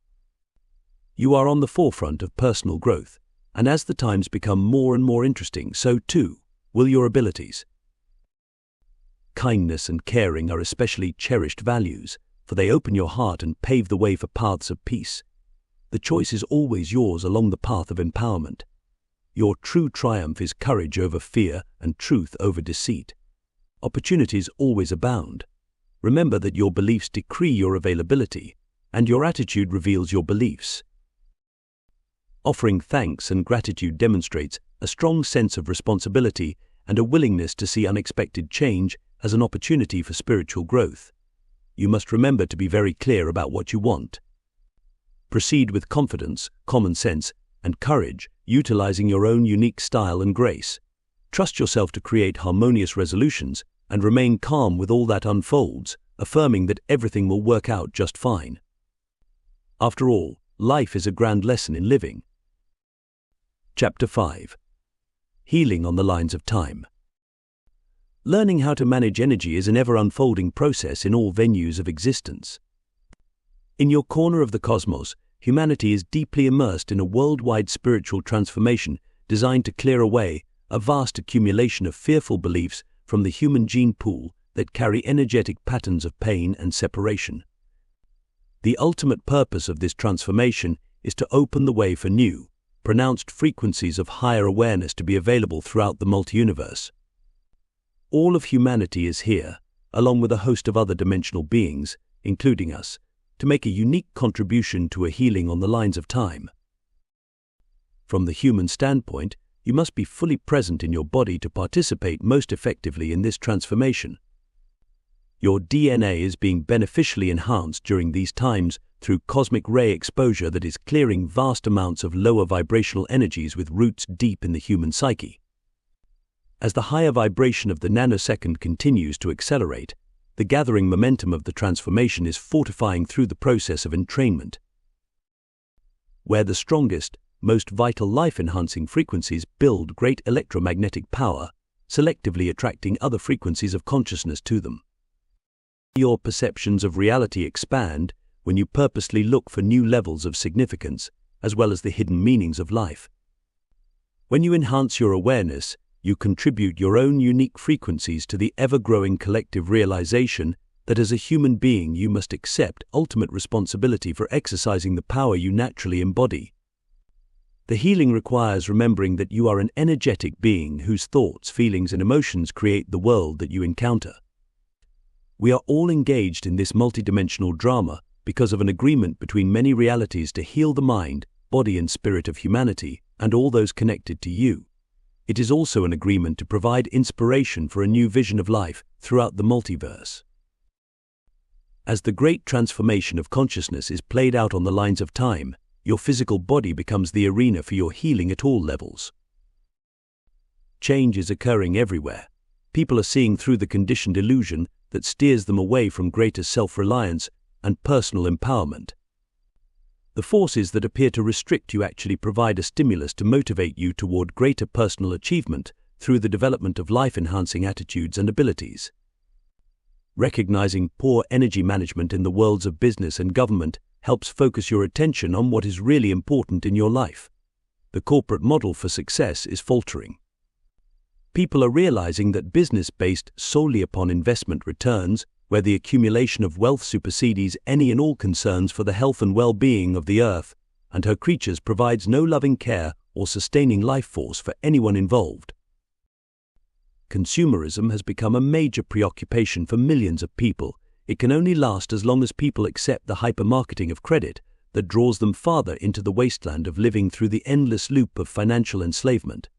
You are on the forefront of personal growth, and as the times become more and more interesting, so too will your abilities. Kindness and caring are especially cherished values, for they open your heart and pave the way for paths of peace. The choice is always yours along the path of empowerment. Your true triumph is courage over fear and truth over deceit. Opportunities always abound. Remember that your beliefs decree your availability, and your attitude reveals your beliefs. Offering thanks and gratitude demonstrates a strong sense of responsibility and a willingness to see unexpected change as an opportunity for spiritual growth. You must remember to be very clear about what you want. Proceed with confidence, common sense, and courage, utilizing your own unique style and grace. Trust yourself to create harmonious resolutions and remain calm with all that unfolds, affirming that everything will work out just fine. After all, life is a grand lesson in living. Chapter 5. Healing on the Lines of Time. Learning how to manage energy is an ever-unfolding process in all venues of existence. In your corner of the cosmos, humanity is deeply immersed in a worldwide spiritual transformation designed to clear away a vast accumulation of fearful beliefs from the human gene pool that carry energetic patterns of pain and separation. The ultimate purpose of this transformation is to open the way for new, pronounced frequencies of higher awareness to be available throughout the multi-universe. All of humanity is here, along with a host of other dimensional beings, including us, to make a unique contribution to a healing on the lines of time. From the human standpoint, you must be fully present in your body to participate most effectively in this transformation. Your DNA is being beneficially enhanced during these times through cosmic ray exposure that is clearing vast amounts of lower vibrational energies with roots deep in the human psyche. As the higher vibration of the nanosecond continues to accelerate, the gathering momentum of the transformation is fortifying through the process of entrainment. Where the strongest, most vital life-enhancing frequencies build great electromagnetic power, selectively attracting other frequencies of consciousness to them. Your perceptions of reality expand when you purposely look for new levels of significance, as well as the hidden meanings of life. When you enhance your awareness, you contribute your own unique frequencies to the ever-growing collective realization that as a human being you must accept ultimate responsibility for exercising the power you naturally embody. The healing requires remembering that you are an energetic being whose thoughts, feelings, and emotions create the world that you encounter. We are all engaged in this multidimensional drama because of an agreement between many realities to heal the mind, body, and spirit of humanity, and all those connected to you. It is also an agreement to provide inspiration for a new vision of life throughout the multiverse. As the great transformation of consciousness is played out on the lines of time, your physical body becomes the arena for your healing at all levels. Change is occurring everywhere. People are seeing through the conditioned illusion that steers them away from greater self-reliance and personal empowerment. The forces that appear to restrict you actually provide a stimulus to motivate you toward greater personal achievement through the development of life-enhancing attitudes and abilities. Recognizing poor energy management in the worlds of business and government helps focus your attention on what is really important in your life. The corporate model for success is faltering. People are realizing that business based solely upon investment returns, where the accumulation of wealth supersedes any and all concerns for the health and well-being of the earth and her creatures, provides no loving care or sustaining life force for anyone involved. Consumerism has become a major preoccupation for millions of people. It can only last as long as people accept the hypermarketing of credit that draws them farther into the wasteland of living through the endless loop of financial enslavement.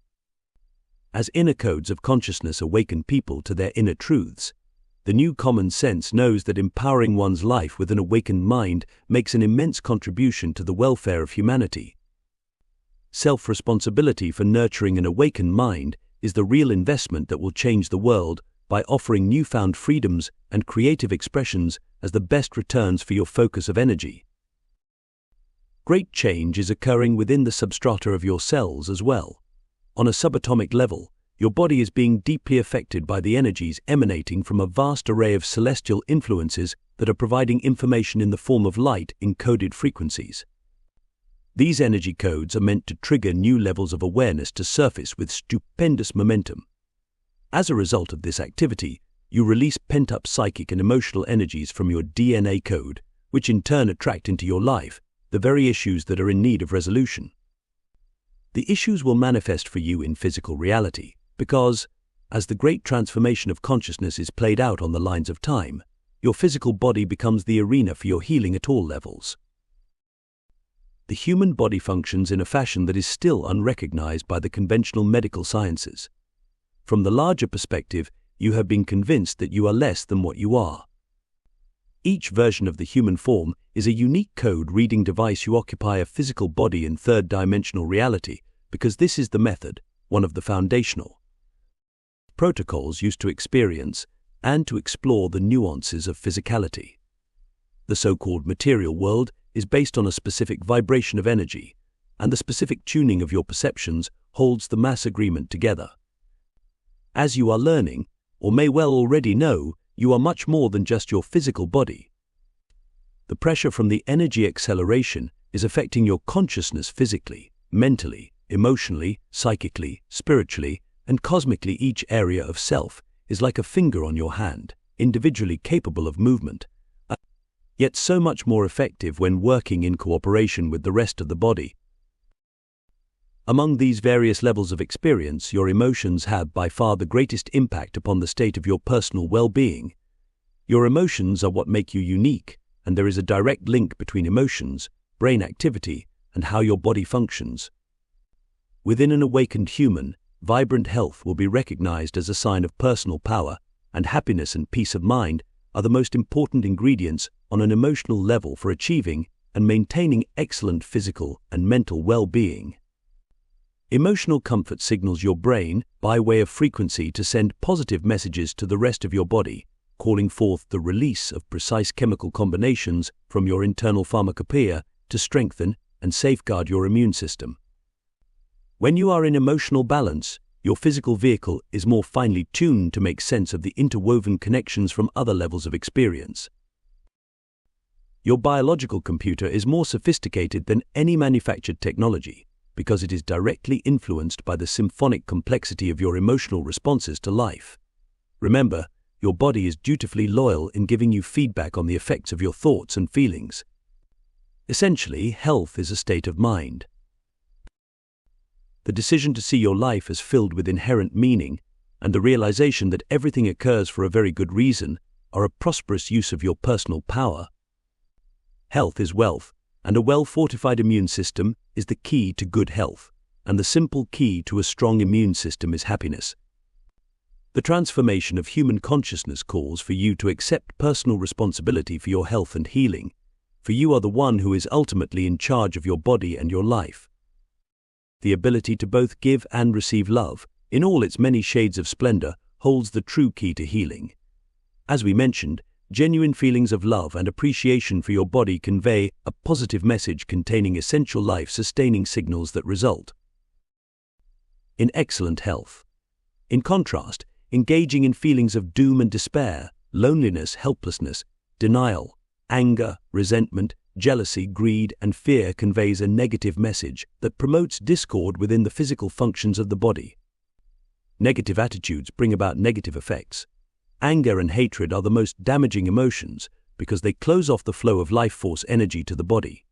As inner codes of consciousness awaken people to their inner truths, the new common sense knows that empowering one's life with an awakened mind makes an immense contribution to the welfare of humanity. Self-responsibility for nurturing an awakened mind is the real investment that will change the world by offering newfound freedoms and creative expressions as the best returns for your focus of energy. Great change is occurring within the substrata of your cells as well. On a subatomic level, your body is being deeply affected by the energies emanating from a vast array of celestial influences that are providing information in the form of light in coded frequencies. These energy codes are meant to trigger new levels of awareness to surface with stupendous momentum. As a result of this activity, you release pent-up psychic and emotional energies from your DNA code, which in turn attract into your life the very issues that are in need of resolution. The issues will manifest for you in physical reality, because, as the great transformation of consciousness is played out on the lines of time, your physical body becomes the arena for your healing at all levels. The human body functions in a fashion that is still unrecognized by the conventional medical sciences. From the larger perspective, you have been convinced that you are less than what you are. Each version of the human form is a unique code-reading device. You occupy a physical body in third-dimensional reality because this is the method, one of the foundational protocols used to experience and to explore the nuances of physicality. The so-called material world is based on a specific vibration of energy, and the specific tuning of your perceptions holds the mass agreement together. As you are learning, or may well already know, you are much more than just your physical body. The pressure from the energy acceleration is affecting your consciousness physically, mentally, emotionally, psychically, spiritually, and cosmically. Each area of self is like a finger on your hand, individually capable of movement, yet so much more effective when working in cooperation with the rest of the body. Among these various levels of experience, your emotions have by far the greatest impact upon the state of your personal well-being. Your emotions are what make you unique, and there is a direct link between emotions, brain activity, and how your body functions. Within an awakened human, vibrant health will be recognized as a sign of personal power, and happiness and peace of mind are the most important ingredients on an emotional level for achieving and maintaining excellent physical and mental well-being. Emotional comfort signals your brain by way of frequency to send positive messages to the rest of your body, calling forth the release of precise chemical combinations from your internal pharmacopoeia to strengthen and safeguard your immune system. When you are in emotional balance, your physical vehicle is more finely tuned to make sense of the interwoven connections from other levels of experience. Your biological computer is more sophisticated than any manufactured technology, because it is directly influenced by the symphonic complexity of your emotional responses to life. Remember, your body is dutifully loyal in giving you feedback on the effects of your thoughts and feelings. Essentially, health is a state of mind. The decision to see your life as filled with inherent meaning, and the realization that everything occurs for a very good reason, are a prosperous use of your personal power. Health is wealth, and a well-fortified immune system is the key to good health, and the simple key to a strong immune system is happiness. The transformation of human consciousness calls for you to accept personal responsibility for your health and healing, for you are the one who is ultimately in charge of your body and your life. The ability to both give and receive love, in all its many shades of splendor, holds the true key to healing. As we mentioned, genuine feelings of love and appreciation for your body convey a positive message containing essential life-sustaining signals that result in excellent health. In contrast, engaging in feelings of doom and despair, loneliness, helplessness, denial, anger, resentment, jealousy, greed, and fear conveys a negative message that promotes discord within the physical functions of the body. Negative attitudes bring about negative effects. Anger and hatred are the most damaging emotions because they close off the flow of life force energy to the body.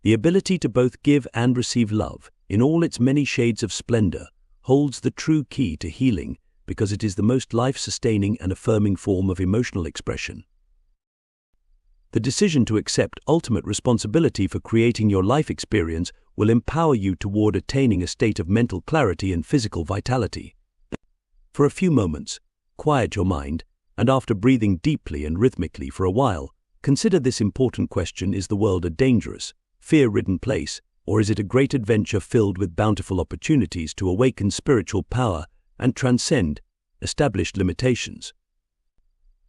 The ability to both give and receive love, in all its many shades of splendor, holds the true key to healing because it is the most life-sustaining and affirming form of emotional expression. The decision to accept ultimate responsibility for creating your life experience will empower you toward attaining a state of mental clarity and physical vitality. For a few moments, quiet your mind, and after breathing deeply and rhythmically for a while, consider this important question: is the world a dangerous, fear-ridden place, or is it a great adventure filled with bountiful opportunities to awaken spiritual power and transcend established limitations?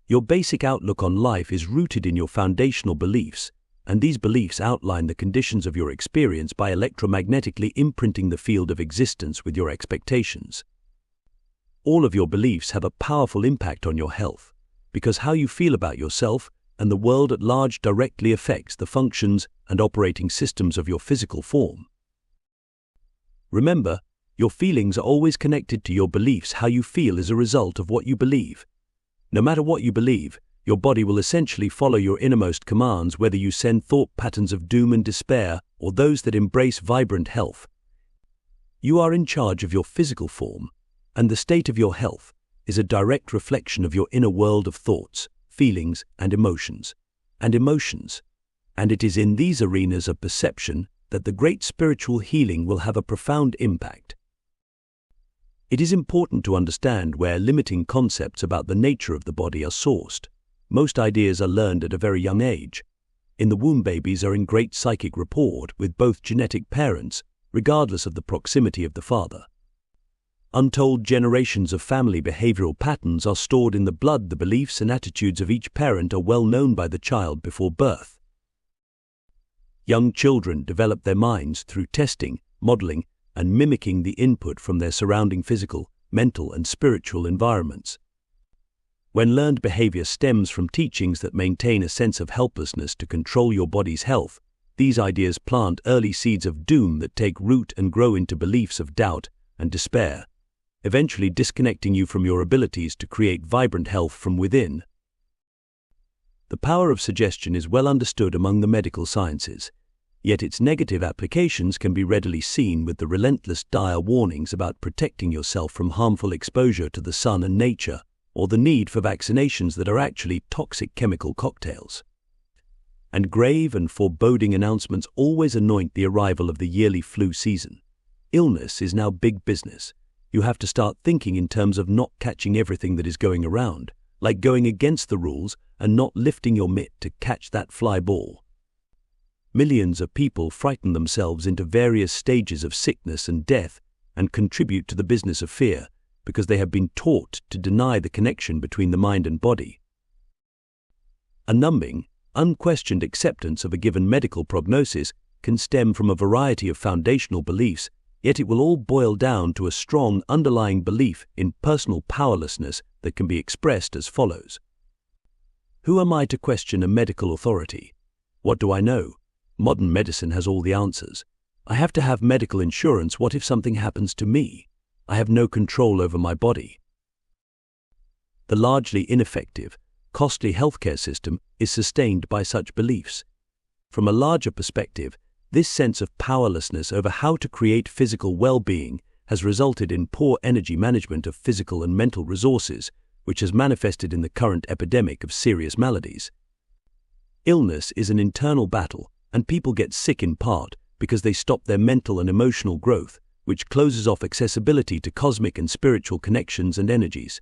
Your basic outlook on life is rooted in your foundational beliefs, and these beliefs outline the conditions of your experience by electromagnetically imprinting the field of existence with your expectations. All of your beliefs have a powerful impact on your health, because how you feel about yourself and the world at large directly affects the functions and operating systems of your physical form. Remember, your feelings are always connected to your beliefs. How you feel is a result of what you believe. No matter what you believe, your body will essentially follow your innermost commands, whether you send thought patterns of doom and despair or those that embrace vibrant health. You are in charge of your physical form, and the state of your health is a direct reflection of your inner world of thoughts, feelings, and emotions. And it is in these arenas of perception that the great spiritual healing will have a profound impact. It is important to understand where limiting concepts about the nature of the body are sourced. Most ideas are learned at a very young age. In the womb, babies are in great psychic rapport with both genetic parents, regardless of the proximity of the father. Untold generations of family behavioral patterns are stored in the blood. The beliefs and attitudes of each parent are well known by the child before birth. Young children develop their minds through testing, modeling, and mimicking the input from their surrounding physical, mental, and spiritual environments. When learned behavior stems from teachings that maintain a sense of helplessness to control your body's health, these ideas plant early seeds of doom that take root and grow into beliefs of doubt and despair, eventually disconnecting you from your abilities to create vibrant health from within. The power of suggestion is well understood among the medical sciences. Yet its negative applications can be readily seen with the relentless dire warnings about protecting yourself from harmful exposure to the sun and nature, or the need for vaccinations that are actually toxic chemical cocktails. And grave and foreboding announcements always anoint the arrival of the yearly flu season. Illness is now big business. You have to start thinking in terms of not catching everything that is going around, like going against the rules and not lifting your mitt to catch that fly ball. Millions of people frighten themselves into various stages of sickness and death and contribute to the business of fear because they have been taught to deny the connection between the mind and body. A numbing, unquestioned acceptance of a given medical prognosis can stem from a variety of foundational beliefs, yet it will all boil down to a strong underlying belief in personal powerlessness that can be expressed as follows. Who am I to question a medical authority? What do I know? Modern medicine has all the answers. I have to have medical insurance. What if something happens to me? I have no control over my body. The largely ineffective, costly healthcare system is sustained by such beliefs. From a larger perspective, this sense of powerlessness over how to create physical well-being has resulted in poor energy management of physical and mental resources, which has manifested in the current epidemic of serious maladies. Illness is an internal battle, and people get sick in part because they stop their mental and emotional growth, which closes off accessibility to cosmic and spiritual connections and energies.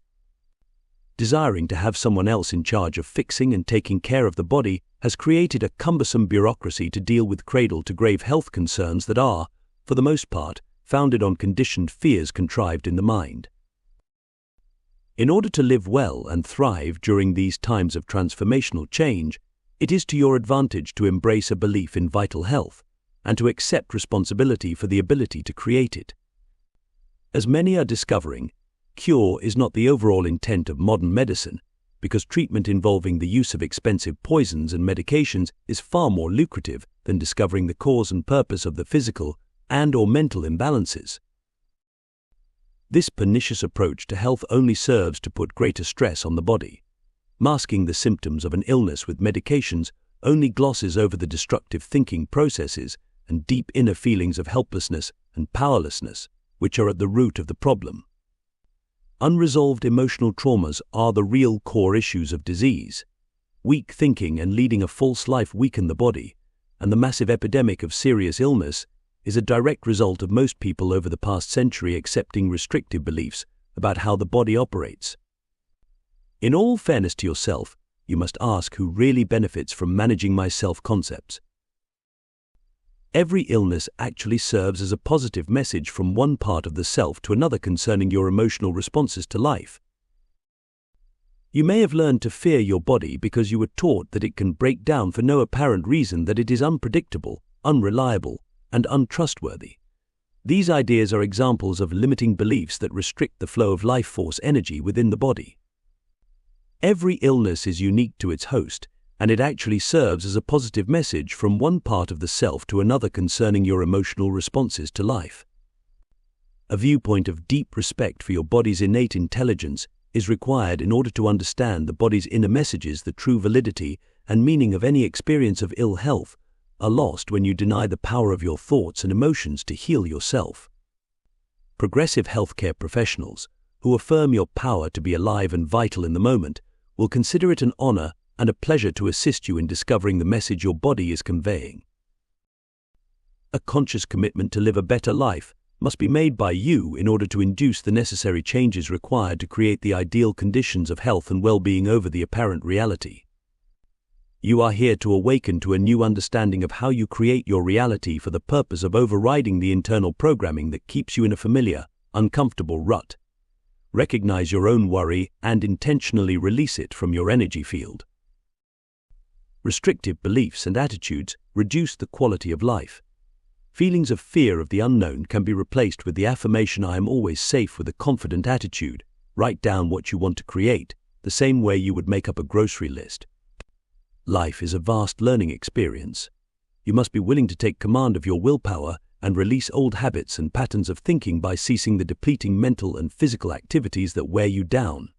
Desiring to have someone else in charge of fixing and taking care of the body has created a cumbersome bureaucracy to deal with cradle-to-grave health concerns that are, for the most part, founded on conditioned fears contrived in the mind. In order to live well and thrive during these times of transformational change, it is to your advantage to embrace a belief in vital health and to accept responsibility for the ability to create it. As many are discovering, cure is not the overall intent of modern medicine, because treatment involving the use of expensive poisons and medications is far more lucrative than discovering the cause and purpose of the physical and/or mental imbalances. This pernicious approach to health only serves to put greater stress on the body. Masking the symptoms of an illness with medications only glosses over the destructive thinking processes and deep inner feelings of helplessness and powerlessness, which are at the root of the problem. Unresolved emotional traumas are the real core issues of disease. Weak thinking and leading a false life weaken the body, and the massive epidemic of serious illness is a direct result of most people over the past century accepting restrictive beliefs about how the body operates. In all fairness to yourself, you must ask who really benefits from managing my self-concepts. Every illness actually serves as a positive message from one part of the self to another concerning your emotional responses to life. You may have learned to fear your body because you were taught that it can break down for no apparent reason, that it is unpredictable, unreliable, and untrustworthy. These ideas are examples of limiting beliefs that restrict the flow of life force energy within the body. Every illness is unique to its host, and it actually serves as a positive message from one part of the self to another concerning your emotional responses to life. A viewpoint of deep respect for your body's innate intelligence is required in order to understand the body's inner messages. The true validity and meaning of any experience of ill health are lost when you deny the power of your thoughts and emotions to heal yourself. Progressive healthcare professionals, who affirm your power to be alive and vital in the moment, will consider it an honor and a pleasure to assist you in discovering the message your body is conveying. A conscious commitment to live a better life must be made by you in order to induce the necessary changes required to create the ideal conditions of health and well-being over the apparent reality. You are here to awaken to a new understanding of how you create your reality for the purpose of overriding the internal programming that keeps you in a familiar, uncomfortable rut. Recognize your own worry and intentionally release it from your energy field. Restrictive beliefs and attitudes reduce the quality of life. Feelings of fear of the unknown can be replaced with the affirmation "I am always safe" with a confident attitude. Write down what you want to create, the same way you would make up a grocery list. Life is a vast learning experience. You must be willing to take command of your willpower and release old habits and patterns of thinking by ceasing the depleting mental and physical activities that wear you down.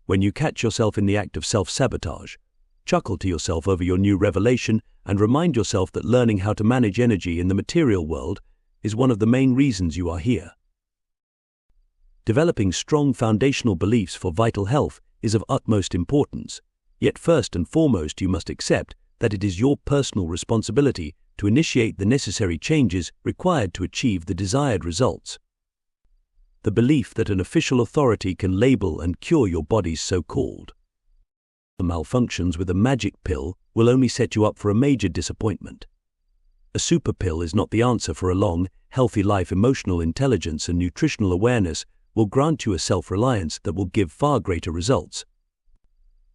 When you catch yourself in the act of self-sabotage, chuckle to yourself over your new revelation, and remind yourself that learning how to manage energy in the material world is one of the main reasons you are here. Developing strong foundational beliefs for vital health is of utmost importance, yet first and foremost you must accept that it is your personal responsibility to initiate the necessary changes required to achieve the desired results. The belief that an official authority can label and cure your body's so-called malfunctions with a magic pill will only set you up for a major disappointment. A super pill is not the answer for a long, healthy life. Emotional intelligence and nutritional awareness will grant you a self-reliance that will give far greater results.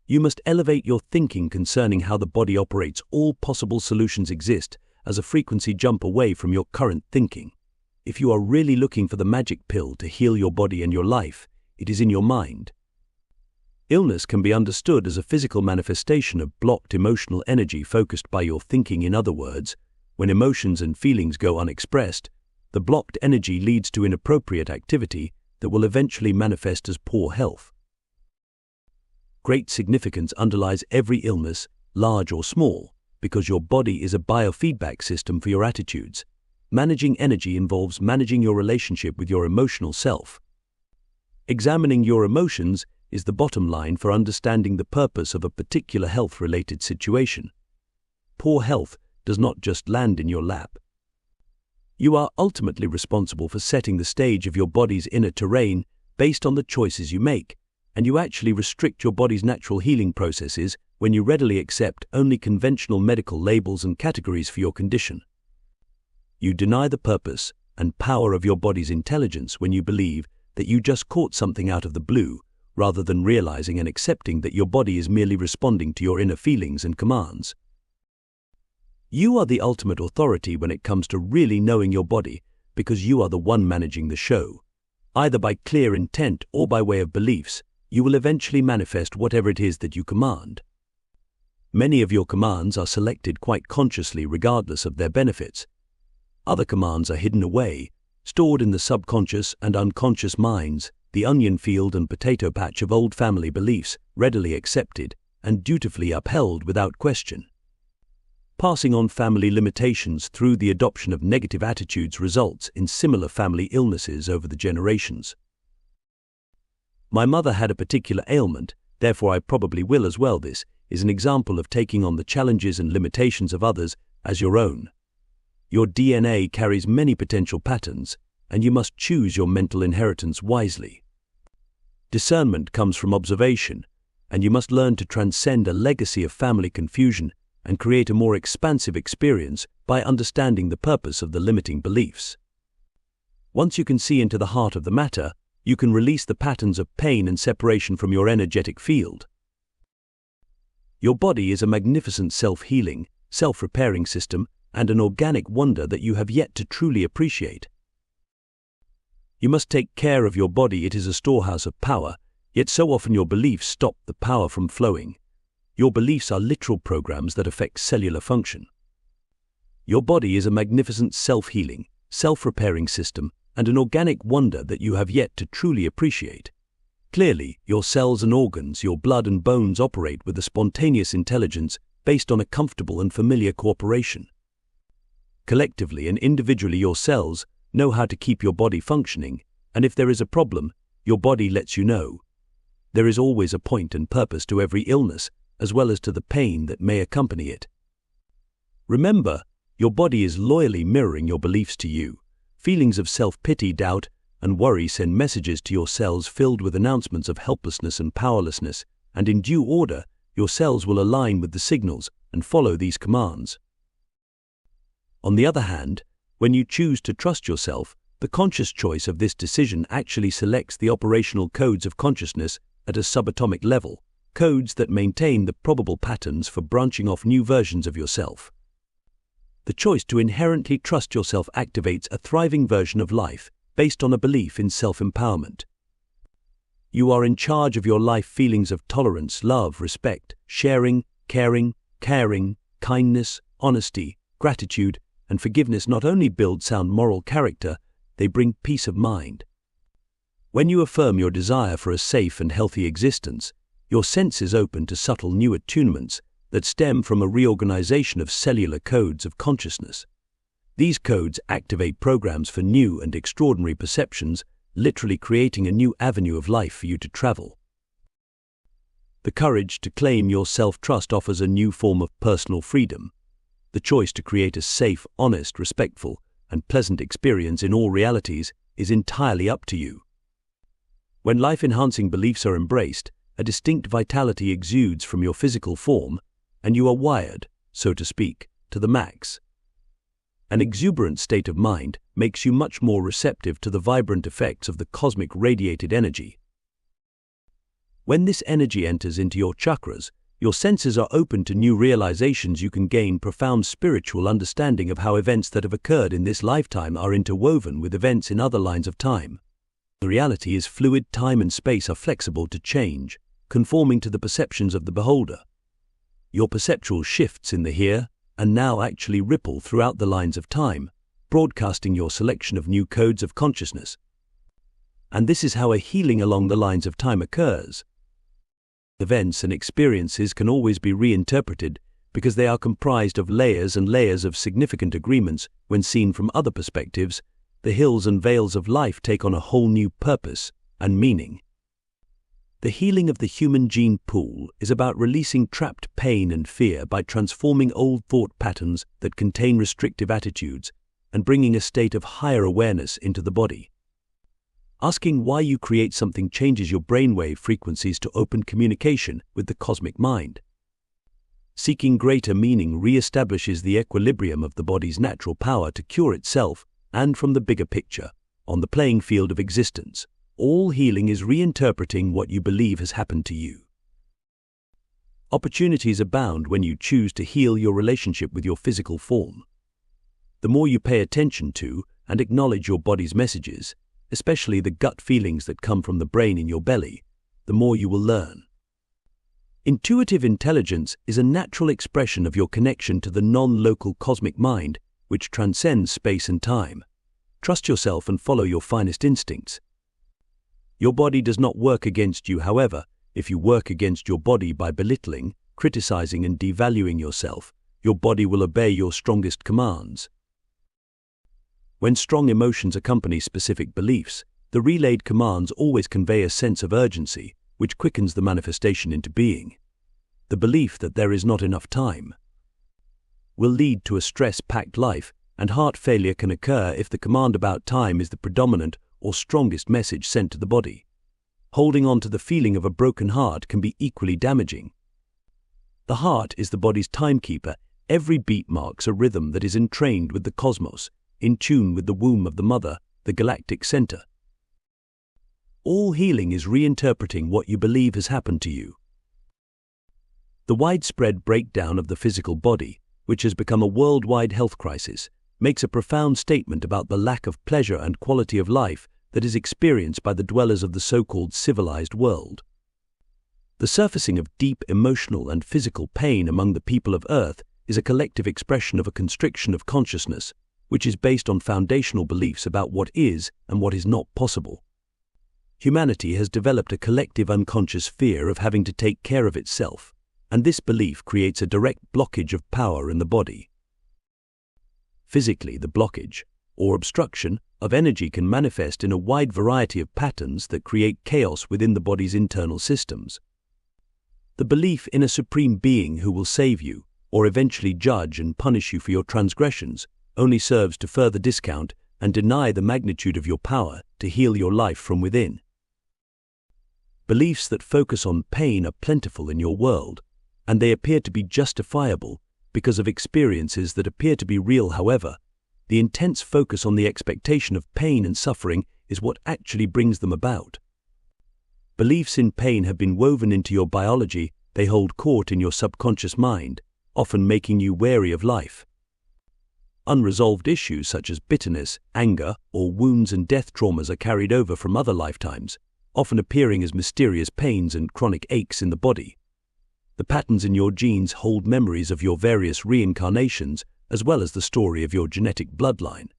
You must elevate your thinking concerning how the body operates. All possible solutions exist as a frequency jump away from your current thinking. If you are really looking for the magic pill to heal your body and your life, it is in your mind. Illness can be understood as a physical manifestation of blocked emotional energy focused by your thinking. In other words, when emotions and feelings go unexpressed, the blocked energy leads to inappropriate activity that will eventually manifest as poor health. Great significance underlies every illness, large or small, because your body is a biofeedback system for your attitudes. Managing energy involves managing your relationship with your emotional self. Examining your emotions is the bottom line for understanding the purpose of a particular health-related situation. Poor health does not just land in your lap. You are ultimately responsible for setting the stage of your body's inner terrain based on the choices you make, and you actually restrict your body's natural healing processes when you readily accept only conventional medical labels and categories for your condition. You deny the purpose and power of your body's intelligence when you believe that you just caught something out of the blue, rather than realizing and accepting that your body is merely responding to your inner feelings and commands. You are the ultimate authority when it comes to really knowing your body, because you are the one managing the show. Either by clear intent or by way of beliefs, you will eventually manifest whatever it is that you command. Many of your commands are selected quite consciously regardless of their benefits. Other commands are hidden away, stored in the subconscious and unconscious minds, the onion field and potato patch of old family beliefs, readily accepted and dutifully upheld without question. Passing on family limitations through the adoption of negative attitudes results in similar family illnesses over the generations. My mother had a particular ailment, therefore I probably will as well. This is an example of taking on the challenges and limitations of others as your own. Your DNA carries many potential patterns, and you must choose your mental inheritance wisely. Discernment comes from observation, and you must learn to transcend a legacy of family confusion and create a more expansive experience by understanding the purpose of the limiting beliefs. Once you can see into the heart of the matter, you can release the patterns of pain and separation from your energetic field. Your body is a magnificent self-healing, self-repairing system and an organic wonder that you have yet to truly appreciate. You must take care of your body. It is a storehouse of power, yet so often your beliefs stop the power from flowing. Your beliefs are literal programs that affect cellular function. Your body is a magnificent self-healing, self-repairing system and an organic wonder that you have yet to truly appreciate. Clearly, your cells and organs, your blood and bones operate with a spontaneous intelligence based on a comfortable and familiar cooperation. Collectively and individually, your cells know how to keep your body functioning, and if there is a problem, your body lets you know. There is always a point and purpose to every illness, as well as to the pain that may accompany it. Remember, your body is loyally mirroring your beliefs to you. Feelings of self-pity, doubt, and worry send messages to your cells filled with announcements of helplessness and powerlessness, and in due order, your cells will align with the signals and follow these commands. On the other hand, when you choose to trust yourself, the conscious choice of this decision actually selects the operational codes of consciousness at a subatomic level, codes that maintain the probable patterns for branching off new versions of yourself. The choice to inherently trust yourself activates a thriving version of life based on a belief in self-empowerment. You are in charge of your life. Feelings of tolerance, love, respect, sharing, caring, kindness, honesty, gratitude, and forgiveness not only build sound moral character, they bring peace of mind. When you affirm your desire for a safe and healthy existence, your senses open to subtle new attunements that stem from a reorganization of cellular codes of consciousness. These codes activate programs for new and extraordinary perceptions, literally creating a new avenue of life for you to travel. The courage to claim your self-trust offers a new form of personal freedom. The choice to create a safe, honest, respectful, and pleasant experience in all realities is entirely up to you. When life-enhancing beliefs are embraced, a distinct vitality exudes from your physical form, and you are wired, so to speak, to the max. An exuberant state of mind makes you much more receptive to the vibrant effects of the cosmic radiated energy. When this energy enters into your chakras, your senses are open to new realizations. You can gain profound spiritual understanding of how events that have occurred in this lifetime are interwoven with events in other lines of time. The reality is fluid. Time and space are flexible to change, conforming to the perceptions of the beholder. Your perceptual shifts in the here and now actually ripple throughout the lines of time, broadcasting your selection of new codes of consciousness. And this is how a healing along the lines of time occurs. Events and experiences can always be reinterpreted because they are comprised of layers and layers of significant agreements. When seen from other perspectives, the hills and vales of life take on a whole new purpose and meaning. The healing of the human gene pool is about releasing trapped pain and fear by transforming old thought patterns that contain restrictive attitudes and bringing a state of higher awareness into the body. Asking why you create something changes your brainwave frequencies to open communication with the cosmic mind. Seeking greater meaning reestablishes the equilibrium of the body's natural power to cure itself, and from the bigger picture, on the playing field of existence, all healing is reinterpreting what you believe has happened to you. Opportunities abound when you choose to heal your relationship with your physical form. The more you pay attention to and acknowledge your body's messages, especially the gut feelings that come from the brain in your belly, the more you will learn. Intuitive intelligence is a natural expression of your connection to the non-local cosmic mind, which transcends space and time. Trust yourself and follow your finest instincts. Your body does not work against you. However, if you work against your body by belittling, criticizing, and devaluing yourself, your body will obey your strongest commands. When strong emotions accompany specific beliefs, the relayed commands always convey a sense of urgency, which quickens the manifestation into being. The belief that there is not enough time will lead to a stress-packed life, and heart failure can occur if the command about time is the predominant or strongest message sent to the body. Holding on to the feeling of a broken heart can be equally damaging. The heart is the body's timekeeper. Every beat marks a rhythm that is entrained with the cosmos, in tune with the womb of the mother, the galactic center. All healing is reinterpreting what you believe has happened to you. The widespread breakdown of the physical body, which has become a worldwide health crisis, makes a profound statement about the lack of pleasure and quality of life that is experienced by the dwellers of the so-called civilized world. The surfacing of deep emotional and physical pain among the people of Earth is a collective expression of a constriction of consciousness, which is based on foundational beliefs about what is and what is not possible. Humanity has developed a collective unconscious fear of having to take care of itself, and this belief creates a direct blockage of power in the body. Physically, the blockage, or obstruction, of energy can manifest in a wide variety of patterns that create chaos within the body's internal systems. The belief in a supreme being who will save you, or eventually judge and punish you for your transgressions, only serves to further discount and deny the magnitude of your power to heal your life from within. Beliefs that focus on pain are plentiful in your world, and they appear to be justifiable because of experiences that appear to be real. However, the intense focus on the expectation of pain and suffering is what actually brings them about. Beliefs in pain have been woven into your biology. They hold court in your subconscious mind, often making you wary of life. Unresolved issues such as bitterness, anger, or wounds and death traumas are carried over from other lifetimes, often appearing as mysterious pains and chronic aches in the body. The patterns in your genes hold memories of your various reincarnations, as well as the story of your genetic bloodline.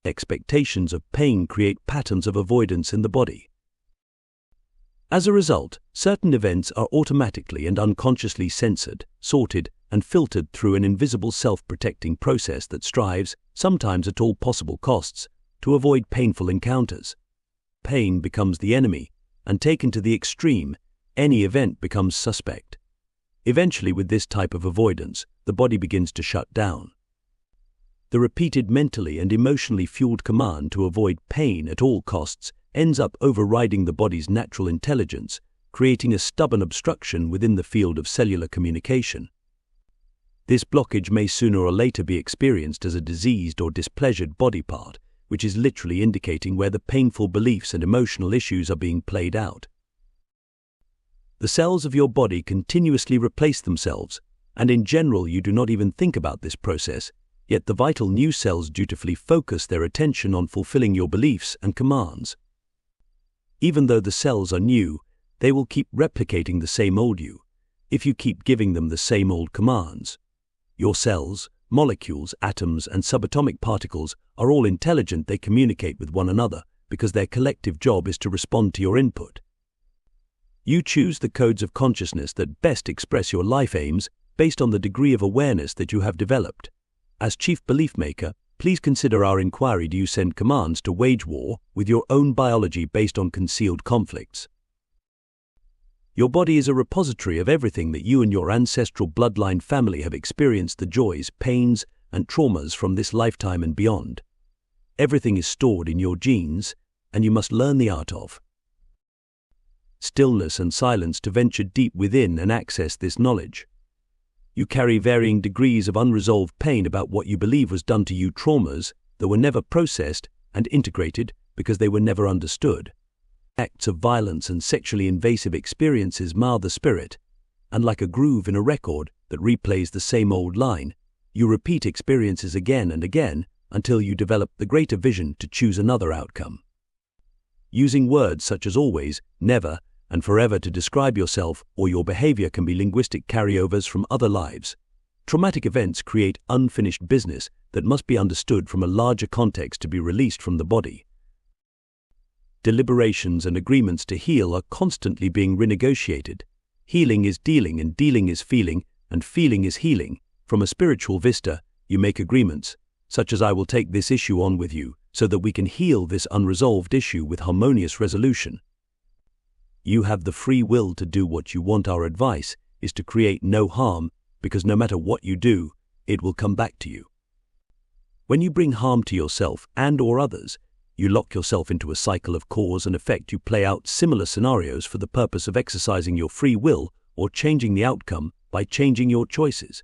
Expectations of pain create patterns of avoidance in the body. As a result, certain events are automatically and unconsciously censored, sorted, and filtered through an invisible self-protecting process that strives, sometimes at all possible costs, to avoid painful encounters. Pain becomes the enemy, and taken to the extreme, any event becomes suspect. Eventually, with this type of avoidance, the body begins to shut down. The repeated mentally and emotionally fueled command to avoid pain at all costs ends up overriding the body's natural intelligence, creating a stubborn obstruction within the field of cellular communication. This blockage may sooner or later be experienced as a diseased or displeasured body part, which is literally indicating where the painful beliefs and emotional issues are being played out. The cells of your body continuously replace themselves, and in general you do not even think about this process, yet the vital new cells dutifully focus their attention on fulfilling your beliefs and commands. Even though the cells are new, they will keep replicating the same old you, if you keep giving them the same old commands. Your cells, molecules, atoms, and subatomic particles are all intelligent. They communicate with one another because their collective job is to respond to your input. You choose the codes of consciousness that best express your life aims based on the degree of awareness that you have developed. As chief belief maker, please consider our inquiry: do you send commands to wage war with your own biology based on concealed conflicts? Your body is a repository of everything that you and your ancestral bloodline family have experienced, the joys, pains, and traumas from this lifetime and beyond. Everything is stored in your genes, and you must learn the art of stillness and silence to venture deep within and access this knowledge. You carry varying degrees of unresolved pain about what you believe was done to you, traumas that were never processed and integrated because they were never understood. Acts of violence and sexually invasive experiences mar the spirit, and like a groove in a record that replays the same old line, you repeat experiences again and again until you develop the greater vision to choose another outcome. Using words such as always, never, and forever to describe yourself or your behavior can be linguistic carryovers from other lives. Traumatic events create unfinished business that must be understood from a larger context to be released from the body. Deliberations and agreements to heal are constantly being renegotiated. Healing is dealing, and dealing is feeling, and feeling is healing. From a spiritual vista, you make agreements, such as I will take this issue on with you, so that we can heal this unresolved issue with harmonious resolution. You have the free will to do what you want. Our advice is to create no harm, because no matter what you do, it will come back to you. When you bring harm to yourself and/or others, you lock yourself into a cycle of cause and effect. You play out similar scenarios for the purpose of exercising your free will or changing the outcome by changing your choices.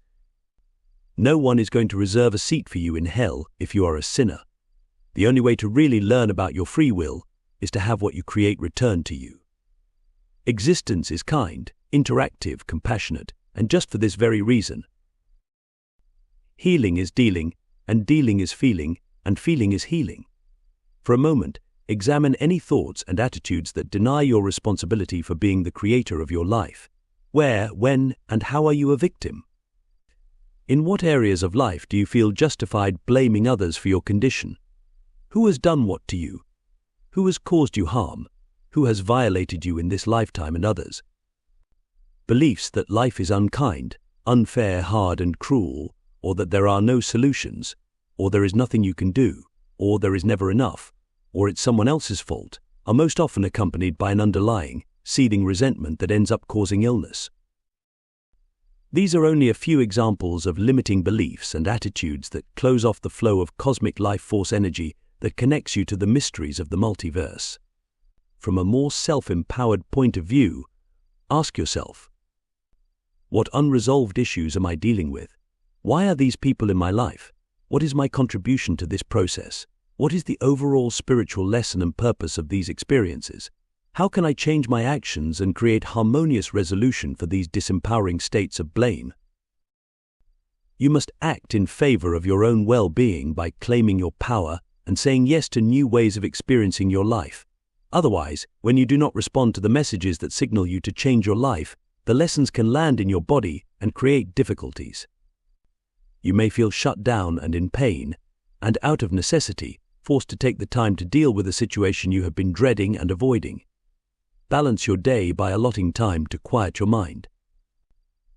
No one is going to reserve a seat for you in hell if you are a sinner. The only way to really learn about your free will is to have what you create return to you. Existence is kind, interactive, compassionate, and just for this very reason. Healing is dealing, and dealing is feeling, and feeling is healing. For a moment, examine any thoughts and attitudes that deny your responsibility for being the creator of your life. Where, when, and how are you a victim? In what areas of life do you feel justified blaming others for your condition? Who has done what to you? Who has caused you harm? Who has violated you in this lifetime and others? Beliefs that life is unkind, unfair, hard, and cruel, or that there are no solutions, or there is nothing you can do, or there is never enough, or it's someone else's fault, are most often accompanied by an underlying, seething resentment that ends up causing illness. These are only a few examples of limiting beliefs and attitudes that close off the flow of cosmic life force energy that connects you to the mysteries of the multiverse. From a more self-empowered point of view, ask yourself, what unresolved issues am I dealing with? Why are these people in my life? What is my contribution to this process? What is the overall spiritual lesson and purpose of these experiences? How can I change my actions and create harmonious resolution for these disempowering states of blame? You must act in favor of your own well-being by claiming your power and saying yes to new ways of experiencing your life. Otherwise, when you do not respond to the messages that signal you to change your life, the lessons can land in your body and create difficulties. You may feel shut down and in pain, and out of necessity, forced to take the time to deal with a situation you have been dreading and avoiding. Balance your day by allotting time to quiet your mind.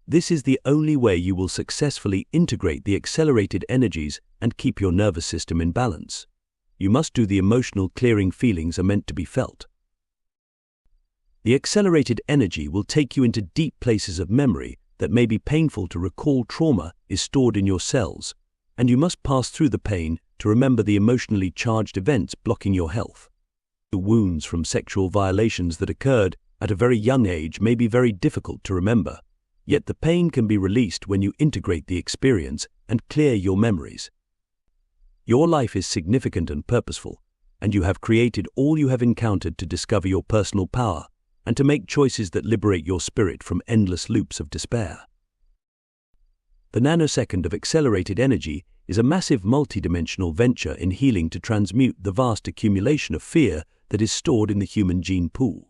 This is the only way you will successfully integrate the accelerated energies and keep your nervous system in balance. You must do the emotional clearing feelings are meant to be felt. The accelerated energy will take you into deep places of memory that may be painful to recall. Trauma is stored in your cells, and you must pass through the pain to remember the emotionally charged events blocking your health. The wounds from sexual violations that occurred at a very young age may be very difficult to remember, yet the pain can be released when you integrate the experience and clear your memories. Your life is significant and purposeful, and you have created all you have encountered to discover your personal power and to make choices that liberate your spirit from endless loops of despair. The nanosecond of accelerated energy is a massive multidimensional venture in healing to transmute the vast accumulation of fear that is stored in the human gene pool.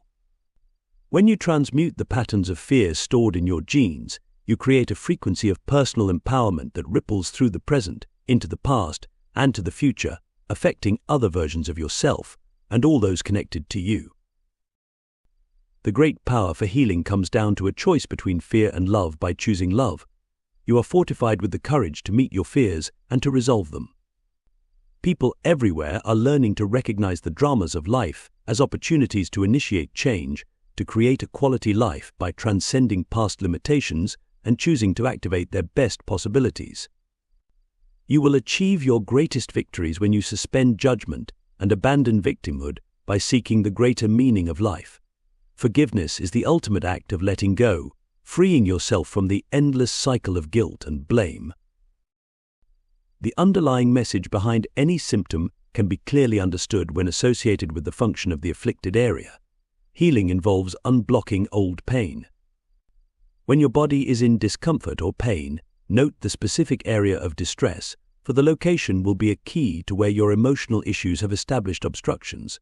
When you transmute the patterns of fear stored in your genes, you create a frequency of personal empowerment that ripples through the present, into the past, and to the future, affecting other versions of yourself and all those connected to you. The great power for healing comes down to a choice between fear and love. By choosing love, you are fortified with the courage to meet your fears and to resolve them. People everywhere are learning to recognize the dramas of life as opportunities to initiate change, to create a quality life by transcending past limitations and choosing to activate their best possibilities. You will achieve your greatest victories when you suspend judgment and abandon victimhood by seeking the greater meaning of life. Forgiveness is the ultimate act of letting go, freeing yourself from the endless cycle of guilt and blame. The underlying message behind any symptom can be clearly understood when associated with the function of the afflicted area. Healing involves unblocking old pain. When your body is in discomfort or pain, note the specific area of distress, for the location will be a key to where your emotional issues have established obstructions.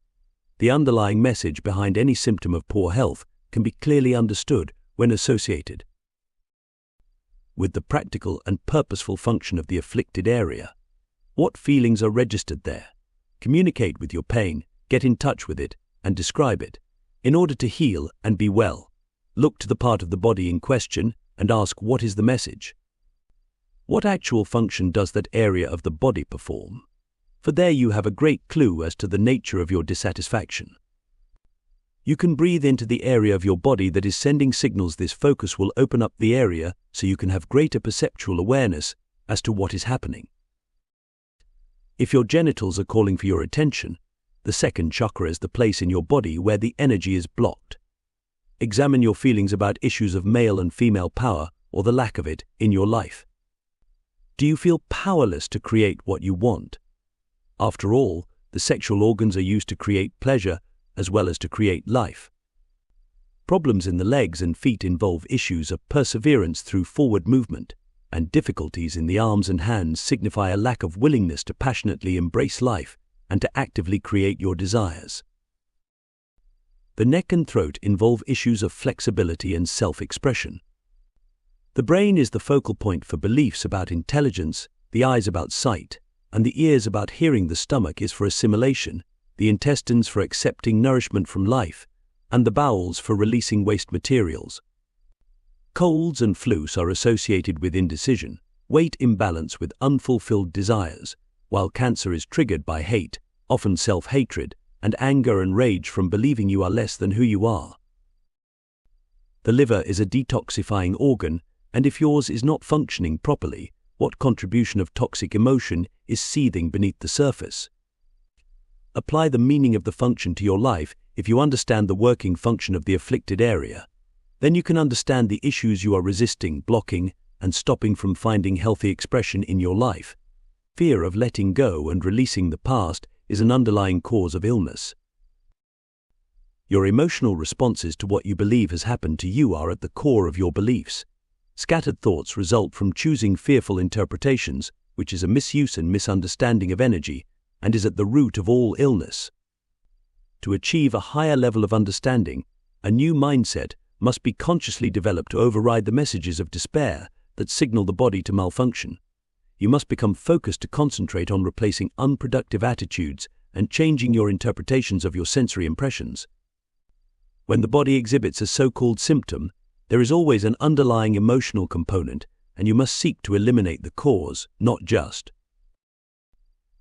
The underlying message behind any symptom of poor health can be clearly understood when associated with the practical and purposeful function of the afflicted area. What feelings are registered there? Communicate with your pain, get in touch with it, and describe it. In order to heal and be well, look to the part of the body in question and ask, what is the message? What actual function does that area of the body perform? For there you have a great clue as to the nature of your dissatisfaction. You can breathe into the area of your body that is sending signals. This focus will open up the area so you can have greater perceptual awareness as to what is happening. If your genitals are calling for your attention, the second chakra is the place in your body where the energy is blocked. Examine your feelings about issues of male and female power or the lack of it in your life. Do you feel powerless to create what you want? After all, the sexual organs are used to create pleasure as well as to create life. Problems in the legs and feet involve issues of perseverance through forward movement, and difficulties in the arms and hands signify a lack of willingness to passionately embrace life and to actively create your desires. The neck and throat involve issues of flexibility and self-expression. The brain is the focal point for beliefs about intelligence, the eyes about sight, and the ears about hearing. The stomach is for assimilation, the intestines for accepting nourishment from life, and the bowels for releasing waste materials. Colds and flus are associated with indecision, weight imbalance with unfulfilled desires, while cancer is triggered by hate, often self-hatred, and anger and rage from believing you are less than who you are. The liver is a detoxifying organ, and if yours is not functioning properly, what contribution of toxic emotion is seething beneath the surface? Apply the meaning of the function to your life. If you understand the working function of the afflicted area, then you can understand the issues you are resisting, blocking, and stopping from finding healthy expression in your life. Fear of letting go and releasing the past is an underlying cause of illness. Your emotional responses to what you believe has happened to you are at the core of your beliefs. Scattered thoughts result from choosing fearful interpretations, which is a misuse and misunderstanding of energy, and is at the root of all illness. To achieve a higher level of understanding, a new mindset must be consciously developed to override the messages of despair that signal the body to malfunction. You must become focused to concentrate on replacing unproductive attitudes and changing your interpretations of your sensory impressions. When the body exhibits a so-called symptom, There is always an underlying emotional component, and you must seek to eliminate the cause, not just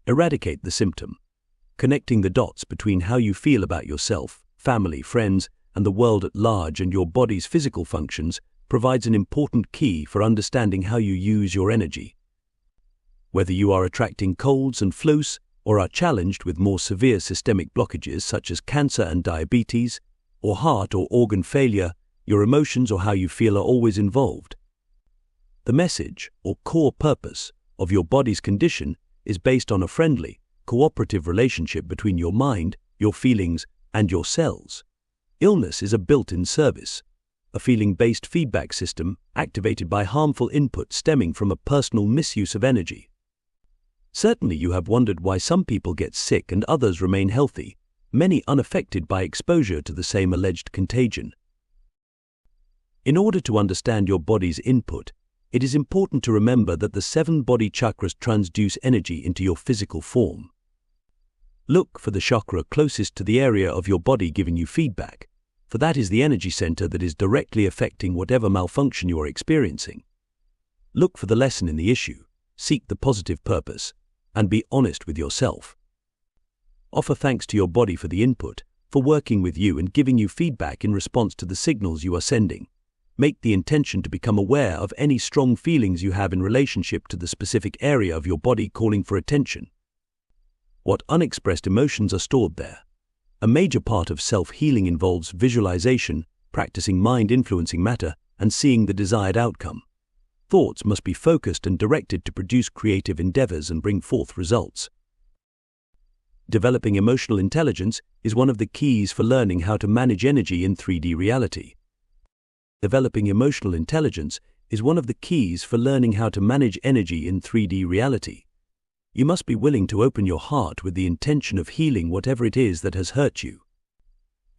eradicate the symptom. Connecting the dots between how you feel about yourself, family, friends, and the world at large and your body's physical functions provides an important key for understanding how you use your energy. Whether you are attracting colds and flus, or are challenged with more severe systemic blockages such as cancer and diabetes, or heart or organ failure, your emotions or how you feel are always involved. The message, or core purpose, of your body's condition is based on a friendly, cooperative relationship between your mind, your feelings, and your cells. Illness is a built-in service, a feeling-based feedback system activated by harmful input stemming from a personal misuse of energy. Certainly you have wondered why some people get sick and others remain healthy, many unaffected by exposure to the same alleged contagion. In order to understand your body's input, it is important to remember that the 7 body chakras transduce energy into your physical form. Look for the chakra closest to the area of your body giving you feedback, for that is the energy center that is directly affecting whatever malfunction you are experiencing. Look for the lesson in the issue, seek the positive purpose, and be honest with yourself. Offer thanks to your body for the input, for working with you and giving you feedback in response to the signals you are sending. Make the intention to become aware of any strong feelings you have in relationship to the specific area of your body calling for attention. What unexpressed emotions are stored there? A major part of self-healing involves visualization, practicing mind-influencing matter, and seeing the desired outcome. Thoughts must be focused and directed to produce creative endeavors and bring forth results. Developing emotional intelligence is one of the keys for learning how to manage energy in 3D reality. Developing emotional intelligence is one of the keys for learning how to manage energy in 3D reality. You must be willing to open your heart with the intention of healing whatever it is that has hurt you.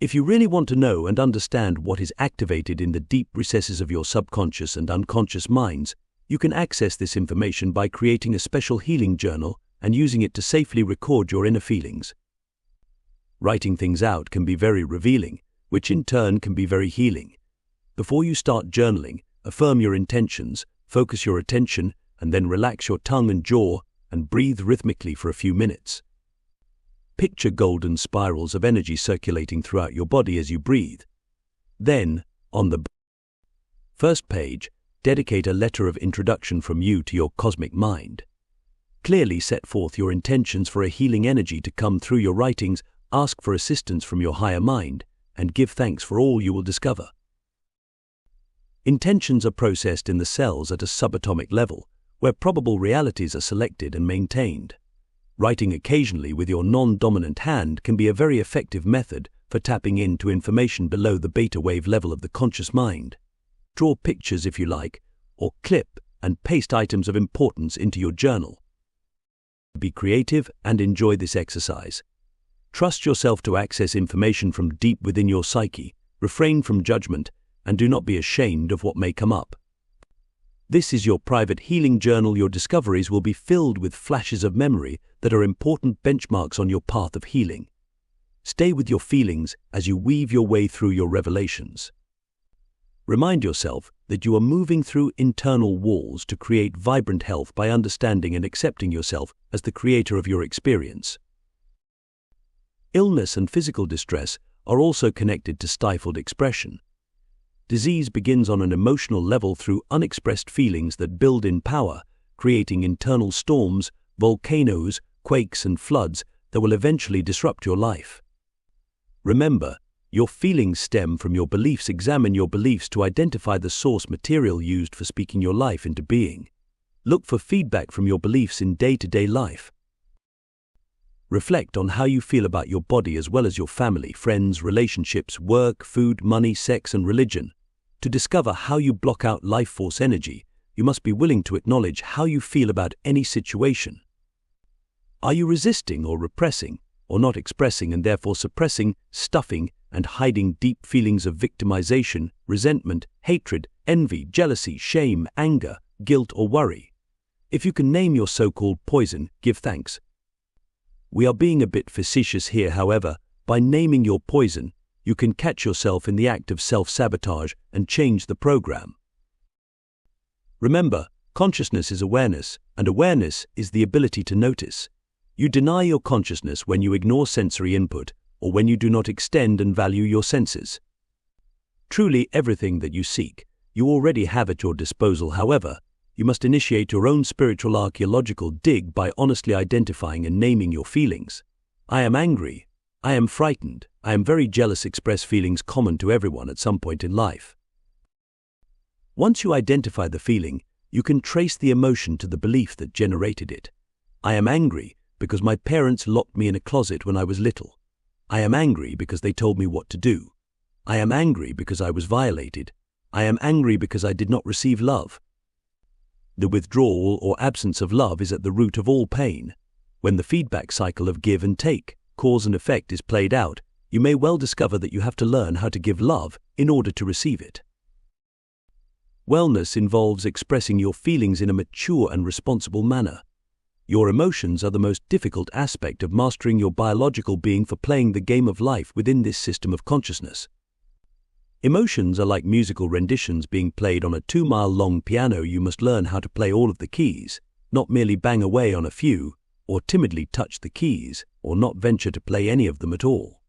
If you really want to know and understand what is activated in the deep recesses of your subconscious and unconscious minds, you can access this information by creating a special healing journal and using it to safely record your inner feelings. Writing things out can be very revealing, which in turn can be very healing. Before you start journaling, affirm your intentions, focus your attention, and then relax your tongue and jaw and breathe rhythmically for a few minutes. Picture golden spirals of energy circulating throughout your body as you breathe. Then, on the first page, dedicate a letter of introduction from you to your cosmic mind. Clearly set forth your intentions for a healing energy to come through your writings, ask for assistance from your higher mind, and give thanks for all you will discover. Intentions are processed in the cells at a subatomic level, where probable realities are selected and maintained. Writing occasionally with your non-dominant hand can be a very effective method for tapping into information below the beta wave level of the conscious mind. Draw pictures if you like, or clip and paste items of importance into your journal. Be creative and enjoy this exercise. Trust yourself to access information from deep within your psyche, refrain from judgment, and do not be ashamed of what may come up. This is your private healing journal. Your discoveries will be filled with flashes of memory that are important benchmarks on your path of healing. Stay with your feelings as you weave your way through your revelations. Remind yourself that you are moving through internal walls to create vibrant health by understanding and accepting yourself as the creator of your experience. Illness and physical distress are also connected to stifled expression. Disease begins on an emotional level through unexpressed feelings that build in power, creating internal storms, volcanoes, quakes, and floods that will eventually disrupt your life. Remember, your feelings stem from your beliefs. Examine your beliefs to identify the source material used for speaking your life into being. Look for feedback from your beliefs in day-to-day life. Reflect on how you feel about your body as well as your family, friends, relationships, work, food, money, sex, and religion. To discover how you block out life force energy, you must be willing to acknowledge how you feel about any situation. Are you resisting or repressing, or not expressing and therefore suppressing, stuffing, and hiding deep feelings of victimization, resentment, hatred, envy, jealousy, shame, anger, guilt, or worry? If you can name your so-called poison, give thanks. We are being a bit facetious here, however. By naming your poison, you can catch yourself in the act of self-sabotage and change the program. Remember, consciousness is awareness, and awareness is the ability to notice. You deny your consciousness when you ignore sensory input or when you do not extend and value your senses. Truly everything that you seek, you already have at your disposal. However, you must initiate your own spiritual archaeological dig by honestly identifying and naming your feelings. I am angry. I am frightened. I am very jealous. Express feelings common to everyone at some point in life. Once you identify the feeling, you can trace the emotion to the belief that generated it. I am angry because my parents locked me in a closet when I was little. I am angry because they told me what to do. I am angry because I was violated. I am angry because I did not receive love. The withdrawal or absence of love is at the root of all pain. When the feedback cycle of give and take, cause and effect is played out, you may well discover that you have to learn how to give love in order to receive it. Wellness involves expressing your feelings in a mature and responsible manner. Your emotions are the most difficult aspect of mastering your biological being for playing the game of life within this system of consciousness. Emotions are like musical renditions being played on a 2-mile-long piano. You must learn how to play all of the keys, not merely bang away on a few, or timidly touch the keys, or not venture to play any of them at all.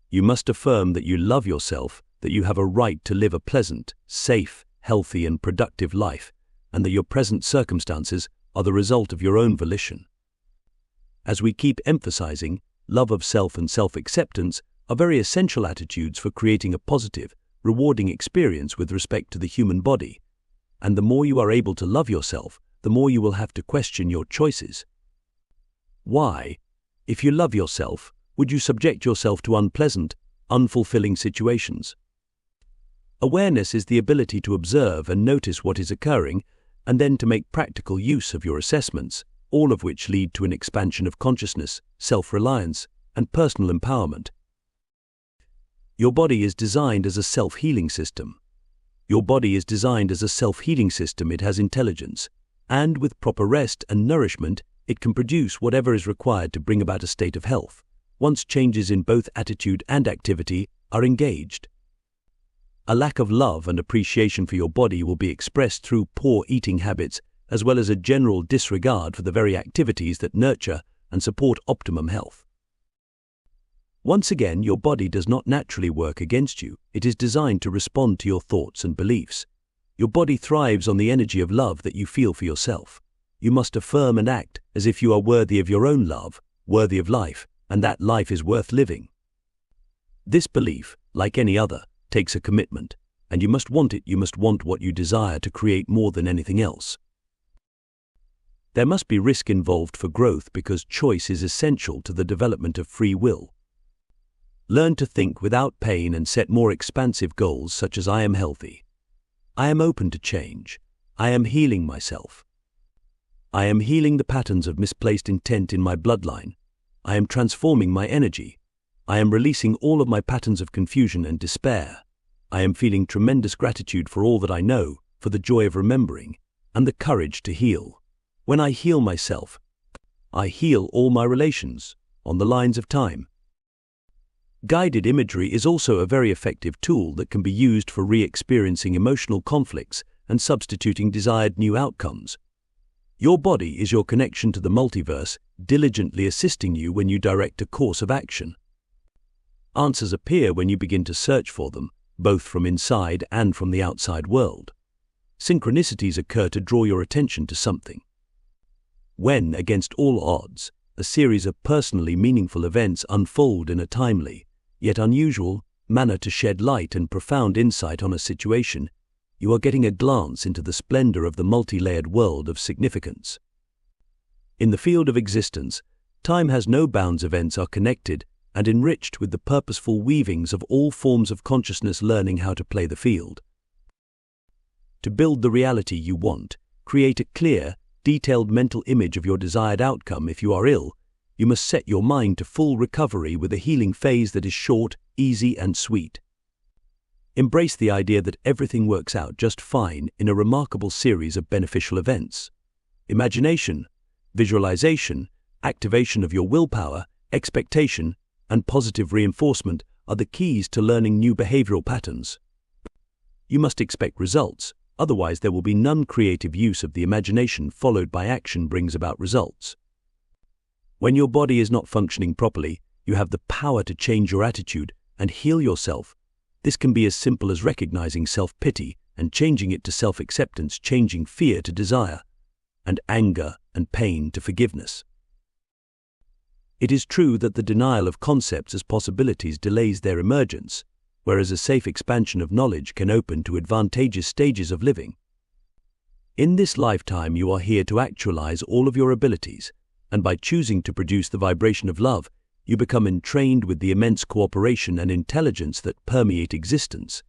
You must affirm that you love yourself, that you have a right to live a pleasant, safe, healthy and productive life, and that your present circumstances are the result of your own volition. As we keep emphasizing, love of self and self-acceptance are very essential attitudes for creating a positive, rewarding experience with respect to the human body. And the more you are able to love yourself, the more you will have to question your choices. Why, if you love yourself, would you subject yourself to unpleasant, unfulfilling situations? Awareness is the ability to observe and notice what is occurring, and then to make practical use of your assessments, all of which lead to an expansion of consciousness, self-reliance, and personal empowerment. Your body is designed as a self-healing system. Your body is designed as a self-healing system. It has intelligence, and with proper rest and nourishment, it can produce whatever is required to bring about a state of health, once changes in both attitude and activity are engaged. A lack of love and appreciation for your body will be expressed through poor eating habits, as well as a general disregard for the very activities that nurture and support optimum health. Once again, your body does not naturally work against you. It is designed to respond to your thoughts and beliefs. Your body thrives on the energy of love that you feel for yourself. You must affirm and act as if you are worthy of your own love, worthy of life, and that life is worth living. This belief, like any other, takes a commitment, and you must want it. You must want what you desire to create more than anything else. There must be risk involved for growth because choice is essential to the development of free will. Learn to think without pain and set more expansive goals such as I am healthy. I am open to change. I am healing myself. I am healing the patterns of misplaced intent in my bloodline. I am transforming my energy. I am releasing all of my patterns of confusion and despair. I am feeling tremendous gratitude for all that I know, for the joy of remembering, and the courage to heal. When I heal myself, I heal all my relations, on the lines of time. Guided imagery is also a very effective tool that can be used for re-experiencing emotional conflicts and substituting desired new outcomes. Your body is your connection to the multiverse, diligently assisting you when you direct a course of action. Answers appear when you begin to search for them, both from inside and from the outside world. Synchronicities occur to draw your attention to something. When, against all odds, a series of personally meaningful events unfold in a timely, yet unusual, manner to shed light and profound insight on a situation, you are getting a glance into the splendor of the multi-layered world of significance. In the field of existence, time has no bounds. Events are connected and enriched with the purposeful weavings of all forms of consciousness learning how to play the field. To build the reality you want, create a clear, detailed mental image of your desired outcome. If you are ill, you must set your mind to full recovery with a healing phase that is short, easy, and sweet. Embrace the idea that everything works out just fine in a remarkable series of beneficial events. Imagination, visualization, activation of your willpower, expectation, and positive reinforcement are the keys to learning new behavioral patterns. You must expect results, otherwise there will be none. Creative use of the imagination followed by action brings about results. When your body is not functioning properly, you have the power to change your attitude and heal yourself. This can be as simple as recognizing self-pity and changing it to self-acceptance, changing fear to desire, and anger and pain to forgiveness. It is true that the denial of concepts as possibilities delays their emergence, whereas a safe expansion of knowledge can open to advantageous stages of living. In this lifetime, you are here to actualize all of your abilities, and by choosing to produce the vibration of love, you become entrained with the immense cooperation and intelligence that permeate existence.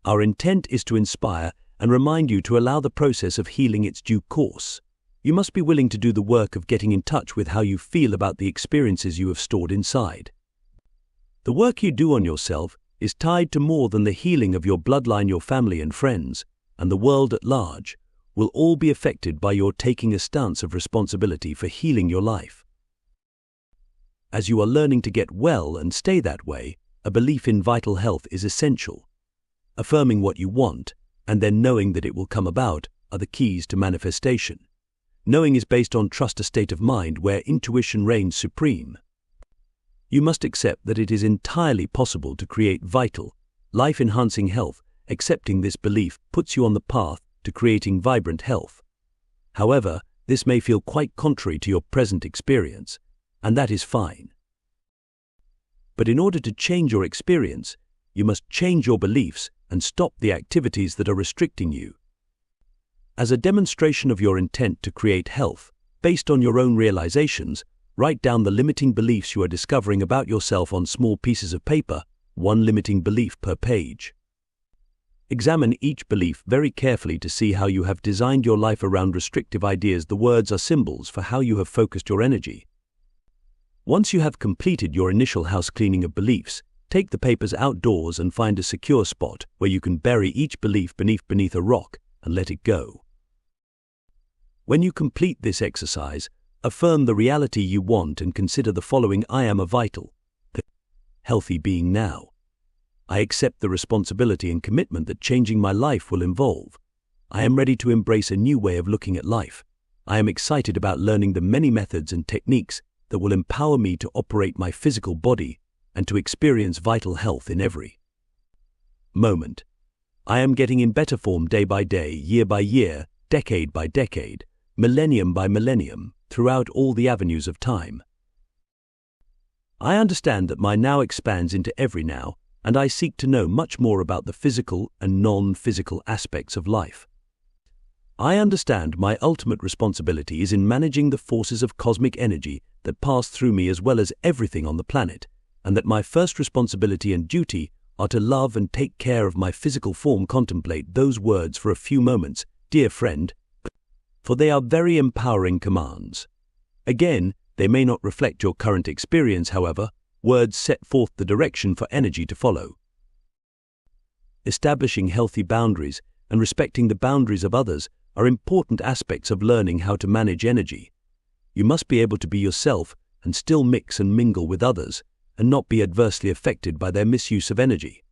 Our intent is to inspire and remind you to allow the process of healing its due course. You must be willing to do the work of getting in touch with how you feel about the experiences you have stored inside. The work you do on yourself is tied to more than the healing of your bloodline. Your family and friends, and the world at large, will all be affected by your taking a stance of responsibility for healing your life. As you are learning to get well and stay that way, a belief in vital health is essential. Affirming what you want, and then knowing that it will come about, are the keys to manifestation. Knowing is based on trust, a state of mind where intuition reigns supreme. You must accept that it is entirely possible to create vital, life-enhancing health. Accepting this belief puts you on the path to creating vibrant health. However, this may feel quite contrary to your present experience, and that is fine. But in order to change your experience, you must change your beliefs and stop the activities that are restricting you. As a demonstration of your intent to create health, based on your own realizations, write down the limiting beliefs you are discovering about yourself on small pieces of paper, one limiting belief per page. Examine each belief very carefully to see how you have designed your life around restrictive ideas. The words are symbols for how you have focused your energy. Once you have completed your initial house cleaning of beliefs, take the papers outdoors and find a secure spot where you can bury each belief beneath a rock and let it go. When you complete this exercise, affirm the reality you want and consider the following: I am a vital, healthy being now. I accept the responsibility and commitment that changing my life will involve. I am ready to embrace a new way of looking at life. I am excited about learning the many methods and techniques that will empower me to operate my physical body and to experience vital health in every moment. I am getting in better form day by day, year by year, decade by decade, millennium by millennium, throughout all the avenues of time. I understand that my now expands into every now, and I seek to know much more about the physical and non-physical aspects of life. I understand my ultimate responsibility is in managing the forces of cosmic energy that pass through me as well as everything on the planet, and that my first responsibility and duty are to love and take care of my physical form. Contemplate those words for a few moments, dear friend, for they are very empowering commands. Again, they may not reflect your current experience, however, words set forth the direction for energy to follow. Establishing healthy boundaries and respecting the boundaries of others are important aspects of learning how to manage energy. You must be able to be yourself and still mix and mingle with others, and not be adversely affected by their misuse of energy.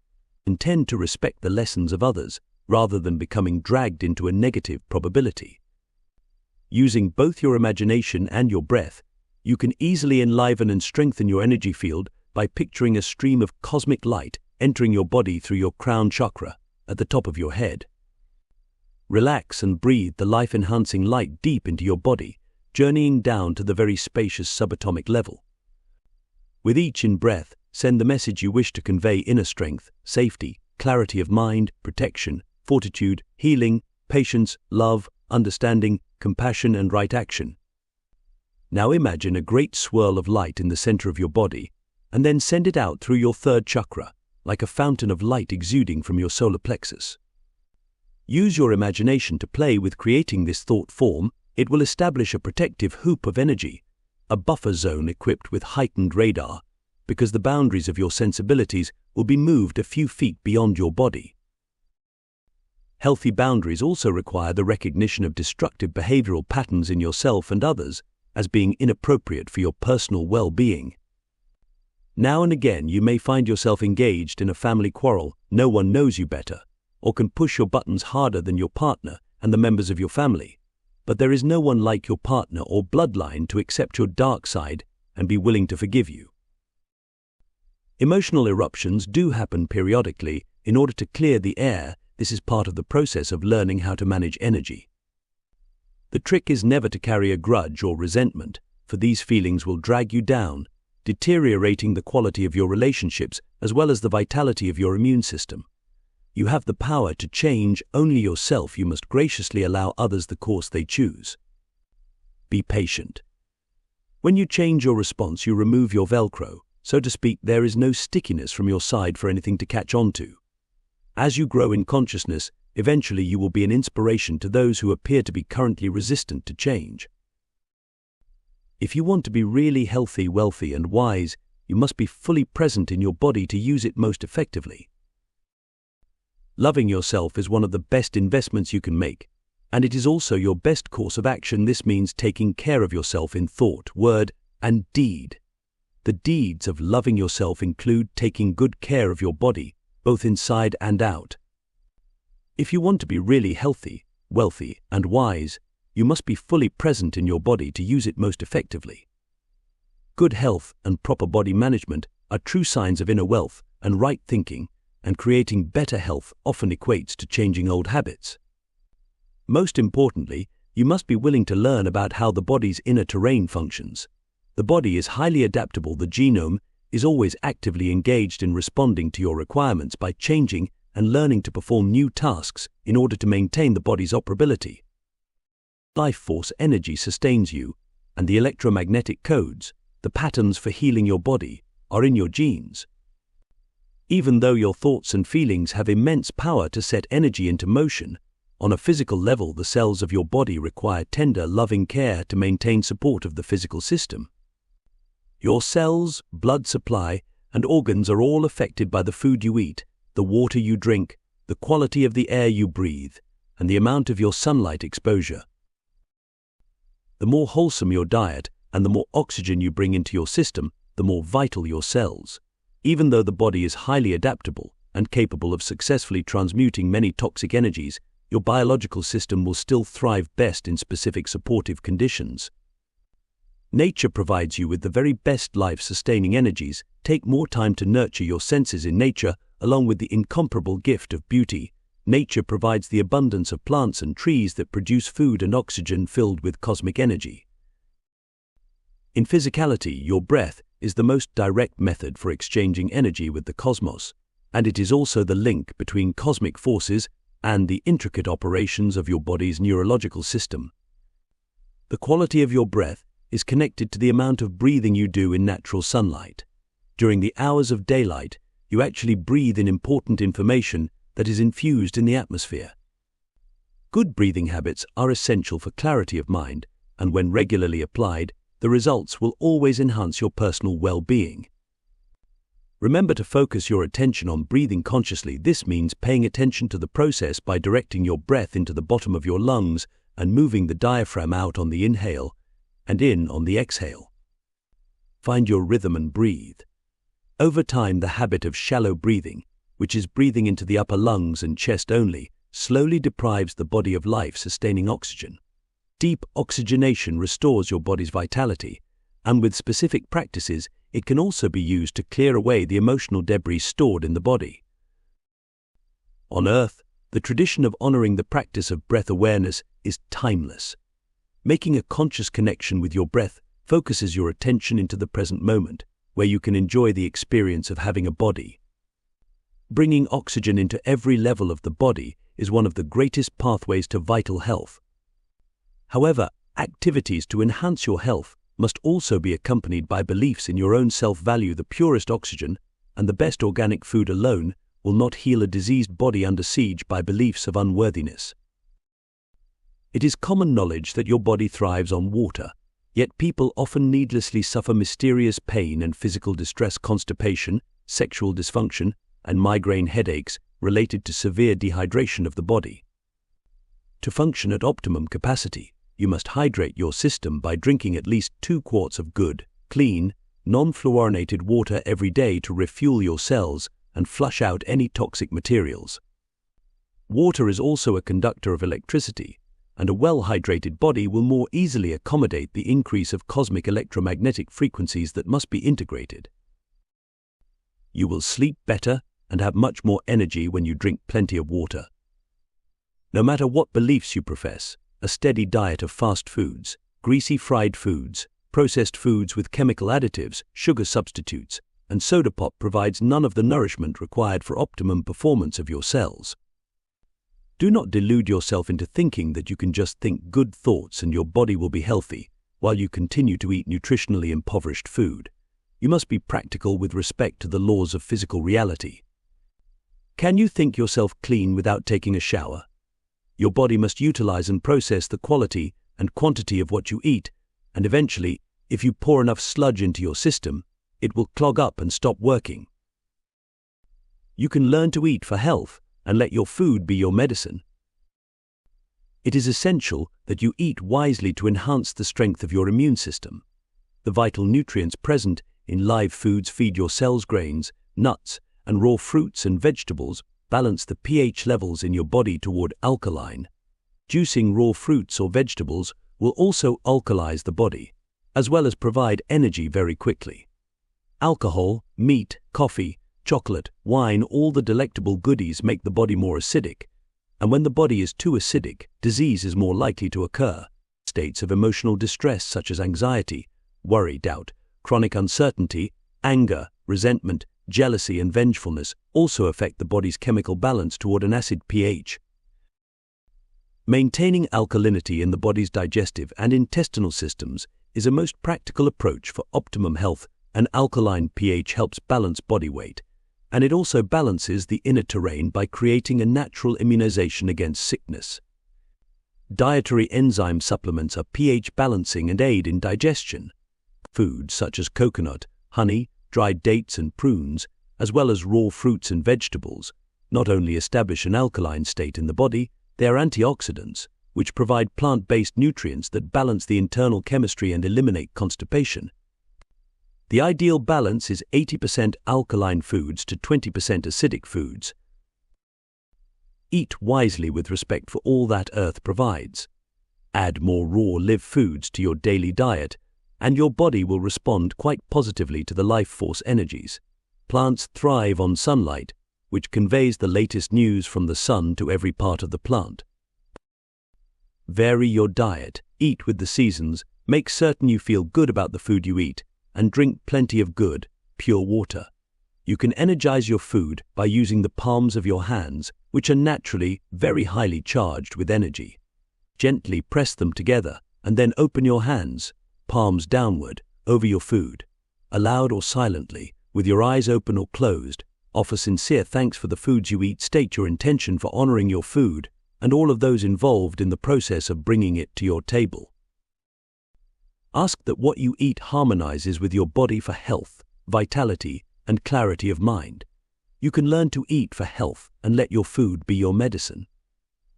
Intend to respect the lessons of others, rather than becoming dragged into a negative probability. Using both your imagination and your breath, you can easily enliven and strengthen your energy field by picturing a stream of cosmic light entering your body through your crown chakra at the top of your head. Relax and breathe the life-enhancing light deep into your body, journeying down to the very spacious subatomic level. With each in-breath, send the message you wish to convey: inner strength, safety, clarity of mind, protection, fortitude, healing, patience, love, understanding, compassion, and right action. Now imagine a great swirl of light in the center of your body, and then send it out through your third chakra, like a fountain of light exuding from your solar plexus. Use your imagination to play with creating this thought form. It will establish a protective hoop of energy, a buffer zone equipped with heightened radar, because the boundaries of your sensibilities will be moved a few feet beyond your body. Healthy boundaries also require the recognition of destructive behavioral patterns in yourself and others as being inappropriate for your personal well-being. Now and again you may find yourself engaged in a family quarrel, no one knows you better, or can push your buttons harder than your partner and the members of your family. But there is no one like your partner or bloodline to accept your dark side and be willing to forgive you. Emotional eruptions do happen periodically in order to clear the air. This is part of the process of learning how to manage energy. The trick is never to carry a grudge or resentment, for these feelings will drag you down, deteriorating the quality of your relationships as well as the vitality of your immune system. You have the power to change only yourself. You must graciously allow others the course they choose. Be patient. When you change your response, you remove your Velcro. So to speak, there is no stickiness from your side for anything to catch on to. As you grow in consciousness, eventually you will be an inspiration to those who appear to be currently resistant to change. If you want to be really healthy, wealthy, and wise, you must be fully present in your body to use it most effectively. Loving yourself is one of the best investments you can make, and it is also your best course of action. This means taking care of yourself in thought, word, and deed. The deeds of loving yourself include taking good care of your body, both inside and out. If you want to be really healthy, wealthy, and wise, you must be fully present in your body to use it most effectively. Good health and proper body management are true signs of inner wealth, and right thinking and creating better health often equates to changing old habits. Most importantly, you must be willing to learn about how the body's inner terrain functions. The body is highly adaptable. The genome is always actively engaged in responding to your requirements by changing and learning to perform new tasks in order to maintain the body's operability. Life force energy sustains you, and the electromagnetic codes, the patterns for healing your body, are in your genes. Even though your thoughts and feelings have immense power to set energy into motion, on a physical level the cells of your body require tender, loving care to maintain support of the physical system. Your cells, blood supply, and organs are all affected by the food you eat, the water you drink, the quality of the air you breathe, and the amount of your sunlight exposure. The more wholesome your diet and the more oxygen you bring into your system, the more vital your cells. Even though the body is highly adaptable and capable of successfully transmuting many toxic energies, your biological system will still thrive best in specific supportive conditions. Nature provides you with the very best life-sustaining energies. Take more time to nurture your senses in nature, along with the incomparable gift of beauty. Nature provides the abundance of plants and trees that produce food and oxygen filled with cosmic energy. In physicality, your breath is the most direct method for exchanging energy with the cosmos, and it is also the link between cosmic forces and the intricate operations of your body's neurological system. The quality of your breath is connected to the amount of breathing you do in natural sunlight. During the hours of daylight, you actually breathe in important information that is infused in the atmosphere. Good breathing habits are essential for clarity of mind, and when regularly applied, the results will always enhance your personal well-being. Remember to focus your attention on breathing consciously. This means paying attention to the process by directing your breath into the bottom of your lungs and moving the diaphragm out on the inhale and in on the exhale. Find your rhythm and breathe. Over time, the habit of shallow breathing, which is breathing into the upper lungs and chest only, slowly deprives the body of life-sustaining oxygen. Deep oxygenation restores your body's vitality, and with specific practices, it can also be used to clear away the emotional debris stored in the body. On Earth, the tradition of honoring the practice of breath awareness is timeless. Making a conscious connection with your breath focuses your attention into the present moment, where you can enjoy the experience of having a body. Bringing oxygen into every level of the body is one of the greatest pathways to vital health. However, activities to enhance your health must also be accompanied by beliefs in your own self-value. The purest oxygen and the best organic food alone will not heal a diseased body under siege by beliefs of unworthiness. It is common knowledge that your body thrives on water, yet people often needlessly suffer mysterious pain and physical distress, constipation, sexual dysfunction, and migraine headaches related to severe dehydration of the body. To function at optimum capacity, you must hydrate your system by drinking at least 2 quarts of good, clean, non-fluorinated water every day to refuel your cells and flush out any toxic materials. Water is also a conductor of electricity, and a well-hydrated body will more easily accommodate the increase of cosmic electromagnetic frequencies that must be integrated. You will sleep better and have much more energy when you drink plenty of water. No matter what beliefs you profess, a steady diet of fast foods, greasy fried foods, processed foods with chemical additives, sugar substitutes, and soda pop provides none of the nourishment required for optimum performance of your cells. Do not delude yourself into thinking that you can just think good thoughts and your body will be healthy while you continue to eat nutritionally impoverished food. You must be practical with respect to the laws of physical reality. Can you think yourself clean without taking a shower? Your body must utilize and process the quality and quantity of what you eat, and eventually, if you pour enough sludge into your system, it will clog up and stop working. You can learn to eat for health and let your food be your medicine. It is essential that you eat wisely to enhance the strength of your immune system. The vital nutrients present in live foods feed your cells. Grains, nuts, and raw fruits and vegetables balance the pH levels in your body toward alkaline. Juicing raw fruits or vegetables will also alkalize the body, as well as provide energy very quickly. Alcohol, meat, coffee, chocolate, wine, all the delectable goodies make the body more acidic, and when the body is too acidic, disease is more likely to occur. States of emotional distress such as anxiety, worry, doubt, chronic uncertainty, anger, resentment, jealousy, and vengefulness also affect the body's chemical balance toward an acid pH. Maintaining alkalinity in the body's digestive and intestinal systems is a most practical approach for optimum health. An alkaline pH helps balance body weight, and it also balances the inner terrain by creating a natural immunization against sickness. Dietary enzyme supplements are pH balancing and aid in digestion. Foods such as coconut, honey, dried dates and prunes, as well as raw fruits and vegetables, not only establish an alkaline state in the body, they are antioxidants, which provide plant-based nutrients that balance the internal chemistry and eliminate constipation. The ideal balance is 80% alkaline foods to 20% acidic foods. Eat wisely with respect for all that earth provides. Add more raw live foods to your daily diet, and your body will respond quite positively to the life force energies. Plants thrive on sunlight, which conveys the latest news from the sun to every part of the plant. Vary your diet, eat with the seasons, make certain you feel good about the food you eat, and drink plenty of good, pure water. You can energize your food by using the palms of your hands, which are naturally very highly charged with energy. Gently press them together and then open your hands, palms downward, over your food. Aloud or silently, with your eyes open or closed, offer sincere thanks for the foods you eat. State your intention for honoring your food and all of those involved in the process of bringing it to your table. Ask that what you eat harmonizes with your body for health, vitality, and clarity of mind. You can learn to eat for health and let your food be your medicine.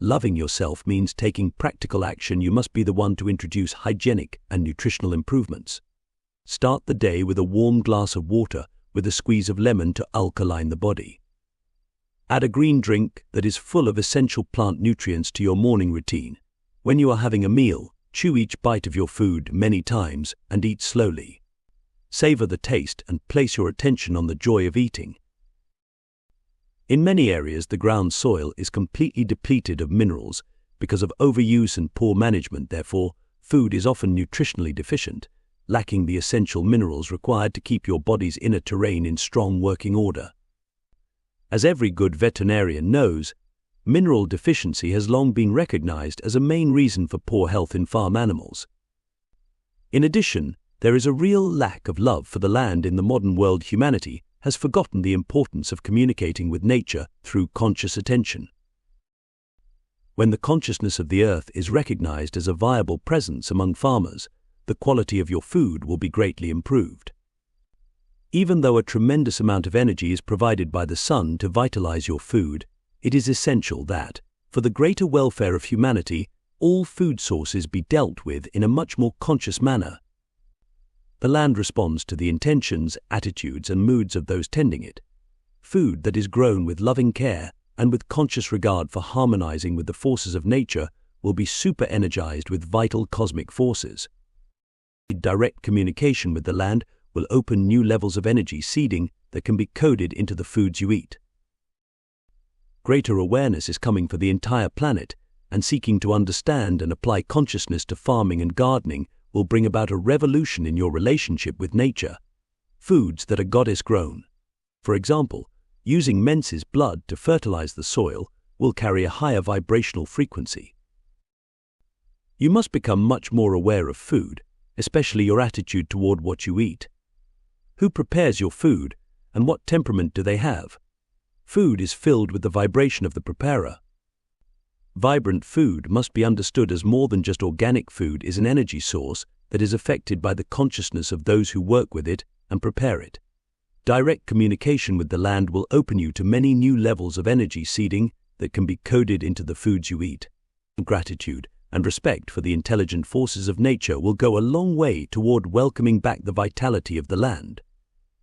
Loving yourself means taking practical action. You must be the one to introduce hygienic and nutritional improvements. Start the day with a warm glass of water with a squeeze of lemon to alkaline the body. Add a green drink that is full of essential plant nutrients to your morning routine. When you are having a meal, chew each bite of your food many times and eat slowly. Savor the taste and place your attention on the joy of eating. In many areas, the ground soil is completely depleted of minerals because of overuse and poor management. Therefore, food is often nutritionally deficient, lacking the essential minerals required to keep your body's inner terrain in strong working order. As every good veterinarian knows, mineral deficiency has long been recognized as a main reason for poor health in farm animals. In addition, there is a real lack of love for the land in the modern world. Humanity has forgotten the importance of communicating with nature through conscious attention. When the consciousness of the earth is recognized as a viable presence among farmers, the quality of your food will be greatly improved. Even though a tremendous amount of energy is provided by the sun to vitalize your food, it is essential that, for the greater welfare of humanity, all food sources be dealt with in a much more conscious manner. The land responds to the intentions, attitudes, and moods of those tending it. Food that is grown with loving care and with conscious regard for harmonizing with the forces of nature will be super-energized with vital cosmic forces. Direct communication with the land will open new levels of energy seeding that can be coded into the foods you eat. Greater awareness is coming for the entire planet, and seeking to understand and apply consciousness to farming and gardening will bring about a revolution in your relationship with nature. Foods that are goddess-grown, for example, using menses blood to fertilize the soil, will carry a higher vibrational frequency. You must become much more aware of food, especially your attitude toward what you eat. Who prepares your food, and what temperament do they have? Food is filled with the vibration of the preparer. Vibrant food must be understood as more than just organic food is an energy source that is affected by the consciousness of those who work with it and prepare it. Direct communication with the land will open you to many new levels of energy seeding that can be coded into the foods you eat. Gratitude and respect for the intelligent forces of nature will go a long way toward welcoming back the vitality of the land.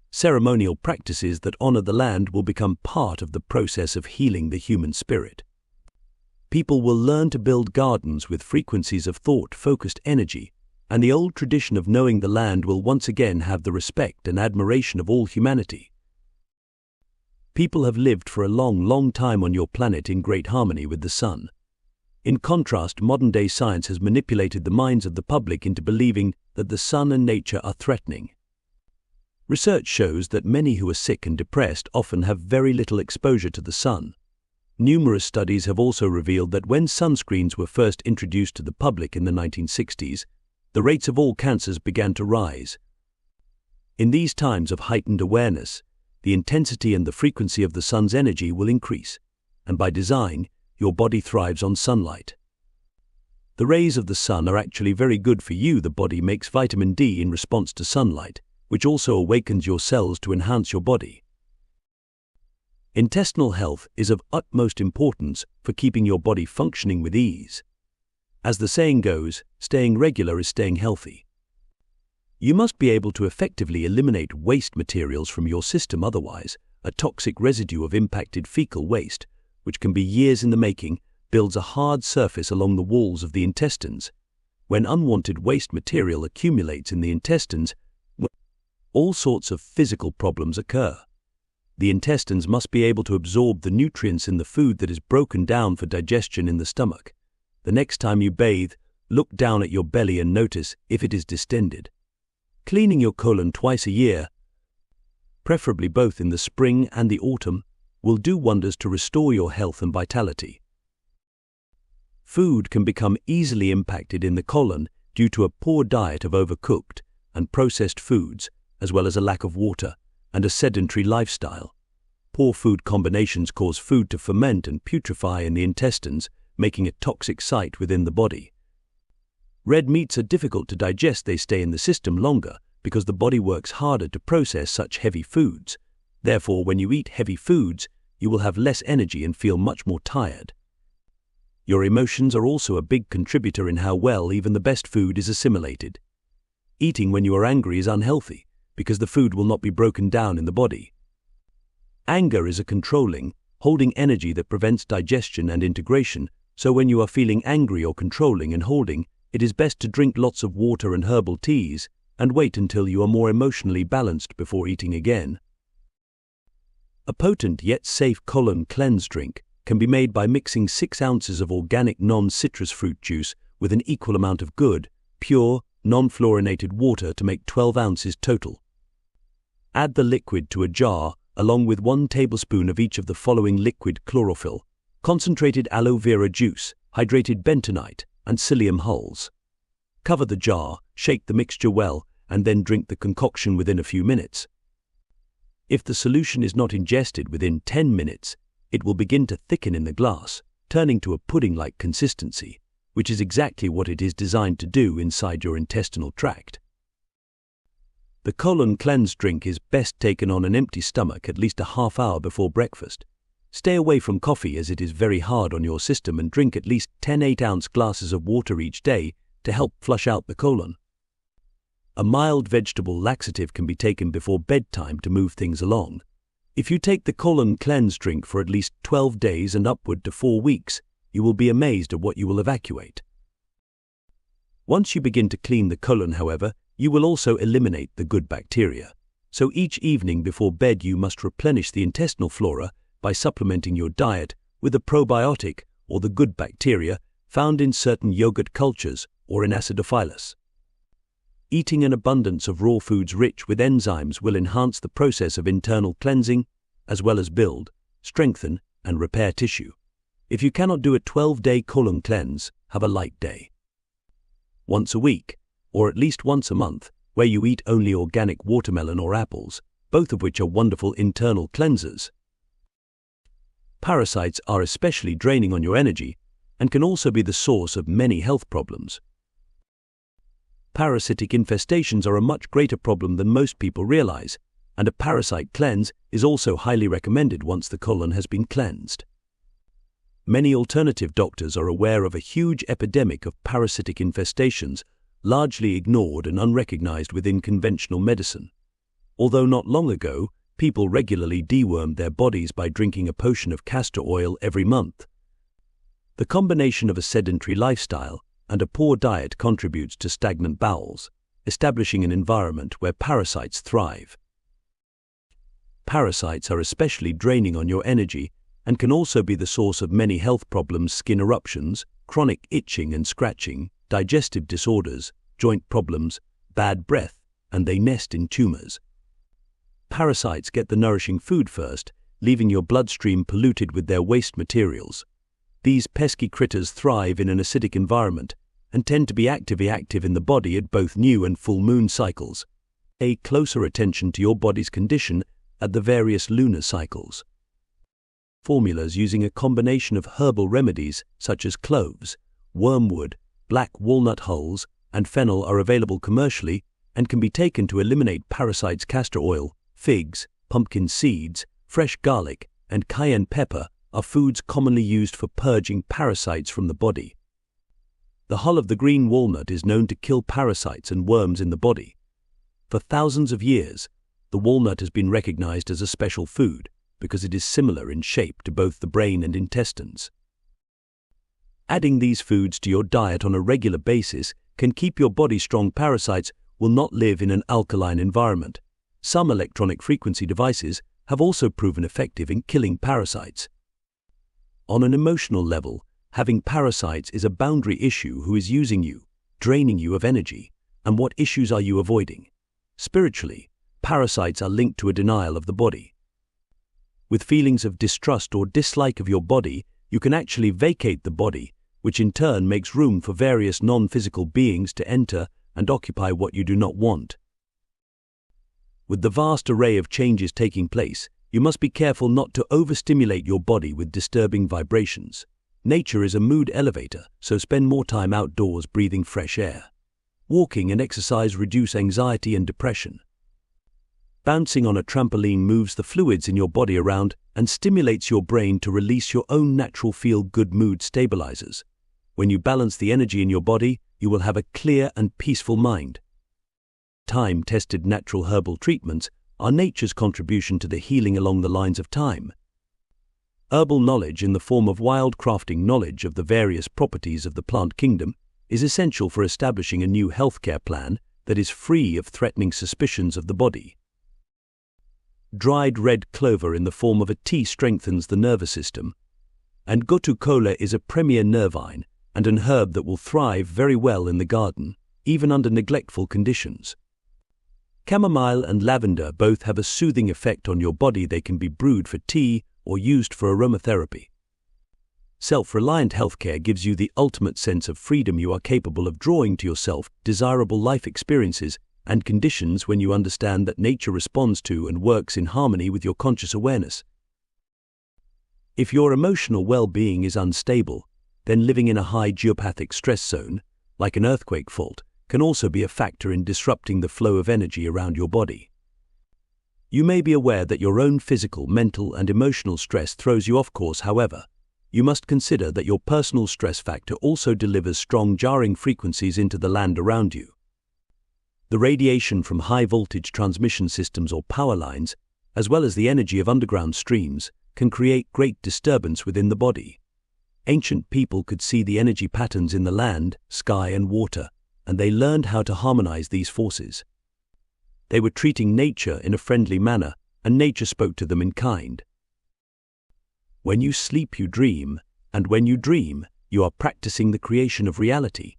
Ceremonial practices that honor the land will become part of the process of healing the human spirit. People will learn to build gardens with frequencies of thought-focused energy, and the old tradition of knowing the land will once again have the respect and admiration of all humanity. People have lived for a long time on your planet in great harmony with the sun. In contrast, modern-day science has manipulated the minds of the public into believing that the sun and nature are threatening. Research shows that many who are sick and depressed often have very little exposure to the sun. Numerous studies have also revealed that when sunscreens were first introduced to the public in the 1960s, the rates of all cancers began to rise. In these times of heightened awareness, the intensity and the frequency of the sun's energy will increase, and by design, your body thrives on sunlight. The rays of the sun are actually very good for you. The body makes vitamin D in response to sunlight, which also awakens your cells to enhance your body. Intestinal health is of utmost importance for keeping your body functioning with ease. As the saying goes, staying regular is staying healthy. You must be able to effectively eliminate waste materials from your system, otherwise, a toxic residue of impacted fecal waste, which can be years in the making, builds a hard surface along the walls of the intestines. When unwanted waste material accumulates in the intestines, all sorts of physical problems occur. The intestines must be able to absorb the nutrients in the food that is broken down for digestion in the stomach. The next time you bathe, look down at your belly and notice if it is distended. Cleaning your colon twice a year, preferably both in the spring and the autumn, will do wonders to restore your health and vitality. Food can become easily impacted in the colon due to a poor diet of overcooked and processed foods, as well as a lack of water and a sedentary lifestyle. Poor food combinations cause food to ferment and putrefy in the intestines, making a toxic site within the body. Red meats are difficult to digest. They stay in the system longer because the body works harder to process such heavy foods. Therefore, when you eat heavy foods, you will have less energy and feel much more tired. Your emotions are also a big contributor in how well even the best food is assimilated. Eating when you are angry is unhealthy because the food will not be broken down in the body. Anger is a controlling, holding energy that prevents digestion and integration, so when you are feeling angry or controlling and holding, it is best to drink lots of water and herbal teas and wait until you are more emotionally balanced before eating again. A potent yet safe colon cleanse drink can be made by mixing 6 ounces of organic non-citrus fruit juice with an equal amount of good, pure, non-fluorinated water to make 12 ounces total. Add the liquid to a jar along with 1 tablespoon of each of the following liquid: chlorophyll, concentrated aloe vera juice, hydrated bentonite, and psyllium hulls. Cover the jar, shake the mixture well, and then drink the concoction within a few minutes. If the solution is not ingested within 10 minutes, it will begin to thicken in the glass, turning to a pudding-like consistency, which is exactly what it is designed to do inside your intestinal tract. The colon cleanse drink is best taken on an empty stomach at least a half hour before breakfast. Stay away from coffee as it is very hard on your system, and drink at least 10 8-ounce glasses of water each day to help flush out the colon. A mild vegetable laxative can be taken before bedtime to move things along. If you take the colon cleanse drink for at least 12 days and upward to 4 weeks, you will be amazed at what you will evacuate. Once you begin to clean the colon, however, you will also eliminate the good bacteria. So each evening before bed you must replenish the intestinal flora by supplementing your diet with a probiotic or the good bacteria found in certain yogurt cultures or in acidophilus. Eating an abundance of raw foods rich with enzymes will enhance the process of internal cleansing, as well as build, strengthen, and repair tissue. If you cannot do a 12-day colon cleanse, have a light day. Once a week, or at least once a month, where you eat only organic watermelon or apples, both of which are wonderful internal cleansers. Parasites are especially draining on your energy and can also be the source of many health problems. Parasitic infestations are a much greater problem than most people realize, and a parasite cleanse is also highly recommended once the colon has been cleansed. Many alternative doctors are aware of a huge epidemic of parasitic infestations, largely ignored and unrecognized within conventional medicine. Although not long ago, people regularly dewormed their bodies by drinking a potion of castor oil every month. The combination of a sedentary lifestyle and a poor diet contributes to stagnant bowels, establishing an environment where parasites thrive. Parasites are especially draining on your energy and can also be the source of many health problems: skin eruptions, chronic itching and scratching, digestive disorders, joint problems, bad breath, and they nest in tumors. Parasites get the nourishing food first, leaving your bloodstream polluted with their waste materials. These pesky critters thrive in an acidic environment and tend to be actively active in the body at both new and full moon cycles. Pay closer attention to your body's condition at the various lunar cycles. Formulas using a combination of herbal remedies such as cloves, wormwood, black walnut hulls, and fennel are available commercially and can be taken to eliminate parasites. Castor oil, figs, pumpkin seeds, fresh garlic, and cayenne pepper are foods commonly used for purging parasites from the body. The hull of the green walnut is known to kill parasites and worms in the body. For thousands of years, the walnut has been recognized as a special food because it is similar in shape to both the brain and intestines. Adding these foods to your diet on a regular basis can keep your body strong. Parasites will not live in an alkaline environment. Some electronic frequency devices have also proven effective in killing parasites. On an emotional level, having parasites is a boundary issue. Who is using you, draining you of energy, and what issues are you avoiding? Spiritually, parasites are linked to a denial of the body. With feelings of distrust or dislike of your body, you can actually vacate the body, which in turn makes room for various non-physical beings to enter and occupy what you do not want. With the vast array of changes taking place, you must be careful not to overstimulate your body with disturbing vibrations. Nature is a mood elevator, so spend more time outdoors breathing fresh air. Walking and exercise reduce anxiety and depression. Bouncing on a trampoline moves the fluids in your body around and stimulates your brain to release your own natural feel-good mood stabilizers. When you balance the energy in your body, you will have a clear and peaceful mind. Time-tested natural herbal treatments are nature's contribution to the healing along the lines of time. Herbal knowledge in the form of wildcrafting knowledge of the various properties of the plant kingdom is essential for establishing a new healthcare plan that is free of threatening suspicions of the body. Dried red clover in the form of a tea strengthens the nervous system, and gotu kola is a premier nervine and an herb that will thrive very well in the garden, even under neglectful conditions. Chamomile and lavender both have a soothing effect on your body. They can be brewed for tea or used for aromatherapy. Self-reliant healthcare gives you the ultimate sense of freedom. You are capable of drawing to yourself desirable life experiences and conditions when you understand that nature responds to and works in harmony with your conscious awareness. If your emotional well-being is unstable, then living in a high geopathic stress zone, like an earthquake fault, can also be a factor in disrupting the flow of energy around your body. You may be aware that your own physical, mental, and emotional stress throws you off course. However, you must consider that your personal stress factor also delivers strong jarring frequencies into the land around you. The radiation from high-voltage transmission systems or power lines, as well as the energy of underground streams, can create great disturbance within the body. Ancient people could see the energy patterns in the land, sky, and water, and they learned how to harmonize these forces. They were treating nature in a friendly manner, and nature spoke to them in kind. When you sleep, you dream, and when you dream, you are practicing the creation of reality.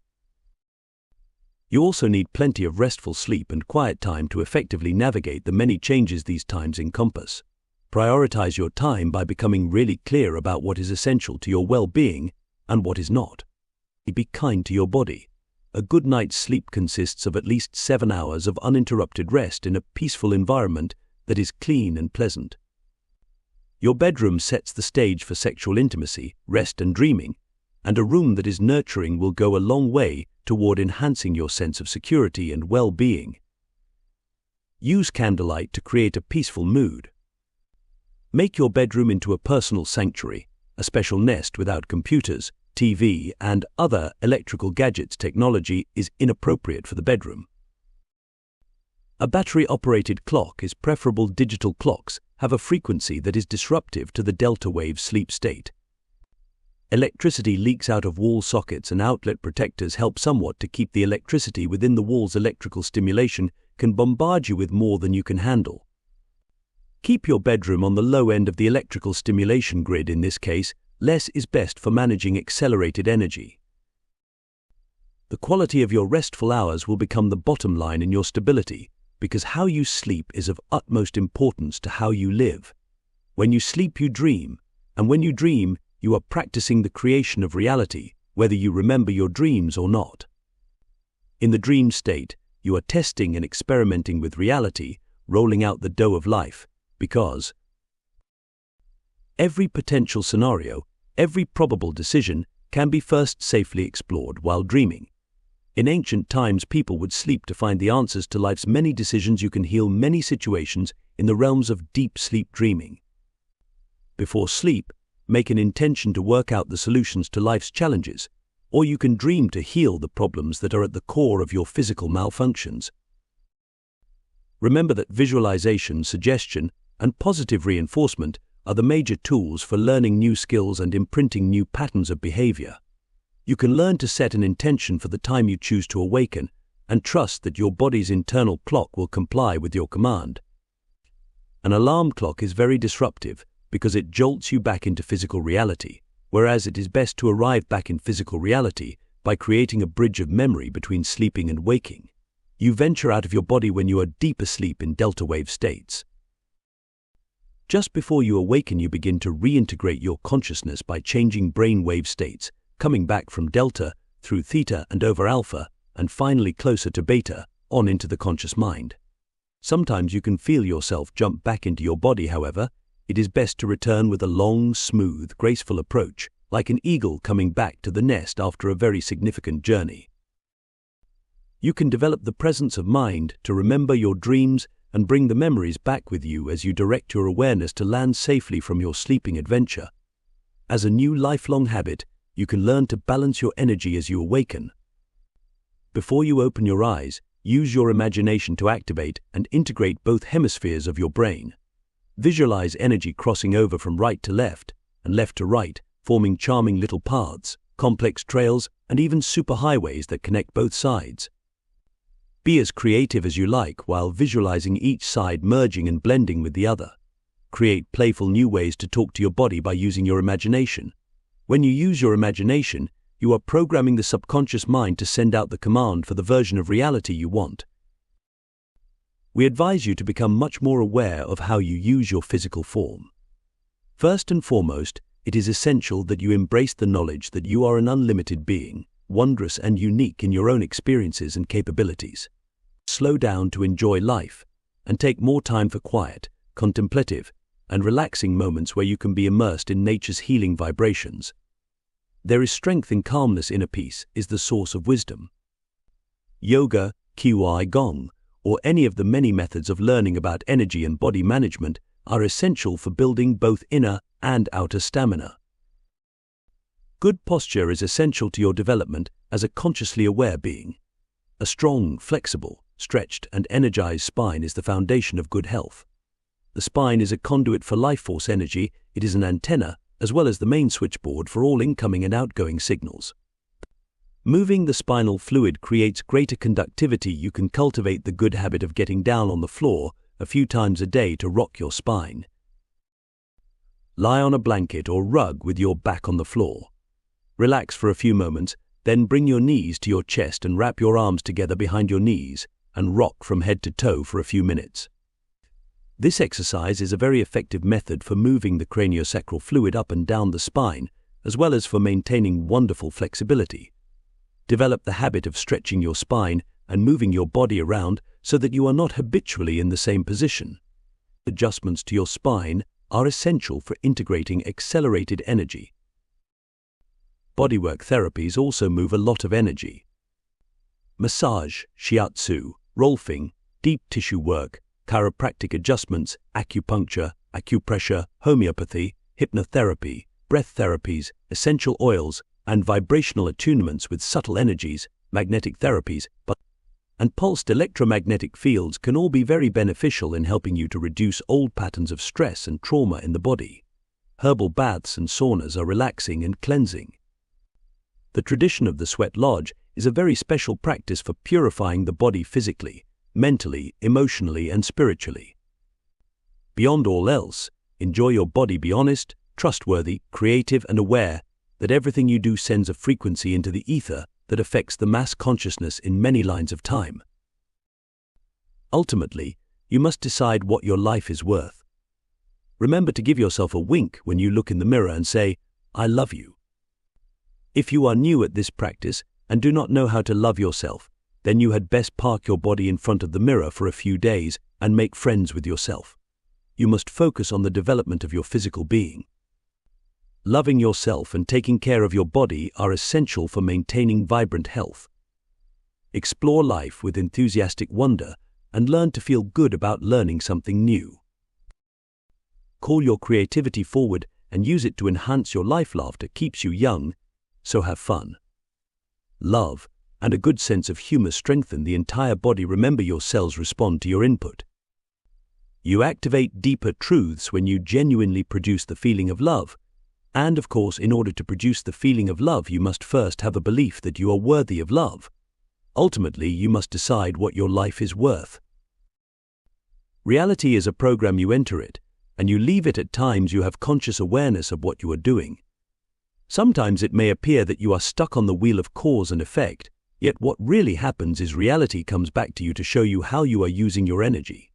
You also need plenty of restful sleep and quiet time to effectively navigate the many changes these times encompass. Prioritize your time by becoming really clear about what is essential to your well-being and what is not. Be kind to your body. A good night's sleep consists of at least 7 hours of uninterrupted rest in a peaceful environment that is clean and pleasant. Your bedroom sets the stage for sexual intimacy, rest and dreaming, and a room that is nurturing will go a long way toward enhancing your sense of security and well-being. Use candlelight to create a peaceful mood. Make your bedroom into a personal sanctuary, a special nest without computers, TV, and other electrical gadgets. Technology is inappropriate for the bedroom. A battery-operated clock is preferable. Digital clocks have a frequency that is disruptive to the delta wave sleep state. Electricity leaks out of wall sockets, and outlet protectors help somewhat to keep the electricity within the walls. Electrical stimulation can bombard you with more than you can handle. Keep your bedroom on the low end of the electrical stimulation grid. In this case, less is best for managing accelerated energy. The quality of your restful hours will become the bottom line in your stability, because how you sleep is of utmost importance to how you live. When you sleep, you dream, and when you dream, you are practicing the creation of reality, whether you remember your dreams or not. In the dream state, you are testing and experimenting with reality, rolling out the dough of life, because every potential scenario, every probable decision can be first safely explored while dreaming. In ancient times, people would sleep to find the answers to life's many decisions. You can heal many situations in the realms of deep sleep dreaming. Before sleep, make an intention to work out the solutions to life's challenges, or you can dream to heal the problems that are at the core of your physical malfunctions. Remember that visualization, suggestion, and positive reinforcement are the major tools for learning new skills and imprinting new patterns of behavior. You can learn to set an intention for the time you choose to awaken and trust that your body's internal clock will comply with your command. An alarm clock is very disruptive because it jolts you back into physical reality, whereas it is best to arrive back in physical reality by creating a bridge of memory between sleeping and waking. You venture out of your body when you are deep asleep in delta wave states. Just before you awaken, you begin to reintegrate your consciousness by changing brain wave states, coming back from delta through theta and over alpha, and finally closer to beta, on into the conscious mind. Sometimes you can feel yourself jump back into your body. However, it is best to return with a long, smooth, graceful approach, like an eagle coming back to the nest after a very significant journey. You can develop the presence of mind to remember your dreams and bring the memories back with you as you direct your awareness to land safely from your sleeping adventure. As a new lifelong habit, you can learn to balance your energy as you awaken. Before you open your eyes, use your imagination to activate and integrate both hemispheres of your brain. Visualize energy crossing over from right to left and left to right, forming charming little paths, complex trails, and even superhighways that connect both sides. Be as creative as you like while visualizing each side merging and blending with the other. Create playful new ways to talk to your body by using your imagination. When you use your imagination, you are programming the subconscious mind to send out the command for the version of reality you want. We advise you to become much more aware of how you use your physical form. First and foremost, it is essential that you embrace the knowledge that you are an unlimited being, wondrous and unique in your own experiences and capabilities. Slow down to enjoy life, and take more time for quiet, contemplative, and relaxing moments where you can be immersed in nature's healing vibrations. There is strength in calmness. Inner peace is the source of wisdom. Yoga, Qi Gong, or any of the many methods of learning about energy and body management are essential for building both inner and outer stamina. Good posture is essential to your development as a consciously aware being. A strong, flexible, stretched, and energized spine is the foundation of good health. The spine is a conduit for life force energy. It is an antenna, as well as the main switchboard for all incoming and outgoing signals. Moving the spinal fluid creates greater conductivity. You can cultivate the good habit of getting down on the floor a few times a day to rock your spine. Lie on a blanket or rug with your back on the floor. Relax for a few moments, then bring your knees to your chest and wrap your arms together behind your knees and rock from head to toe for a few minutes. This exercise is a very effective method for moving the craniosacral fluid up and down the spine, as well as for maintaining wonderful flexibility. Develop the habit of stretching your spine and moving your body around so that you are not habitually in the same position. Adjustments to your spine are essential for integrating accelerated energy. Bodywork therapies also move a lot of energy. Massage, shiatsu, rolfing, deep tissue work, chiropractic adjustments, acupuncture, acupressure, homeopathy, hypnotherapy, breath therapies, essential oils, and vibrational attunements with subtle energies, magnetic therapies, and pulsed electromagnetic fields can all be very beneficial in helping you to reduce old patterns of stress and trauma in the body. Herbal baths and saunas are relaxing and cleansing. The tradition of the sweat lodge is a very special practice for purifying the body physically, mentally, emotionally, and spiritually. Beyond all else, enjoy your body. Be honest, trustworthy, creative, and aware that everything you do sends a frequency into the ether that affects the mass consciousness in many lines of time. Ultimately, you must decide what your life is worth. Remember to give yourself a wink when you look in the mirror and say, "I love you." If you are new at this practice and do not know how to love yourself, then you had best park your body in front of the mirror for a few days and make friends with yourself. You must focus on the development of your physical being. Loving yourself and taking care of your body are essential for maintaining vibrant health. Explore life with enthusiastic wonder and learn to feel good about learning something new. Call your creativity forward and use it to enhance your life. Laughter keeps you young, so have fun. Love and a good sense of humor strengthen the entire body. Remember, your cells respond to your input. You activate deeper truths when you genuinely produce the feeling of love. And of course, in order to produce the feeling of love, you must first have a belief that you are worthy of love. Ultimately, you must decide what your life is worth. Reality is a program. You enter it, and you leave it. At times you have conscious awareness of what you are doing. Sometimes it may appear that you are stuck on the wheel of cause and effect, yet what really happens is reality comes back to you to show you how you are using your energy.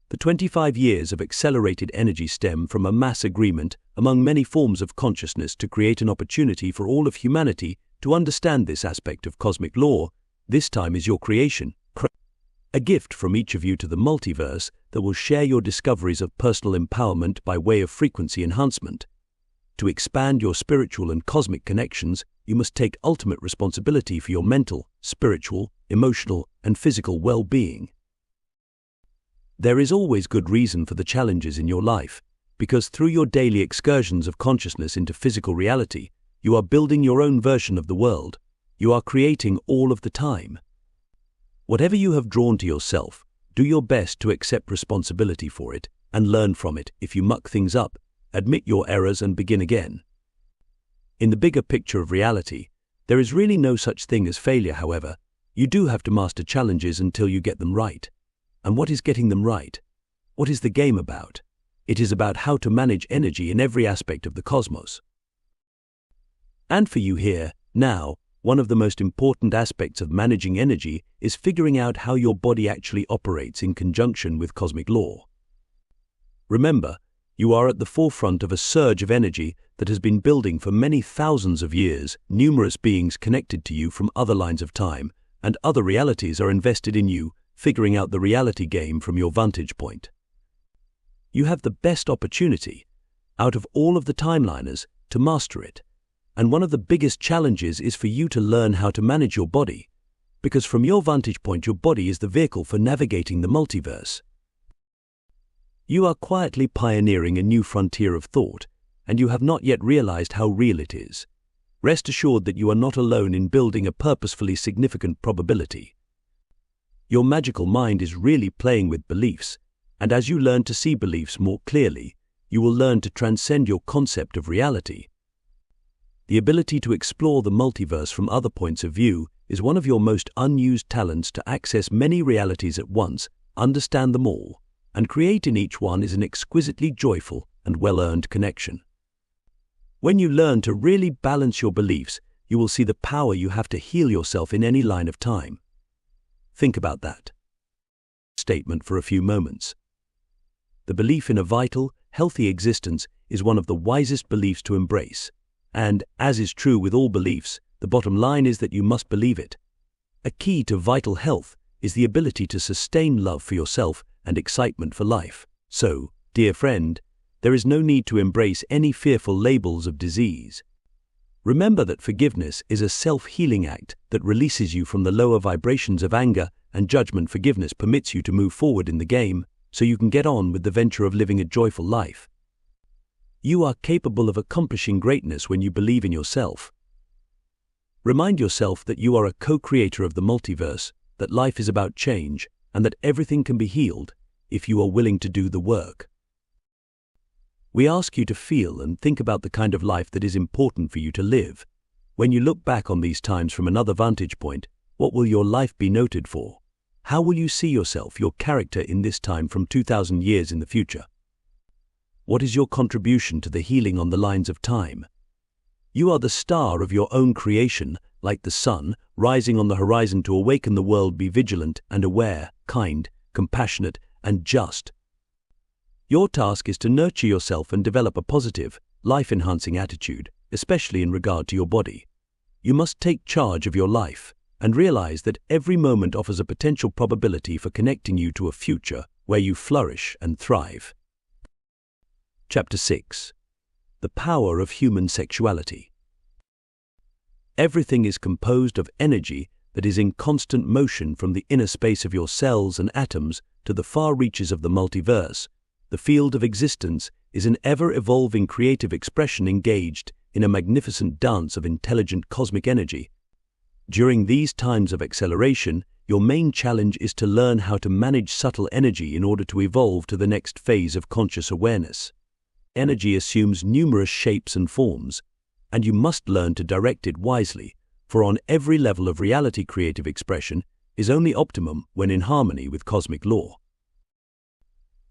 The 25 years of accelerated energy stem from a mass agreement among many forms of consciousness to create an opportunity for all of humanity to understand this aspect of cosmic law. This time is your creation, a gift from each of you to the multiverse that will share your discoveries of personal empowerment by way of frequency enhancement. To expand your spiritual and cosmic connections, you must take ultimate responsibility for your mental, spiritual, emotional, and physical well-being. There is always good reason for the challenges in your life, because through your daily excursions of consciousness into physical reality, you are building your own version of the world. You are creating all of the time. Whatever you have drawn to yourself, do your best to accept responsibility for it and learn from it. If you muck things up, admit your errors and begin again. In the bigger picture of reality, there is really no such thing as failure. However, you do have to master challenges until you get them right. And what is getting them right? What is the game about? It is about how to manage energy in every aspect of the cosmos. And for you here, now, one of the most important aspects of managing energy is figuring out how your body actually operates in conjunction with cosmic law. Remember, you are at the forefront of a surge of energy that has been building for many thousands of years. Numerous beings connected to you from other lines of time and other realities are invested in you, figuring out the reality game from your vantage point. You have the best opportunity, out of all of the timeliners, to master it. And one of the biggest challenges is for you to learn how to manage your body, because from your vantage point, your body is the vehicle for navigating the multiverse. You are quietly pioneering a new frontier of thought, and you have not yet realized how real it is. Rest assured that you are not alone in building a purposefully significant probability. Your magical mind is really playing with beliefs, and as you learn to see beliefs more clearly, you will learn to transcend your concept of reality. The ability to explore the multiverse from other points of view is one of your most unused talents. To access many realities at once, understand them all, and create in each one is an exquisitely joyful and well-earned connection. When you learn to really balance your beliefs, you will see the power you have to heal yourself in any line of time. Think about that statement for a few moments. The belief in a vital, healthy existence is one of the wisest beliefs to embrace. And, as is true with all beliefs, the bottom line is that you must believe it. A key to vital health is the ability to sustain love for yourself and excitement for life. So, dear friend, there is no need to embrace any fearful labels of disease. Remember that forgiveness is a self-healing act that releases you from the lower vibrations of anger and judgment. Forgiveness permits you to move forward in the game, so you can get on with the venture of living a joyful life. You are capable of accomplishing greatness when you believe in yourself. Remind yourself that you are a co-creator of the multiverse, that life is about change, and that everything can be healed if you are willing to do the work. We ask you to feel and think about the kind of life that is important for you to live. When you look back on these times from another vantage point, what will your life be noted for? How will you see yourself, your character in this time from 2,000 years in the future? What is your contribution to the healing on the lines of time? You are the star of your own creation, like the sun, rising on the horizon to awaken the world. Be vigilant and aware, kind, compassionate, and just. Your task is to nurture yourself and develop a positive, life-enhancing attitude, especially in regard to your body. You must take charge of your life and realize that every moment offers a potential probability for connecting you to a future where you flourish and thrive. Chapter 6. The Power of Human Sexuality. Everything is composed of energy that is in constant motion, from the inner space of your cells and atoms to the far reaches of the multiverse. The field of existence is an ever-evolving creative expression engaged in a magnificent dance of intelligent cosmic energy. During these times of acceleration, your main challenge is to learn how to manage subtle energy in order to evolve to the next phase of conscious awareness. Energy assumes numerous shapes and forms, and you must learn to direct it wisely, for on every level of reality, creative expression is only optimum when in harmony with cosmic law.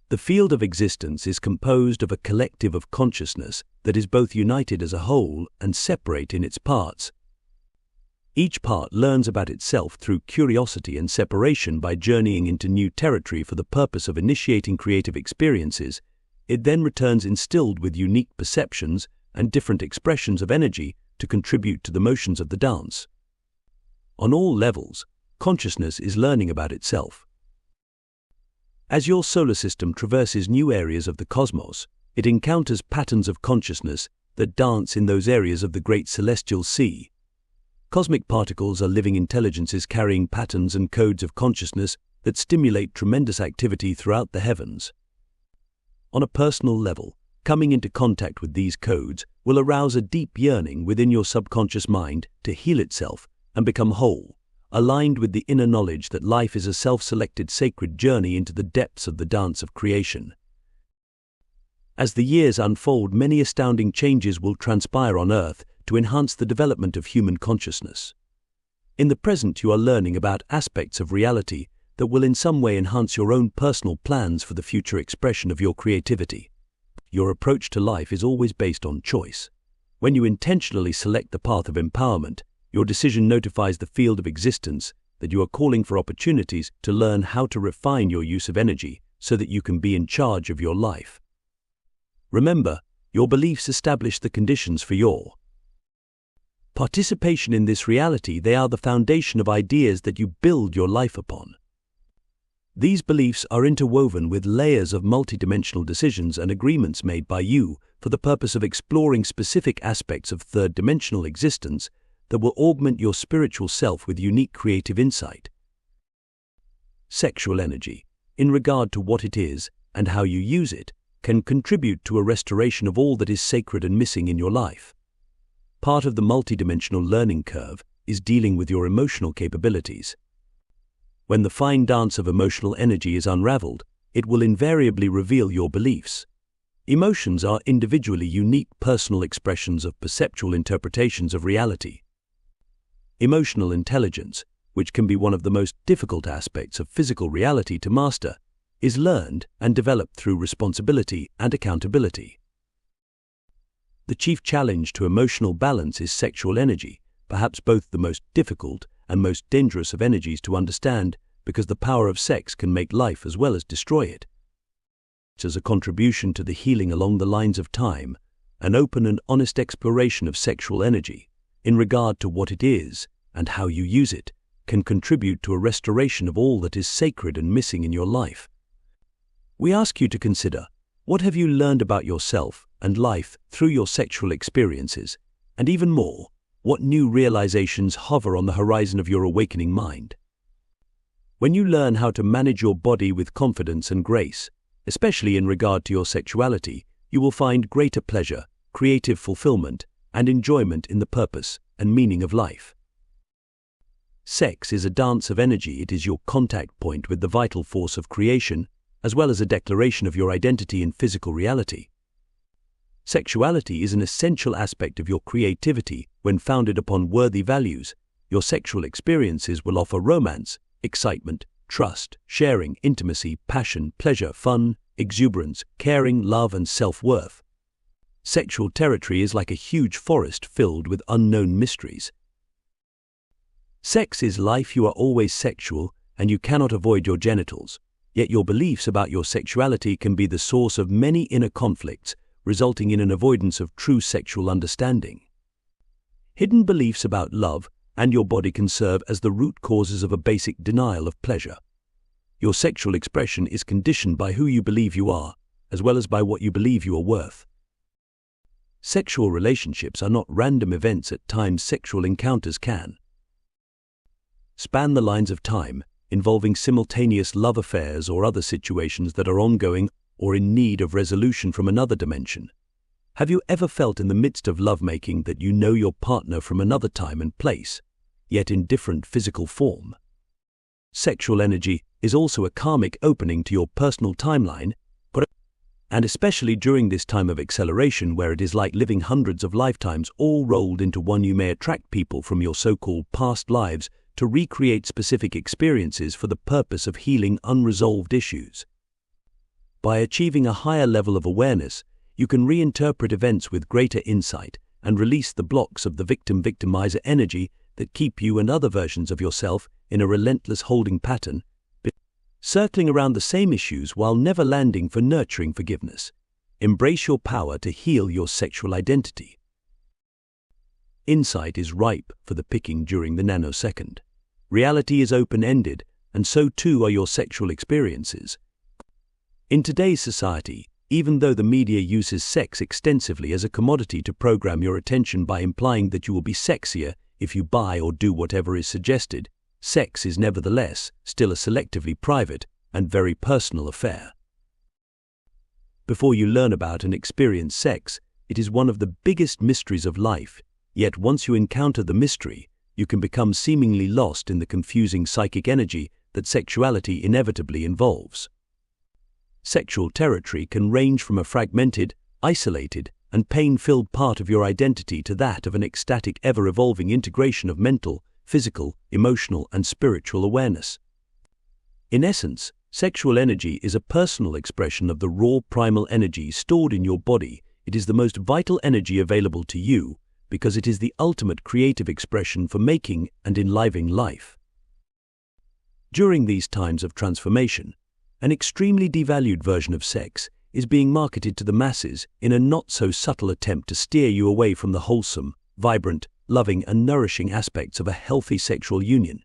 The field of existence is composed of a collective of consciousness that is both united as a whole and separate in its parts. Each part learns about itself through curiosity and separation. By journeying into new territory for the purpose of initiating creative experiences, it then returns instilled with unique perceptions and different expressions of energy to contribute to the motions of the dance. On all levels, consciousness is learning about itself. As your solar system traverses new areas of the cosmos, it encounters patterns of consciousness that dance in those areas of the great celestial sea. Cosmic particles are living intelligences carrying patterns and codes of consciousness that stimulate tremendous activity throughout the heavens. On a personal level, coming into contact with these codes will arouse a deep yearning within your subconscious mind to heal itself and become whole, aligned with the inner knowledge that life is a self-selected sacred journey into the depths of the dance of creation. As the years unfold, many astounding changes will transpire on Earth to enhance the development of human consciousness. In the present, you are learning about aspects of reality that will in some way enhance your own personal plans for the future expression of your creativity. Your approach to life is always based on choice. When you intentionally select the path of empowerment, your decision notifies the field of existence that you are calling for opportunities to learn how to refine your use of energy so that you can be in charge of your life. Remember, your beliefs establish the conditions for your participation in this reality. They are the foundation of ideas that you build your life upon. These beliefs are interwoven with layers of multidimensional decisions and agreements made by you for the purpose of exploring specific aspects of third-dimensional existence that will augment your spiritual self with unique creative insight. Sexual energy, in regard to what it is and how you use it, can contribute to a restoration of all that is sacred and missing in your life. Part of the multidimensional learning curve is dealing with your emotional capabilities. When the fine dance of emotional energy is unraveled, it will invariably reveal your beliefs. Emotions are individually unique personal expressions of perceptual interpretations of reality. Emotional intelligence, which can be one of the most difficult aspects of physical reality to master, is learned and developed through responsibility and accountability. The chief challenge to emotional balance is sexual energy, perhaps both the most difficult and most dangerous of energies to understand, because the power of sex can make life as well as destroy it. As a contribution to the healing along the lines of time, an open and honest exploration of sexual energy, in regard to what it is and how you use it, can contribute to a restoration of all that is sacred and missing in your life. We ask you to consider, what have you learned about yourself and life through your sexual experiences, and even more, what new realizations hover on the horizon of your awakening mind? When you learn how to manage your body with confidence and grace, especially in regard to your sexuality, you will find greater pleasure, creative fulfillment, and enjoyment in the purpose and meaning of life. Sex is a dance of energy. It is your contact point with the vital force of creation, as well as a declaration of your identity in physical reality. Sexuality is an essential aspect of your creativity. When founded upon worthy values, your sexual experiences will offer romance, excitement, trust, sharing, intimacy, passion, pleasure, fun, exuberance, caring, love, and self-worth. Sexual territory is like a huge forest filled with unknown mysteries. Sex is life. You are always sexual, and you cannot avoid your genitals. Yet your beliefs about your sexuality can be the source of many inner conflicts, resulting in an avoidance of true sexual understanding. Hidden beliefs about love and your body can serve as the root causes of a basic denial of pleasure. Your sexual expression is conditioned by who you believe you are, as well as by what you believe you are worth. Sexual relationships are not random events. At times, sexual encounters can span the lines of time, involving simultaneous love affairs or other situations that are ongoing or in need of resolution from another dimension. Have you ever felt in the midst of lovemaking that you know your partner from another time and place, yet in different physical form? Sexual energy is also a karmic opening to your personal timeline, and especially during this time of acceleration where it is like living hundreds of lifetimes all rolled into one. You may attract people from your so-called past lives to recreate specific experiences for the purpose of healing unresolved issues. By achieving a higher level of awareness, you can reinterpret events with greater insight and release the blocks of the victim-victimizer energy that keep you and other versions of yourself in a relentless holding pattern, circling around the same issues while never landing for nurturing forgiveness. Embrace your power to heal your sexual identity. Insight is ripe for the picking during the nanosecond. Reality is open-ended, and so too are your sexual experiences. In today's society, even though the media uses sex extensively as a commodity to program your attention by implying that you will be sexier if you buy or do whatever is suggested, sex is nevertheless still a selectively private and very personal affair. Before you learn about and experience sex, it is one of the biggest mysteries of life, yet once you encounter the mystery, you can become seemingly lost in the confusing psychic energy that sexuality inevitably involves. Sexual territory can range from a fragmented, isolated, and pain-filled part of your identity to that of an ecstatic, ever-evolving integration of mental, physical, emotional, and spiritual awareness. In essence, sexual energy is a personal expression of the raw primal energy stored in your body. It is the most vital energy available to you because it is the ultimate creative expression for making and enlivening life. During these times of transformation, an extremely devalued version of sex is being marketed to the masses in a not-so-subtle attempt to steer you away from the wholesome, vibrant, loving and nourishing aspects of a healthy sexual union.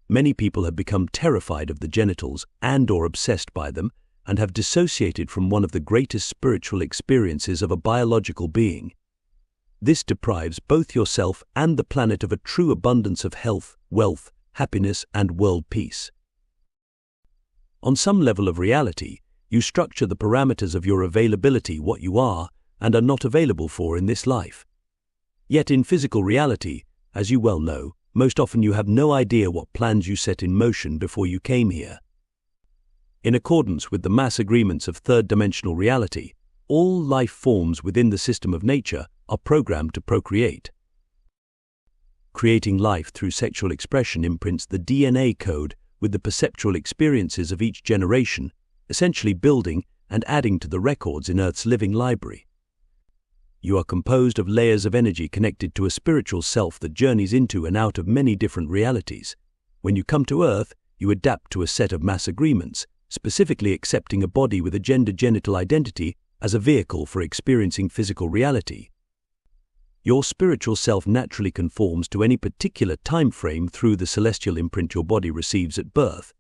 Many people have become terrified of the genitals and/or obsessed by them and have dissociated from one of the greatest spiritual experiences of a biological being. This deprives both yourself and the planet of a true abundance of health, wealth, happiness, and world peace. On some level of reality, you structure the parameters of your availability, what you are and are not available for in this life. Yet in physical reality, as you well know, most often you have no idea what plans you set in motion before you came here. In accordance with the mass agreements of third-dimensional reality, all life forms within the system of nature are programmed to procreate. Creating life through sexual expression imprints the DNA code with the perceptual experiences of each generation, essentially building and adding to the records in Earth's living library. You are composed of layers of energy connected to a spiritual self that journeys into and out of many different realities. When you come to Earth, you adapt to a set of mass agreements, specifically accepting a body with a gender-genital identity as a vehicle for experiencing physical reality. Your spiritual self naturally conforms to any particular time frame through the celestial imprint your body receives at birth,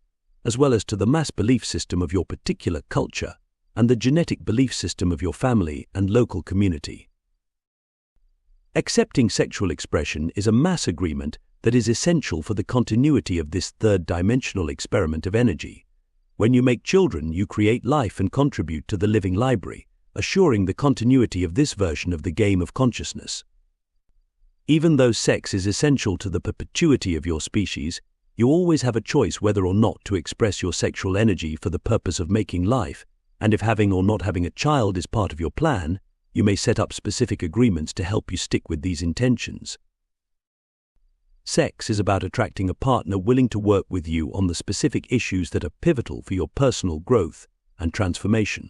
as well as to the mass belief system of your particular culture and the genetic belief system of your family and local community. Accepting sexual expression is a mass agreement that is essential for the continuity of this third-dimensional experiment of energy. When you make children, you create life and contribute to the living library, assuring the continuity of this version of the game of consciousness. Even though sex is essential to the perpetuity of your species, you always have a choice whether or not to express your sexual energy for the purpose of making life, and if having or not having a child is part of your plan, you may set up specific agreements to help you stick with these intentions. Sex is about attracting a partner willing to work with you on the specific issues that are pivotal for your personal growth and transformation.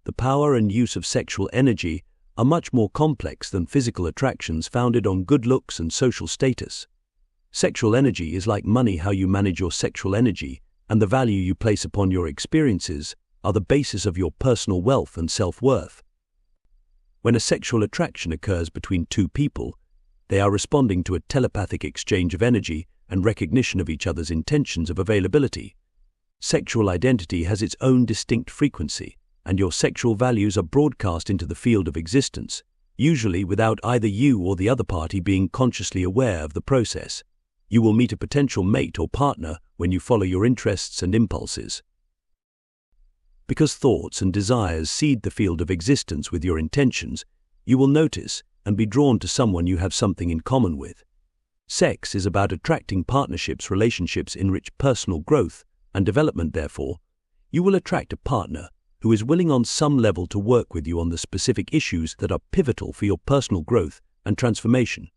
The power and use of sexual energy are much more complex than physical attractions founded on good looks and social status. Sexual energy is like money. How you manage your sexual energy and the value you place upon your experiences are the basis of your personal wealth and self-worth. When a sexual attraction occurs between two people, they are responding to a telepathic exchange of energy and recognition of each other's intentions of availability. Sexual identity has its own distinct frequency, and your sexual values are broadcast into the field of existence, usually without either you or the other party being consciously aware of the process. You will meet a potential mate or partner when you follow your interests and impulses. Because thoughts and desires seed the field of existence with your intentions, you will notice and be drawn to someone you have something in common with. Sex is about attracting partnerships. Relationships enrich personal growth and development. Therefore, you will attract a partner who is willing on some level to work with you on the specific issues that are pivotal for your personal growth and transformation.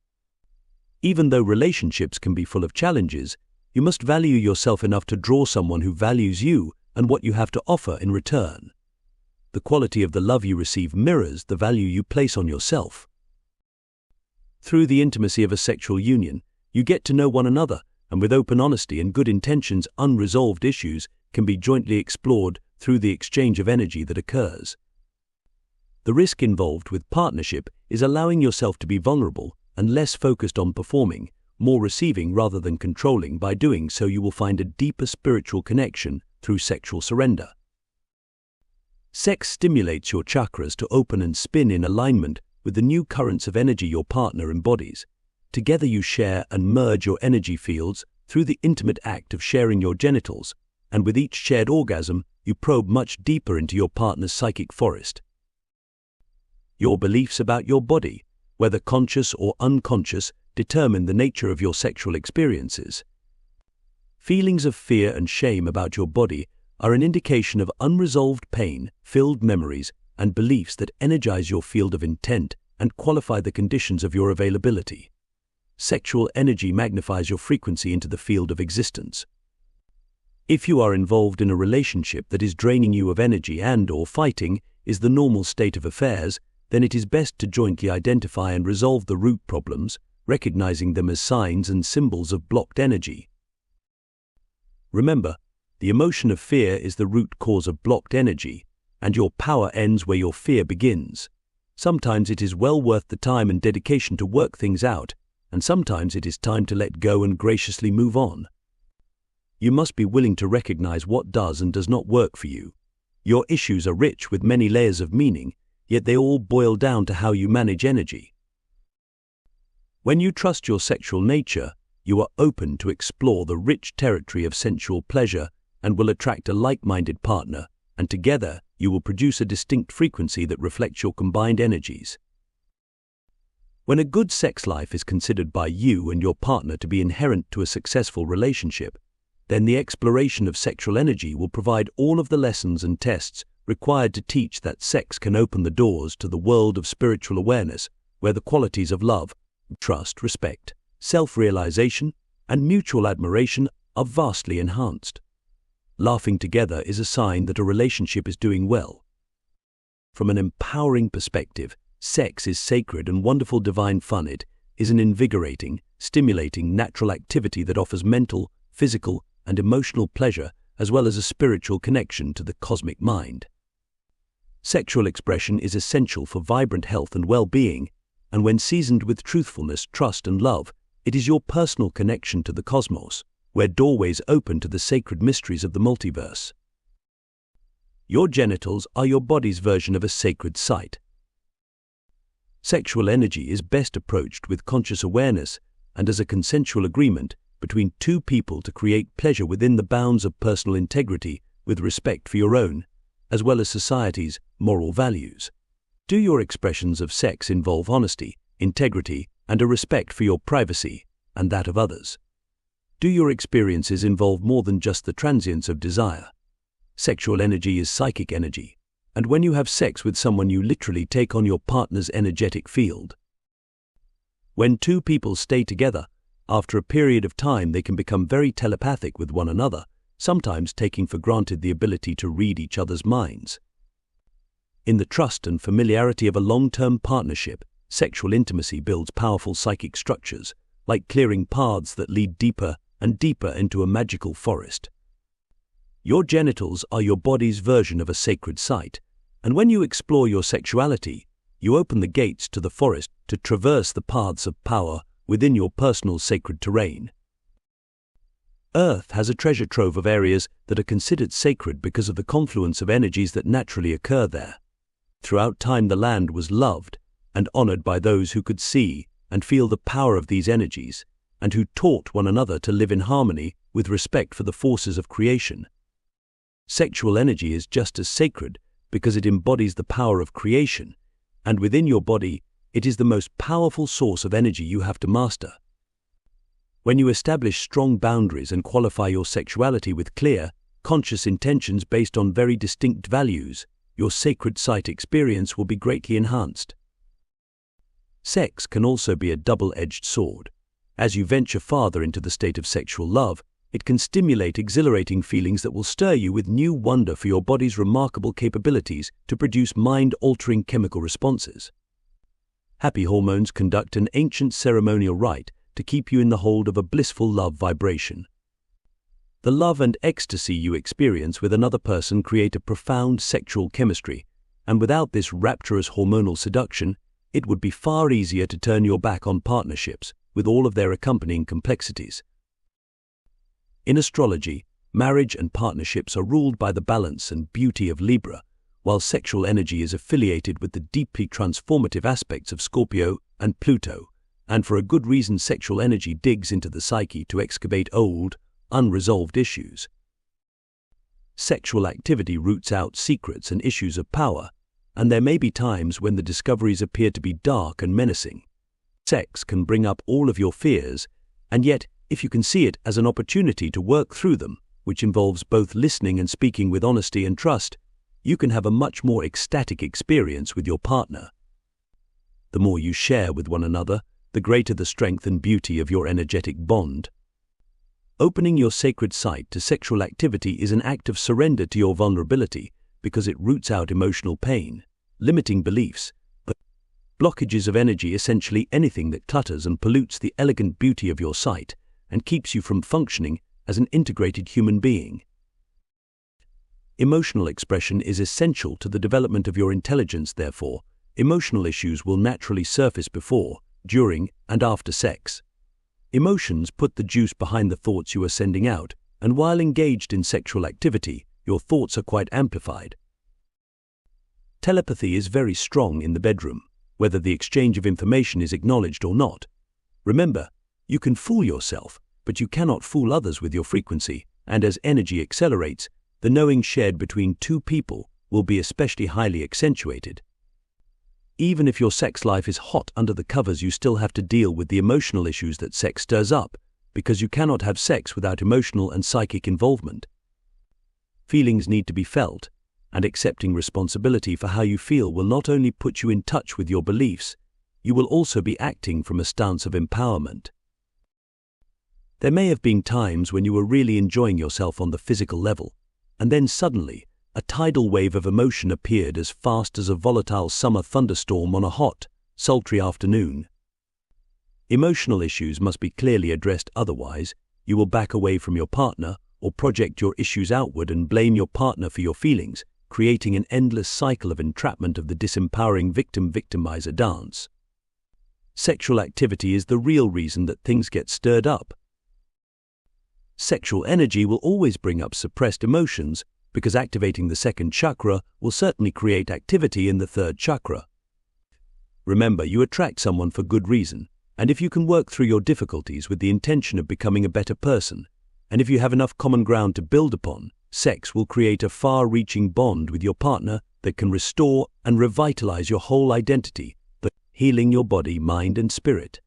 Even though relationships can be full of challenges, you must value yourself enough to draw someone who values you and what you have to offer in return. The quality of the love you receive mirrors the value you place on yourself. Through the intimacy of a sexual union, you get to know one another, and with open honesty and good intentions, unresolved issues can be jointly explored through the exchange of energy that occurs. The risk involved with partnership is allowing yourself to be vulnerable and less focused on performing, more receiving rather than controlling. By doing so, you will find a deeper spiritual connection through sexual surrender. Sex stimulates your chakras to open and spin in alignment with the new currents of energy your partner embodies. Together you share and merge your energy fields through the intimate act of sharing your genitals, and with each shared orgasm, you probe much deeper into your partner's psychic forest. Your beliefs about your body, whether conscious or unconscious, determine the nature of your sexual experiences. Feelings of fear and shame about your body are an indication of unresolved pain, filled memories, and beliefs that energize your field of intent and qualify the conditions of your availability. Sexual energy magnifies your frequency into the field of existence. If you are involved in a relationship that is draining you of energy and/or fighting is the normal state of affairs, then it is best to jointly identify and resolve the root problems, recognizing them as signs and symbols of blocked energy. Remember, the emotion of fear is the root cause of blocked energy, and your power ends where your fear begins. Sometimes it is well worth the time and dedication to work things out, and sometimes it is time to let go and graciously move on. You must be willing to recognize what does and does not work for you. Your issues are rich with many layers of meaning, yet they all boil down to how you manage energy. When you trust your sexual nature, you are open to explore the rich territory of sensual pleasure and will attract a like-minded partner, and together you will produce a distinct frequency that reflects your combined energies. When a good sex life is considered by you and your partner to be inherent to a successful relationship, then the exploration of sexual energy will provide all of the lessons and tests required to teach that sex can open the doors to the world of spiritual awareness, where the qualities of love, trust, respect, self-realization, and mutual admiration are vastly enhanced. Laughing together is a sign that a relationship is doing well. From an empowering perspective, sex is sacred and wonderful divine fun. It is an invigorating, stimulating, natural activity that offers mental, physical, and emotional pleasure as well as a spiritual connection to the cosmic mind. Sexual expression is essential for vibrant health and well-being, and when seasoned with truthfulness, trust, and love, it is your personal connection to the cosmos, where doorways open to the sacred mysteries of the multiverse. Your genitals are your body's version of a sacred site. Sexual energy is best approached with conscious awareness and as a consensual agreement between two people to create pleasure within the bounds of personal integrity with respect for your own, as well as society's, moral values. Do your expressions of sex involve honesty, integrity, and a respect for your privacy and that of others? Do your experiences involve more than just the transience of desire? Sexual energy is psychic energy, and when you have sex with someone, you literally take on your partner's energetic field. When two people stay together, after a period of time they can become very telepathic with one another, sometimes taking for granted the ability to read each other's minds. In the trust and familiarity of a long-term partnership, sexual intimacy builds powerful psychic structures, like clearing paths that lead deeper and deeper into a magical forest. Your genitals are your body's version of a sacred site, and when you explore your sexuality, you open the gates to the forest to traverse the paths of power within your personal sacred terrain. Earth has a treasure trove of areas that are considered sacred because of the confluence of energies that naturally occur there. Throughout time, the land was loved and honored by those who could see and feel the power of these energies, and who taught one another to live in harmony with respect for the forces of creation. Sexual energy is just as sacred because it embodies the power of creation, and within your body, it is the most powerful source of energy you have to master. When you establish strong boundaries and qualify your sexuality with clear, conscious intentions based on very distinct values, your sacred site experience will be greatly enhanced. Sex can also be a double-edged sword. As you venture farther into the state of sexual love, it can stimulate exhilarating feelings that will stir you with new wonder for your body's remarkable capabilities to produce mind-altering chemical responses. Happy hormones conduct an ancient ceremonial rite to keep you in the hold of a blissful love vibration. The love and ecstasy you experience with another person create a profound sexual chemistry, and without this rapturous hormonal seduction, it would be far easier to turn your back on partnerships with all of their accompanying complexities. In astrology, marriage and partnerships are ruled by the balance and beauty of Libra, while sexual energy is affiliated with the deeply transformative aspects of Scorpio and Pluto, and for a good reason. Sexual energy digs into the psyche to excavate old, unresolved issues. Sexual activity roots out secrets and issues of power, and there may be times when the discoveries appear to be dark and menacing. Sex can bring up all of your fears, and yet, if you can see it as an opportunity to work through them, which involves both listening and speaking with honesty and trust, you can have a much more ecstatic experience with your partner. The more you share with one another, the greater the strength and beauty of your energetic bond. Opening your sacred site to sexual activity is an act of surrender to your vulnerability because it roots out emotional pain, limiting beliefs, blockages of energy, essentially anything that clutters and pollutes the elegant beauty of your site and keeps you from functioning as an integrated human being. Emotional expression is essential to the development of your intelligence. Therefore, emotional issues will naturally surface before, during, and after sex. Emotions put the juice behind the thoughts you are sending out, and while engaged in sexual activity, your thoughts are quite amplified. Telepathy is very strong in the bedroom, whether the exchange of information is acknowledged or not. Remember, you can fool yourself, but you cannot fool others with your frequency, and as energy accelerates, the knowing shared between two people will be especially highly accentuated. Even if your sex life is hot under the covers, you still have to deal with the emotional issues that sex stirs up, because you cannot have sex without emotional and psychic involvement. Feelings need to be felt, and accepting responsibility for how you feel will not only put you in touch with your beliefs, you will also be acting from a stance of empowerment. There may have been times when you were really enjoying yourself on the physical level, and then suddenly, a tidal wave of emotion appeared as fast as a volatile summer thunderstorm on a hot, sultry afternoon. Emotional issues must be clearly addressed, otherwise, you will back away from your partner or project your issues outward and blame your partner for your feelings, creating an endless cycle of entrapment of the disempowering victim-victimizer dance. Sexual activity is the real reason that things get stirred up. Sexual energy will always bring up suppressed emotions, because activating the second chakra will certainly create activity in the third chakra. Remember, you attract someone for good reason, and if you can work through your difficulties with the intention of becoming a better person, and if you have enough common ground to build upon, sex will create a far-reaching bond with your partner that can restore and revitalize your whole identity, healing your body, mind, and spirit.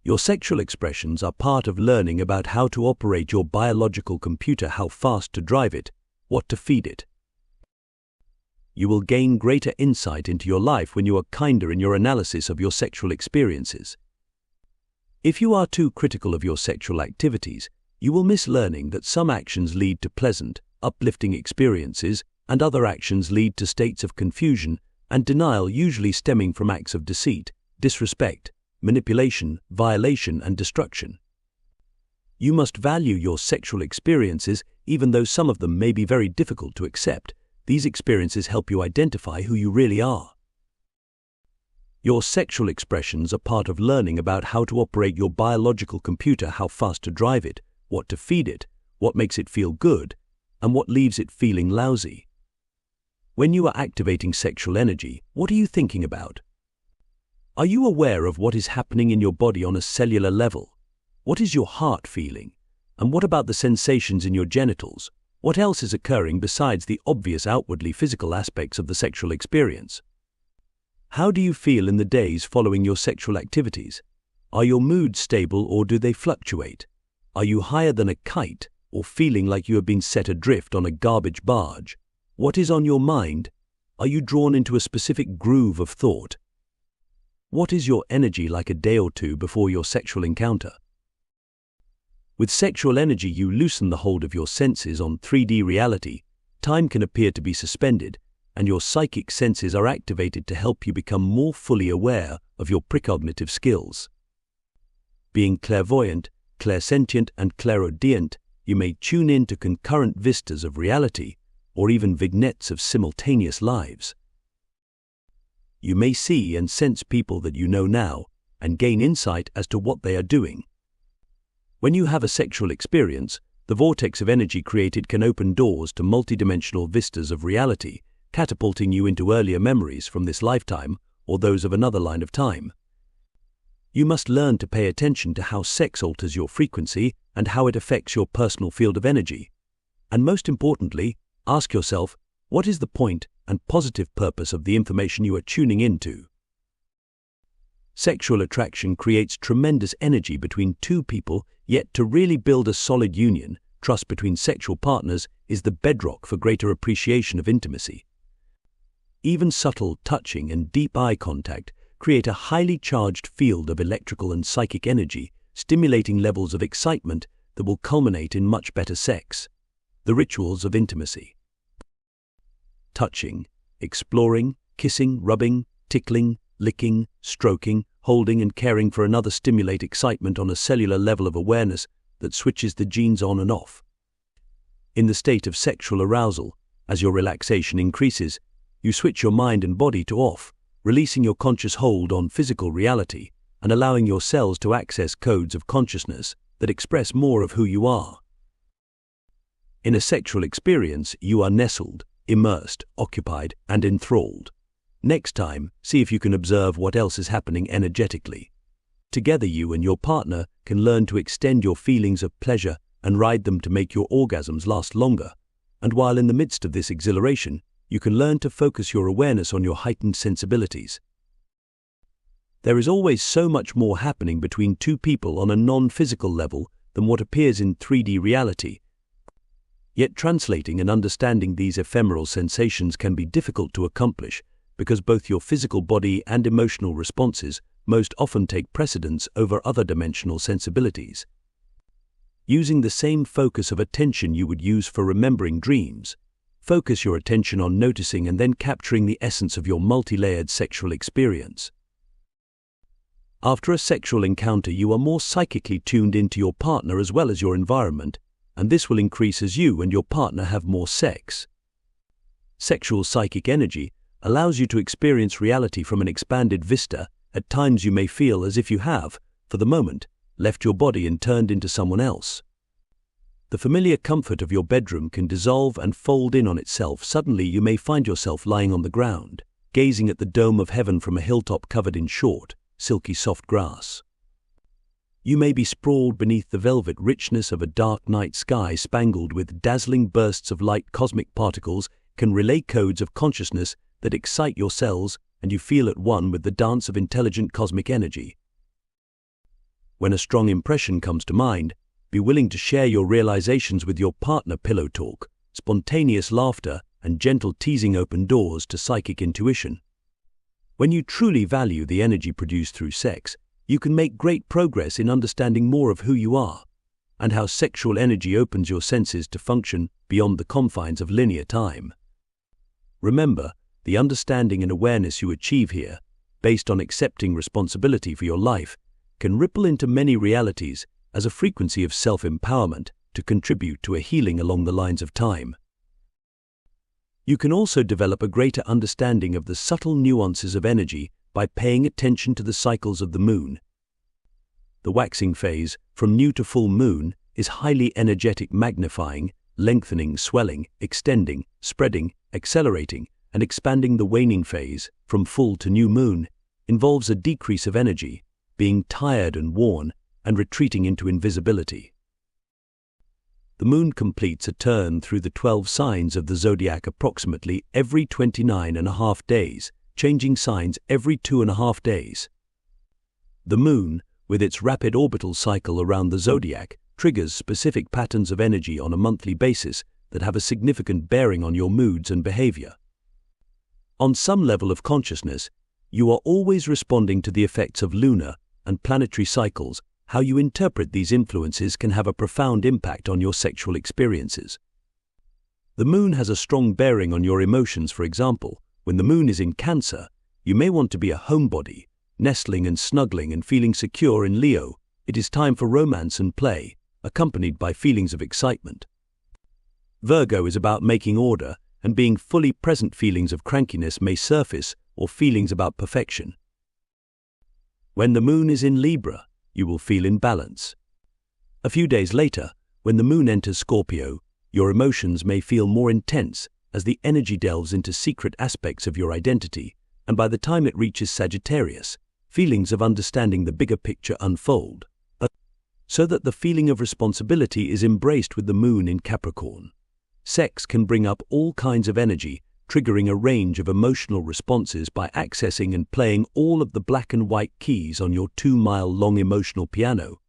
Your sexual expressions are part of learning about how to operate your biological computer, how fast to drive it, what to feed it. You will gain greater insight into your life when you are kinder in your analysis of your sexual experiences. If you are too critical of your sexual activities, you will miss learning that some actions lead to pleasant, uplifting experiences, and other actions lead to states of confusion and denial, usually stemming from acts of deceit, disrespect, manipulation, violation, and destruction. You must value your sexual experiences, even though some of them may be very difficult to accept. These experiences help you identify who you really are. Your sexual expressions are part of learning about how to operate your biological computer, how fast to drive it, what to feed it, what makes it feel good, and what leaves it feeling lousy. When you are activating sexual energy, what are you thinking about? Are you aware of what is happening in your body on a cellular level? What is your heart feeling? And what about the sensations in your genitals? What else is occurring besides the obvious outwardly physical aspects of the sexual experience? How do you feel in the days following your sexual activities? Are your moods stable or do they fluctuate? Are you higher than a kite or feeling like you have been set adrift on a garbage barge? What is on your mind? Are you drawn into a specific groove of thought? What is your energy like a day or two before your sexual encounter? With sexual energy, you loosen the hold of your senses on 3D reality. Time can appear to be suspended, and your psychic senses are activated to help you become more fully aware of your precognitive skills. Being clairvoyant, clairsentient, and clairaudient, you may tune in to concurrent vistas of reality, or even vignettes of simultaneous lives. You may see and sense people that you know now, and gain insight as to what they are doing. When you have a sexual experience, the vortex of energy created can open doors to multidimensional vistas of reality, catapulting you into earlier memories from this lifetime or those of another line of time. You must learn to pay attention to how sex alters your frequency and how it affects your personal field of energy. And most importantly, ask yourself, what is the point and positive purpose of the information you are tuning into? Sexual attraction creates tremendous energy between two people, yet to really build a solid union, trust between sexual partners is the bedrock for greater appreciation of intimacy. Even subtle touching and deep eye contact create a highly charged field of electrical and psychic energy, stimulating levels of excitement that will culminate in much better sex. The rituals of intimacy. Touching, exploring, kissing, rubbing, tickling, licking, stroking, holding and caring for another stimulate excitement on a cellular level of awareness that switches the genes on and off. In the state of sexual arousal, as your relaxation increases, you switch your mind and body to off, releasing your conscious hold on physical reality and allowing your cells to access codes of consciousness that express more of who you are. In a sexual experience, you are nestled, immersed, occupied, and enthralled. Next time, see if you can observe what else is happening energetically. Together, you and your partner can learn to extend your feelings of pleasure and ride them to make your orgasms last longer. And while in the midst of this exhilaration, you can learn to focus your awareness on your heightened sensibilities. There is always so much more happening between two people on a non-physical level than what appears in 3D reality. Yet translating and understanding these ephemeral sensations can be difficult to accomplish because both your physical body and emotional responses most often take precedence over other dimensional sensibilities. Using the same focus of attention you would use for remembering dreams, focus your attention on noticing and then capturing the essence of your multi-layered sexual experience. After a sexual encounter, you are more psychically tuned into your partner as well as your environment, and this will increase as you and your partner have more sex. Sexual psychic energy allows you to experience reality from an expanded vista. At times you may feel as if you have, for the moment, left your body and turned into someone else. The familiar comfort of your bedroom can dissolve and fold in on itself. Suddenly you may find yourself lying on the ground, gazing at the dome of heaven from a hilltop covered in short, silky soft grass. You may be sprawled beneath the velvet richness of a dark night sky spangled with dazzling bursts of light. Cosmic particles can relay codes of consciousness that excite your cells, and you feel at one with the dance of intelligent cosmic energy. When a strong impression comes to mind, be willing to share your realizations with your partner. Pillow talk, spontaneous laughter, and gentle teasing open doors to psychic intuition. When you truly value the energy produced through sex, you can make great progress in understanding more of who you are, and how sexual energy opens your senses to function beyond the confines of linear time. Remember, the understanding and awareness you achieve here, based on accepting responsibility for your life, can ripple into many realities as a frequency of self-empowerment to contribute to a healing along the lines of time. You can also develop a greater understanding of the subtle nuances of energy by paying attention to the cycles of the moon. The waxing phase, from new to full moon, is highly energetic, magnifying, lengthening, swelling, extending, spreading, accelerating, and expanding. The waning phase, from full to new moon, involves a decrease of energy, being tired and worn, and retreating into invisibility. The moon completes a turn through the 12 signs of the zodiac approximately every 29.5 days, changing signs every 2.5 days. The moon, with its rapid orbital cycle around the zodiac, triggers specific patterns of energy on a monthly basis that have a significant bearing on your moods and behavior. On some level of consciousness, you are always responding to the effects of lunar and planetary cycles. How you interpret these influences can have a profound impact on your sexual experiences. The moon has a strong bearing on your emotions. For example, when the moon is in Cancer, you may want to be a homebody, nestling and snuggling and feeling secure. In Leo, it is time for romance and play, accompanied by feelings of excitement. Virgo is about making order and being fully present. Feelings of crankiness may surface, or feelings about perfection. When the moon is in Libra, you will feel in balance. A few days later, when the moon enters Scorpio, your emotions may feel more intense as the energy delves into secret aspects of your identity, and by the time it reaches Sagittarius, feelings of understanding the bigger picture unfold, so that the feeling of responsibility is embraced with the moon in Capricorn. Sex can bring up all kinds of energy, triggering a range of emotional responses by accessing and playing all of the black and white keys on your 2-mile-long emotional piano.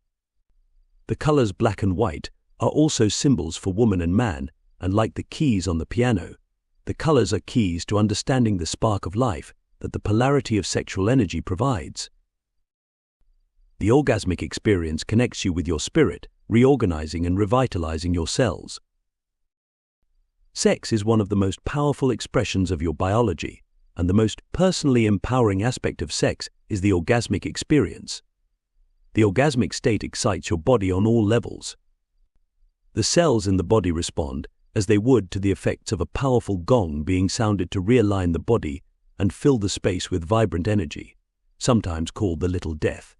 The colors black and white are also symbols for woman and man, and like the keys on the piano, the colors are keys to understanding the spark of life that the polarity of sexual energy provides. The orgasmic experience connects you with your spirit, reorganizing and revitalizing your cells. Sex is one of the most powerful expressions of your biology, and the most personally empowering aspect of sex is the orgasmic experience. The orgasmic state excites your body on all levels. The cells in the body respond as they would to the effects of a powerful gong being sounded to realign the body and fill the space with vibrant energy, sometimes called the little death.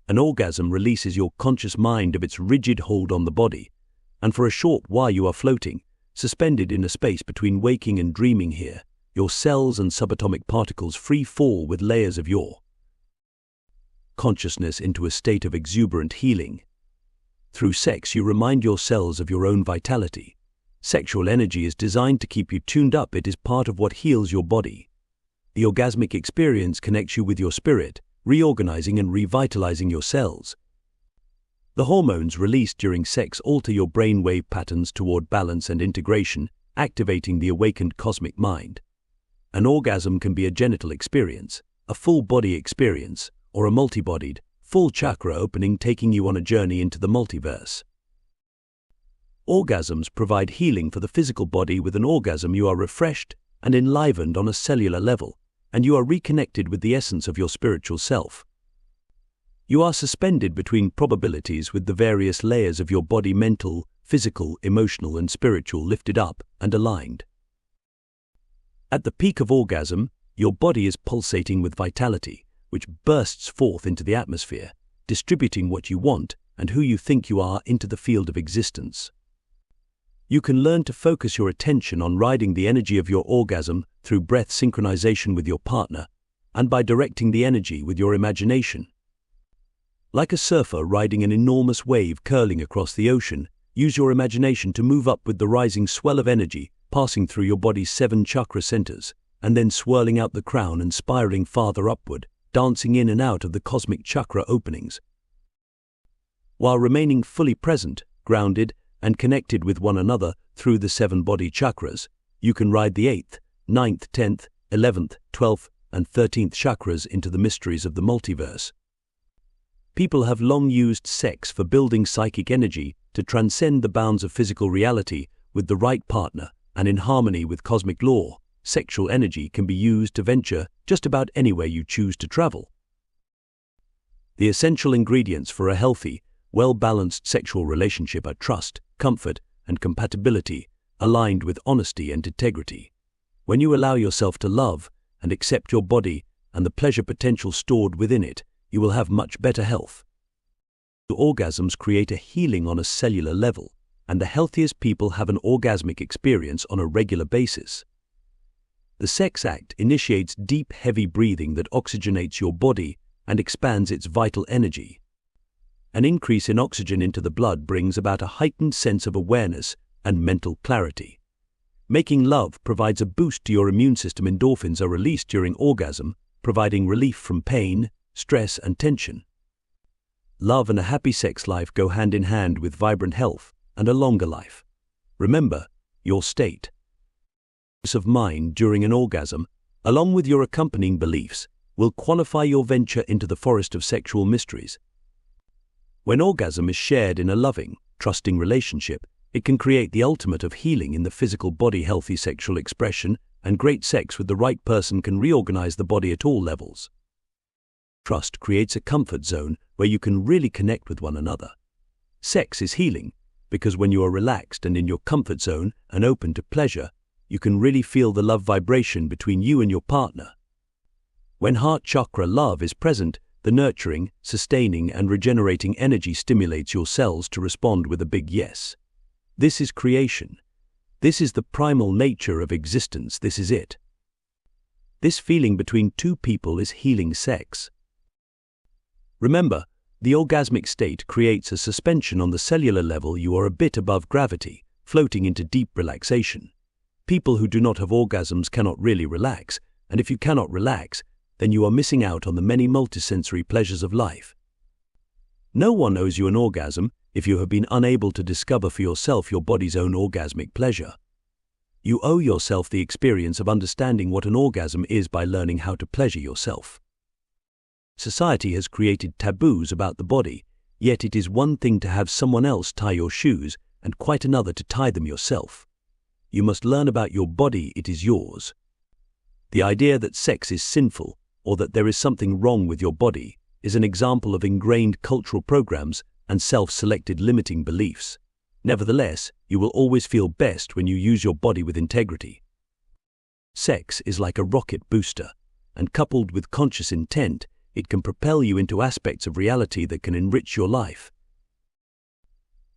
An orgasm releases your conscious mind of its rigid hold on the body, and for a short while you are floating, suspended in a space between waking and dreaming. Here, your cells and subatomic particles free fall with layers of your consciousness into a state of exuberant healing. Through sex, you remind your cells of your own vitality, Sexual energy is designed to keep you tuned up. It is part of what heals your body. The orgasmic experience connects you with your spirit, reorganizing and revitalizing your cells. The hormones released during sex alter your brain wave patterns toward balance and integration, activating the awakened cosmic mind. An orgasm can be a genital experience, a full-body experience, or a multi-bodied, full chakra opening taking you on a journey into the multiverse. Orgasms provide healing for the physical body. With an orgasm you are refreshed and enlivened on a cellular level, and you are reconnected with the essence of your spiritual self. You are suspended between probabilities with the various layers of your body, mental, physical, emotional, and spiritual, lifted up and aligned. At the peak of orgasm, your body is pulsating with vitality, which bursts forth into the atmosphere, distributing what you want and who you think you are into the field of existence. You can learn to focus your attention on riding the energy of your orgasm through breath synchronization with your partner, and by directing the energy with your imagination. Like a surfer riding an enormous wave curling across the ocean, use your imagination to move up with the rising swell of energy, passing through your body's 7 chakra centers, and then swirling out the crown and spiraling farther upward, dancing in and out of the cosmic chakra openings. While remaining fully present, grounded, and connected with one another through the 7 body chakras, you can ride the 8th, 9th, 10th, 11th, 12th, and 13th chakras into the mysteries of the multiverse. People have long used sex for building psychic energy to transcend the bounds of physical reality. With the right partner and in harmony with cosmic law, sexual energy can be used to venture just about anywhere you choose to travel. The essential ingredients for a healthy, well-balanced sexual relationship are trust, comfort, and compatibility, aligned with honesty and integrity. When you allow yourself to love and accept your body and the pleasure potential stored within it, you will have much better health. The orgasms create a healing on a cellular level, and the healthiest people have an orgasmic experience on a regular basis. The sex act initiates deep, heavy breathing that oxygenates your body and expands its vital energy. An increase in oxygen into the blood brings about a heightened sense of awareness and mental clarity. Making love provides a boost to your immune system. Endorphins are released during orgasm, providing relief from pain, stress, and tension. Love and a happy sex life go hand in hand with vibrant health and a longer life. Remember, your state of mind during an orgasm, along with your accompanying beliefs, will qualify your venture into the forest of sexual mysteries. When orgasm is shared in a loving, trusting relationship, it can create the ultimate of healing in the physical body. Healthy sexual expression and great sex with the right person can reorganize the body at all levels. Trust creates a comfort zone where you can really connect with one another. Sex is healing because when you are relaxed and in your comfort zone and open to pleasure, you can really feel the love vibration between you and your partner. When heart chakra love is present, the nurturing, sustaining, and regenerating energy stimulates your cells to respond with a big yes. This is creation. This is the primal nature of existence. This is it. This feeling between two people is healing sex. Remember, the orgasmic state creates a suspension on the cellular level. You are a bit above gravity, floating into deep relaxation. People who do not have orgasms cannot really relax, and if you cannot relax, then you are missing out on the many multisensory pleasures of life. No one owes you an orgasm if you have been unable to discover for yourself your body's own orgasmic pleasure. You owe yourself the experience of understanding what an orgasm is by learning how to pleasure yourself. Society has created taboos about the body, yet it is one thing to have someone else tie your shoes and quite another to tie them yourself. You must learn about your body. It is yours. The idea that sex is sinful or that there is something wrong with your body is an example of ingrained cultural programs and self-selected limiting beliefs. Nevertheless, you will always feel best when you use your body with integrity. Sex is like a rocket booster, and coupled with conscious intent, it can propel you into aspects of reality that can enrich your life.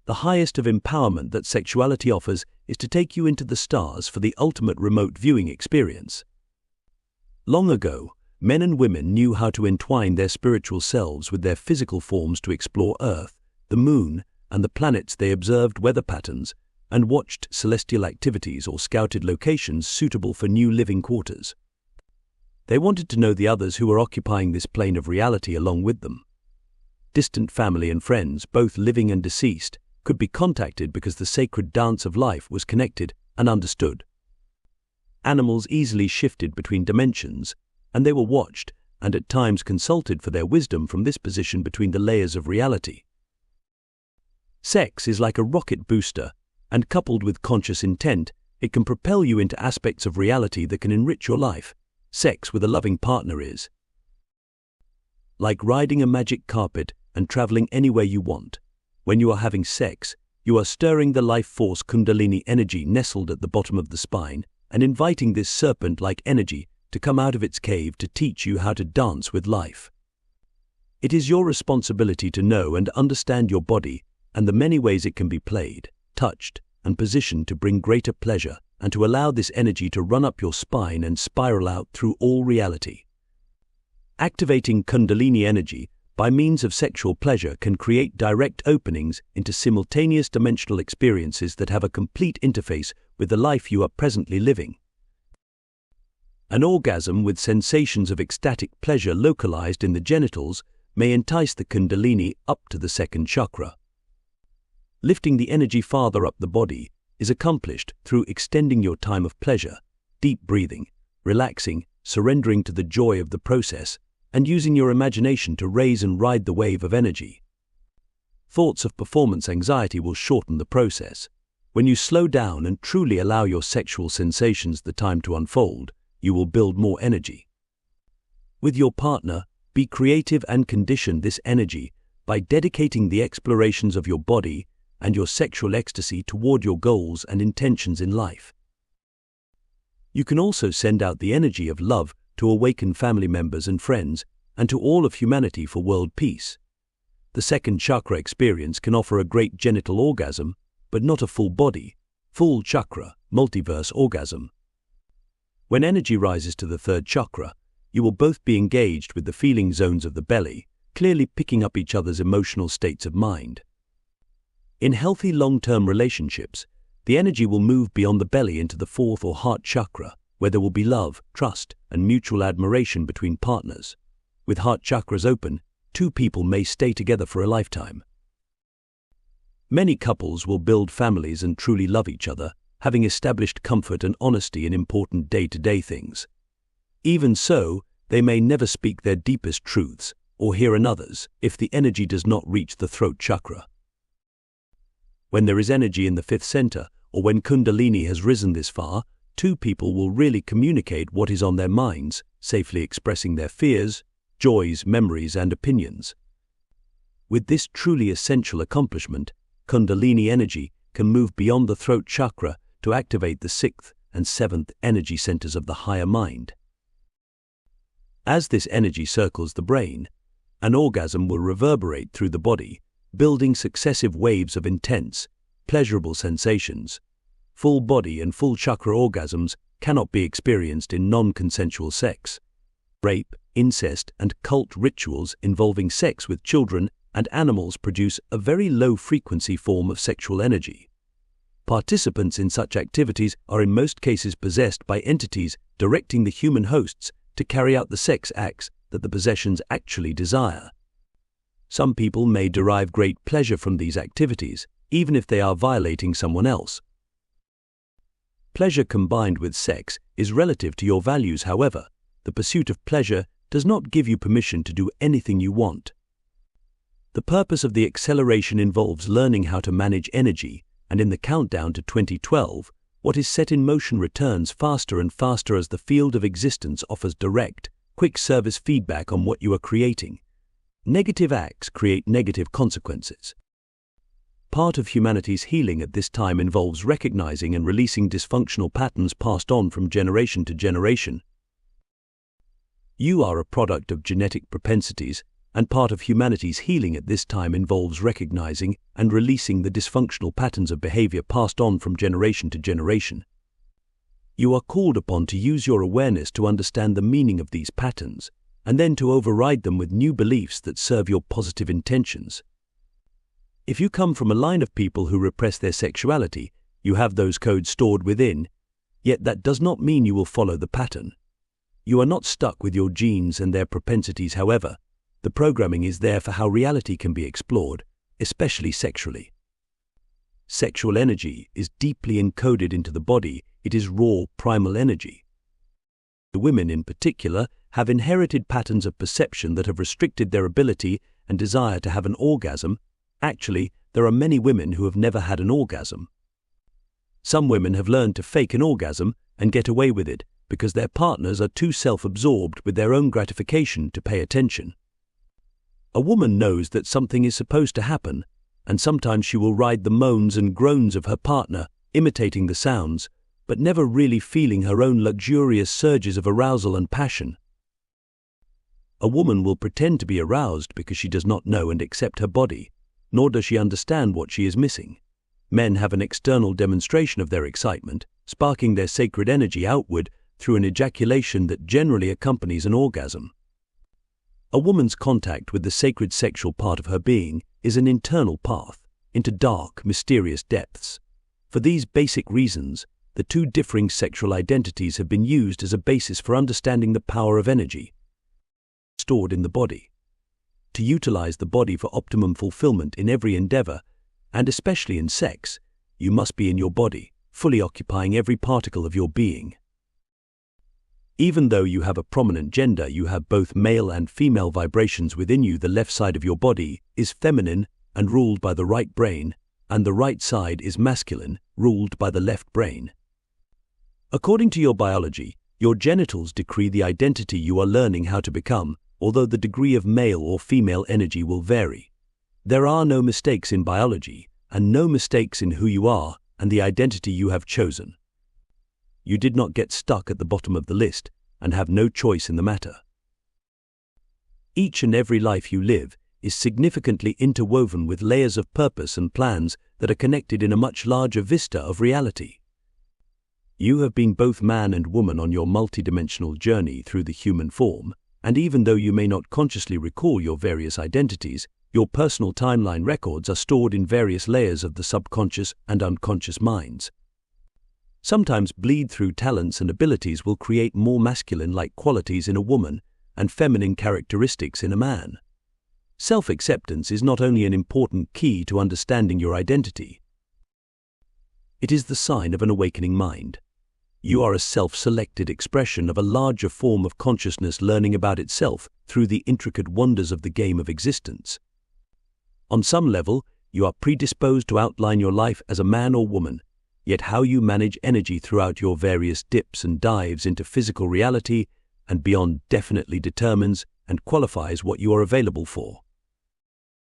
The highest of empowerment that sexuality offers is to take you into the stars for the ultimate remote viewing experience. Long ago, men and women knew how to entwine their spiritual selves with their physical forms to explore Earth, the Moon, and the planets. They observed weather patterns and watched celestial activities or scouted locations suitable for new living quarters. They wanted to know the others who were occupying this plane of reality along with them. Distant family and friends, both living and deceased, could be contacted because the sacred dance of life was connected and understood. Animals easily shifted between dimensions, and they were watched and at times consulted for their wisdom from this position between the layers of reality. Sex is like a rocket booster, and coupled with conscious intent, it can propel you into aspects of reality that can enrich your life. Sex with a loving partner is like riding a magic carpet and traveling anywhere you want. When you are having sex, you are stirring the life force Kundalini energy nestled at the bottom of the spine and inviting this serpent-like energy to come out of its cave to teach you how to dance with life. It is your responsibility to know and understand your body and the many ways it can be played, touched, and positioned to bring greater pleasure and to allow this energy to run up your spine and spiral out through all reality. Activating Kundalini energy by means of sexual pleasure can create direct openings into simultaneous dimensional experiences that have a complete interface with the life you are presently living. An orgasm with sensations of ecstatic pleasure localized in the genitals may entice the Kundalini up to the second chakra. Lifting the energy farther up the body is accomplished through extending your time of pleasure, deep breathing, relaxing, surrendering to the joy of the process, and using your imagination to raise and ride the wave of energy. Thoughts of performance anxiety will shorten the process. When you slow down and truly allow your sexual sensations the time to unfold, you will build more energy. With your partner, be creative and condition this energy by dedicating the explorations of your body and your sexual ecstasy toward your goals and intentions in life. You can also send out the energy of love to awaken family members and friends, and to all of humanity for world peace. The second chakra experience can offer a great genital orgasm, but not a full body, full chakra, multiverse orgasm. When energy rises to the third chakra, you will both be engaged with the feeling zones of the belly, clearly picking up each other's emotional states of mind. In healthy long-term relationships, the energy will move beyond the belly into the fourth or heart chakra, where there will be love, trust, and mutual admiration between partners. With heart chakras open, two people may stay together for a lifetime. Many couples will build families and truly love each other, having established comfort and honesty in important day-to-day things. Even so, they may never speak their deepest truths or hear another's if the energy does not reach the throat chakra. When there is energy in the fifth center, or when Kundalini has risen this far, two people will really communicate what is on their minds, safely expressing their fears, joys, memories, and opinions. With this truly essential accomplishment, Kundalini energy can move beyond the throat chakra to activate the sixth and seventh energy centers of the higher mind. As this energy circles the brain, an orgasm will reverberate through the body, building successive waves of intense, pleasurable sensations. Full body and full chakra orgasms cannot be experienced in non-consensual sex. Rape, incest, and cult rituals involving sex with children and animals produce a very low-frequency form of sexual energy. Participants in such activities are in most cases possessed by entities directing the human hosts to carry out the sex acts that the possessions actually desire. Some people may derive great pleasure from these activities, even if they are violating someone else. Pleasure combined with sex is relative to your values, however. The pursuit of pleasure does not give you permission to do anything you want. The purpose of the acceleration involves learning how to manage energy, and in the countdown to 2012, what is set in motion returns faster and faster as the field of existence offers direct, quick service feedback on what you are creating. Negative acts create negative consequences. Part of humanity's healing at this time involves recognizing and releasing dysfunctional patterns passed on from generation to generation. You are a product of genetic propensities, and part of humanity's healing at this time involves recognizing and releasing the dysfunctional patterns of behavior passed on from generation to generation. You are called upon to use your awareness to understand the meaning of these patterns, and then to override them with new beliefs that serve your positive intentions. If you come from a line of people who repress their sexuality, You have those codes stored within, yet that does not mean you will follow the pattern. You are not stuck with your genes and their propensities, however. The programming is there for how reality can be explored, especially sexually. Sexual energy is deeply encoded into the body. It is raw, primal energy. The women in particular have inherited patterns of perception that have restricted their ability and desire to have an orgasm. Actually, there are many women who have never had an orgasm. Some women have learned to fake an orgasm and get away with it because their partners are too self-absorbed with their own gratification to pay attention. A woman knows that something is supposed to happen, and sometimes she will ride the moans and groans of her partner, imitating the sounds, but never really feeling her own luxurious surges of arousal and passion. A woman will pretend to be aroused because she does not know and accept her body, nor does she understand what she is missing. Men have an external demonstration of their excitement, sparking their sacred energy outward through an ejaculation that generally accompanies an orgasm. A woman's contact with the sacred sexual part of her being is an internal path into dark, mysterious depths. For these basic reasons, the two differing sexual identities have been used as a basis for understanding the power of energy stored in the body. To utilize the body for optimum fulfillment in every endeavor, and especially in sex, you must be in your body, fully occupying every particle of your being. Even though you have a prominent gender, you have both male and female vibrations within you. The left side of your body is feminine and ruled by the right brain, and the right side is masculine, ruled by the left brain. According to your biology, your genitals decree the identity you are learning how to become, although the degree of male or female energy will vary. There are no mistakes in biology, and no mistakes in who you are and the identity you have chosen. You did not get stuck at the bottom of the list and have no choice in the matter. Each and every life you live is significantly interwoven with layers of purpose and plans that are connected in a much larger vista of reality. You have been both man and woman on your multidimensional journey through the human form, and even though you may not consciously recall your various identities, your personal timeline records are stored in various layers of the subconscious and unconscious minds. Sometimes bleed-through talents and abilities will create more masculine-like qualities in a woman and feminine characteristics in a man. Self-acceptance is not only an important key to understanding your identity, it is the sign of an awakening mind. You are a self-selected expression of a larger form of consciousness learning about itself through the intricate wonders of the game of existence. On some level, you are predisposed to outline your life as a man or woman, yet how you manage energy throughout your various dips and dives into physical reality and beyond definitely determines and qualifies what you are available for.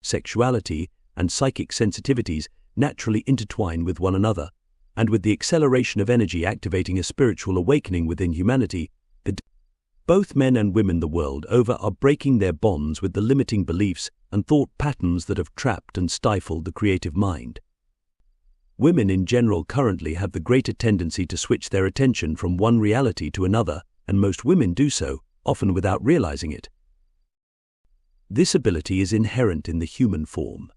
Sexuality and psychic sensitivities naturally intertwine with one another, and with the acceleration of energy activating a spiritual awakening within humanity, both men and women the world over are breaking their bonds with the limiting beliefs and thought patterns that have trapped and stifled the creative mind. Women in general currently have the greater tendency to switch their attention from one reality to another, and most women do so, often without realizing it. This ability is inherent in the human form.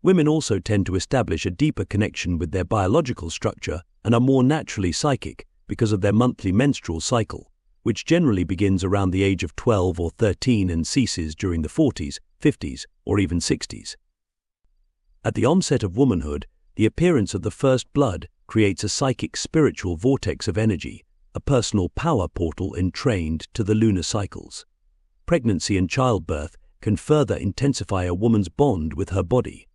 Women also tend to establish a deeper connection with their biological structure and are more naturally psychic because of their monthly menstrual cycle, which generally begins around the age of 12 or 13 and ceases during the 40s, 50s, or even 60s. At the onset of womanhood, the appearance of the first blood creates a psychic spiritual vortex of energy, a personal power portal entrained to the lunar cycles. Pregnancy and childbirth can further intensify a woman's bond with her body.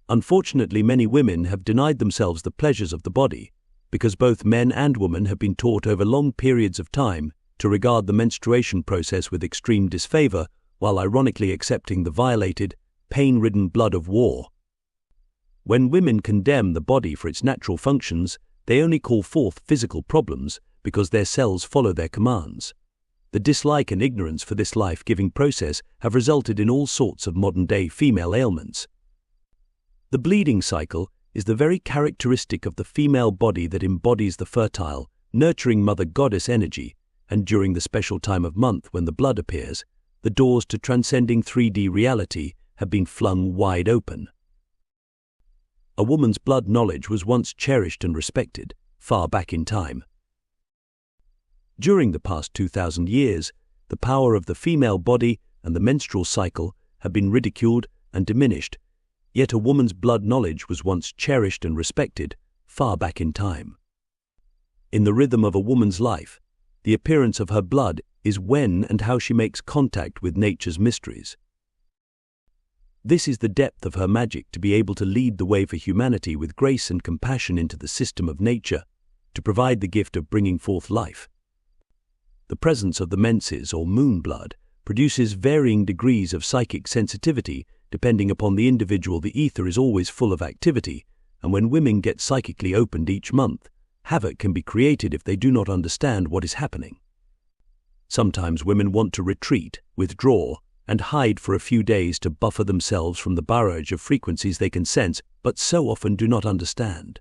Unfortunately, many women have denied themselves the pleasures of the body because both men and women have been taught over long periods of time to regard the menstruation process with extreme disfavor while ironically accepting the violated, pain-ridden blood of war. When women condemn the body for its natural functions, they only call forth physical problems because their cells follow their commands. The dislike and ignorance for this life-giving process have resulted in all sorts of modern-day female ailments. The bleeding cycle is the very characteristic of the female body that embodies the fertile, nurturing mother goddess energy, and during the special time of month when the blood appears, the doors to transcending 3D reality have been flung wide open. A woman's blood knowledge was once cherished and respected, far back in time. During the past 2,000 years, the power of the female body and the menstrual cycle have been ridiculed and diminished, yet a woman's blood knowledge was once cherished and respected, far back in time. In the rhythm of a woman's life, the appearance of her blood is when and how she makes contact with nature's mysteries. This is the depth of her magic to be able to lead the way for humanity with grace and compassion into the system of nature, to provide the gift of bringing forth life. The presence of the menses or moon blood produces varying degrees of psychic sensitivity depending upon the individual. The ether is always full of activity, and when women get psychically opened each month, havoc can be created if they do not understand what is happening. Sometimes women want to retreat, withdraw, and hide for a few days to buffer themselves from the barrage of frequencies they can sense, but so often do not understand.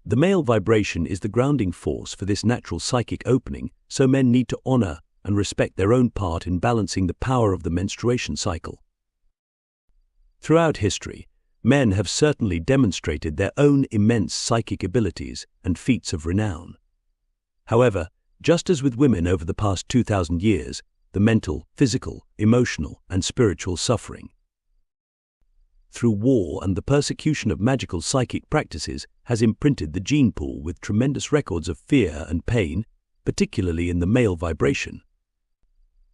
The male vibration is the grounding force for this natural psychic opening, so men need to honor and respect their own part in balancing the power of the menstruation cycle. Throughout history, men have certainly demonstrated their own immense psychic abilities and feats of renown. However, just as with women over the past 2,000 years, the mental, physical, emotional, and spiritual suffering through war and the persecution of magical psychic practices has imprinted the gene pool with tremendous records of fear and pain, particularly in the male vibration.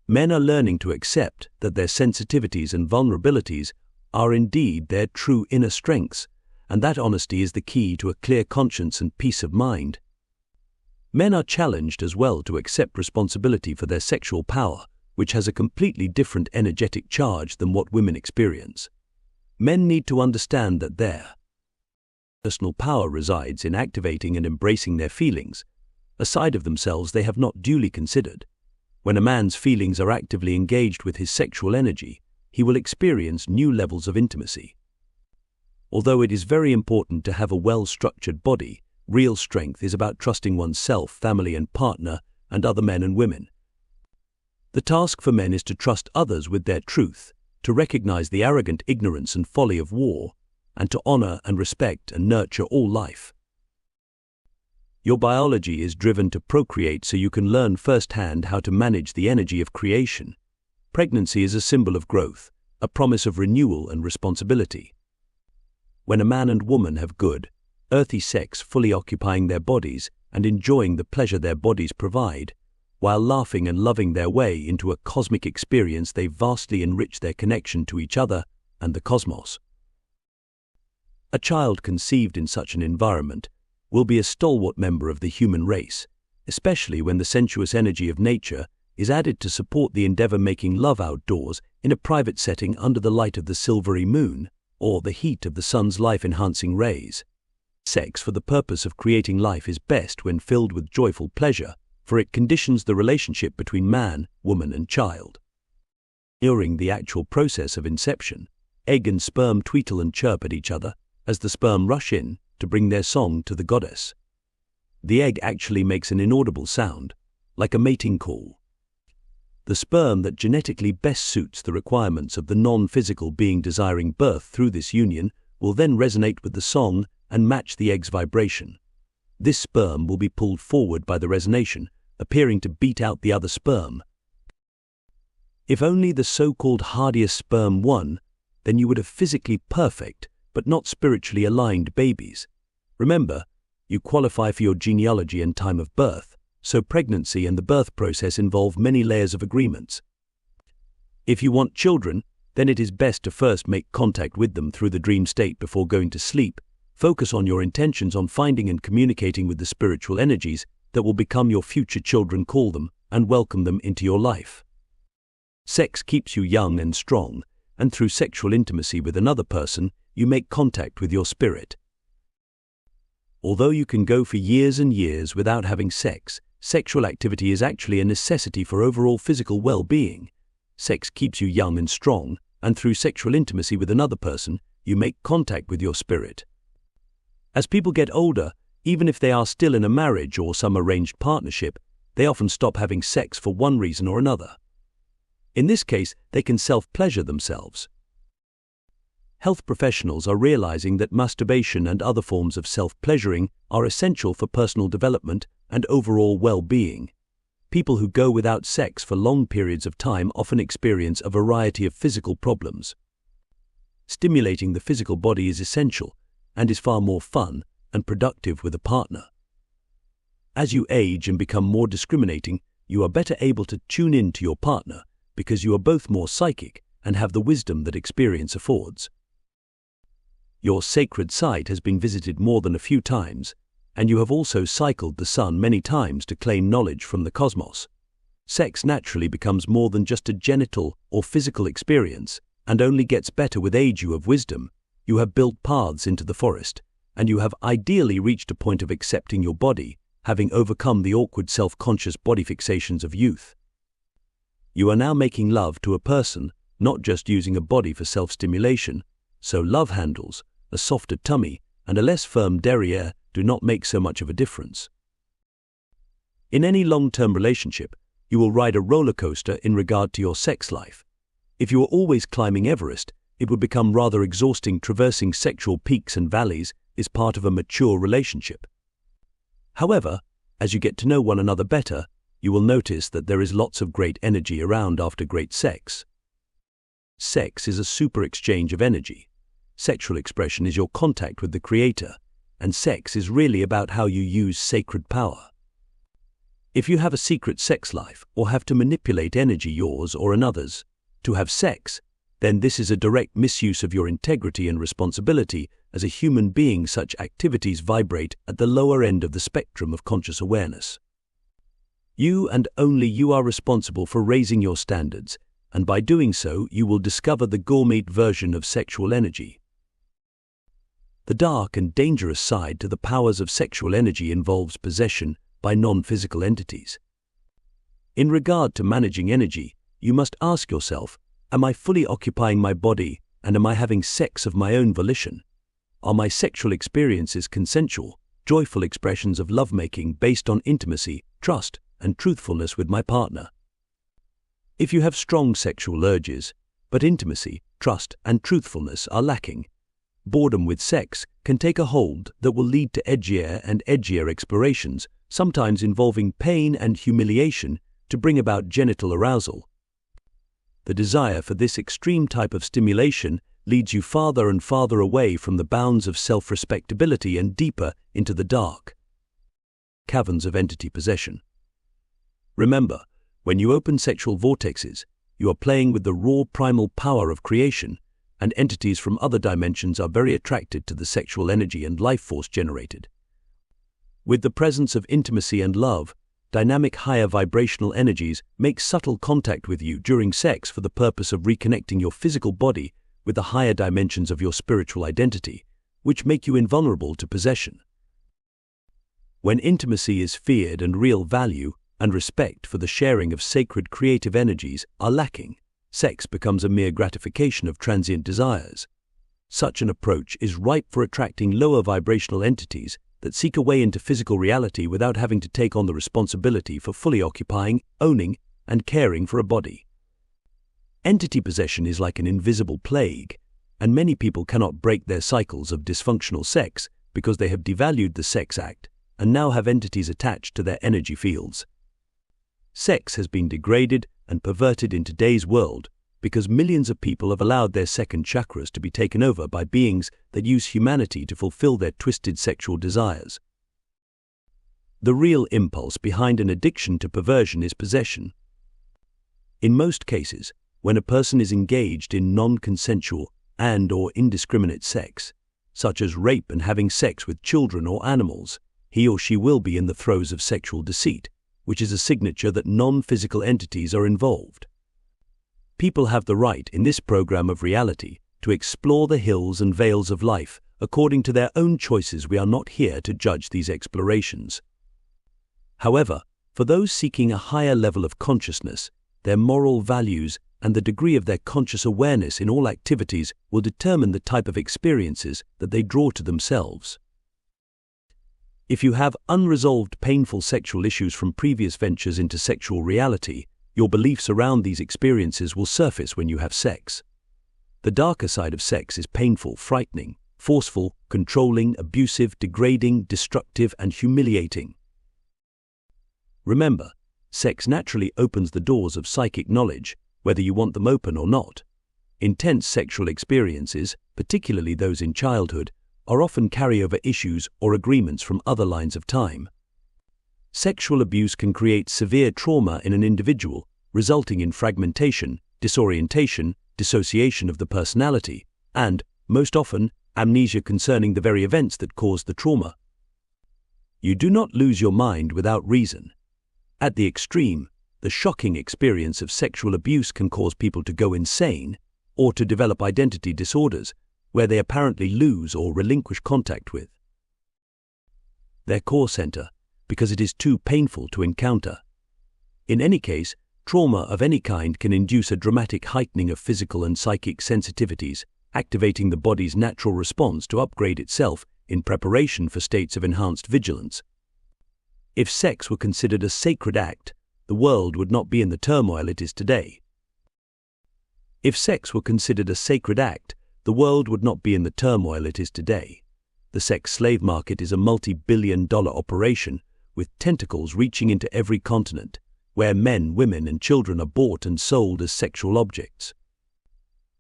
Men are learning to accept that their sensitivities and vulnerabilities are indeed their true inner strengths, and that honesty is the key to a clear conscience and peace of mind. Men are challenged as well to accept responsibility for their sexual power, which has a completely different energetic charge than what women experience. Men need to understand that their personal power resides in activating and embracing their feelings, a side of themselves they have not duly considered. When a man's feelings are actively engaged with his sexual energy, he will experience new levels of intimacy. Although it is very important to have a well-structured body, real strength is about trusting oneself, family and partner, and other men and women. The task for men is to trust others with their truth, to recognize the arrogant ignorance and folly of war, and to honor and respect and nurture all life. Your biology is driven to procreate so you can learn firsthand how to manage the energy of creation. Pregnancy is a symbol of growth, a promise of renewal and responsibility. When a man and woman have good, earthy sex fully occupying their bodies and enjoying the pleasure their bodies provide, while laughing and loving their way into a cosmic experience, they vastly enrich their connection to each other and the cosmos. A child conceived in such an environment will be a stalwart member of the human race, especially when the sensuous energy of nature is added to support the endeavor making love outdoors in a private setting under the light of the silvery moon or the heat of the sun's life-enhancing rays. Sex for the purpose of creating life is best when filled with joyful pleasure, for it conditions the relationship between man, woman, and child. During the actual process of inception, egg and sperm tweetle and chirp at each other as the sperm rush in to bring their song to the goddess. The egg actually makes an inaudible sound, like a mating call. The sperm that genetically best suits the requirements of the non-physical being desiring birth through this union will then resonate with the song and match the egg's vibration. This sperm will be pulled forward by the resonation, appearing to beat out the other sperm. If only the so-called hardiest sperm won, then you would have physically perfect, but not spiritually aligned babies. Remember, you qualify for your genealogy and time of birth, so pregnancy and the birth process involve many layers of agreements. If you want children, then it is best to first make contact with them through the dream state before going to sleep. Focus on your intentions on finding and communicating with the spiritual energies that will become your future children, call them, and welcome them into your life. Sex keeps you young and strong, and through sexual intimacy with another person, you make contact with your spirit. Although you can go for years and years without having sex, sexual activity is actually a necessity for overall physical well-being. Sex keeps you young and strong, and through sexual intimacy with another person, you make contact with your spirit. As people get older, even if they are still in a marriage or some arranged partnership, they often stop having sex for one reason or another. In this case, they can self-pleasure themselves. health professionals are realizing that masturbation and other forms of self-pleasuring are essential for personal development and overall well-being. People who go without sex for long periods of time often experience a variety of physical problems. Stimulating the physical body is essential and is far more fun and productive with a partner. As you age and become more discriminating, you are better able to tune in to your partner because you are both more psychic and have the wisdom that experience affords. Your sacred site has been visited more than a few times, and you have also cycled the sun many times to claim knowledge from the cosmos. Sex naturally becomes more than just a genital or physical experience, and only gets better with age. You have wisdom, you have built paths into the forest, and you have ideally reached a point of accepting your body, having overcome the awkward self-conscious body fixations of youth. You are now making love to a person, not just using a body for self-stimulation, so love handles, a softer tummy, and a less firm derriere do not make so much of a difference. In any long-term relationship, you will ride a roller coaster in regard to your sex life. If you are always climbing Everest, it would become rather exhausting. Traversing sexual peaks and valleys is part of a mature relationship. However, as you get to know one another better, you will notice that there is lots of great energy around after great sex. Sex is a super exchange of energy. Sexual expression is your contact with the Creator, and sex is really about how you use sacred power. If you have a secret sex life or have to manipulate energy, yours or another's, to have sex, then this is a direct misuse of your integrity and responsibility as a human being. Such activities vibrate at the lower end of the spectrum of conscious awareness. You and only you are responsible for raising your standards, and by doing so, you will discover the gourmet version of sexual energy. The dark and dangerous side to the powers of sexual energy involves possession by non-physical entities. In regard to managing energy, you must ask yourself, am I fully occupying my body, and am I having sex of my own volition? Are my sexual experiences consensual, joyful expressions of lovemaking based on intimacy, trust, and truthfulness with my partner? If you have strong sexual urges, but intimacy, trust, and truthfulness are lacking, boredom with sex can take a hold that will lead to edgier and edgier explorations, sometimes involving pain and humiliation to bring about genital arousal. The desire for this extreme type of stimulation leads you farther and farther away from the bounds of self-respectability and deeper into the dark caverns of entity possession. Remember, when you open sexual vortexes, you are playing with the raw primal power of creation, and entities from other dimensions are very attracted to the sexual energy and life force generated. With the presence of intimacy and love, dynamic higher vibrational energies make subtle contact with you during sex for the purpose of reconnecting your physical body with the higher dimensions of your spiritual identity, which make you invulnerable to possession. When intimacy is feared and real value and respect for the sharing of sacred creative energies are lacking, sex becomes a mere gratification of transient desires. Such an approach is ripe for attracting lower vibrational entities that seek a way into physical reality without having to take on the responsibility for fully occupying, owning, and caring for a body. Entity possession is like an invisible plague, and many people cannot break their cycles of dysfunctional sex because they have devalued the sex act and now have entities attached to their energy fields. Sex has been degraded and perverted in today's world because millions of people have allowed their second chakras to be taken over by beings that use humanity to fulfill their twisted sexual desires. The real impulse behind an addiction to perversion is possession. In most cases, when a person is engaged in non-consensual and/or indiscriminate sex, such as rape and having sex with children or animals, he or she will be in the throes of sexual deceit, which is a signature that non-physical entities are involved. People have the right in this program of reality to explore the hills and vales of life according to their own choices. We are not here to judge these explorations. However, for those seeking a higher level of consciousness, their moral values and the degree of their conscious awareness in all activities will determine the type of experiences that they draw to themselves. If you have unresolved painful sexual issues from previous ventures into sexual reality, your beliefs around these experiences will surface when you have sex. The darker side of sex is painful, frightening, forceful, controlling, abusive, degrading, destructive, and humiliating. Remember, sex naturally opens the doors of psychic knowledge, whether you want them open or not. Intense sexual experiences, particularly those in childhood, are often carryover issues or agreements from other lines of time. Sexual abuse can create severe trauma in an individual, resulting in fragmentation, disorientation, dissociation of the personality, and, most often, amnesia concerning the very events that caused the trauma. You do not lose your mind without reason. At the extreme, the shocking experience of sexual abuse can cause people to go insane or to develop identity disorders, where they apparently lose or relinquish contact with their core center because it is too painful to encounter. In any case, trauma of any kind can induce a dramatic heightening of physical and psychic sensitivities, activating the body's natural response to upgrade itself in preparation for states of enhanced vigilance. If sex were considered a sacred act, the world would not be in the turmoil it is today. If sex were considered a sacred act, the world would not be in the turmoil it is today. The sex slave market is a multi-billion-dollar operation with tentacles reaching into every continent, where men, women, and children are bought and sold as sexual objects.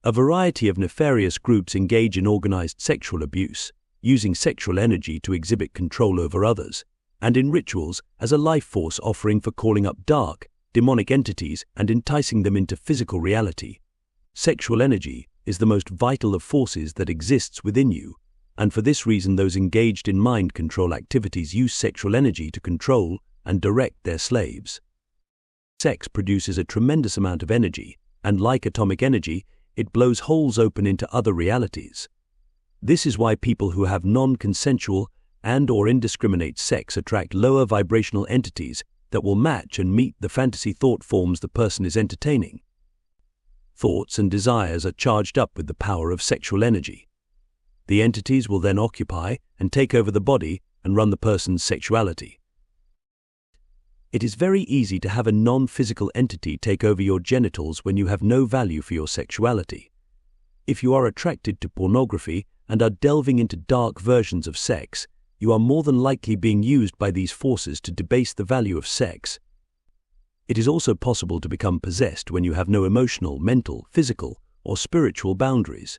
A variety of nefarious groups engage in organized sexual abuse, using sexual energy to exhibit control over others, and in rituals as a life force offering for calling up dark, demonic entities and enticing them into physical reality. Sexual energy is the most vital of forces that exists within you, and for this reason those engaged in mind control activities use sexual energy to control and direct their slaves. Sex produces a tremendous amount of energy, and like atomic energy, it blows holes open into other realities. This is why people who have non-consensual and/or indiscriminate sex attract lower vibrational entities that will match and meet the fantasy thought forms the person is entertaining. Thoughts and desires are charged up with the power of sexual energy. The entities will then occupy and take over the body and run the person's sexuality. It is very easy to have a non-physical entity take over your genitals when you have no value for your sexuality. If you are attracted to pornography and are delving into dark versions of sex, you are more than likely being used by these forces to debase the value of sex. It is also possible to become possessed when you have no emotional, mental, physical, or spiritual boundaries.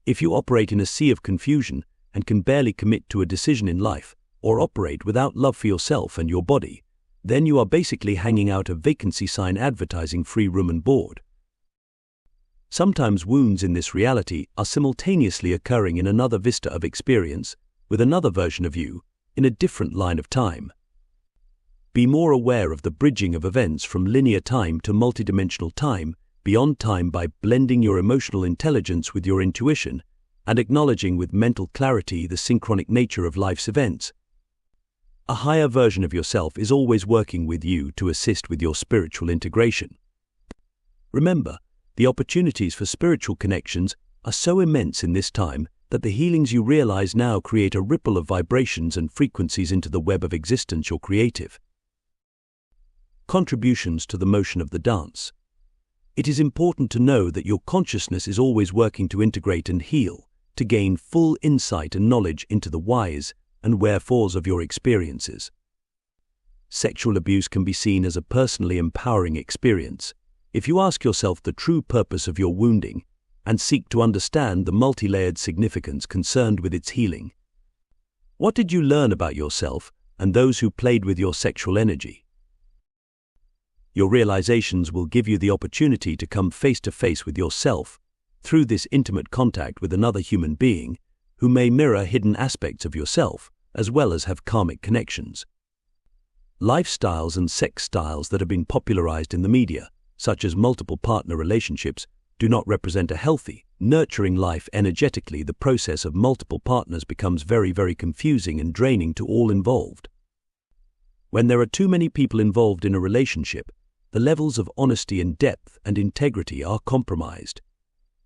If you operate in a sea of confusion and can barely commit to a decision in life, or operate without love for yourself and your body, then you are basically hanging out a vacancy sign advertising free room and board. Sometimes wounds in this reality are simultaneously occurring in another vista of experience, with another version of you, in a different line of time. Be more aware of the bridging of events from linear time to multidimensional time, beyond time, by blending your emotional intelligence with your intuition and acknowledging with mental clarity the synchronic nature of life's events. A higher version of yourself is always working with you to assist with your spiritual integration. Remember, the opportunities for spiritual connections are so immense in this time that the healings you realize now create a ripple of vibrations and frequencies into the web of existence you're creative. Contributions to the motion of the dance. It is important to know that your consciousness is always working to integrate and heal, to gain full insight and knowledge into the whys and wherefores of your experiences. Sexual abuse can be seen as a personally empowering experience if you ask yourself the true purpose of your wounding and seek to understand the multi-layered significance concerned with its healing. What did you learn about yourself and those who played with your sexual energy? Your realizations will give you the opportunity to come face to face with yourself through this intimate contact with another human being who may mirror hidden aspects of yourself as well as have karmic connections. Lifestyles and sex styles that have been popularized in the media, such as multiple partner relationships, do not represent a healthy, nurturing life. Energetically, the process of multiple partners becomes very, very confusing and draining to all involved. When there are too many people involved in a relationship, the levels of honesty and depth and integrity are compromised.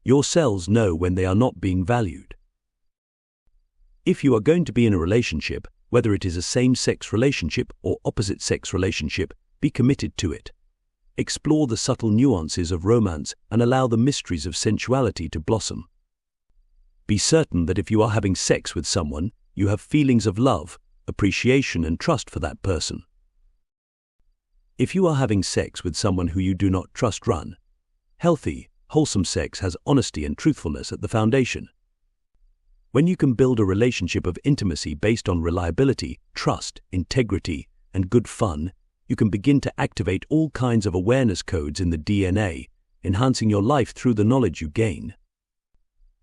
Your cells know when they are not being valued. If you are going to be in a relationship, whether it is a same-sex relationship or opposite-sex relationship, be committed to it. Explore the subtle nuances of romance and allow the mysteries of sensuality to blossom. Be certain that if you are having sex with someone, you have feelings of love, appreciation, and trust for that person. If you are having sex with someone who you do not trust, run. Healthy, wholesome sex has honesty and truthfulness at the foundation. When you can build a relationship of intimacy based on reliability, trust, integrity, and good fun, you can begin to activate all kinds of awareness codes in the DNA, enhancing your life through the knowledge you gain.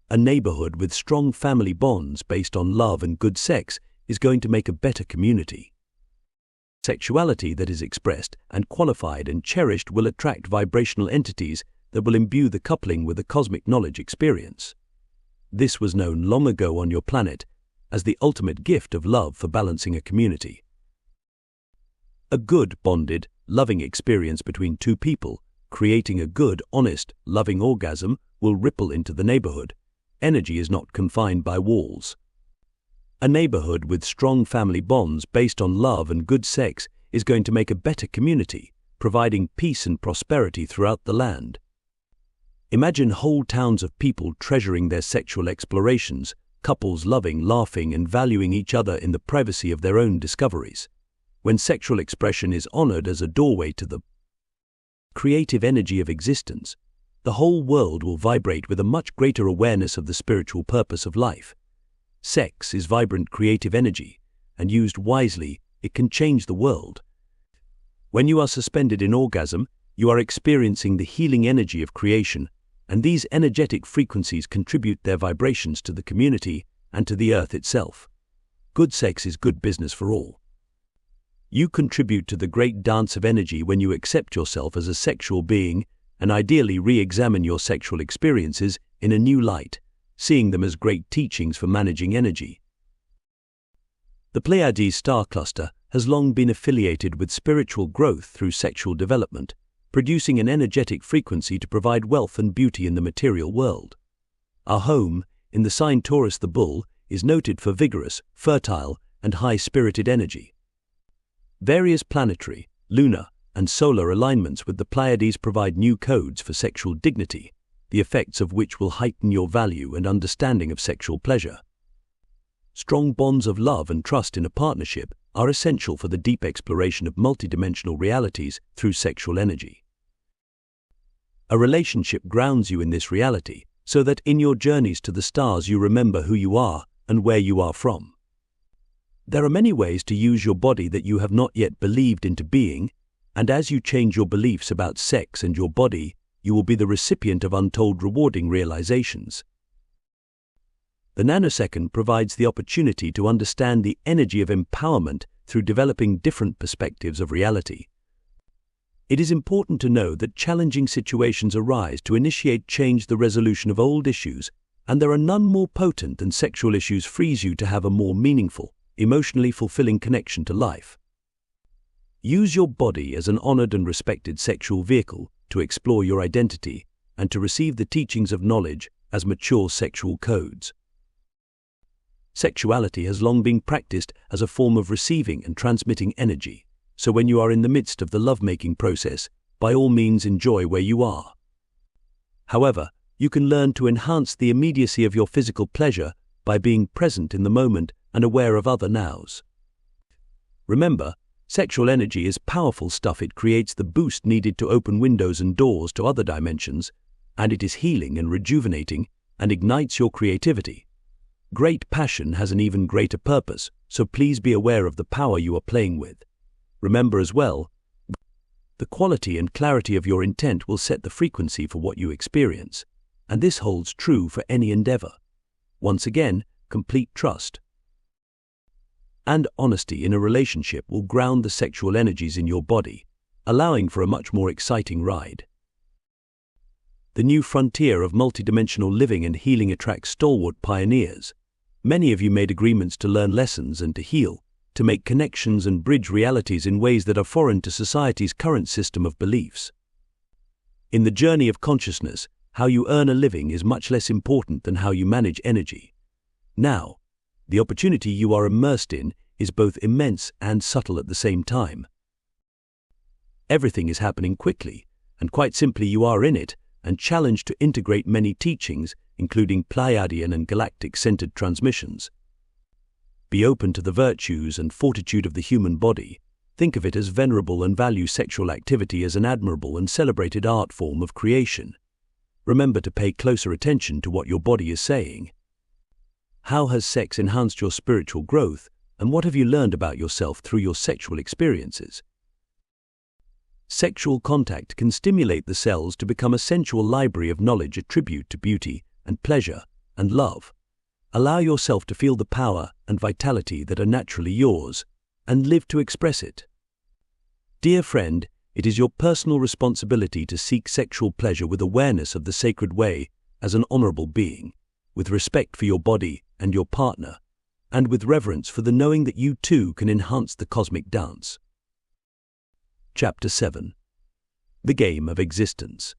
A neighborhood with strong family bonds based on love and good sex is going to make a better community. Sexuality that is expressed and qualified and cherished will attract vibrational entities that will imbue the coupling with a cosmic knowledge experience. This was known long ago on your planet as the ultimate gift of love for balancing a community. A good, bonded, loving experience between two people, creating a good, honest, loving orgasm, will ripple into the neighborhood. Energy is not confined by walls. A neighborhood with strong family bonds based on love and good sex is going to make a better community, providing peace and prosperity throughout the land. Imagine whole towns of people treasuring their sexual explorations, couples loving, laughing, and valuing each other in the privacy of their own discoveries. When sexual expression is honored as a doorway to the creative energy of existence, the whole world will vibrate with a much greater awareness of the spiritual purpose of life. Sex is vibrant creative energy, and used wisely, it can change the world. When you are suspended in orgasm, you are experiencing the healing energy of creation, and these energetic frequencies contribute their vibrations to the community and to the earth itself. Good sex is good business for all. You contribute to the great dance of energy when you accept yourself as a sexual being and ideally re-examine your sexual experiences in a new light, seeing them as great teachings for managing energy. The Pleiadians star cluster has long been affiliated with spiritual growth through sexual development, producing an energetic frequency to provide wealth and beauty in the material world. Our home, in the sign Taurus the bull, is noted for vigorous, fertile, and high-spirited energy. Various planetary, lunar, and solar alignments with the Pleiades provide new codes for sexual dignity, the effects of which will heighten your value and understanding of sexual pleasure. Strong bonds of love and trust in a partnership are essential for the deep exploration of multidimensional realities through sexual energy. A relationship grounds you in this reality so that in your journeys to the stars you remember who you are and where you are from. There are many ways to use your body that you have not yet believed into being, and as you change your beliefs about sex and your body, you will be the recipient of untold rewarding realizations. The nanosecond provides the opportunity to understand the energy of empowerment through developing different perspectives of reality. It is important to know that challenging situations arise to initiate change, the resolution of old issues, and there are none more potent than sexual issues frees you to have a more meaningful, emotionally fulfilling connection to life. Use your body as an honored and respected sexual vehicle to explore your identity and to receive the teachings of knowledge as mature sexual codes. Sexuality has long been practiced as a form of receiving and transmitting energy, so when you are in the midst of the lovemaking process, by all means enjoy where you are. However, you can learn to enhance the immediacy of your physical pleasure by being present in the moment and aware of other nows. Remember, sexual energy is powerful stuff. It creates the boost needed to open windows and doors to other dimensions, and it is healing and rejuvenating and ignites your creativity. Great passion has an even greater purpose, so please be aware of the power you are playing with. Remember as well, the quality and clarity of your intent will set the frequency for what you experience, and this holds true for any endeavor. Once again, complete trust and honesty in a relationship will ground the sexual energies in your body, allowing for a much more exciting ride. The new frontier of multidimensional living and healing attracts stalwart pioneers. Many of you made agreements to learn lessons and to heal, to make connections and bridge realities in ways that are foreign to society's current system of beliefs. In the journey of consciousness, how you earn a living is much less important than how you manage energy. Now, the opportunity you are immersed in is both immense and subtle at the same time. Everything is happening quickly, and quite simply you are in it and challenged to integrate many teachings, including Pleiadian and galactic-centered transmissions. Be open to the virtues and fortitude of the human body. Think of it as venerable and value sexual activity as an admirable and celebrated art form of creation. Remember to pay closer attention to what your body is saying. How has sex enhanced your spiritual growth, and what have you learned about yourself through your sexual experiences? Sexual contact can stimulate the cells to become a sensual library of knowledge attribute to beauty and pleasure and love. Allow yourself to feel the power and vitality that are naturally yours, and live to express it. Dear friend, it is your personal responsibility to seek sexual pleasure with awareness of the sacred way as an honorable being, with respect for your body and your partner, and with reverence for the knowing that you too can enhance the cosmic dance. Chapter 7. The Game of Existence.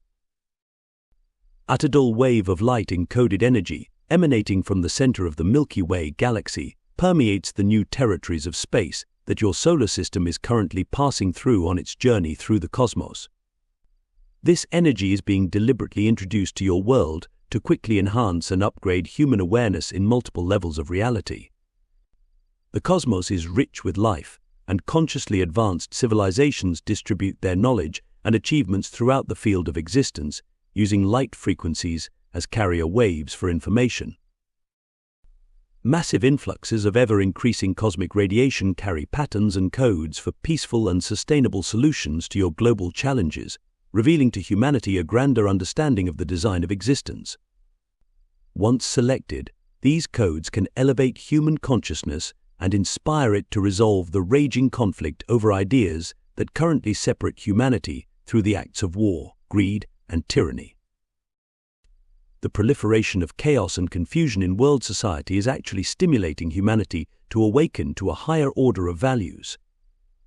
At a dull wave of light-encoded energy emanating from the center of the Milky Way galaxy permeates the new territories of space that your solar system is currently passing through on its journey through the cosmos. This energy is being deliberately introduced to your world to quickly enhance and upgrade human awareness in multiple levels of reality. The cosmos is rich with life, and consciously advanced civilizations distribute their knowledge and achievements throughout the field of existence, using light frequencies as carrier waves for information. Massive influxes of ever-increasing cosmic radiation carry patterns and codes for peaceful and sustainable solutions to your global challenges, revealing to humanity a grander understanding of the design of existence. Once selected, these codes can elevate human consciousness and inspire it to resolve the raging conflict over ideas that currently separate humanity through the acts of war, greed, and tyranny. The proliferation of chaos and confusion in world society is actually stimulating humanity to awaken to a higher order of values.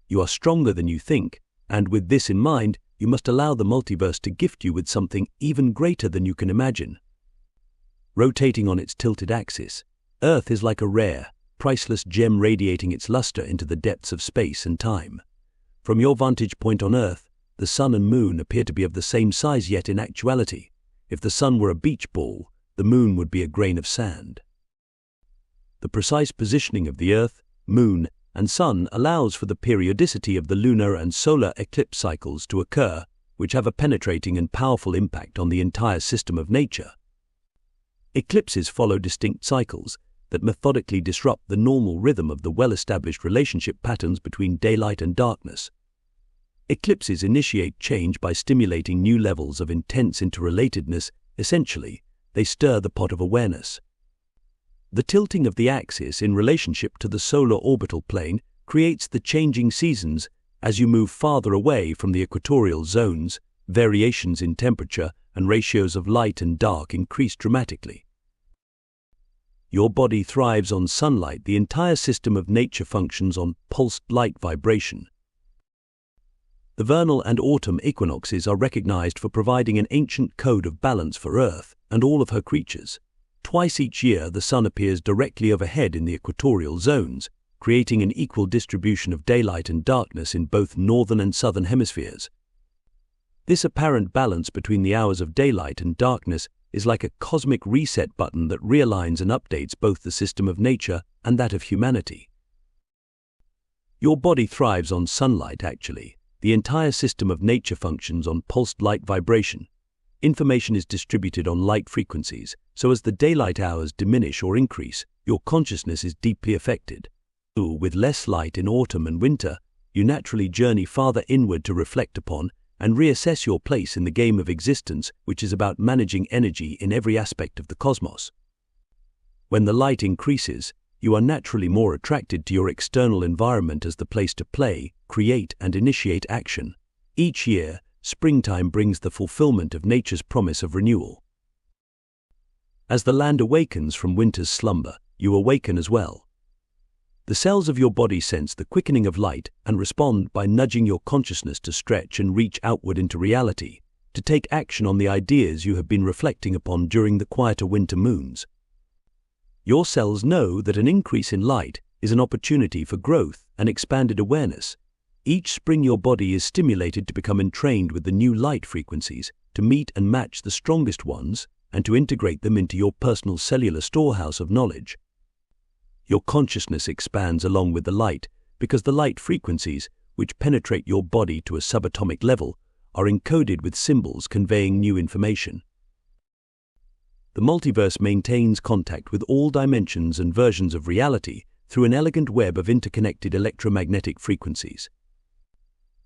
You are stronger than you think, and with this in mind, you must allow the multiverse to gift you with something even greater than you can imagine. Rotating on its tilted axis, Earth is like a rare, priceless gem radiating its luster into the depths of space and time. From your vantage point on Earth, the sun and moon appear to be of the same size, yet in actuality, if the sun were a beach ball, the moon would be a grain of sand. The precise positioning of the Earth, moon, and sun allows for the periodicity of the lunar and solar eclipse cycles to occur, which have a penetrating and powerful impact on the entire system of nature. Eclipses follow distinct cycles that methodically disrupt the normal rhythm of the well-established relationship patterns between daylight and darkness. Eclipses initiate change by stimulating new levels of intense interrelatedness. Essentially, they stir the pot of awareness. The tilting of the axis in relationship to the solar orbital plane creates the changing seasons. As you move farther away from the equatorial zones, variations in temperature and ratios of light and dark increase dramatically. Your body thrives on sunlight. The entire system of nature functions on pulsed light vibration. The vernal and autumn equinoxes are recognized for providing an ancient code of balance for Earth and all of her creatures. Twice each year, the sun appears directly overhead in the equatorial zones, creating an equal distribution of daylight and darkness in both northern and southern hemispheres. This apparent balance between the hours of daylight and darkness is like a cosmic reset button that realigns and updates both the system of nature and that of humanity. Your body thrives on sunlight, actually. The entire system of nature functions on pulsed light vibration. Information is distributed on light frequencies, so as the daylight hours diminish or increase, your consciousness is deeply affected. With less light in autumn and winter, you naturally journey farther inward to reflect upon and reassess your place in the game of existence, which is about managing energy in every aspect of the cosmos. When the light increases, you are naturally more attracted to your external environment as the place to play, create, and initiate action. Each year, springtime brings the fulfillment of nature's promise of renewal. As the land awakens from winter's slumber, you awaken as well. The cells of your body sense the quickening of light and respond by nudging your consciousness to stretch and reach outward into reality, to take action on the ideas you have been reflecting upon during the quieter winter moons. Your cells know that an increase in light is an opportunity for growth and expanded awareness, Each spring your body is stimulated to become entrained with the new light frequencies, to meet and match the strongest ones, and to integrate them into your personal cellular storehouse of knowledge. Your consciousness expands along with the light, because the light frequencies, which penetrate your body to a subatomic level, are encoded with symbols conveying new information. The multiverse maintains contact with all dimensions and versions of reality through an elegant web of interconnected electromagnetic frequencies.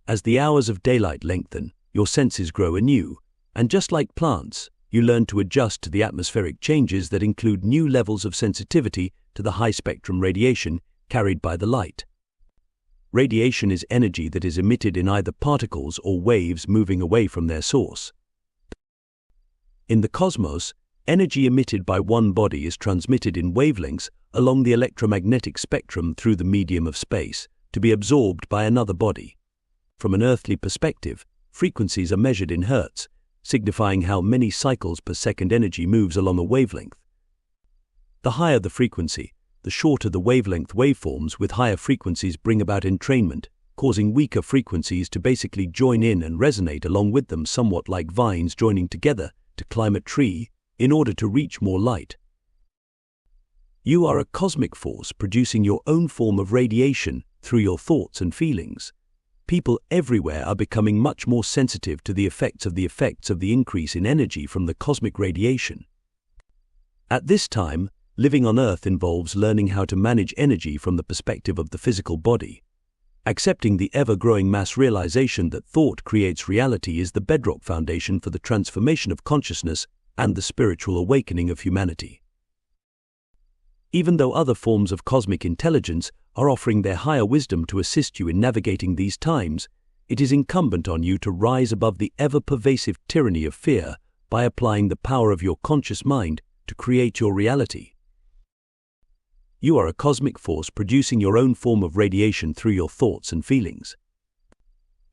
As the hours of daylight lengthen, your senses grow anew, and just like plants, you learn to adjust to the atmospheric changes that include new levels of sensitivity to the high-spectrum radiation carried by the light. Radiation is energy that is emitted in either particles or waves moving away from their source. In the cosmos, energy emitted by one body is transmitted in wavelengths along the electromagnetic spectrum through the medium of space, to be absorbed by another body. From an earthly perspective, frequencies are measured in hertz, signifying how many cycles per second energy moves along a wavelength. The higher the frequency, the shorter the wavelength. Waveforms with higher frequencies bring about entrainment, causing weaker frequencies to basically join in and resonate along with them, somewhat like vines joining together to climb a tree in order to reach more light. You are a cosmic force producing your own form of radiation through your thoughts and feelings. People everywhere are becoming much more sensitive to the effects of the increase in energy from the cosmic radiation. At this time, living on Earth involves learning how to manage energy from the perspective of the physical body. Accepting the ever-growing mass realization that thought creates reality is the bedrock foundation for the transformation of consciousness and the spiritual awakening of humanity. Even though other forms of cosmic intelligence are offering their higher wisdom to assist you in navigating these times, it is incumbent on you to rise above the ever-pervasive tyranny of fear by applying the power of your conscious mind to create your reality. You are a cosmic force producing your own form of radiation through your thoughts and feelings.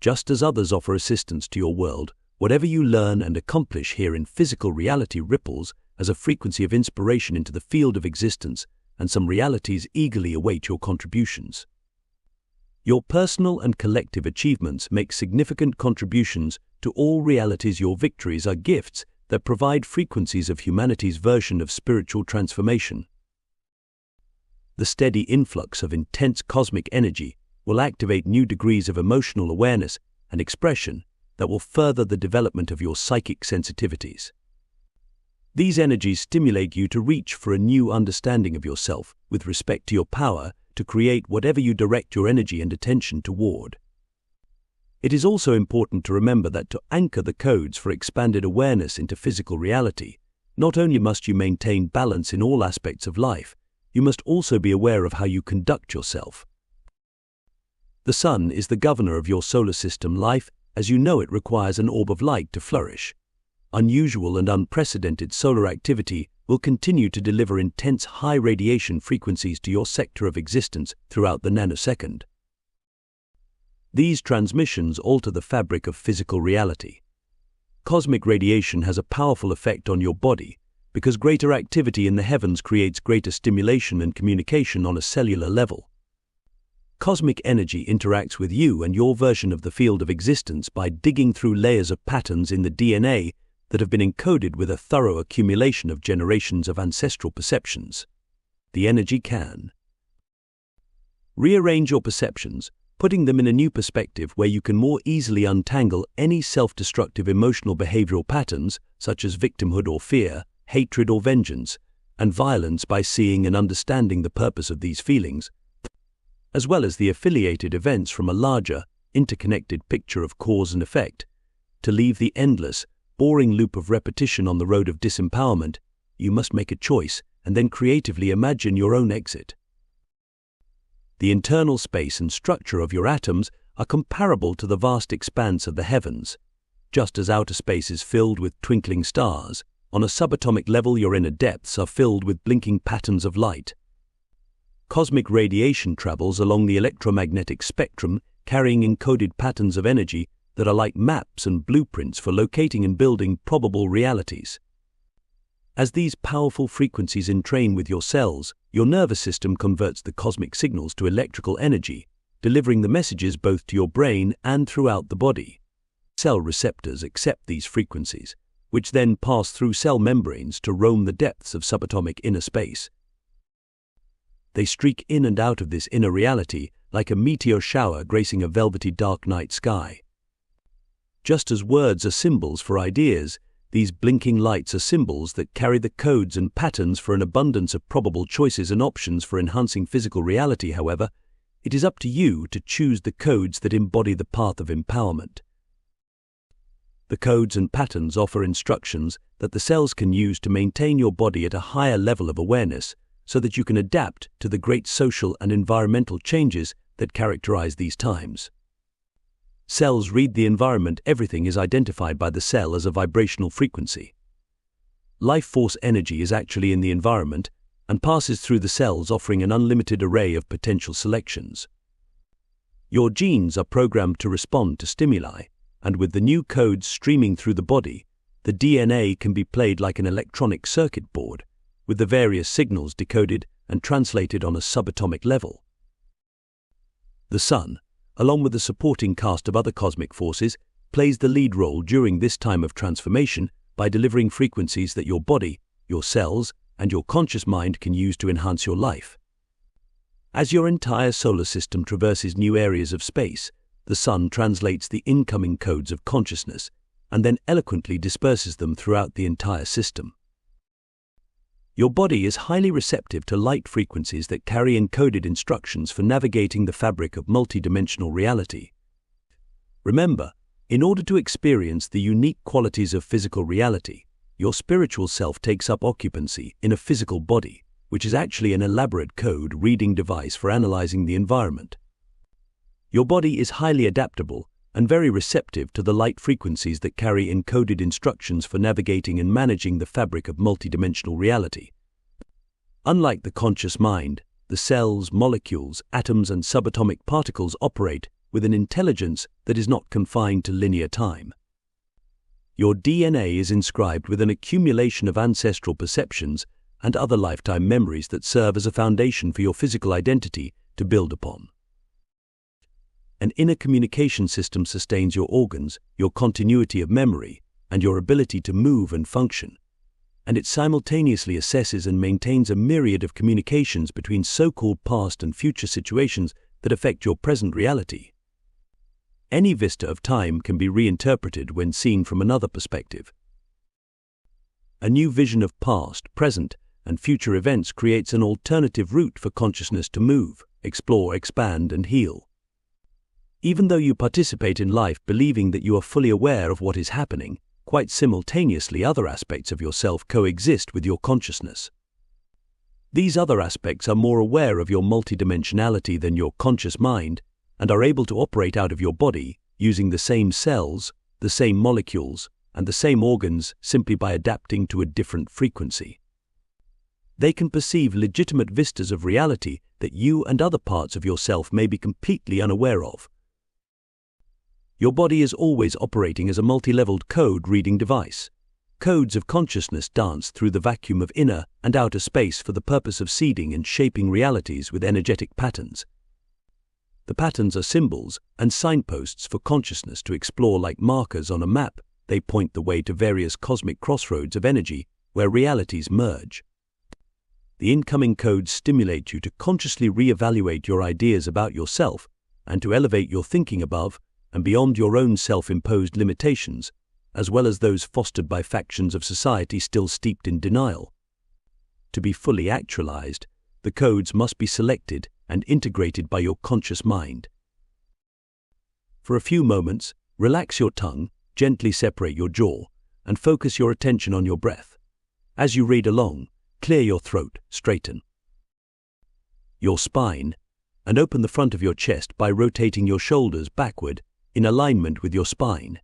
Just as others offer assistance to your world, whatever you learn and accomplish here in physical reality ripples as a frequency of inspiration into the field of existence, and some realities eagerly await your contributions. Your personal and collective achievements make significant contributions to all realities. Your victories are gifts that provide frequencies of humanity's version of spiritual transformation. The steady influx of intense cosmic energy will activate new degrees of emotional awareness and expression that will further the development of your psychic sensitivities. These energies stimulate you to reach for a new understanding of yourself with respect to your power to create whatever you direct your energy and attention toward. It is also important to remember that to anchor the codes for expanded awareness into physical reality, not only must you maintain balance in all aspects of life, you must also be aware of how you conduct yourself. The sun is the governor of your solar system. Life, as you know it, requires an orb of light to flourish. Unusual and unprecedented solar activity will continue to deliver intense high radiation frequencies to your sector of existence throughout the nanosecond. These transmissions alter the fabric of physical reality. Cosmic radiation has a powerful effect on your body because greater activity in the heavens creates greater stimulation and communication on a cellular level. Cosmic energy interacts with you and your version of the field of existence by digging through layers of patterns in the DNA that have been encoded with a thorough accumulation of generations of ancestral perceptions. The energy can rearrange your perceptions, putting them in a new perspective where you can more easily untangle any self-destructive emotional behavioral patterns such as victimhood or fear, hatred or vengeance, and violence by seeing and understanding the purpose of these feelings, as well as the affiliated events from a larger, interconnected picture of cause and effect. To leave the endless, boring loop of repetition on the road of disempowerment, you must make a choice and then creatively imagine your own exit. The internal space and structure of your atoms are comparable to the vast expanse of the heavens. Just as outer space is filled with twinkling stars, on a subatomic level your inner depths are filled with blinking patterns of light. Cosmic radiation travels along the electromagnetic spectrum, carrying encoded patterns of energy that are like maps and blueprints for locating and building probable realities. As these powerful frequencies entrain with your cells, your nervous system converts the cosmic signals to electrical energy, delivering the messages both to your brain and throughout the body. Cell receptors accept these frequencies, which then pass through cell membranes to roam the depths of subatomic inner space. They streak in and out of this inner reality like a meteor shower gracing a velvety dark night sky. Just as words are symbols for ideas, these blinking lights are symbols that carry the codes and patterns for an abundance of probable choices and options for enhancing physical reality. However, it is up to you to choose the codes that embody the path of empowerment. The codes and patterns offer instructions that the cells can use to maintain your body at a higher level of awareness so that you can adapt to the great social and environmental changes that characterize these times. Cells read the environment. Everything is identified by the cell as a vibrational frequency. Life force energy is actually in the environment and passes through the cells, offering an unlimited array of potential selections. Your genes are programmed to respond to stimuli, and with the new codes streaming through the body, the DNA can be played like an electronic circuit board, with the various signals decoded and translated on a subatomic level. The Sun, along with the supporting cast of other cosmic forces, plays the lead role during this time of transformation by delivering frequencies that your body, your cells, and your conscious mind can use to enhance your life. As your entire solar system traverses new areas of space, the Sun translates the incoming codes of consciousness and then eloquently disperses them throughout the entire system. Your body is highly receptive to light frequencies that carry encoded instructions for navigating the fabric of multidimensional reality. Remember, in order to experience the unique qualities of physical reality, your spiritual self takes up occupancy in a physical body, which is actually an elaborate code-reading device for analyzing the environment. Your body is highly adaptable and very receptive to the light frequencies that carry encoded instructions for navigating and managing the fabric of multidimensional reality. Unlike the conscious mind, the cells, molecules, atoms, and subatomic particles operate with an intelligence that is not confined to linear time. Your DNA is inscribed with an accumulation of ancestral perceptions and other lifetime memories that serve as a foundation for your physical identity to build upon. An inner communication system sustains your organs, your continuity of memory, and your ability to move and function, and it simultaneously assesses and maintains a myriad of communications between so-called past and future situations that affect your present reality. Any vista of time can be reinterpreted when seen from another perspective. A new vision of past, present, and future events creates an alternative route for consciousness to move, explore, expand, and heal. Even though you participate in life believing that you are fully aware of what is happening, quite simultaneously other aspects of yourself coexist with your consciousness. These other aspects are more aware of your multidimensionality than your conscious mind and are able to operate out of your body using the same cells, the same molecules, and the same organs simply by adapting to a different frequency. They can perceive legitimate vistas of reality that you and other parts of yourself may be completely unaware of. Your body is always operating as a multi-leveled code-reading device. Codes of consciousness dance through the vacuum of inner and outer space for the purpose of seeding and shaping realities with energetic patterns. The patterns are symbols and signposts for consciousness to explore like markers on a map. They point the way to various cosmic crossroads of energy where realities merge. The incoming codes stimulate you to consciously re-evaluate your ideas about yourself and to elevate your thinking above and beyond your own self-imposed limitations, as well as those fostered by factions of society still steeped in denial. To be fully actualized, the codes must be selected and integrated by your conscious mind. For a few moments, relax your tongue, gently separate your jaw, and focus your attention on your breath. As you read along, clear your throat, straighten your spine, and open the front of your chest by rotating your shoulders backward in alignment with your spine.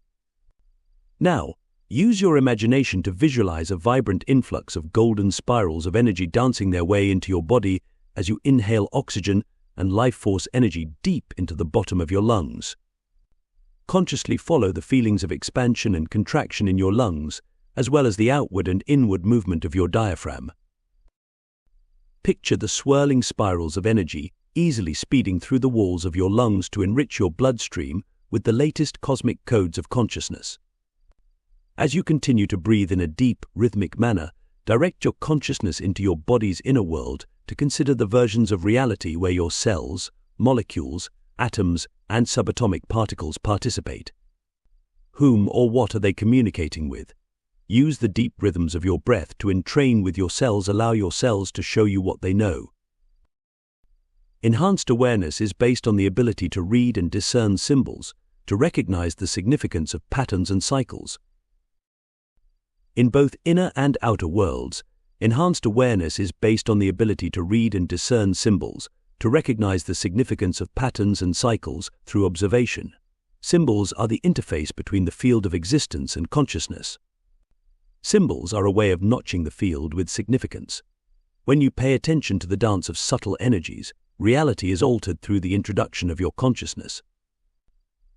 Now, use your imagination to visualize a vibrant influx of golden spirals of energy dancing their way into your body as you inhale oxygen and life force energy deep into the bottom of your lungs. Consciously follow the feelings of expansion and contraction in your lungs, as well as the outward and inward movement of your diaphragm. Picture the swirling spirals of energy easily speeding through the walls of your lungs to enrich your bloodstream with the latest cosmic codes of consciousness. As you continue to breathe in a deep, rhythmic manner, direct your consciousness into your body's inner world to consider the versions of reality where your cells, molecules, atoms, and subatomic particles participate. Whom or what are they communicating with? Use the deep rhythms of your breath to entrain with your cells. Allow your cells to show you what they know. Enhanced awareness is based on the ability to read and discern symbols, to recognize the significance of patterns and cycles. In both inner and outer worlds, enhanced awareness is based on the ability to read and discern symbols, to recognize the significance of patterns and cycles through observation. Symbols are the interface between the field of existence and consciousness. Symbols are a way of notching the field with significance. When you pay attention to the dance of subtle energies, reality is altered through the introduction of your consciousness.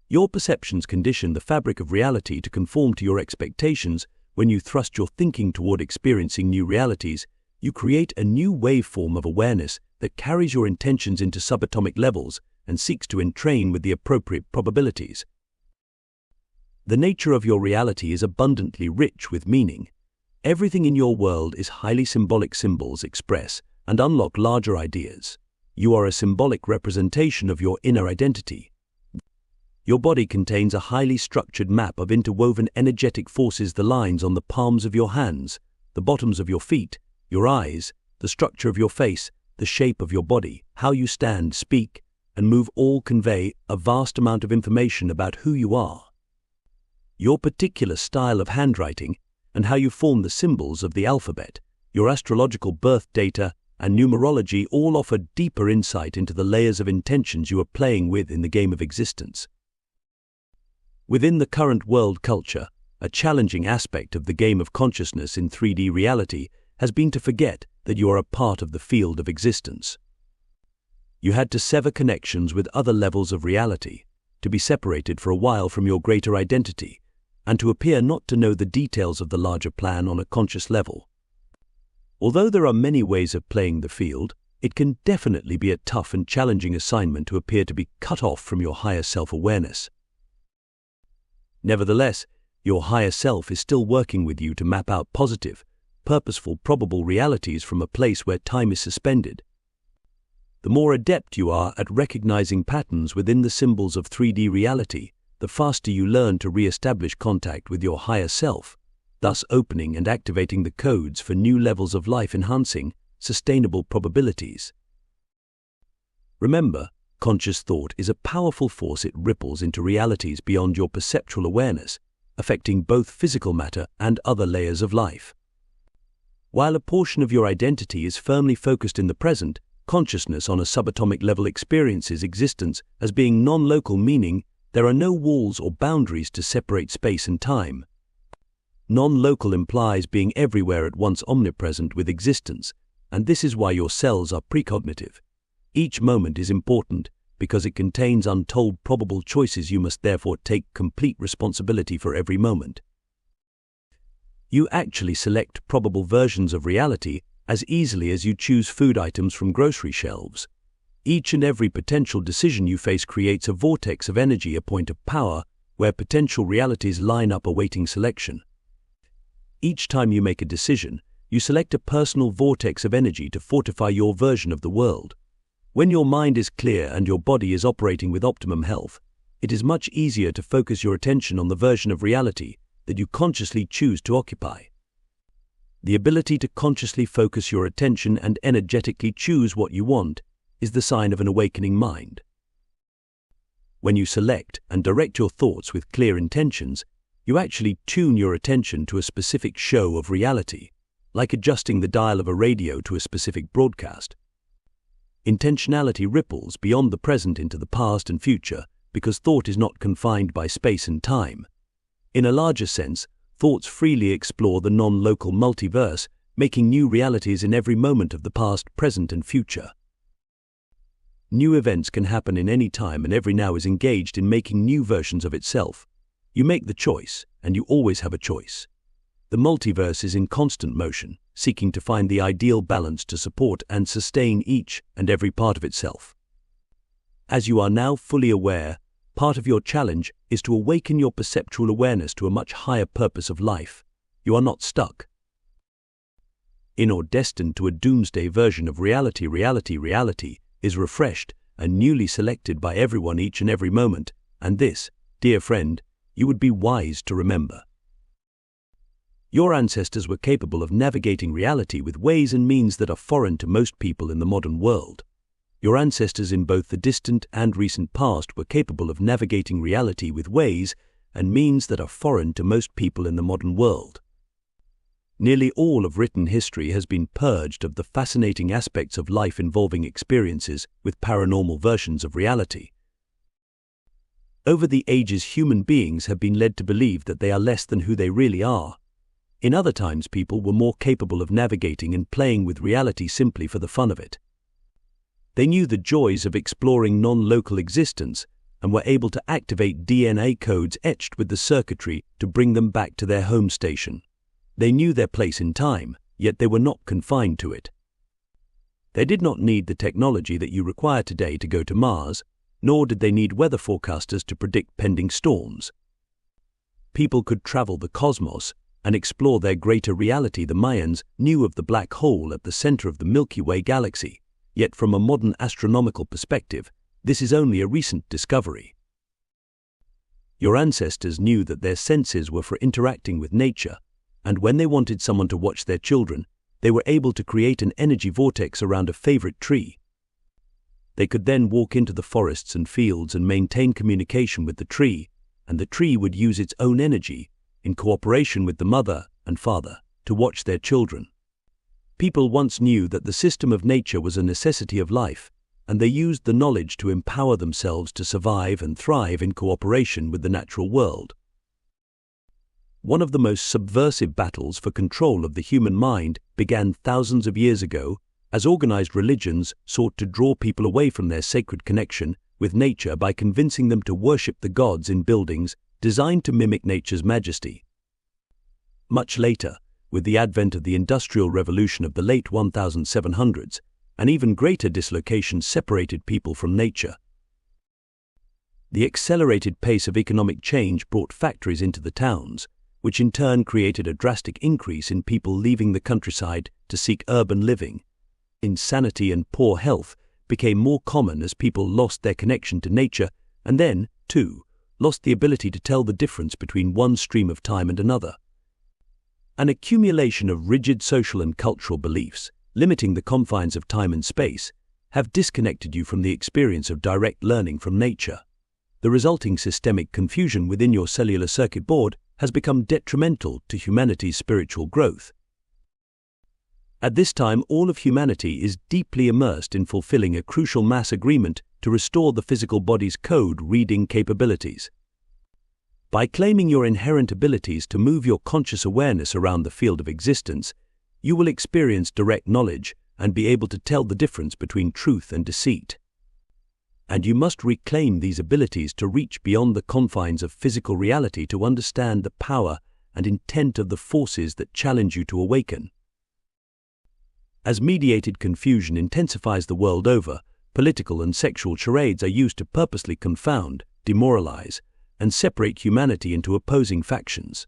Your perceptions condition the fabric of reality to conform to your expectations. When you thrust your thinking toward experiencing new realities, you create a new waveform of awareness that carries your intentions into subatomic levels and seeks to entrain with the appropriate probabilities. The nature of your reality is abundantly rich with meaning. Everything in your world is highly symbolic. Symbols express and unlock larger ideas. You are a symbolic representation of your inner identity. Your body contains a highly structured map of interwoven energetic forces. The lines on the palms of your hands, the bottoms of your feet, your eyes, the structure of your face, the shape of your body, how you stand, speak, and move all convey a vast amount of information about who you are. Your particular style of handwriting and how you form the symbols of the alphabet, your astrological birth data, and numerology all offer deeper insight into the layers of intentions you are playing with in the game of existence. Within the current world culture, a challenging aspect of the game of consciousness in 3D reality has been to forget that you are a part of the field of existence. You had to sever connections with other levels of reality, to be separated for a while from your greater identity, and to appear not to know the details of the larger plan on a conscious level. Although there are many ways of playing the field, it can definitely be a tough and challenging assignment to appear to be cut off from your higher self-awareness. Nevertheless, your higher self is still working with you to map out positive, purposeful, probable realities from a place where time is suspended. The more adept you are at recognizing patterns within the symbols of 3D reality, the faster you learn to re-establish contact with your higher self, thus opening and activating the codes for new levels of life-enhancing, sustainable probabilities. Remember, conscious thought is a powerful force. It ripples into realities beyond your perceptual awareness, affecting both physical matter and other layers of life. While a portion of your identity is firmly focused in the present, consciousness on a subatomic level experiences existence as being non-local, meaning there are no walls or boundaries to separate space and time. Non-local implies being everywhere at once, omnipresent with existence, and this is why your cells are precognitive. Each moment is important because it contains untold probable choices. You must therefore take complete responsibility for every moment. You actually select probable versions of reality as easily as you choose food items from grocery shelves. Each and every potential decision you face creates a vortex of energy, a point of power, where potential realities line up awaiting selection. Each time you make a decision, you select a personal vortex of energy to fortify your version of the world. When your mind is clear and your body is operating with optimum health, it is much easier to focus your attention on the version of reality that you consciously choose to occupy. The ability to consciously focus your attention and energetically choose what you want is the sign of an awakening mind. When you select and direct your thoughts with clear intentions, you actually tune your attention to a specific show of reality, like adjusting the dial of a radio to a specific broadcast. Intentionality ripples beyond the present into the past and future because thought is not confined by space and time. In a larger sense, thoughts freely explore the non-local multiverse, making new realities in every moment of the past, present, and future. New events can happen in any time, and every now is engaged in making new versions of itself. You make the choice, and you always have a choice. The multiverse is in constant motion, seeking to find the ideal balance to support and sustain each and every part of itself. As you are now fully aware, part of your challenge is to awaken your perceptual awareness to a much higher purpose of life. You are not stuck in or destined to a doomsday version of reality. Reality is refreshed and newly selected by everyone each and every moment, and this, dear friend, you would be wise to remember. Your ancestors were capable of navigating reality with ways and means that are foreign to most people in the modern world. Your ancestors in both the distant and recent past were capable of navigating reality with ways and means that are foreign to most people in the modern world. Nearly all of written history has been purged of the fascinating aspects of life involving experiences with paranormal versions of reality. Over the ages, human beings have been led to believe that they are less than who they really are. In other times, people were more capable of navigating and playing with reality simply for the fun of it. They knew the joys of exploring non-local existence and were able to activate DNA codes etched with the circuitry to bring them back to their home station. They knew their place in time, yet they were not confined to it. They did not need the technology that you require today to go to Mars, nor did they need weather forecasters to predict pending storms. People could travel the cosmos and explore their greater reality. The Mayans knew of the black hole at the center of the Milky Way galaxy, yet from a modern astronomical perspective, this is only a recent discovery. Your ancestors knew that their senses were for interacting with nature, and when they wanted someone to watch their children, they were able to create an energy vortex around a favorite tree. They could then walk into the forests and fields and maintain communication with the tree, and the tree would use its own energy, in cooperation with the mother and father, to watch their children. People once knew that the system of nature was a necessity of life, and they used the knowledge to empower themselves to survive and thrive in cooperation with the natural world. One of the most subversive battles for control of the human mind began thousands of years ago as organized religions sought to draw people away from their sacred connection with nature by convincing them to worship the gods in buildings designed to mimic nature's majesty. Much later, with the advent of the Industrial Revolution of the late 1700s, an even greater dislocation separated people from nature. The accelerated pace of economic change brought factories into the towns, which in turn created a drastic increase in people leaving the countryside to seek urban living. Insanity and poor health became more common as people lost their connection to nature and then, too, lost the ability to tell the difference between one stream of time and another. An accumulation of rigid social and cultural beliefs, limiting the confines of time and space, have disconnected you from the experience of direct learning from nature. The resulting systemic confusion within your cellular circuit board has become detrimental to humanity's spiritual growth. At this time, all of humanity is deeply immersed in fulfilling a crucial mass agreement to restore the physical body's code-reading capabilities. By claiming your inherent abilities to move your conscious awareness around the field of existence, you will experience direct knowledge and be able to tell the difference between truth and deceit. And you must reclaim these abilities to reach beyond the confines of physical reality to understand the power and intent of the forces that challenge you to awaken. As mediated confusion intensifies the world over, political and sexual charades are used to purposely confound, demoralize, and separate humanity into opposing factions.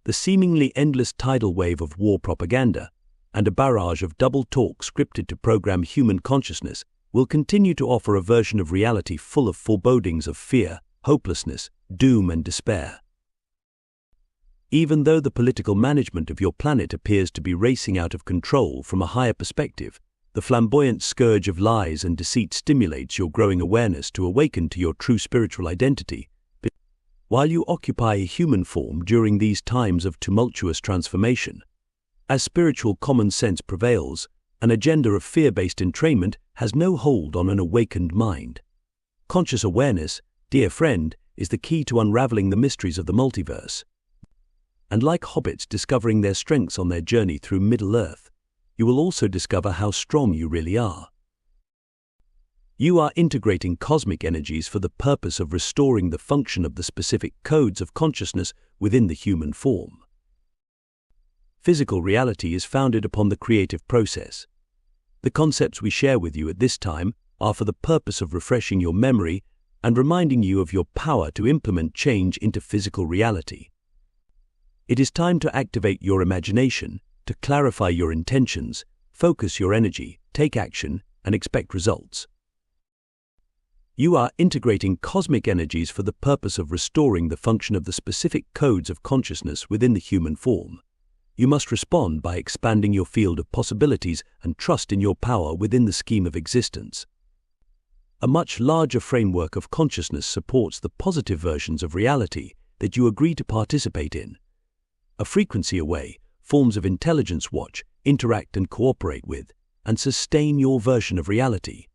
The seemingly endless tidal wave of war propaganda and a barrage of double talk scripted to program human consciousness will continue to offer a version of reality full of forebodings of fear, hopelessness, doom, and despair. Even though the political management of your planet appears to be racing out of control from a higher perspective, the flamboyant scourge of lies and deceit stimulates your growing awareness to awaken to your true spiritual identity. While you occupy a human form during these times of tumultuous transformation, as spiritual common sense prevails, an agenda of fear-based entrainment has no hold on an awakened mind. Conscious awareness, dear friend, is the key to unraveling the mysteries of the multiverse. And like hobbits discovering their strengths on their journey through Middle-earth, you will also discover how strong you really are. You are integrating cosmic energies for the purpose of restoring the function of the specific codes of consciousness within the human form. Physical reality is founded upon the creative process. The concepts we share with you at this time are for the purpose of refreshing your memory and reminding you of your power to implement change into physical reality. It is time to activate your imagination, to clarify your intentions, focus your energy, take action, and expect results. You are integrating cosmic energies for the purpose of restoring the function of the specific codes of consciousness within the human form. You must respond by expanding your field of possibilities and trust in your power within the scheme of existence. A much larger framework of consciousness supports the positive versions of reality that you agree to participate in. A frequency away, forms of intelligence watch, interact and cooperate with, and sustain your version of reality.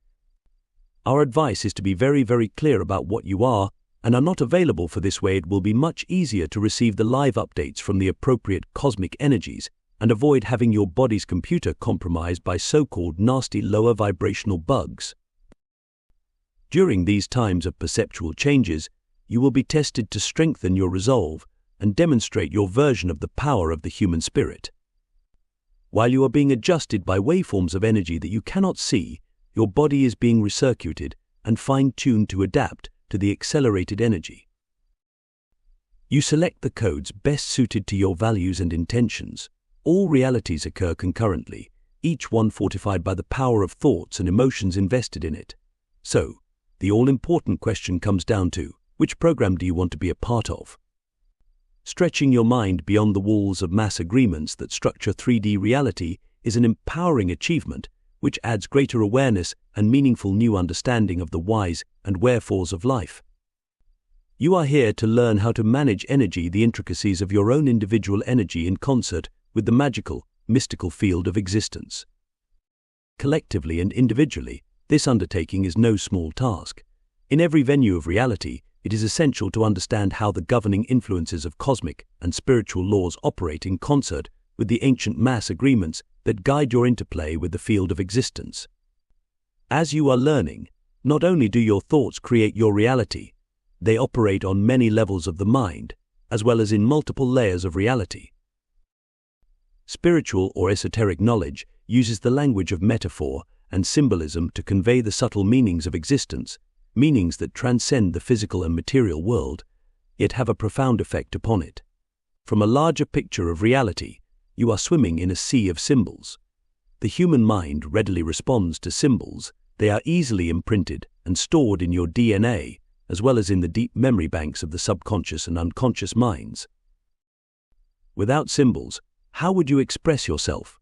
Our advice is to be very, very clear about what you are and are not available, for this way it will be much easier to receive the live updates from the appropriate cosmic energies and avoid having your body's computer compromised by so-called nasty lower vibrational bugs. During these times of perceptual changes, you will be tested to strengthen your resolve and demonstrate your version of the power of the human spirit. While you are being adjusted by waveforms of energy that you cannot see, your body is being recircuited and fine-tuned to adapt to the accelerated energy. You select the codes best suited to your values and intentions. All realities occur concurrently, each one fortified by the power of thoughts and emotions invested in it. So, the all-important question comes down to, which program do you want to be a part of? Stretching your mind beyond the walls of mass agreements that structure 3D reality is an empowering achievement which adds greater awareness and meaningful new understanding of the whys and wherefores of life. You are here to learn how to manage energy, the intricacies of your own individual energy in concert with the magical, mystical field of existence. Collectively and individually, this undertaking is no small task. In every venue of reality, it is essential to understand how the governing influences of cosmic and spiritual laws operate in concert with the ancient mass agreements that guide your interplay with the field of existence. As you are learning, not only do your thoughts create your reality, they operate on many levels of the mind, as well as in multiple layers of reality. Spiritual or esoteric knowledge uses the language of metaphor and symbolism to convey the subtle meanings of existence, meanings that transcend the physical and material world, yet have a profound effect upon it. From a larger picture of reality, you are swimming in a sea of symbols. The human mind readily responds to symbols. They are easily imprinted and stored in your DNA, as well as in the deep memory banks of the subconscious and unconscious minds. Without symbols, how would you express yourself?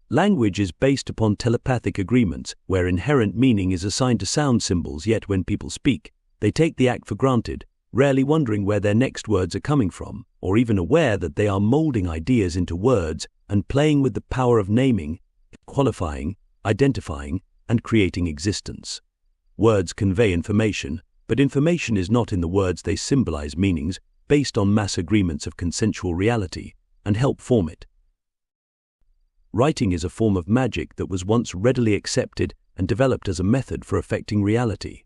Language is based upon telepathic agreements where inherent meaning is assigned to sound symbols, yet when people speak, they take the act for granted, rarely wondering where their next words are coming from, or even aware that they are molding ideas into words and playing with the power of naming, qualifying, identifying, and creating existence. Words convey information, but information is not in the words. They symbolize meanings based on mass agreements of consensual reality and help form it. Writing is a form of magic that was once readily accepted and developed as a method for affecting reality.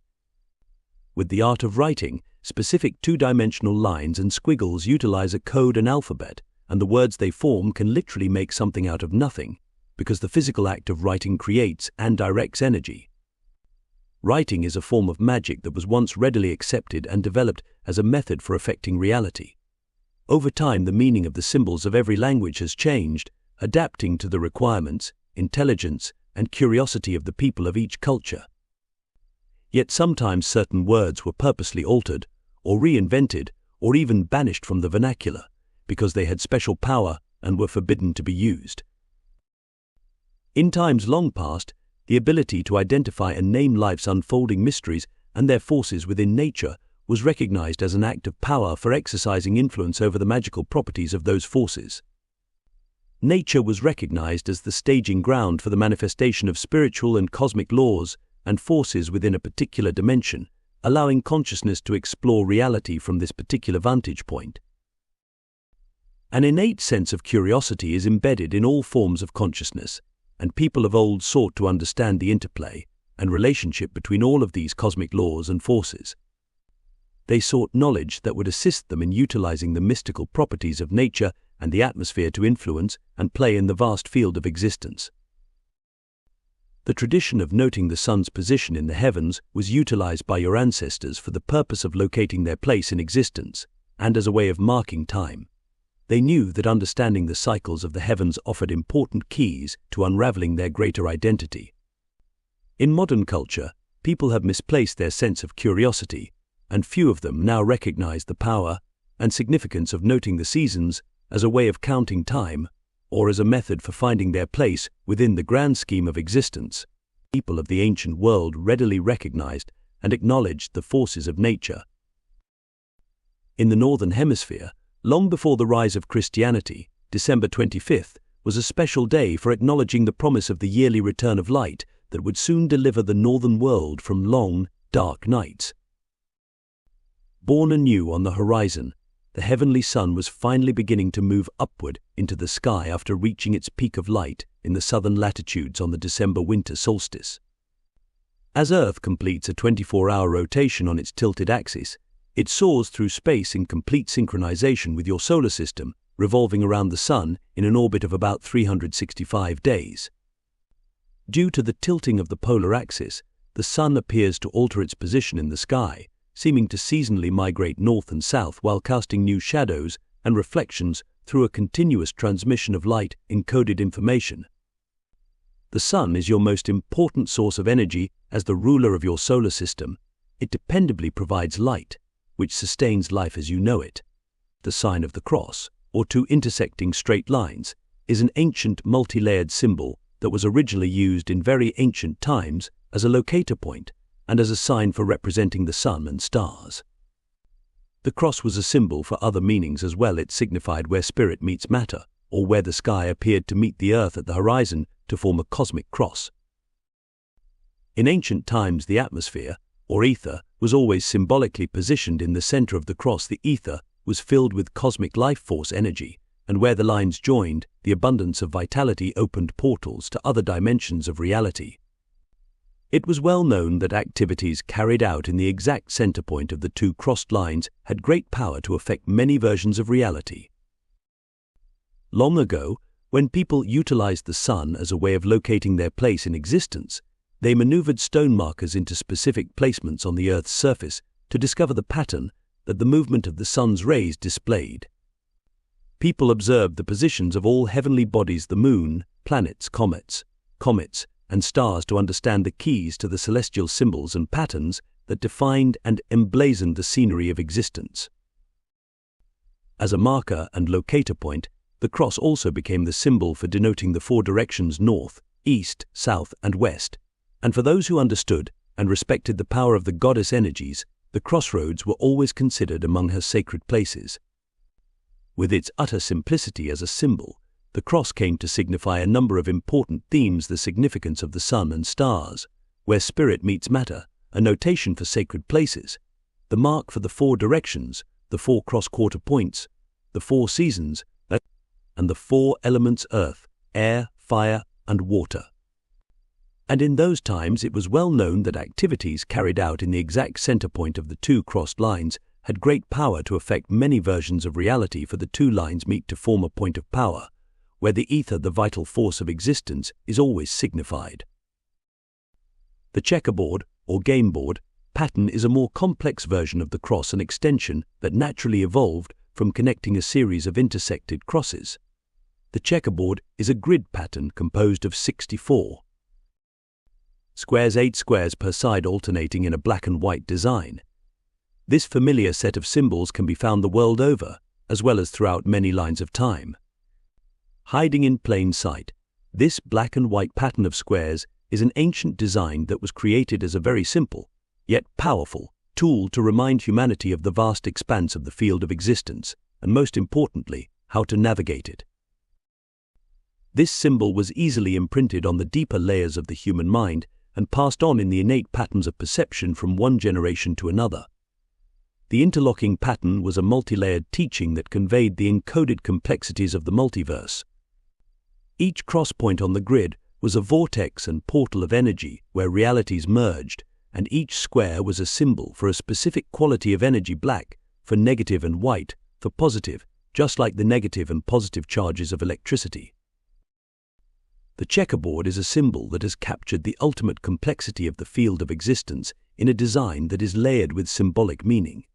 With the art of writing, specific two-dimensional lines and squiggles utilize a code and alphabet, and the words they form can literally make something out of nothing, because the physical act of writing creates and directs energy. Writing is a form of magic that was once readily accepted and developed as a method for affecting reality. Over time, the meaning of the symbols of every language has changed, adapting to the requirements, intelligence, and curiosity of the people of each culture. Yet sometimes certain words were purposely altered, or reinvented, or even banished from the vernacular, because they had special power and were forbidden to be used. In times long past, the ability to identify and name life's unfolding mysteries and their forces within nature was recognized as an act of power for exercising influence over the magical properties of those forces. Nature was recognized as the staging ground for the manifestation of spiritual and cosmic laws and forces within a particular dimension, allowing consciousness to explore reality from this particular vantage point. An innate sense of curiosity is embedded in all forms of consciousness, and people of old sought to understand the interplay and relationship between all of these cosmic laws and forces. They sought knowledge that would assist them in utilizing the mystical properties of nature and the atmosphere to influence and play in the vast field of existence. The tradition of noting the sun's position in the heavens was utilized by your ancestors for the purpose of locating their place in existence and as a way of marking time. They knew that understanding the cycles of the heavens offered important keys to unraveling their greater identity. In modern culture, people have misplaced their sense of curiosity, and few of them now recognize the power and significance of noting the seasons as a way of counting time or as a method for finding their place within the grand scheme of existence. People of the ancient world readily recognized and acknowledged the forces of nature. In the Northern Hemisphere, long before the rise of Christianity, December 25th was a special day for acknowledging the promise of the yearly return of light that would soon deliver the northern world from long, dark nights. Born anew on the horizon, the heavenly sun was finally beginning to move upward into the sky after reaching its peak of light in the southern latitudes on the December winter solstice. As Earth completes a 24-hour rotation on its tilted axis, it soars through space in complete synchronization with your solar system, revolving around the sun in an orbit of about 365 days. Due to the tilting of the polar axis, the sun appears to alter its position in the sky, seeming to seasonally migrate north and south while casting new shadows and reflections through a continuous transmission of light-encoded information. The sun is your most important source of energy as the ruler of your solar system. It dependably provides light, which sustains life as you know it. The sign of the cross, or two intersecting straight lines, is an ancient multi-layered symbol that was originally used in very ancient times as a locator point and as a sign for representing the sun and stars. The cross was a symbol for other meanings as well. It signified where spirit meets matter, or where the sky appeared to meet the earth at the horizon to form a cosmic cross. In ancient times, the atmosphere, or ether, was always symbolically positioned in the center of the cross. The ether was filled with cosmic life force energy, and where the lines joined, the abundance of vitality opened portals to other dimensions of reality. It was well known that activities carried out in the exact center point of the two crossed lines had great power to affect many versions of reality. Long ago, when people utilized the sun as a way of locating their place in existence, they maneuvered stone markers into specific placements on the Earth's surface to discover the pattern that the movement of the sun's rays displayed. People observed the positions of all heavenly bodies, the moon, planets, comets, and stars, to understand the keys to the celestial symbols and patterns that defined and emblazoned the scenery of existence. As a marker and locator point, the cross also became the symbol for denoting the four directions north, east, south, and west, and for those who understood and respected the power of the goddess energies, the crossroads were always considered among her sacred places. With its utter simplicity as a symbol, the cross came to signify a number of important themes: the significance of the sun and stars, where spirit meets matter, a notation for sacred places, the mark for the four directions, the four cross-quarter points, the four seasons, and the four elements: earth, air, fire, and water. And in those times it was well known that activities carried out in the exact center point of the two crossed lines had great power to affect many versions of reality, for the two lines meet to form a point of power, where the ether, the vital force of existence, is always signified. The checkerboard, or game board, pattern is a more complex version of the cross, an extension that naturally evolved from connecting a series of intersected crosses. The checkerboard is a grid pattern composed of 64 squares, 8 squares per side, alternating in a black and white design. This familiar set of symbols can be found the world over, as well as throughout many lines of time. Hiding in plain sight, this black and white pattern of squares is an ancient design that was created as a very simple, yet powerful, tool to remind humanity of the vast expanse of the field of existence, and most importantly, how to navigate it. This symbol was easily imprinted on the deeper layers of the human mind and passed on in the innate patterns of perception from one generation to another. The interlocking pattern was a multi-layered teaching that conveyed the encoded complexities of the multiverse. Each cross point on the grid was a vortex and portal of energy where realities merged, and each square was a symbol for a specific quality of energy: black for negative and white for positive, just like the negative and positive charges of electricity. The checkerboard is a symbol that has captured the ultimate complexity of the field of existence in a design that is layered with symbolic meaning.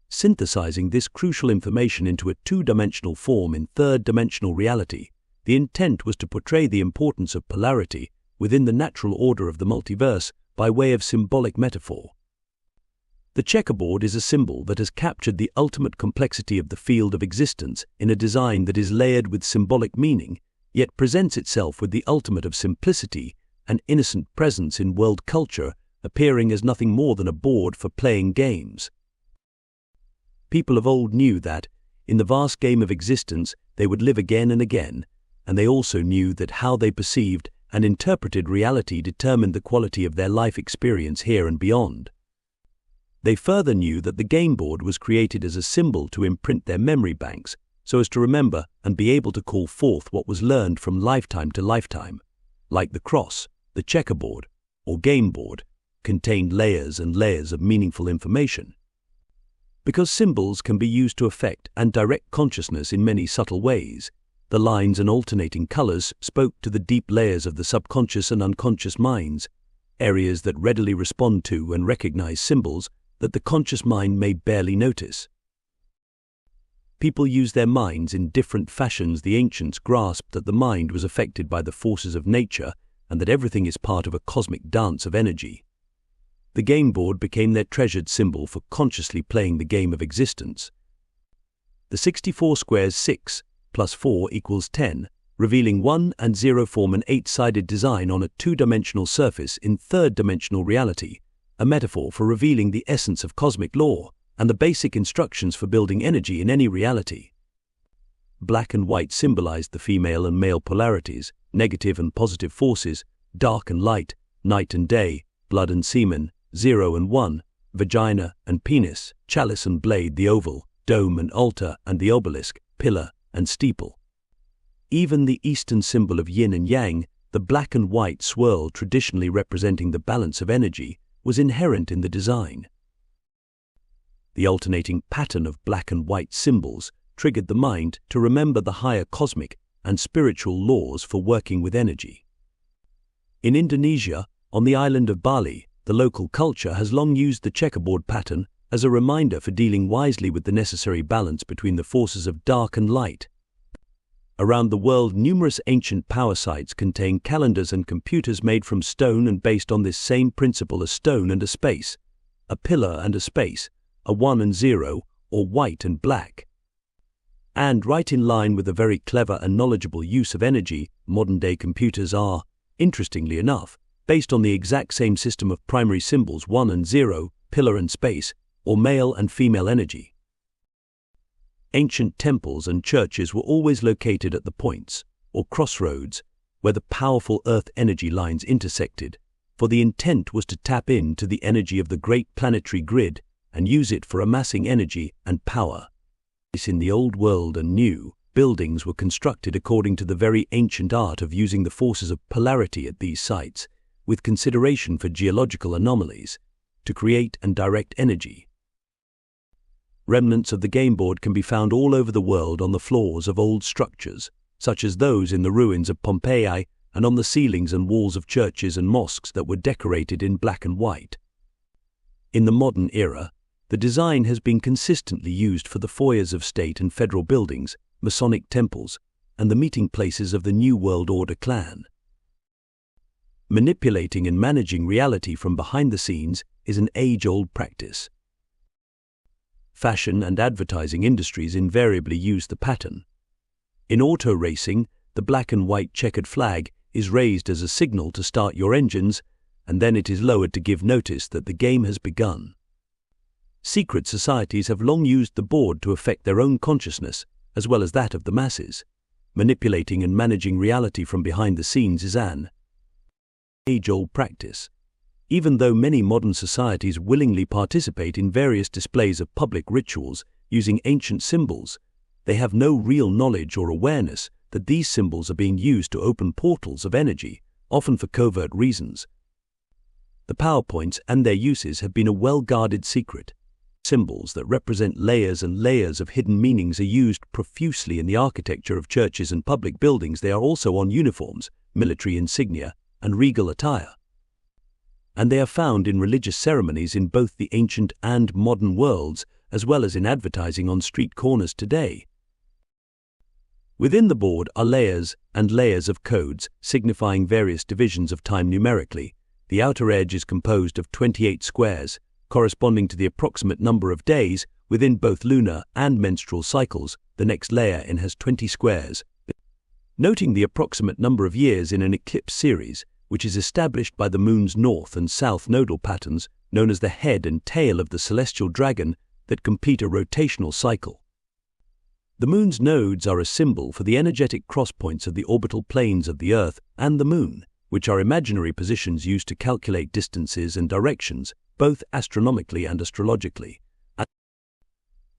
Synthesizing this crucial information into a two-dimensional form in third-dimensional reality, the intent was to portray the importance of polarity within the natural order of the multiverse by way of symbolic metaphor. The checkerboard is a symbol that has captured the ultimate complexity of the field of existence in a design that is layered with symbolic meaning, yet presents itself with the ultimate of simplicity and innocent presence in world culture, appearing as nothing more than a board for playing games. People of old knew that, in the vast game of existence, they would live again and again, and they also knew that how they perceived and interpreted reality determined the quality of their life experience here and beyond. They further knew that the game board was created as a symbol to imprint their memory banks, so as to remember and be able to call forth what was learned from lifetime to lifetime. Like the cross, the checkerboard, or game board, contained layers and layers of meaningful information. Because symbols can be used to affect and direct consciousness in many subtle ways, the lines and alternating colors spoke to the deep layers of the subconscious and unconscious minds, areas that readily respond to and recognize symbols that the conscious mind may barely notice. People use their minds in different fashions. The ancients grasped that the mind was affected by the forces of nature and that everything is part of a cosmic dance of energy. The game board became their treasured symbol for consciously playing the game of existence. The 64 squares 6 plus 4 equals 10, revealing 1 and 0 form an 8-sided design on a two-dimensional surface in third-dimensional reality, a metaphor for revealing the essence of cosmic law and the basic instructions for building energy in any reality. Black and white symbolized the female and male polarities, negative and positive forces, dark and light, night and day, blood and semen, 0 and 1, vagina and penis, chalice and blade, the oval, dome and altar, and the obelisk, pillar and steeple. Even the Eastern symbol of yin and yang, the black and white swirl traditionally representing the balance of energy, was inherent in the design. The alternating pattern of black and white symbols triggered the mind to remember the higher cosmic and spiritual laws for working with energy. In Indonesia, on the island of Bali, the local culture has long used the checkerboard pattern as a reminder for dealing wisely with the necessary balance between the forces of dark and light. Around the world, numerous ancient power sites contain calendars and computers made from stone and based on this same principle: a stone and a space, a pillar and a space, a 1 and 0, or white and black. And right in line with the very clever and knowledgeable use of energy, modern-day computers are, interestingly enough, based on the exact same system of primary symbols: 1 and 0, pillar and space, or male and female energy. Ancient temples and churches were always located at the points, or crossroads, where the powerful earth energy lines intersected, for the intent was to tap into the energy of the great planetary grid and use it for amassing energy and power. In the old world and new, buildings were constructed according to the very ancient art of using the forces of polarity at these sites, with consideration for geological anomalies, to create and direct energy. Remnants of the game board can be found all over the world on the floors of old structures, such as those in the ruins of Pompeii, and on the ceilings and walls of churches and mosques that were decorated in black and white. In the modern era, the design has been consistently used for the foyers of state and federal buildings, Masonic temples, and the meeting places of the New World Order clan. Manipulating and managing reality from behind the scenes is an age-old practice. Fashion and advertising industries invariably use the pattern. In auto racing, the black and white checkered flag is raised as a signal to start your engines, and then it is lowered to give notice that the game has begun. Secret societies have long used the board to affect their own consciousness, as well as that of the masses. Manipulating and managing reality from behind the scenes is an age-old practice. Even though many modern societies willingly participate in various displays of public rituals using ancient symbols, they have no real knowledge or awareness that these symbols are being used to open portals of energy, often for covert reasons. The PowerPoints and their uses have been a well-guarded secret. Symbols that represent layers and layers of hidden meanings are used profusely in the architecture of churches and public buildings. They are also on uniforms, military insignia, and regal attire. And they are found in religious ceremonies in both the ancient and modern worlds, as well as in advertising on street corners today. Within the board are layers and layers of codes signifying various divisions of time numerically. The outer edge is composed of 28 squares, corresponding to the approximate number of days within both lunar and menstrual cycles. The next layer in has 20 squares, noting the approximate number of years in an eclipse series, which is established by the moon's north and south nodal patterns, known as the head and tail of the celestial dragon, that complete a rotational cycle. The moon's nodes are a symbol for the energetic crosspoints of the orbital planes of the Earth and the moon, which are imaginary positions used to calculate distances and directions, both astronomically and astrologically.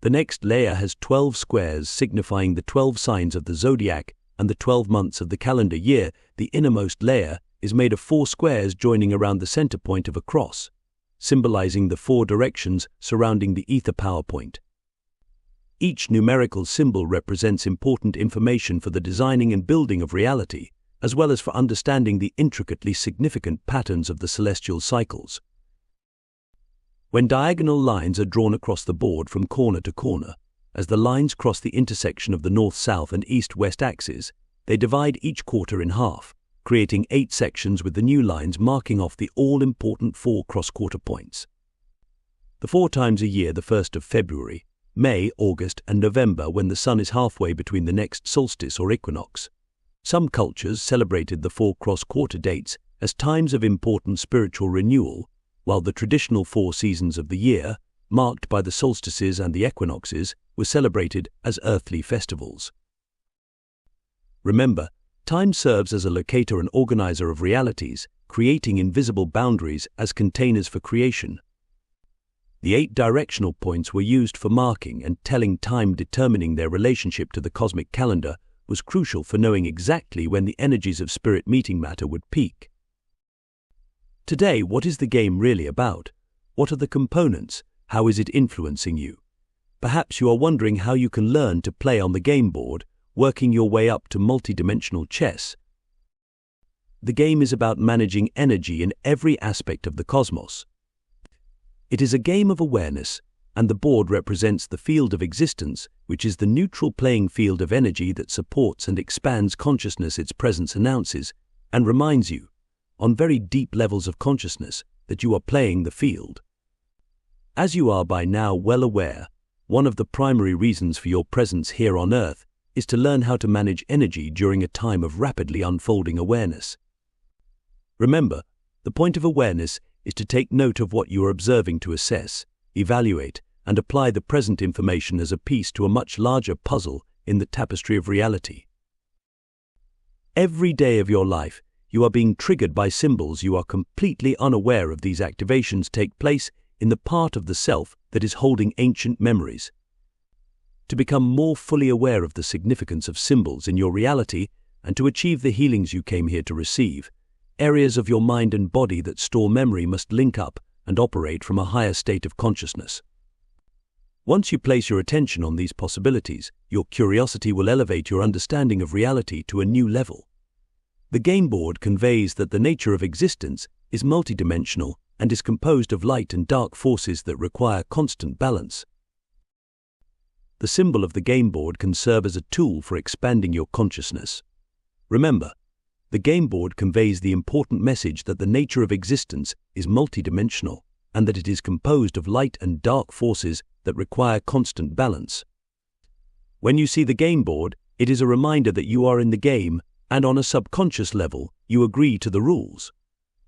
The next layer has 12 squares signifying the 12 signs of the zodiac and the 12 months of the calendar year. The innermost layer is made of 4 squares joining around the center point of a cross, symbolizing the 4 directions surrounding the ether power point. Each numerical symbol represents important information for the designing and building of reality, as well as for understanding the intricately significant patterns of the celestial cycles. When diagonal lines are drawn across the board from corner to corner, as the lines cross the intersection of the north-south and east-west axes, they divide each quarter in half, creating 8 sections with the new lines marking off the all-important 4 cross-quarter points. The 4 times a year, the 1st of February, May, August, and November, when the sun is halfway between the next solstice or equinox. Some cultures celebrated the 4 cross-quarter dates as times of important spiritual renewal, while the traditional 4 seasons of the year, marked by the solstices and the equinoxes, were celebrated as earthly festivals. Remember, time serves as a locator and organizer of realities, creating invisible boundaries as containers for creation. The 8 directional points were used for marking and telling time. Determining their relationship to the cosmic calendar was crucial for knowing exactly when the energies of spirit meeting matter would peak. Today, what is the game really about? What are the components? How is it influencing you? Perhaps you are wondering how you can learn to play on the game board, working your way up to multidimensional chess. The game is about managing energy in every aspect of the cosmos. It is a game of awareness, and the board represents the field of existence, which is the neutral playing field of energy that supports and expands consciousness. Its presence announces and reminds you, on very deep levels of consciousness, that you are playing the field. As you are by now well aware, one of the primary reasons for your presence here on Earth is to learn how to manage energy during a time of rapidly unfolding awareness. Remember, the point of awareness is to take note of what you are observing, to assess, evaluate, and apply the present information as a piece to a much larger puzzle in the tapestry of reality. Every day of your life, you are being triggered by symbols. You are completely unaware of these activations take place in the part of the self that is holding ancient memories. To become more fully aware of the significance of symbols in your reality and to achieve the healings you came here to receive, areas of your mind and body that store memory must link up and operate from a higher state of consciousness. Once you place your attention on these possibilities, your curiosity will elevate your understanding of reality to a new level. The game board conveys that the nature of existence is multidimensional and is composed of light and dark forces that require constant balance. The symbol of the game board can serve as a tool for expanding your consciousness. Remember, the game board conveys the important message that the nature of existence is multidimensional and that it is composed of light and dark forces that require constant balance. When you see the game board, it is a reminder that you are in the game, and on a subconscious level, you agree to the rules.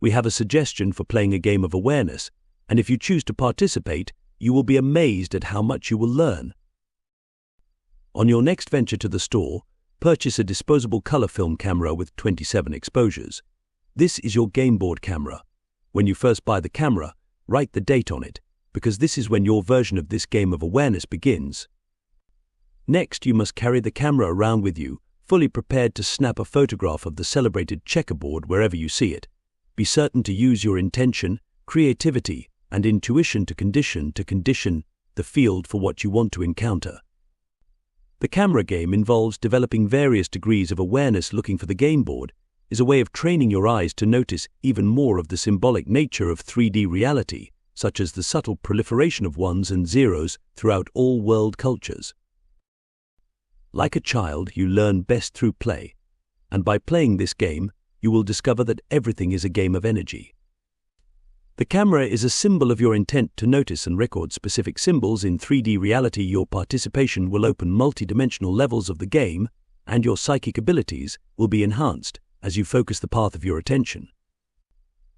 We have a suggestion for playing a game of awareness, and if you choose to participate, you will be amazed at how much you will learn. On your next venture to the store, purchase a disposable color film camera with 27 exposures. This is your game board camera. When you first buy the camera, write the date on it, because this is when your version of this game of awareness begins. Next, you must carry the camera around with you, fully prepared to snap a photograph of the celebrated checkerboard wherever you see it. Be certain to use your intention, creativity, and intuition to condition the field for what you want to encounter. The camera game involves developing various degrees of awareness. Looking for the game board is a way of training your eyes to notice even more of the symbolic nature of 3D reality, such as the subtle proliferation of ones and zeros throughout all world cultures. Like a child, you learn best through play, and by playing this game, you will discover that everything is a game of energy. The camera is a symbol of your intent to notice and record specific symbols in 3D reality. Your participation will open multi-dimensional levels of the game, and your psychic abilities will be enhanced as you focus the path of your attention.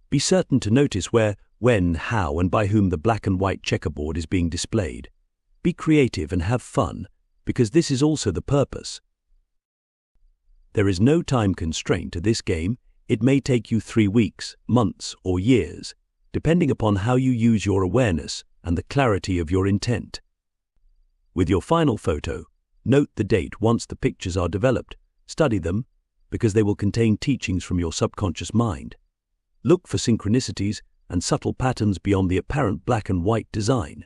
Be certain to notice where, when, how, and by whom the black and white checkerboard is being displayed. Be creative and have fun, because this is also the purpose. There is no time constraint to this game. It may take you 3 weeks, months, or years, depending upon how you use your awareness and the clarity of your intent. With your final photo, note the date once the pictures are developed. Study them, because they will contain teachings from your subconscious mind. Look for synchronicities and subtle patterns beyond the apparent black and white design.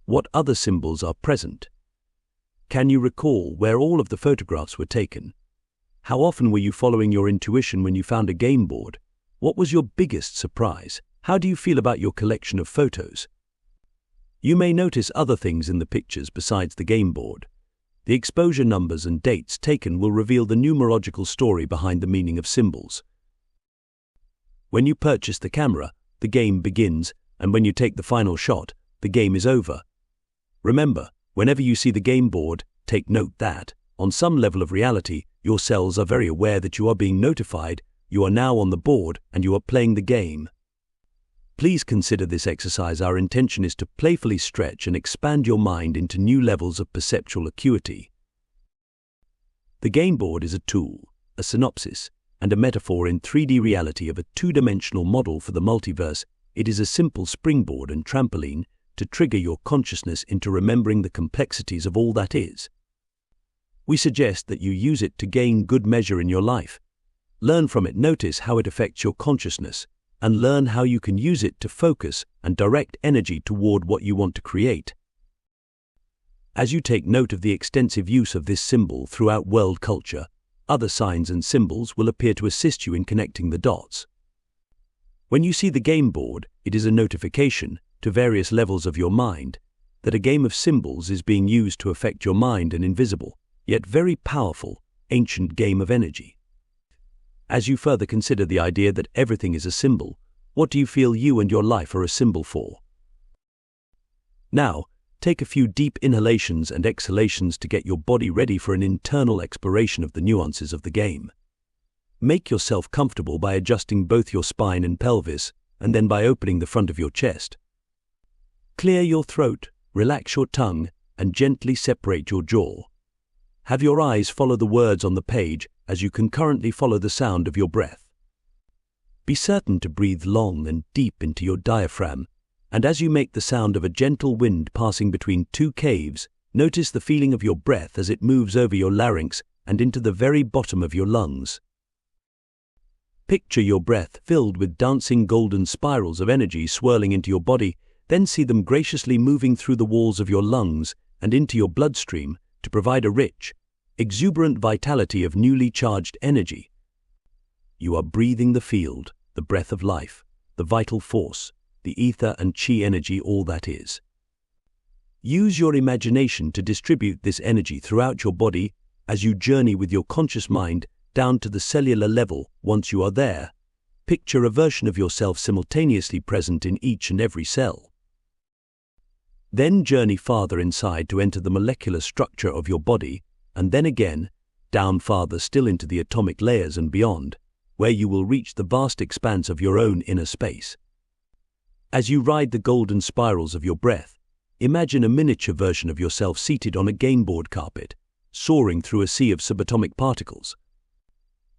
What other symbols are present? Can you recall where all of the photographs were taken? How often were you following your intuition when you found a game board? What was your biggest surprise? How do you feel about your collection of photos? You may notice other things in the pictures besides the game board. The exposure numbers and dates taken will reveal the numerological story behind the meaning of symbols. When you purchase the camera, the game begins, and when you take the final shot, the game is over. Remember, whenever you see the game board, take note that, on some level of reality, your cells are very aware that you are being notified, you are now on the board, and you are playing the game. Please consider this exercise. Our intention is to playfully stretch and expand your mind into new levels of perceptual acuity. The game board is a tool, a synopsis, and a metaphor in 3D reality of a two-dimensional model for the multiverse. It is a simple springboard and trampoline to trigger your consciousness into remembering the complexities of all that is. We suggest that you use it to gain good measure in your life. Learn from it, notice how it affects your consciousness, and learn how you can use it to focus and direct energy toward what you want to create. As you take note of the extensive use of this symbol throughout world culture, other signs and symbols will appear to assist you in connecting the dots. When you see the game board, it is a notification, to various levels of your mind, that a game of symbols is being used to affect your mind, an invisible, yet very powerful, ancient game of energy. As you further consider the idea that everything is a symbol, what do you feel you and your life are a symbol for? Now, take a few deep inhalations and exhalations to get your body ready for an internal exploration of the nuances of the game. Make yourself comfortable by adjusting both your spine and pelvis, and then by opening the front of your chest. Clear your throat, relax your tongue, and gently separate your jaw. Have your eyes follow the words on the page as you concurrently follow the sound of your breath. Be certain to breathe long and deep into your diaphragm, and as you make the sound of a gentle wind passing between two caves, notice the feeling of your breath as it moves over your larynx and into the very bottom of your lungs. Picture your breath filled with dancing golden spirals of energy swirling into your body, then see them graciously moving through the walls of your lungs and into your bloodstream to provide a rich, exuberant vitality of newly charged energy. You are breathing the field, the breath of life, the vital force, the ether and chi energy, all that is. Use your imagination to distribute this energy throughout your body as you journey with your conscious mind down to the cellular level. Once you are there, picture a version of yourself simultaneously present in each and every cell. Then journey farther inside to enter the molecular structure of your body, and then again, down farther still into the atomic layers and beyond, where you will reach the vast expanse of your own inner space. As you ride the golden spirals of your breath, imagine a miniature version of yourself seated on a game board carpet, soaring through a sea of subatomic particles.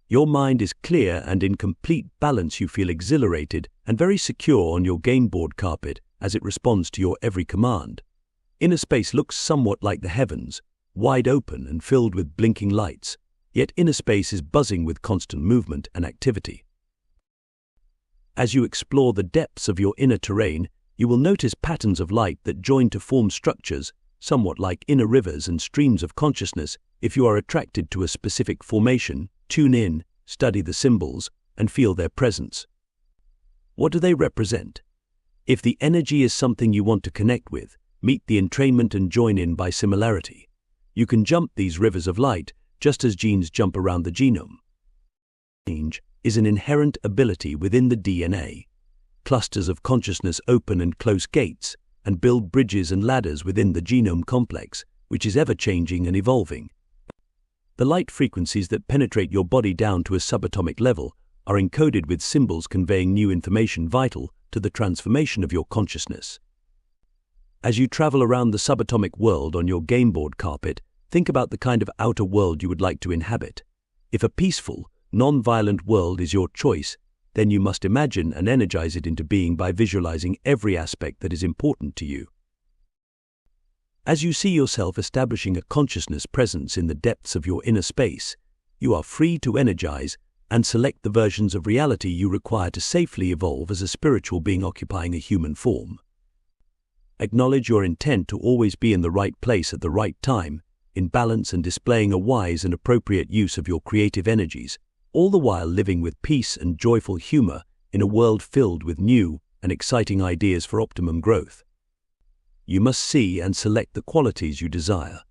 Your mind is clear and in complete balance. You feel exhilarated and very secure on your game board carpet as it responds to your every command. Inner space looks somewhat like the heavens, wide open and filled with blinking lights, yet inner space is buzzing with constant movement and activity. As you explore the depths of your inner terrain, You will notice patterns of light that join to form structures, somewhat like inner rivers and streams of consciousness. If you are attracted to a specific formation, tune in, study the symbols, and feel their presence. What do they represent? If the energy is something you want to connect with, meet the entrainment and join in by similarity. You can jump these rivers of light, just as genes jump around the genome. Change is an inherent ability within the DNA. Clusters of consciousness open and close gates, and build bridges and ladders within the genome complex, which is ever-changing and evolving. The light frequencies that penetrate your body down to a subatomic level are encoded with symbols conveying new information vital to the transformation of your consciousness. As you travel around the subatomic world on your game board carpet, think about the kind of outer world you would like to inhabit. If a peaceful, non-violent world is your choice, then you must imagine and energize it into being by visualizing every aspect that is important to you. As you see yourself establishing a consciousness presence in the depths of your inner space, you are free to energize and select the versions of reality you require to safely evolve as a spiritual being occupying a human form. Acknowledge your intent to always be in the right place at the right time, in balance and displaying a wise and appropriate use of your creative energies, all the while living with peace and joyful humor in a world filled with new and exciting ideas for optimum growth. You must see and select the qualities you desire.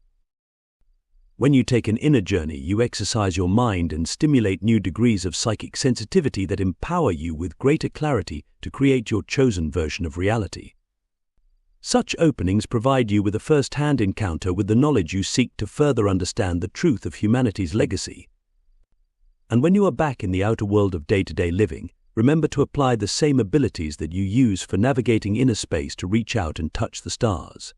When you take an inner journey, you exercise your mind and stimulate new degrees of psychic sensitivity that empower you with greater clarity to create your chosen version of reality. Such openings provide you with a first-hand encounter with the knowledge you seek to further understand the truth of humanity's legacy. And when you are back in the outer world of day-to-day living, remember to apply the same abilities that you use for navigating inner space to reach out and touch the stars.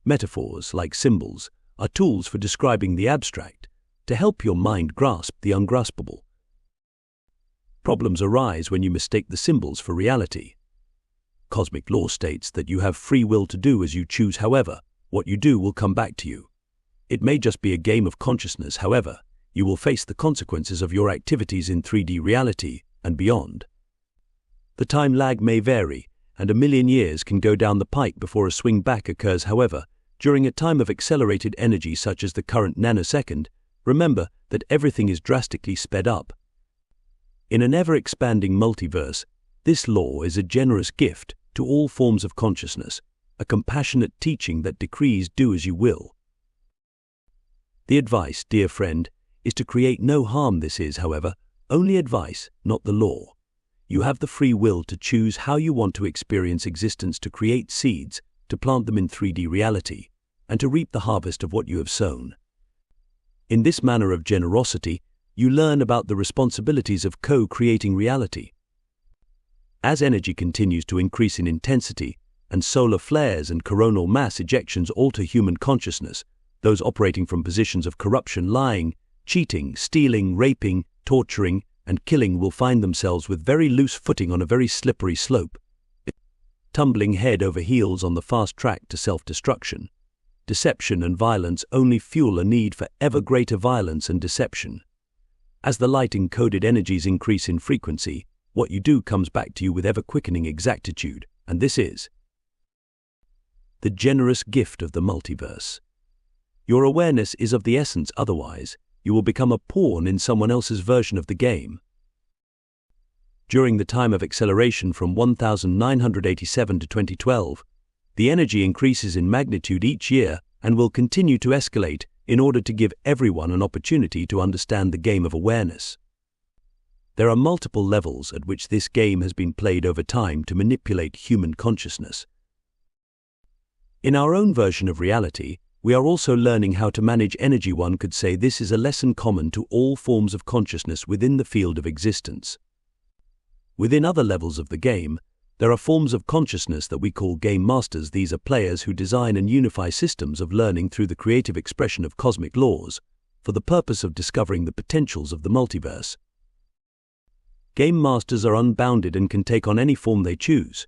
Metaphors, like symbols, are tools for describing the abstract, to help your mind grasp the ungraspable. Problems arise when you mistake the symbols for reality. Cosmic law states that you have free will to do as you choose. However, what you do will come back to you. It may just be a game of consciousness. However, you will face the consequences of your activities in 3D reality and beyond. The time lag may vary, and 1,000,000 years can go down the pike before a swing back occurs. However, during a time of accelerated energy such as the current nanosecond, remember that everything is drastically sped up. In an ever-expanding multiverse, this law is a generous gift to all forms of consciousness, a compassionate teaching that decrees do as you will. The advice, dear friend, is to create no harm. This is, however, only advice, not the law. You have the free will to choose how you want to experience existence, to create seeds, to plant them in 3D reality, and to reap the harvest of what you have sown. In this manner of generosity, you learn about the responsibilities of co-creating reality. As energy continues to increase in intensity, and solar flares and coronal mass ejections alter human consciousness, those operating from positions of corruption, lying, cheating, stealing, raping, torturing, and killing will find themselves with very loose footing on a very slippery slope, tumbling head over heels on the fast track to self-destruction. Deception and violence only fuel a need for ever greater violence and deception. As the light-encoded energies increase in frequency, what you do comes back to you with ever-quickening exactitude, and this is the generous gift of the multiverse. Your awareness is of the essence, otherwise, you will become a pawn in someone else's version of the game. During the time of acceleration from 1987 to 2012, the energy increases in magnitude each year and will continue to escalate in order to give everyone an opportunity to understand the game of awareness. There are multiple levels at which this game has been played over time to manipulate human consciousness. In our own version of reality, we are also learning how to manage energy. One could say this is a lesson common to all forms of consciousness within the field of existence. Within other levels of the game, there are forms of consciousness that we call game masters. These are players who design and unify systems of learning through the creative expression of cosmic laws, for the purpose of discovering the potentials of the multiverse. Game masters are unbounded and can take on any form they choose.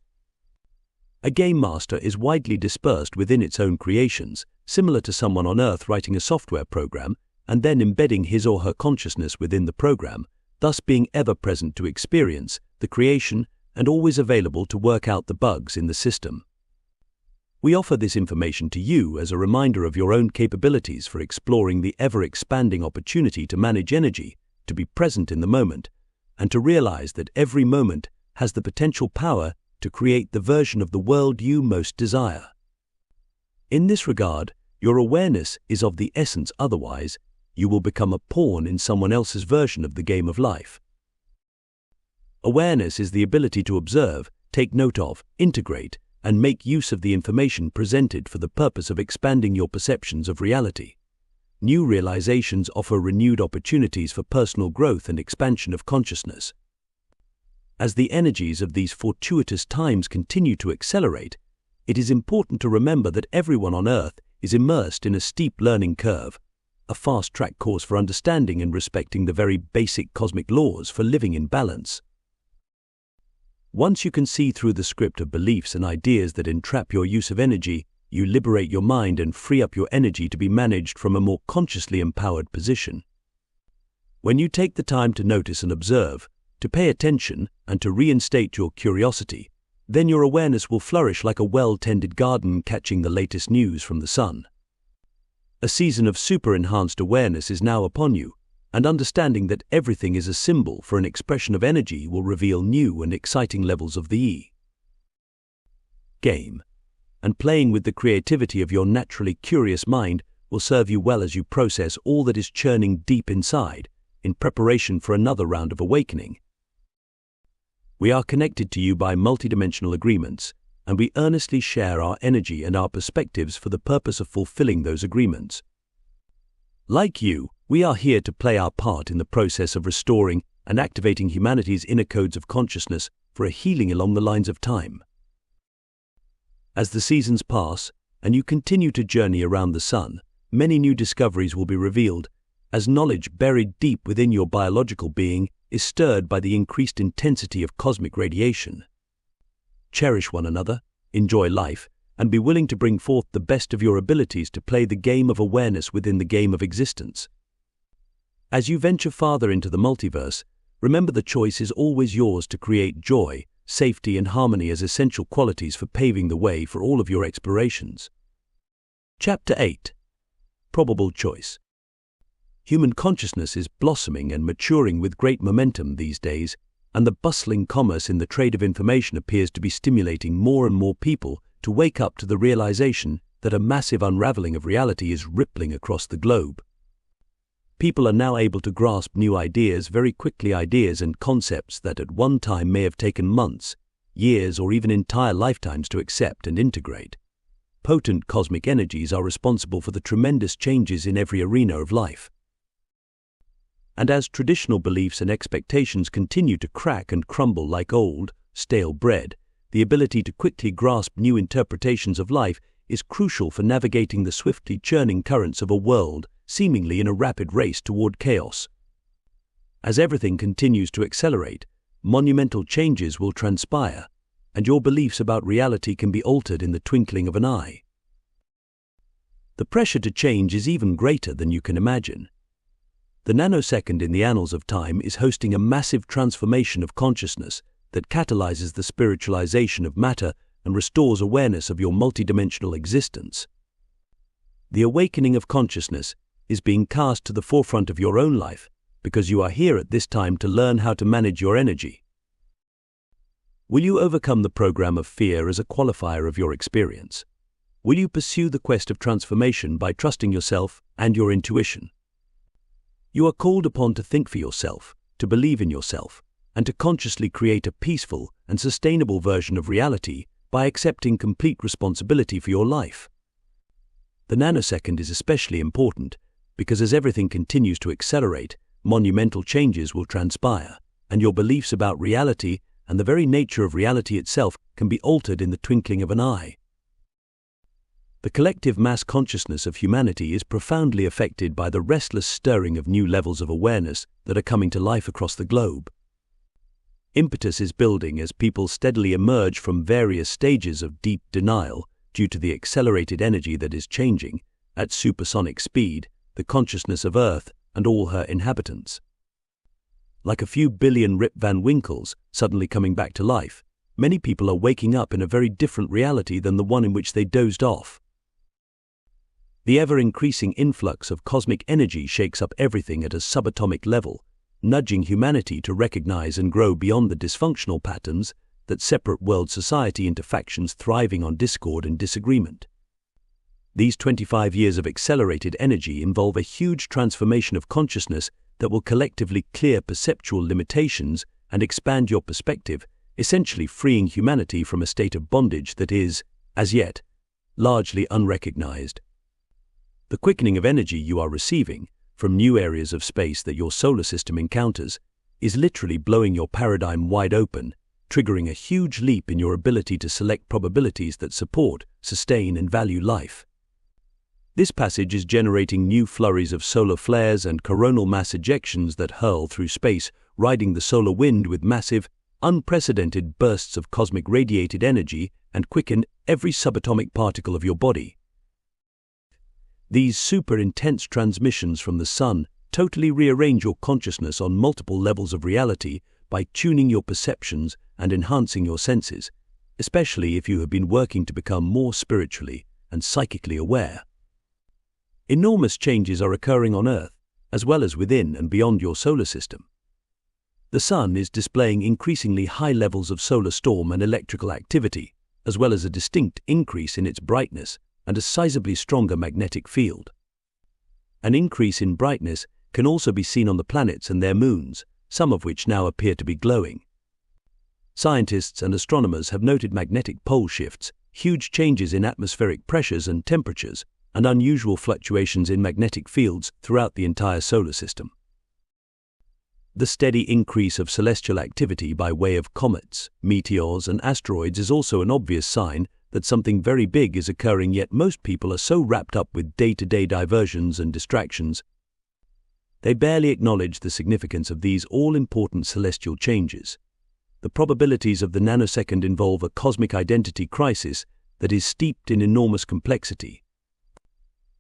A game master is widely dispersed within its own creations, similar to someone on Earth writing a software program and then embedding his or her consciousness within the program, thus being ever present to experience the creation and always available to work out the bugs in the system. We offer this information to you as a reminder of your own capabilities for exploring the ever-expanding opportunity to manage energy, to be present in the moment, and to realize that every moment has the potential power to create the version of the world you most desire. In this regard, your awareness is of the essence, otherwise, you will become a pawn in someone else's version of the game of life. Awareness is the ability to observe, take note of, integrate, and make use of the information presented for the purpose of expanding your perceptions of reality. New realizations offer renewed opportunities for personal growth and expansion of consciousness. As the energies of these fortuitous times continue to accelerate, it is important to remember that everyone on Earth is immersed in a steep learning curve, a fast-track course for understanding and respecting the very basic cosmic laws for living in balance. Once you can see through the script of beliefs and ideas that entrap your use of energy, you liberate your mind and free up your energy to be managed from a more consciously empowered position. When you take the time to notice and observe, to pay attention, and to reinstate your curiosity, then your awareness will flourish like a well-tended garden catching the latest news from the sun. A season of super-enhanced awareness is now upon you, and understanding that everything is a symbol for an expression of energy will reveal new and exciting levels of the game. And playing with the creativity of your naturally curious mind will serve you well as you process all that is churning deep inside, in preparation for another round of awakening. We are connected to you by multidimensional agreements, and we earnestly share our energy and our perspectives for the purpose of fulfilling those agreements. Like you, we are here to play our part in the process of restoring and activating humanity's inner codes of consciousness for a healing along the lines of time. As the seasons pass, and you continue to journey around the sun, many new discoveries will be revealed, as knowledge buried deep within your biological being is stirred by the increased intensity of cosmic radiation. Cherish one another, enjoy life, and be willing to bring forth the best of your abilities to play the game of awareness within the game of existence. As you venture farther into the multiverse, remember the choice is always yours to create joy, safety, and harmony as essential qualities for paving the way for all of your explorations. Chapter 8. Probable Choice. Human consciousness is blossoming and maturing with great momentum these days, and the bustling commerce in the trade of information appears to be stimulating more and more people to wake up to the realization that a massive unraveling of reality is rippling across the globe. People are now able to grasp new ideas very quickly, ideas and concepts that at one time may have taken months, years, or even entire lifetimes to accept and integrate. Potent cosmic energies are responsible for the tremendous changes in every arena of life. And as traditional beliefs and expectations continue to crack and crumble like old, stale bread, the ability to quickly grasp new interpretations of life is crucial for navigating the swiftly churning currents of a world seemingly in a rapid race toward chaos. As everything continues to accelerate, monumental changes will transpire, and your beliefs about reality can be altered in the twinkling of an eye. The pressure to change is even greater than you can imagine. The nanosecond in the annals of time is hosting a massive transformation of consciousness that catalyzes the spiritualization of matter and restores awareness of your multidimensional existence. The awakening of consciousness is being cast to the forefront of your own life because you are here at this time to learn how to manage your energy. Will you overcome the program of fear as a qualifier of your experience? Will you pursue the quest of transformation by trusting yourself and your intuition? You are called upon to think for yourself, to believe in yourself, and to consciously create a peaceful and sustainable version of reality by accepting complete responsibility for your life. The nanosecond is especially important because as everything continues to accelerate, monumental changes will transpire, and your beliefs about reality and the very nature of reality itself can be altered in the twinkling of an eye. The collective mass consciousness of humanity is profoundly affected by the restless stirring of new levels of awareness that are coming to life across the globe. Impetus is building as people steadily emerge from various stages of deep denial due to the accelerated energy that is changing, at supersonic speed, the consciousness of Earth and all her inhabitants. Like a few billion Rip Van Winkles suddenly coming back to life, many people are waking up in a very different reality than the one in which they dozed off. The ever-increasing influx of cosmic energy shakes up everything at a subatomic level, nudging humanity to recognize and grow beyond the dysfunctional patterns that separate world society into factions thriving on discord and disagreement. These 25 years of accelerated energy involve a huge transformation of consciousness that will collectively clear perceptual limitations and expand your perspective, essentially freeing humanity from a state of bondage that is, as yet, largely unrecognized. The quickening of energy you are receiving from new areas of space that your solar system encounters is literally blowing your paradigm wide open, triggering a huge leap in your ability to select probabilities that support, sustain, and value life. This passage is generating new flurries of solar flares and coronal mass ejections that hurl through space, riding the solar wind with massive, unprecedented bursts of cosmic radiated energy and quicken every subatomic particle of your body. These super-intense transmissions from the sun totally rearrange your consciousness on multiple levels of reality by tuning your perceptions and enhancing your senses, especially if you have been working to become more spiritually and psychically aware. Enormous changes are occurring on Earth, as well as within and beyond your solar system. The sun is displaying increasingly high levels of solar storm and electrical activity, as well as a distinct increase in its brightness and a sizably stronger magnetic field. An increase in brightness can also be seen on the planets and their moons, some of which now appear to be glowing. Scientists and astronomers have noted magnetic pole shifts, huge changes in atmospheric pressures and temperatures, and unusual fluctuations in magnetic fields throughout the entire solar system. The steady increase of celestial activity by way of comets, meteors, and asteroids is also an obvious sign that something very big is occurring, yet most people are so wrapped up with day-to-day diversions and distractions, they barely acknowledge the significance of these all-important celestial changes. The probabilities of the nanosecond involve a cosmic identity crisis that is steeped in enormous complexity.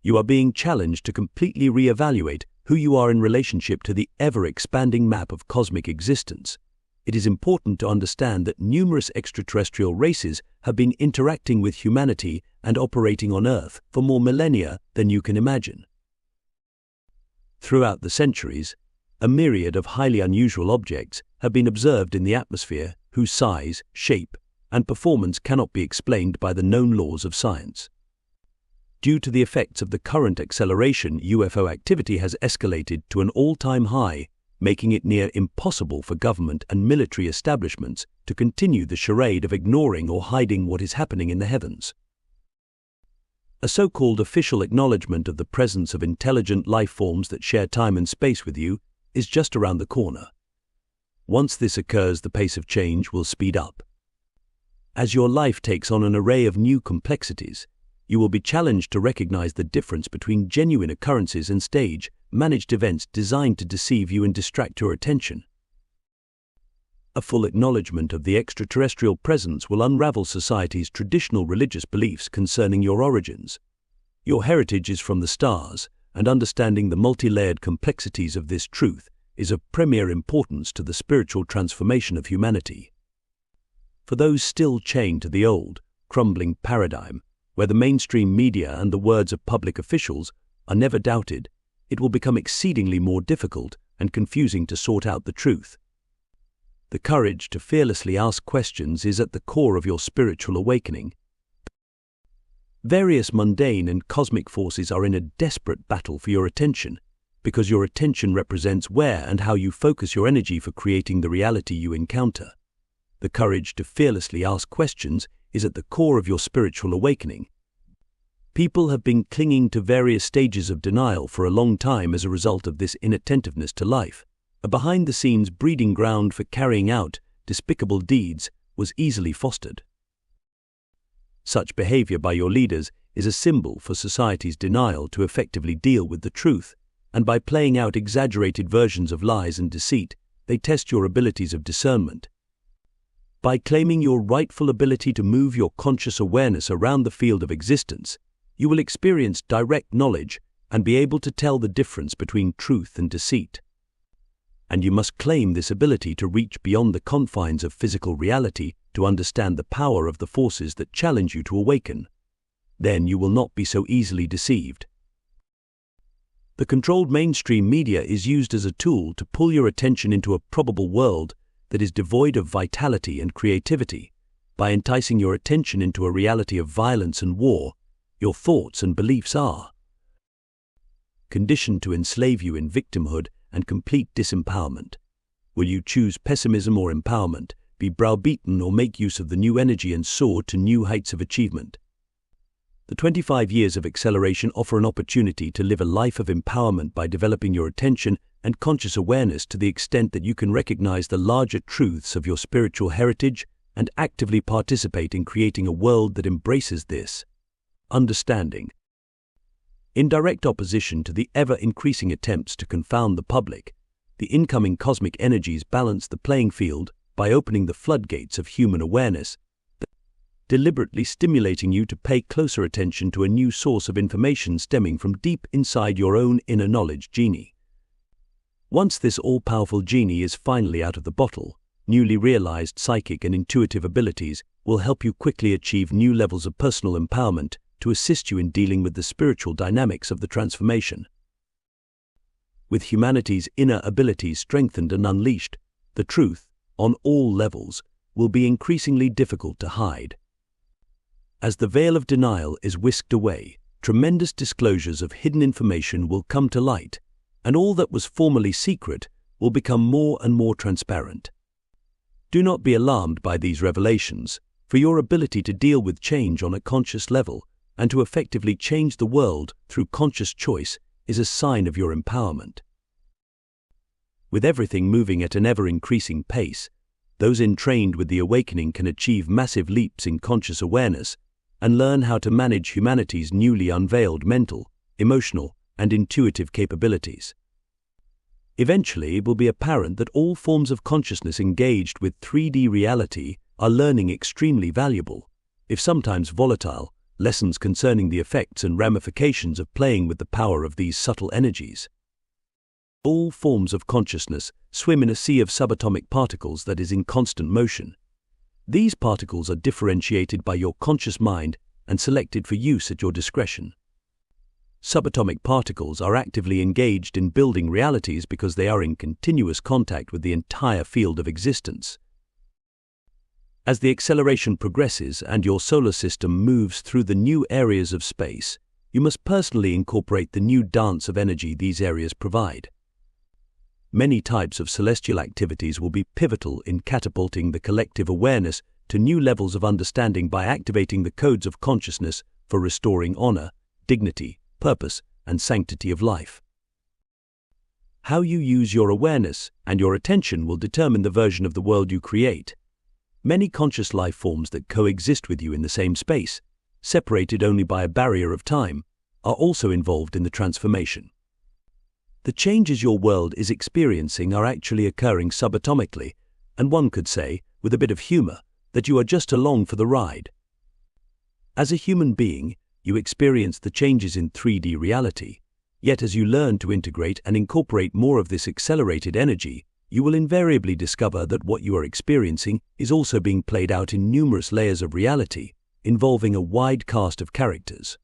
You are being challenged to completely re-evaluate who you are in relationship to the ever-expanding map of cosmic existence. It is important to understand that numerous extraterrestrial races have been interacting with humanity and operating on Earth for more millennia than you can imagine. Throughout the centuries, a myriad of highly unusual objects have been observed in the atmosphere whose size, shape, and performance cannot be explained by the known laws of science. Due to the effects of the current acceleration, UFO activity has escalated to an all-time high, making it near impossible for government and military establishments to continue the charade of ignoring or hiding what is happening in the heavens. A so-called official acknowledgement of the presence of intelligent life forms that share time and space with you is just around the corner. Once this occurs, the pace of change will speed up. As your life takes on an array of new complexities, you will be challenged to recognize the difference between genuine occurrences and stage-managed events designed to deceive you and distract your attention. A full acknowledgement of the extraterrestrial presence will unravel society's traditional religious beliefs concerning your origins. Your heritage is from the stars, and understanding the multi-layered complexities of this truth is of premier importance to the spiritual transformation of humanity. For those still chained to the old, crumbling paradigm, where the mainstream media and the words of public officials are never doubted, it will become exceedingly more difficult and confusing to sort out the truth. The courage to fearlessly ask questions is at the core of your spiritual awakening. Various mundane and cosmic forces are in a desperate battle for your attention, because your attention represents where and how you focus your energy for creating the reality you encounter. The courage to fearlessly ask questions is at the core of your spiritual awakening. People have been clinging to various stages of denial for a long time as a result of this inattentiveness to life. A behind-the-scenes breeding ground for carrying out despicable deeds was easily fostered. Such behavior by your leaders is a symbol for society's denial to effectively deal with the truth, and by playing out exaggerated versions of lies and deceit, they test your abilities of discernment. By claiming your rightful ability to move your conscious awareness around the field of existence, you will experience direct knowledge and be able to tell the difference between truth and deceit. And you must claim this ability to reach beyond the confines of physical reality to understand the power of the forces that challenge you to awaken. Then you will not be so easily deceived. The controlled mainstream media is used as a tool to pull your attention into a probable world that is devoid of vitality and creativity. By enticing your attention into a reality of violence and war, your thoughts and beliefs are conditioned to enslave you in victimhood and complete disempowerment. Will you choose pessimism or empowerment, be browbeaten or make use of the new energy and soar to new heights of achievement? The 25 years of acceleration offer an opportunity to live a life of empowerment by developing your attention and conscious awareness to the extent that you can recognize the larger truths of your spiritual heritage and actively participate in creating a world that embraces this understanding. In direct opposition to the ever-increasing attempts to confound the public, the incoming cosmic energies balance the playing field by opening the floodgates of human awareness, deliberately stimulating you to pay closer attention to a new source of information stemming from deep inside your own inner knowledge genie. Once this all-powerful genie is finally out of the bottle, newly realized psychic and intuitive abilities will help you quickly achieve new levels of personal empowerment to assist you in dealing with the spiritual dynamics of the transformation. With humanity's inner abilities strengthened and unleashed, the truth, on all levels, will be increasingly difficult to hide. As the veil of denial is whisked away, tremendous disclosures of hidden information will come to light, and all that was formerly secret will become more and more transparent. Do not be alarmed by these revelations, for your ability to deal with change on a conscious level and to effectively change the world through conscious choice is a sign of your empowerment. With everything moving at an ever-increasing pace, those entrained with the awakening can achieve massive leaps in conscious awareness and learn how to manage humanity's newly unveiled mental, emotional, and intuitive capabilities. Eventually, it will be apparent that all forms of consciousness engaged with 3D reality are learning extremely valuable, if sometimes volatile, lessons concerning the effects and ramifications of playing with the power of these subtle energies. All forms of consciousness swim in a sea of subatomic particles that is in constant motion. These particles are differentiated by your conscious mind and selected for use at your discretion. Subatomic particles are actively engaged in building realities because they are in continuous contact with the entire field of existence. As the acceleration progresses and your solar system moves through the new areas of space, you must personally incorporate the new dance of energy these areas provide. Many types of celestial activities will be pivotal in catapulting the collective awareness to new levels of understanding by activating the codes of consciousness for restoring honor, dignity, purpose, and sanctity of life. How you use your awareness and your attention will determine the version of the world you create. Many conscious life forms that coexist with you in the same space, separated only by a barrier of time, are also involved in the transformation. The changes your world is experiencing are actually occurring subatomically, and one could say, with a bit of humor, that you are just along for the ride. As a human being, you experience the changes in 3D reality, yet as you learn to integrate and incorporate more of this accelerated energy, you will invariably discover that what you are experiencing is also being played out in numerous layers of reality, involving a wide cast of characters.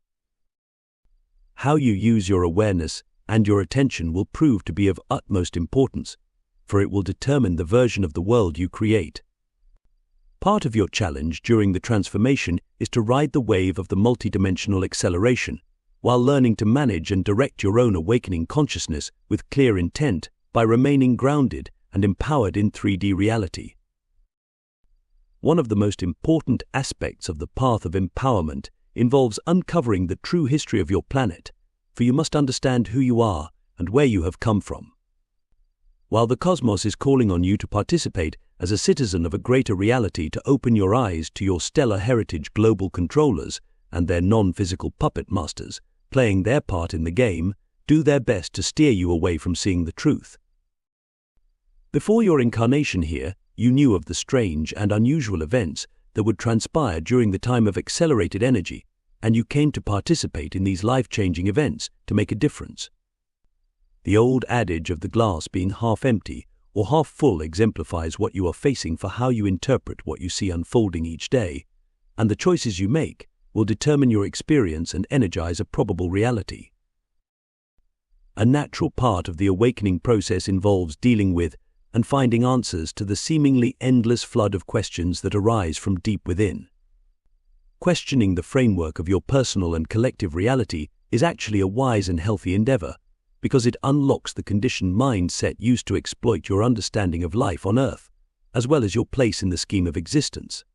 How you use your awareness and your attention will prove to be of utmost importance, for it will determine the version of the world you create. Part of your challenge during the transformation is to ride the wave of the multidimensional acceleration, while learning to manage and direct your own awakening consciousness with clear intent by remaining grounded and empowered in 3D reality. One of the most important aspects of the path of empowerment involves uncovering the true history of your planet, for you must understand who you are and where you have come from. While the cosmos is calling on you to participate as a citizen of a greater reality to open your eyes to your stellar heritage global controllers and their non-physical puppet masters, playing their part in the game, do their best to steer you away from seeing the truth. Before your incarnation here, you knew of the strange and unusual events that would transpire during the time of accelerated energy, and you came to participate in these life-changing events to make a difference. The old adage of the glass being half empty or half full exemplifies what you are facing for how you interpret what you see unfolding each day, and the choices you make will determine your experience and energize a probable reality. A natural part of the awakening process involves dealing with and finding answers to the seemingly endless flood of questions that arise from deep within. Questioning the framework of your personal and collective reality is actually a wise and healthy endeavor, because it unlocks the conditioned mindset used to exploit your understanding of life on Earth, as well as your place in the scheme of existence.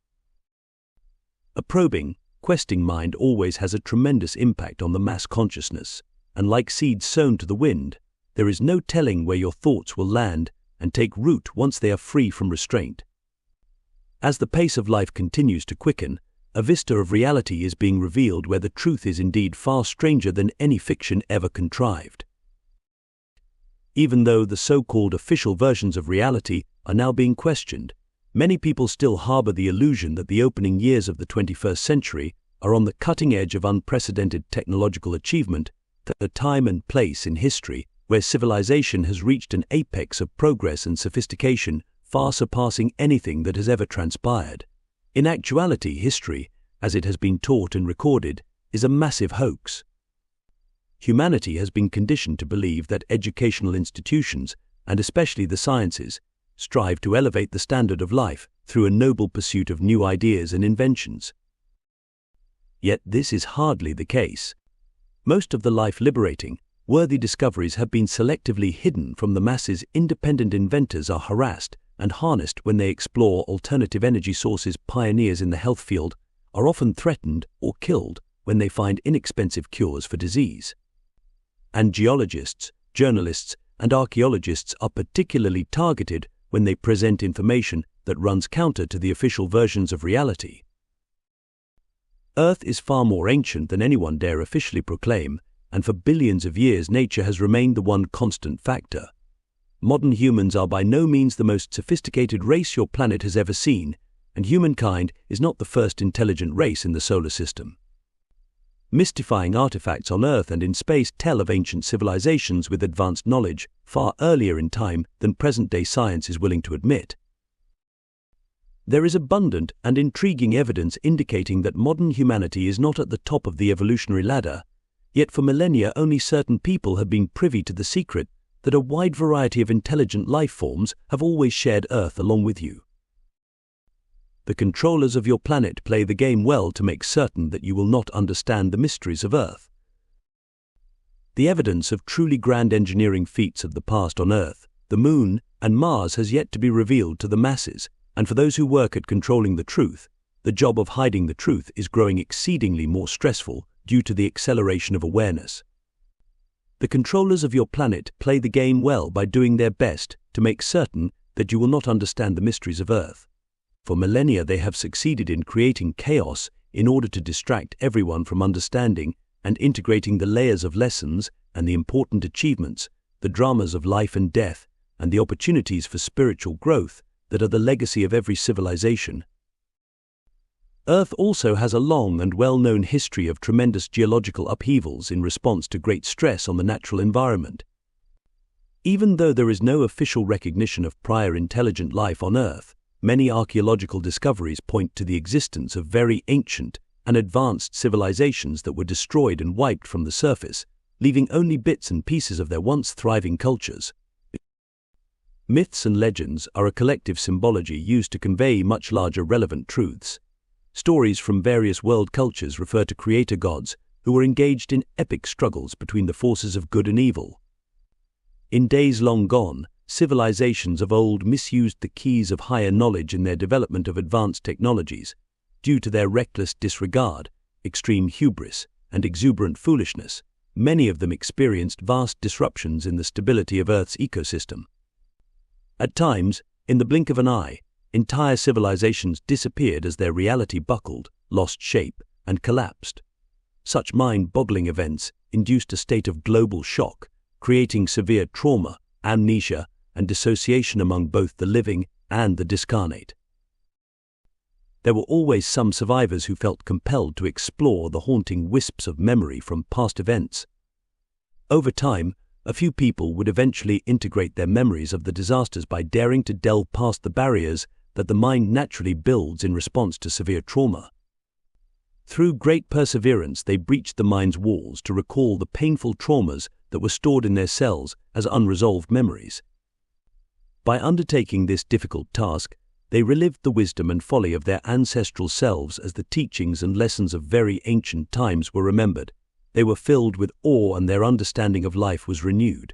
A probing, questing mind always has a tremendous impact on the mass consciousness, and like seeds sown to the wind, there is no telling where your thoughts will land and take root once they are free from restraint. As the pace of life continues to quicken, a vista of reality is being revealed where the truth is indeed far stranger than any fiction ever contrived. Even though the so-called official versions of reality are now being questioned, many people still harbor the illusion that the opening years of the 21st century are on the cutting edge of unprecedented technological achievement, a time and place in history where civilization has reached an apex of progress and sophistication far surpassing anything that has ever transpired. In actuality, history, as it has been taught and recorded, is a massive hoax. Humanity has been conditioned to believe that educational institutions, and especially the sciences, strive to elevate the standard of life through a noble pursuit of new ideas and inventions. Yet this is hardly the case. Most of the life-liberating, worthy discoveries have been selectively hidden from the masses. Independent inventors are harassed and harnessed when they explore alternative energy sources. Pioneers in the health field are often threatened or killed when they find inexpensive cures for disease. And geologists, journalists, and archaeologists are particularly targeted when they present information that runs counter to the official versions of reality. Earth is far more ancient than anyone dare officially proclaim, and for billions of years nature has remained the one constant factor. Modern humans are by no means the most sophisticated race your planet has ever seen, and humankind is not the first intelligent race in the solar system. Mystifying artifacts on Earth and in space tell of ancient civilizations with advanced knowledge far earlier in time than present-day science is willing to admit. There is abundant and intriguing evidence indicating that modern humanity is not at the top of the evolutionary ladder, yet for millennia only certain people have been privy to the secret that a wide variety of intelligent life forms have always shared Earth along with you. The controllers of your planet play the game well to make certain that you will not understand the mysteries of Earth. The evidence of truly grand engineering feats of the past on Earth, the Moon, and Mars has yet to be revealed to the masses, and for those who work at controlling the truth, the job of hiding the truth is growing exceedingly more stressful due to the acceleration of awareness. The controllers of your planet play the game well by doing their best to make certain that you will not understand the mysteries of Earth. For millennia they have succeeded in creating chaos in order to distract everyone from understanding and integrating the layers of lessons and the important achievements, the dramas of life and death, and the opportunities for spiritual growth that are the legacy of every civilization. Earth also has a long and well-known history of tremendous geological upheavals in response to great stress on the natural environment. Even though there is no official recognition of prior intelligent life on Earth, many archaeological discoveries point to the existence of very ancient and advanced civilizations that were destroyed and wiped from the surface, leaving only bits and pieces of their once thriving cultures. Myths and legends are a collective symbology used to convey much larger relevant truths. Stories from various world cultures refer to creator gods who were engaged in epic struggles between the forces of good and evil. In days long gone, civilizations of old misused the keys of higher knowledge in their development of advanced technologies, due to their reckless disregard, extreme hubris, and exuberant foolishness. Many of them experienced vast disruptions in the stability of Earth's ecosystem. At times, in the blink of an eye, entire civilizations disappeared as their reality buckled, lost shape, and collapsed. Such mind-boggling events induced a state of global shock, creating severe trauma, amnesia, and dissociation among both the living and the discarnate. There were always some survivors who felt compelled to explore the haunting wisps of memory from past events. Over time, a few people would eventually integrate their memories of the disasters by daring to delve past the barriers that the mind naturally builds in response to severe trauma. Through great perseverance, they breached the mind's walls to recall the painful traumas that were stored in their cells as unresolved memories. By undertaking this difficult task, they relived the wisdom and folly of their ancestral selves as the teachings and lessons of very ancient times were remembered. They were filled with awe and their understanding of life was renewed.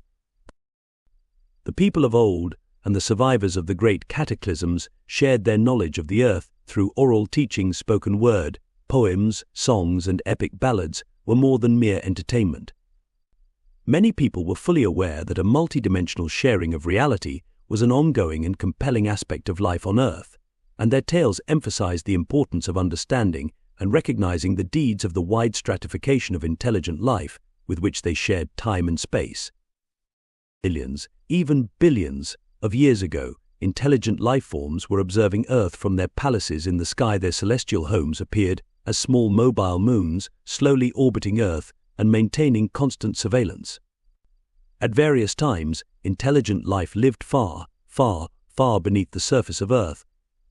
The people of old and the survivors of the great cataclysms shared their knowledge of the earth through oral teachings, spoken word, poems, songs, and epic ballads were more than mere entertainment. Many people were fully aware that a multidimensional sharing of reality was an ongoing and compelling aspect of life on Earth, and their tales emphasized the importance of understanding and recognizing the deeds of the wide stratification of intelligent life with which they shared time and space. Millions, even billions, of years ago, intelligent life forms were observing Earth from their palaces in the sky. Their celestial homes appeared as small mobile moons, slowly orbiting Earth and maintaining constant surveillance. At various times, intelligent life lived far, far, far beneath the surface of Earth,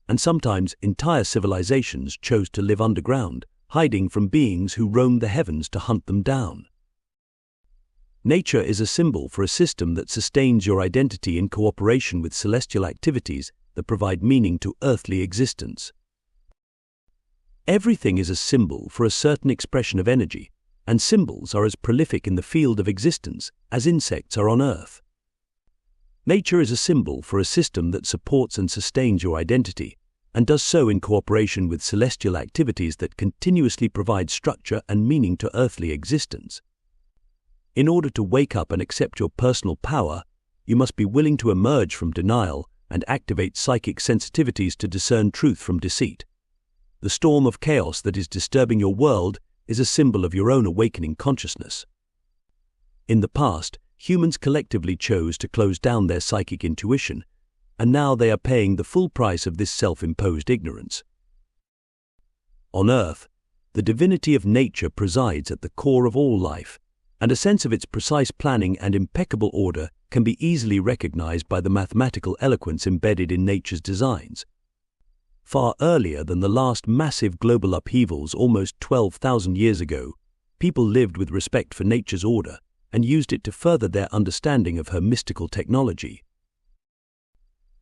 and sometimes entire civilizations chose to live underground, hiding from beings who roamed the heavens to hunt them down. Nature is a symbol for a system that sustains your identity in cooperation with celestial activities that provide meaning to earthly existence. Everything is a symbol for a certain expression of energy, and symbols are as prolific in the field of existence as insects are on Earth. Nature is a symbol for a system that supports and sustains your identity, and does so in cooperation with celestial activities that continuously provide structure and meaning to earthly existence. In order to wake up and accept your personal power, you must be willing to emerge from denial and activate psychic sensitivities to discern truth from deceit. The storm of chaos that is disturbing your world is a symbol of your own awakening consciousness. In the past, humans collectively chose to close down their psychic intuition, and now they are paying the full price of this self-imposed ignorance. On Earth, the divinity of nature presides at the core of all life, and a sense of its precise planning and impeccable order can be easily recognized by the mathematical eloquence embedded in nature's designs. Far earlier than the last massive global upheavals almost 12,000 years ago, people lived with respect for nature's order and used it to further their understanding of her mystical technology.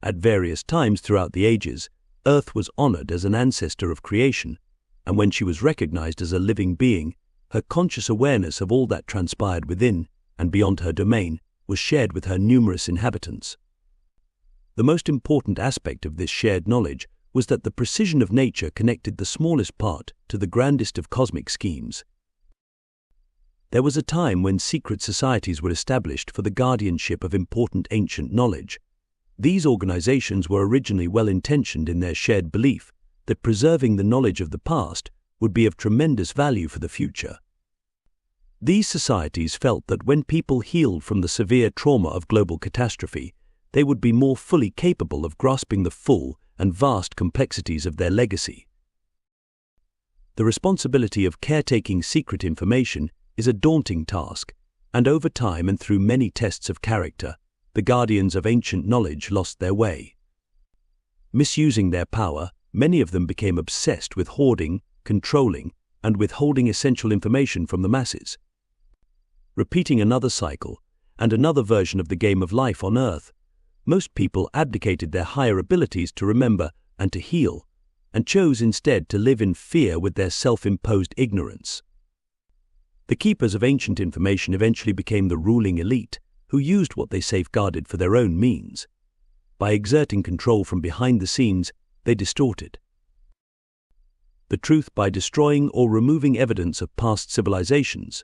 At various times throughout the ages, Earth was honored as an ancestor of creation, and when she was recognized as a living being, her conscious awareness of all that transpired within and beyond her domain was shared with her numerous inhabitants. The most important aspect of this shared knowledge was that the precision of nature connected the smallest part to the grandest of cosmic schemes. There was a time when secret societies were established for the guardianship of important ancient knowledge. These organizations were originally well-intentioned in their shared belief that preserving the knowledge of the past would be of tremendous value for the future. These societies felt that when people healed from the severe trauma of global catastrophe, they would be more fully capable of grasping the full and vast complexities of their legacy. The responsibility of caretaking secret information is a daunting task, and over time and through many tests of character, the guardians of ancient knowledge lost their way. Misusing their power, many of them became obsessed with hoarding, controlling, and withholding essential information from the masses. Repeating another cycle and another version of the game of life on Earth, most people abdicated their higher abilities to remember and to heal, and chose instead to live in fear with their self-imposed ignorance. The keepers of ancient information eventually became the ruling elite, who used what they safeguarded for their own means. By exerting control from behind the scenes, they distorted the truth by destroying or removing evidence of past civilizations.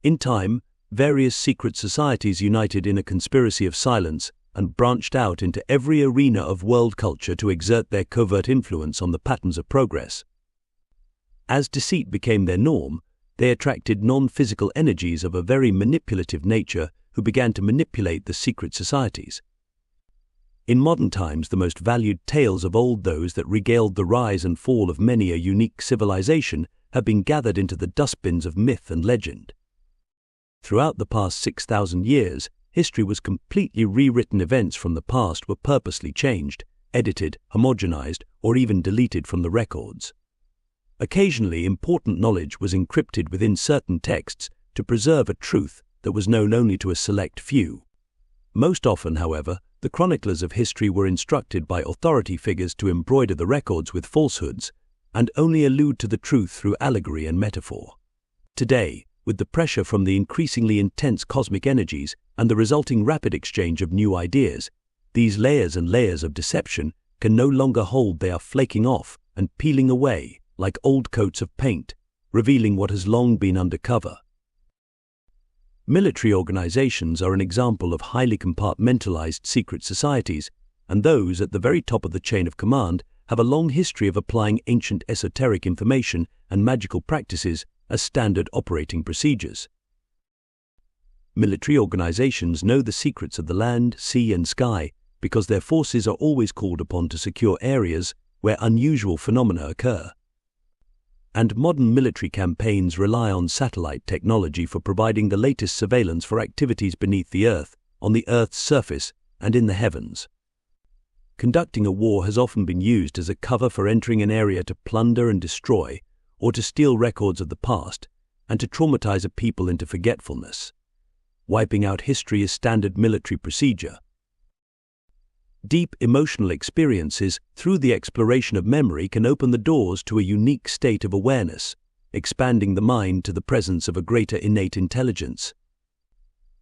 In time, various secret societies united in a conspiracy of silence and branched out into every arena of world culture to exert their covert influence on the patterns of progress. As deceit became their norm, they attracted non-physical energies of a very manipulative nature who began to manipulate the secret societies. In modern times, the most valued tales of old, those that regaled the rise and fall of many a unique civilization, have been gathered into the dustbins of myth and legend. Throughout the past 6,000 years, history was completely rewritten. Events from the past were purposely changed, edited, homogenized, or even deleted from the records. Occasionally, important knowledge was encrypted within certain texts to preserve a truth that was known only to a select few. Most often, however, the chroniclers of history were instructed by authority figures to embroider the records with falsehoods and only allude to the truth through allegory and metaphor. Today, with the pressure from the increasingly intense cosmic energies and the resulting rapid exchange of new ideas, these layers and layers of deception can no longer hold. They are flaking off and peeling away like old coats of paint, revealing what has long been undercover. Military organizations are an example of highly compartmentalized secret societies, and those at the very top of the chain of command have a long history of applying ancient esoteric information and magical practices as standard operating procedures. Military organizations know the secrets of the land, sea, and sky because their forces are always called upon to secure areas where unusual phenomena occur. And modern military campaigns rely on satellite technology for providing the latest surveillance for activities beneath the Earth, on the Earth's surface, and in the heavens. Conducting a war has often been used as a cover for entering an area to plunder and destroy, or to steal records of the past, and to traumatize a people into forgetfulness. Wiping out history is standard military procedure. Deep emotional experiences through the exploration of memory can open the doors to a unique state of awareness, expanding the mind to the presence of a greater innate intelligence.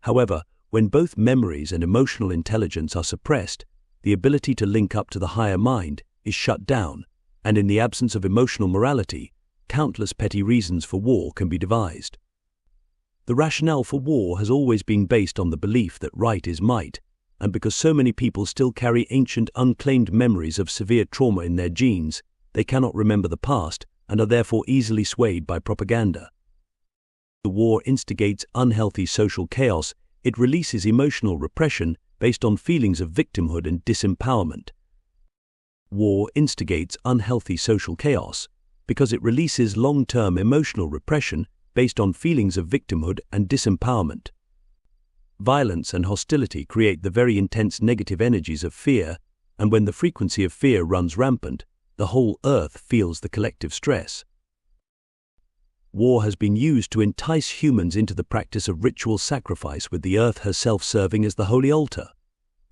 However, when both memories and emotional intelligence are suppressed, the ability to link up to the higher mind is shut down, and in the absence of emotional morality, countless petty reasons for war can be devised. The rationale for war has always been based on the belief that right is might, and because so many people still carry ancient unclaimed memories of severe trauma in their genes, they cannot remember the past and are therefore easily swayed by propaganda. The war instigates unhealthy social chaos. It releases emotional repression based on feelings of victimhood and disempowerment. War instigates unhealthy social chaos because it releases long-term emotional repression based on feelings of victimhood and disempowerment. Violence and hostility create the very intense negative energies of fear, and when the frequency of fear runs rampant, the whole earth feels the collective stress. War has been used to entice humans into the practice of ritual sacrifice, with the earth herself serving as the holy altar.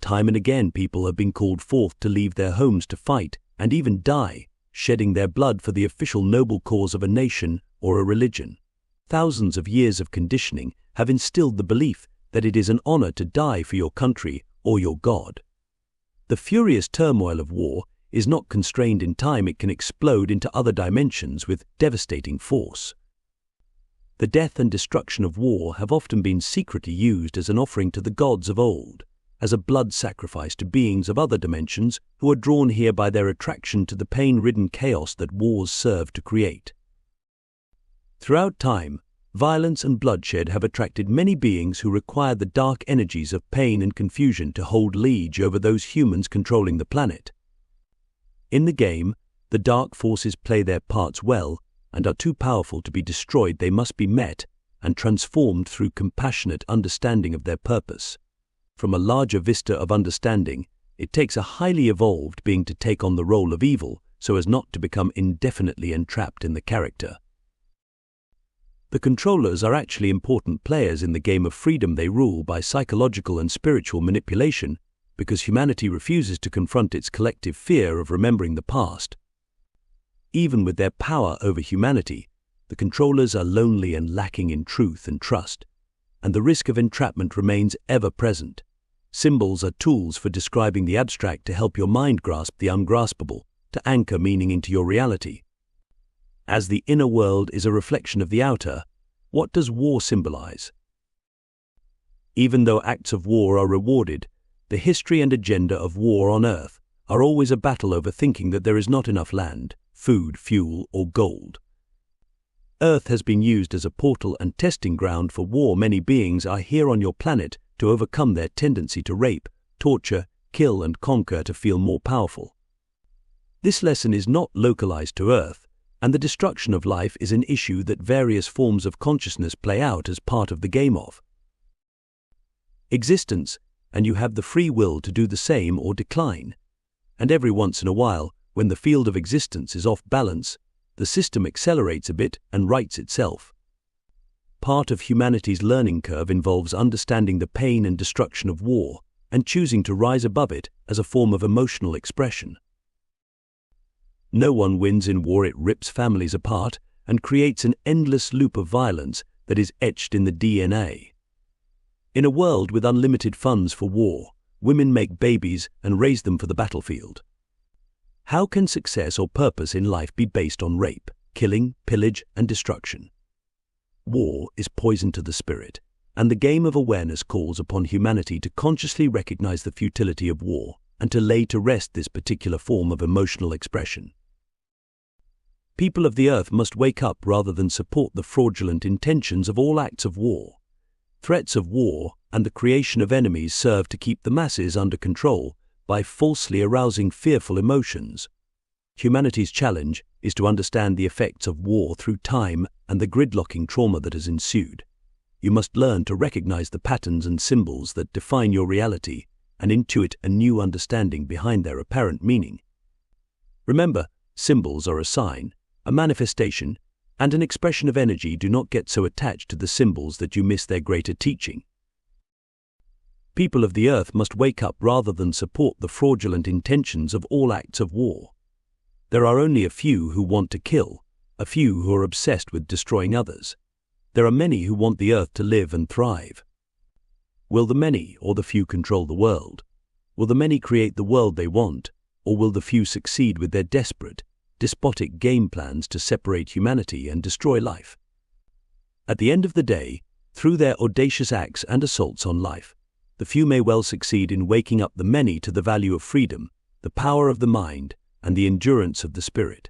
Time and again people have been called forth to leave their homes to fight and even die, shedding their blood for the official noble cause of a nation or a religion. Thousands of years of conditioning have instilled the belief that it is an honor to die for your country or your God. The furious turmoil of war is not constrained in time. It can explode into other dimensions with devastating force. The death and destruction of war have often been secretly used as an offering to the gods of old, as a blood sacrifice to beings of other dimensions who are drawn here by their attraction to the pain-ridden chaos that wars serve to create. Throughout time, violence and bloodshed have attracted many beings who require the dark energies of pain and confusion to hold liege over those humans controlling the planet. In the game, the dark forces play their parts well and are too powerful to be destroyed. They must be met and transformed through compassionate understanding of their purpose. From a larger vista of understanding, it takes a highly evolved being to take on the role of evil so as not to become indefinitely entrapped in the character. The controllers are actually important players in the game of freedom. They rule by psychological and spiritual manipulation because humanity refuses to confront its collective fear of remembering the past. Even with their power over humanity, the controllers are lonely and lacking in truth and trust, and the risk of entrapment remains ever present. Symbols are tools for describing the abstract to help your mind grasp the ungraspable, to anchor meaning into your reality. As the inner world is a reflection of the outer, what does war symbolize? Even though acts of war are rewarded, the history and agenda of war on Earth are always a battle over thinking that there is not enough land, food, fuel, or gold. Earth has been used as a portal and testing ground for war. Many beings are here on your planet to overcome their tendency to rape, torture, kill, and conquer to feel more powerful. This lesson is not localized to Earth, and the destruction of life is an issue that various forms of consciousness play out as part of the game of existence, and you have the free will to do the same or decline. And every once in a while, when the field of existence is off balance, the system accelerates a bit and rights itself. Part of humanity's learning curve involves understanding the pain and destruction of war and choosing to rise above it as a form of emotional expression. No one wins in war. It rips families apart and creates an endless loop of violence that is etched in the DNA. In a world with unlimited funds for war, women make babies and raise them for the battlefield. How can success or purpose in life be based on rape, killing, pillage, and destruction? War is poison to the spirit, and the game of awareness calls upon humanity to consciously recognize the futility of war and to lay to rest this particular form of emotional expression. People of the earth must wake up rather than support the fraudulent intentions of all acts of war. Threats of war and the creation of enemies serve to keep the masses under control by falsely arousing fearful emotions. Humanity's challenge is to understand the effects of war through time and the gridlocking trauma that has ensued. You must learn to recognize the patterns and symbols that define your reality and intuit a new understanding behind their apparent meaning. Remember, symbols are a sign, a manifestation, and an expression of energy. Do not get so attached to the symbols that you miss their greater teaching. People of the earth must wake up rather than support the fraudulent intentions of all acts of war. There are only a few who want to kill, a few who are obsessed with destroying others. There are many who want the earth to live and thrive. Will the many or the few control the world? Will the many create the world they want, or will the few succeed with their desperate, despotic game plans to separate humanity and destroy life? At the end of the day, through their audacious acts and assaults on life, the few may well succeed in waking up the many to the value of freedom, the power of the mind, and the endurance of the spirit.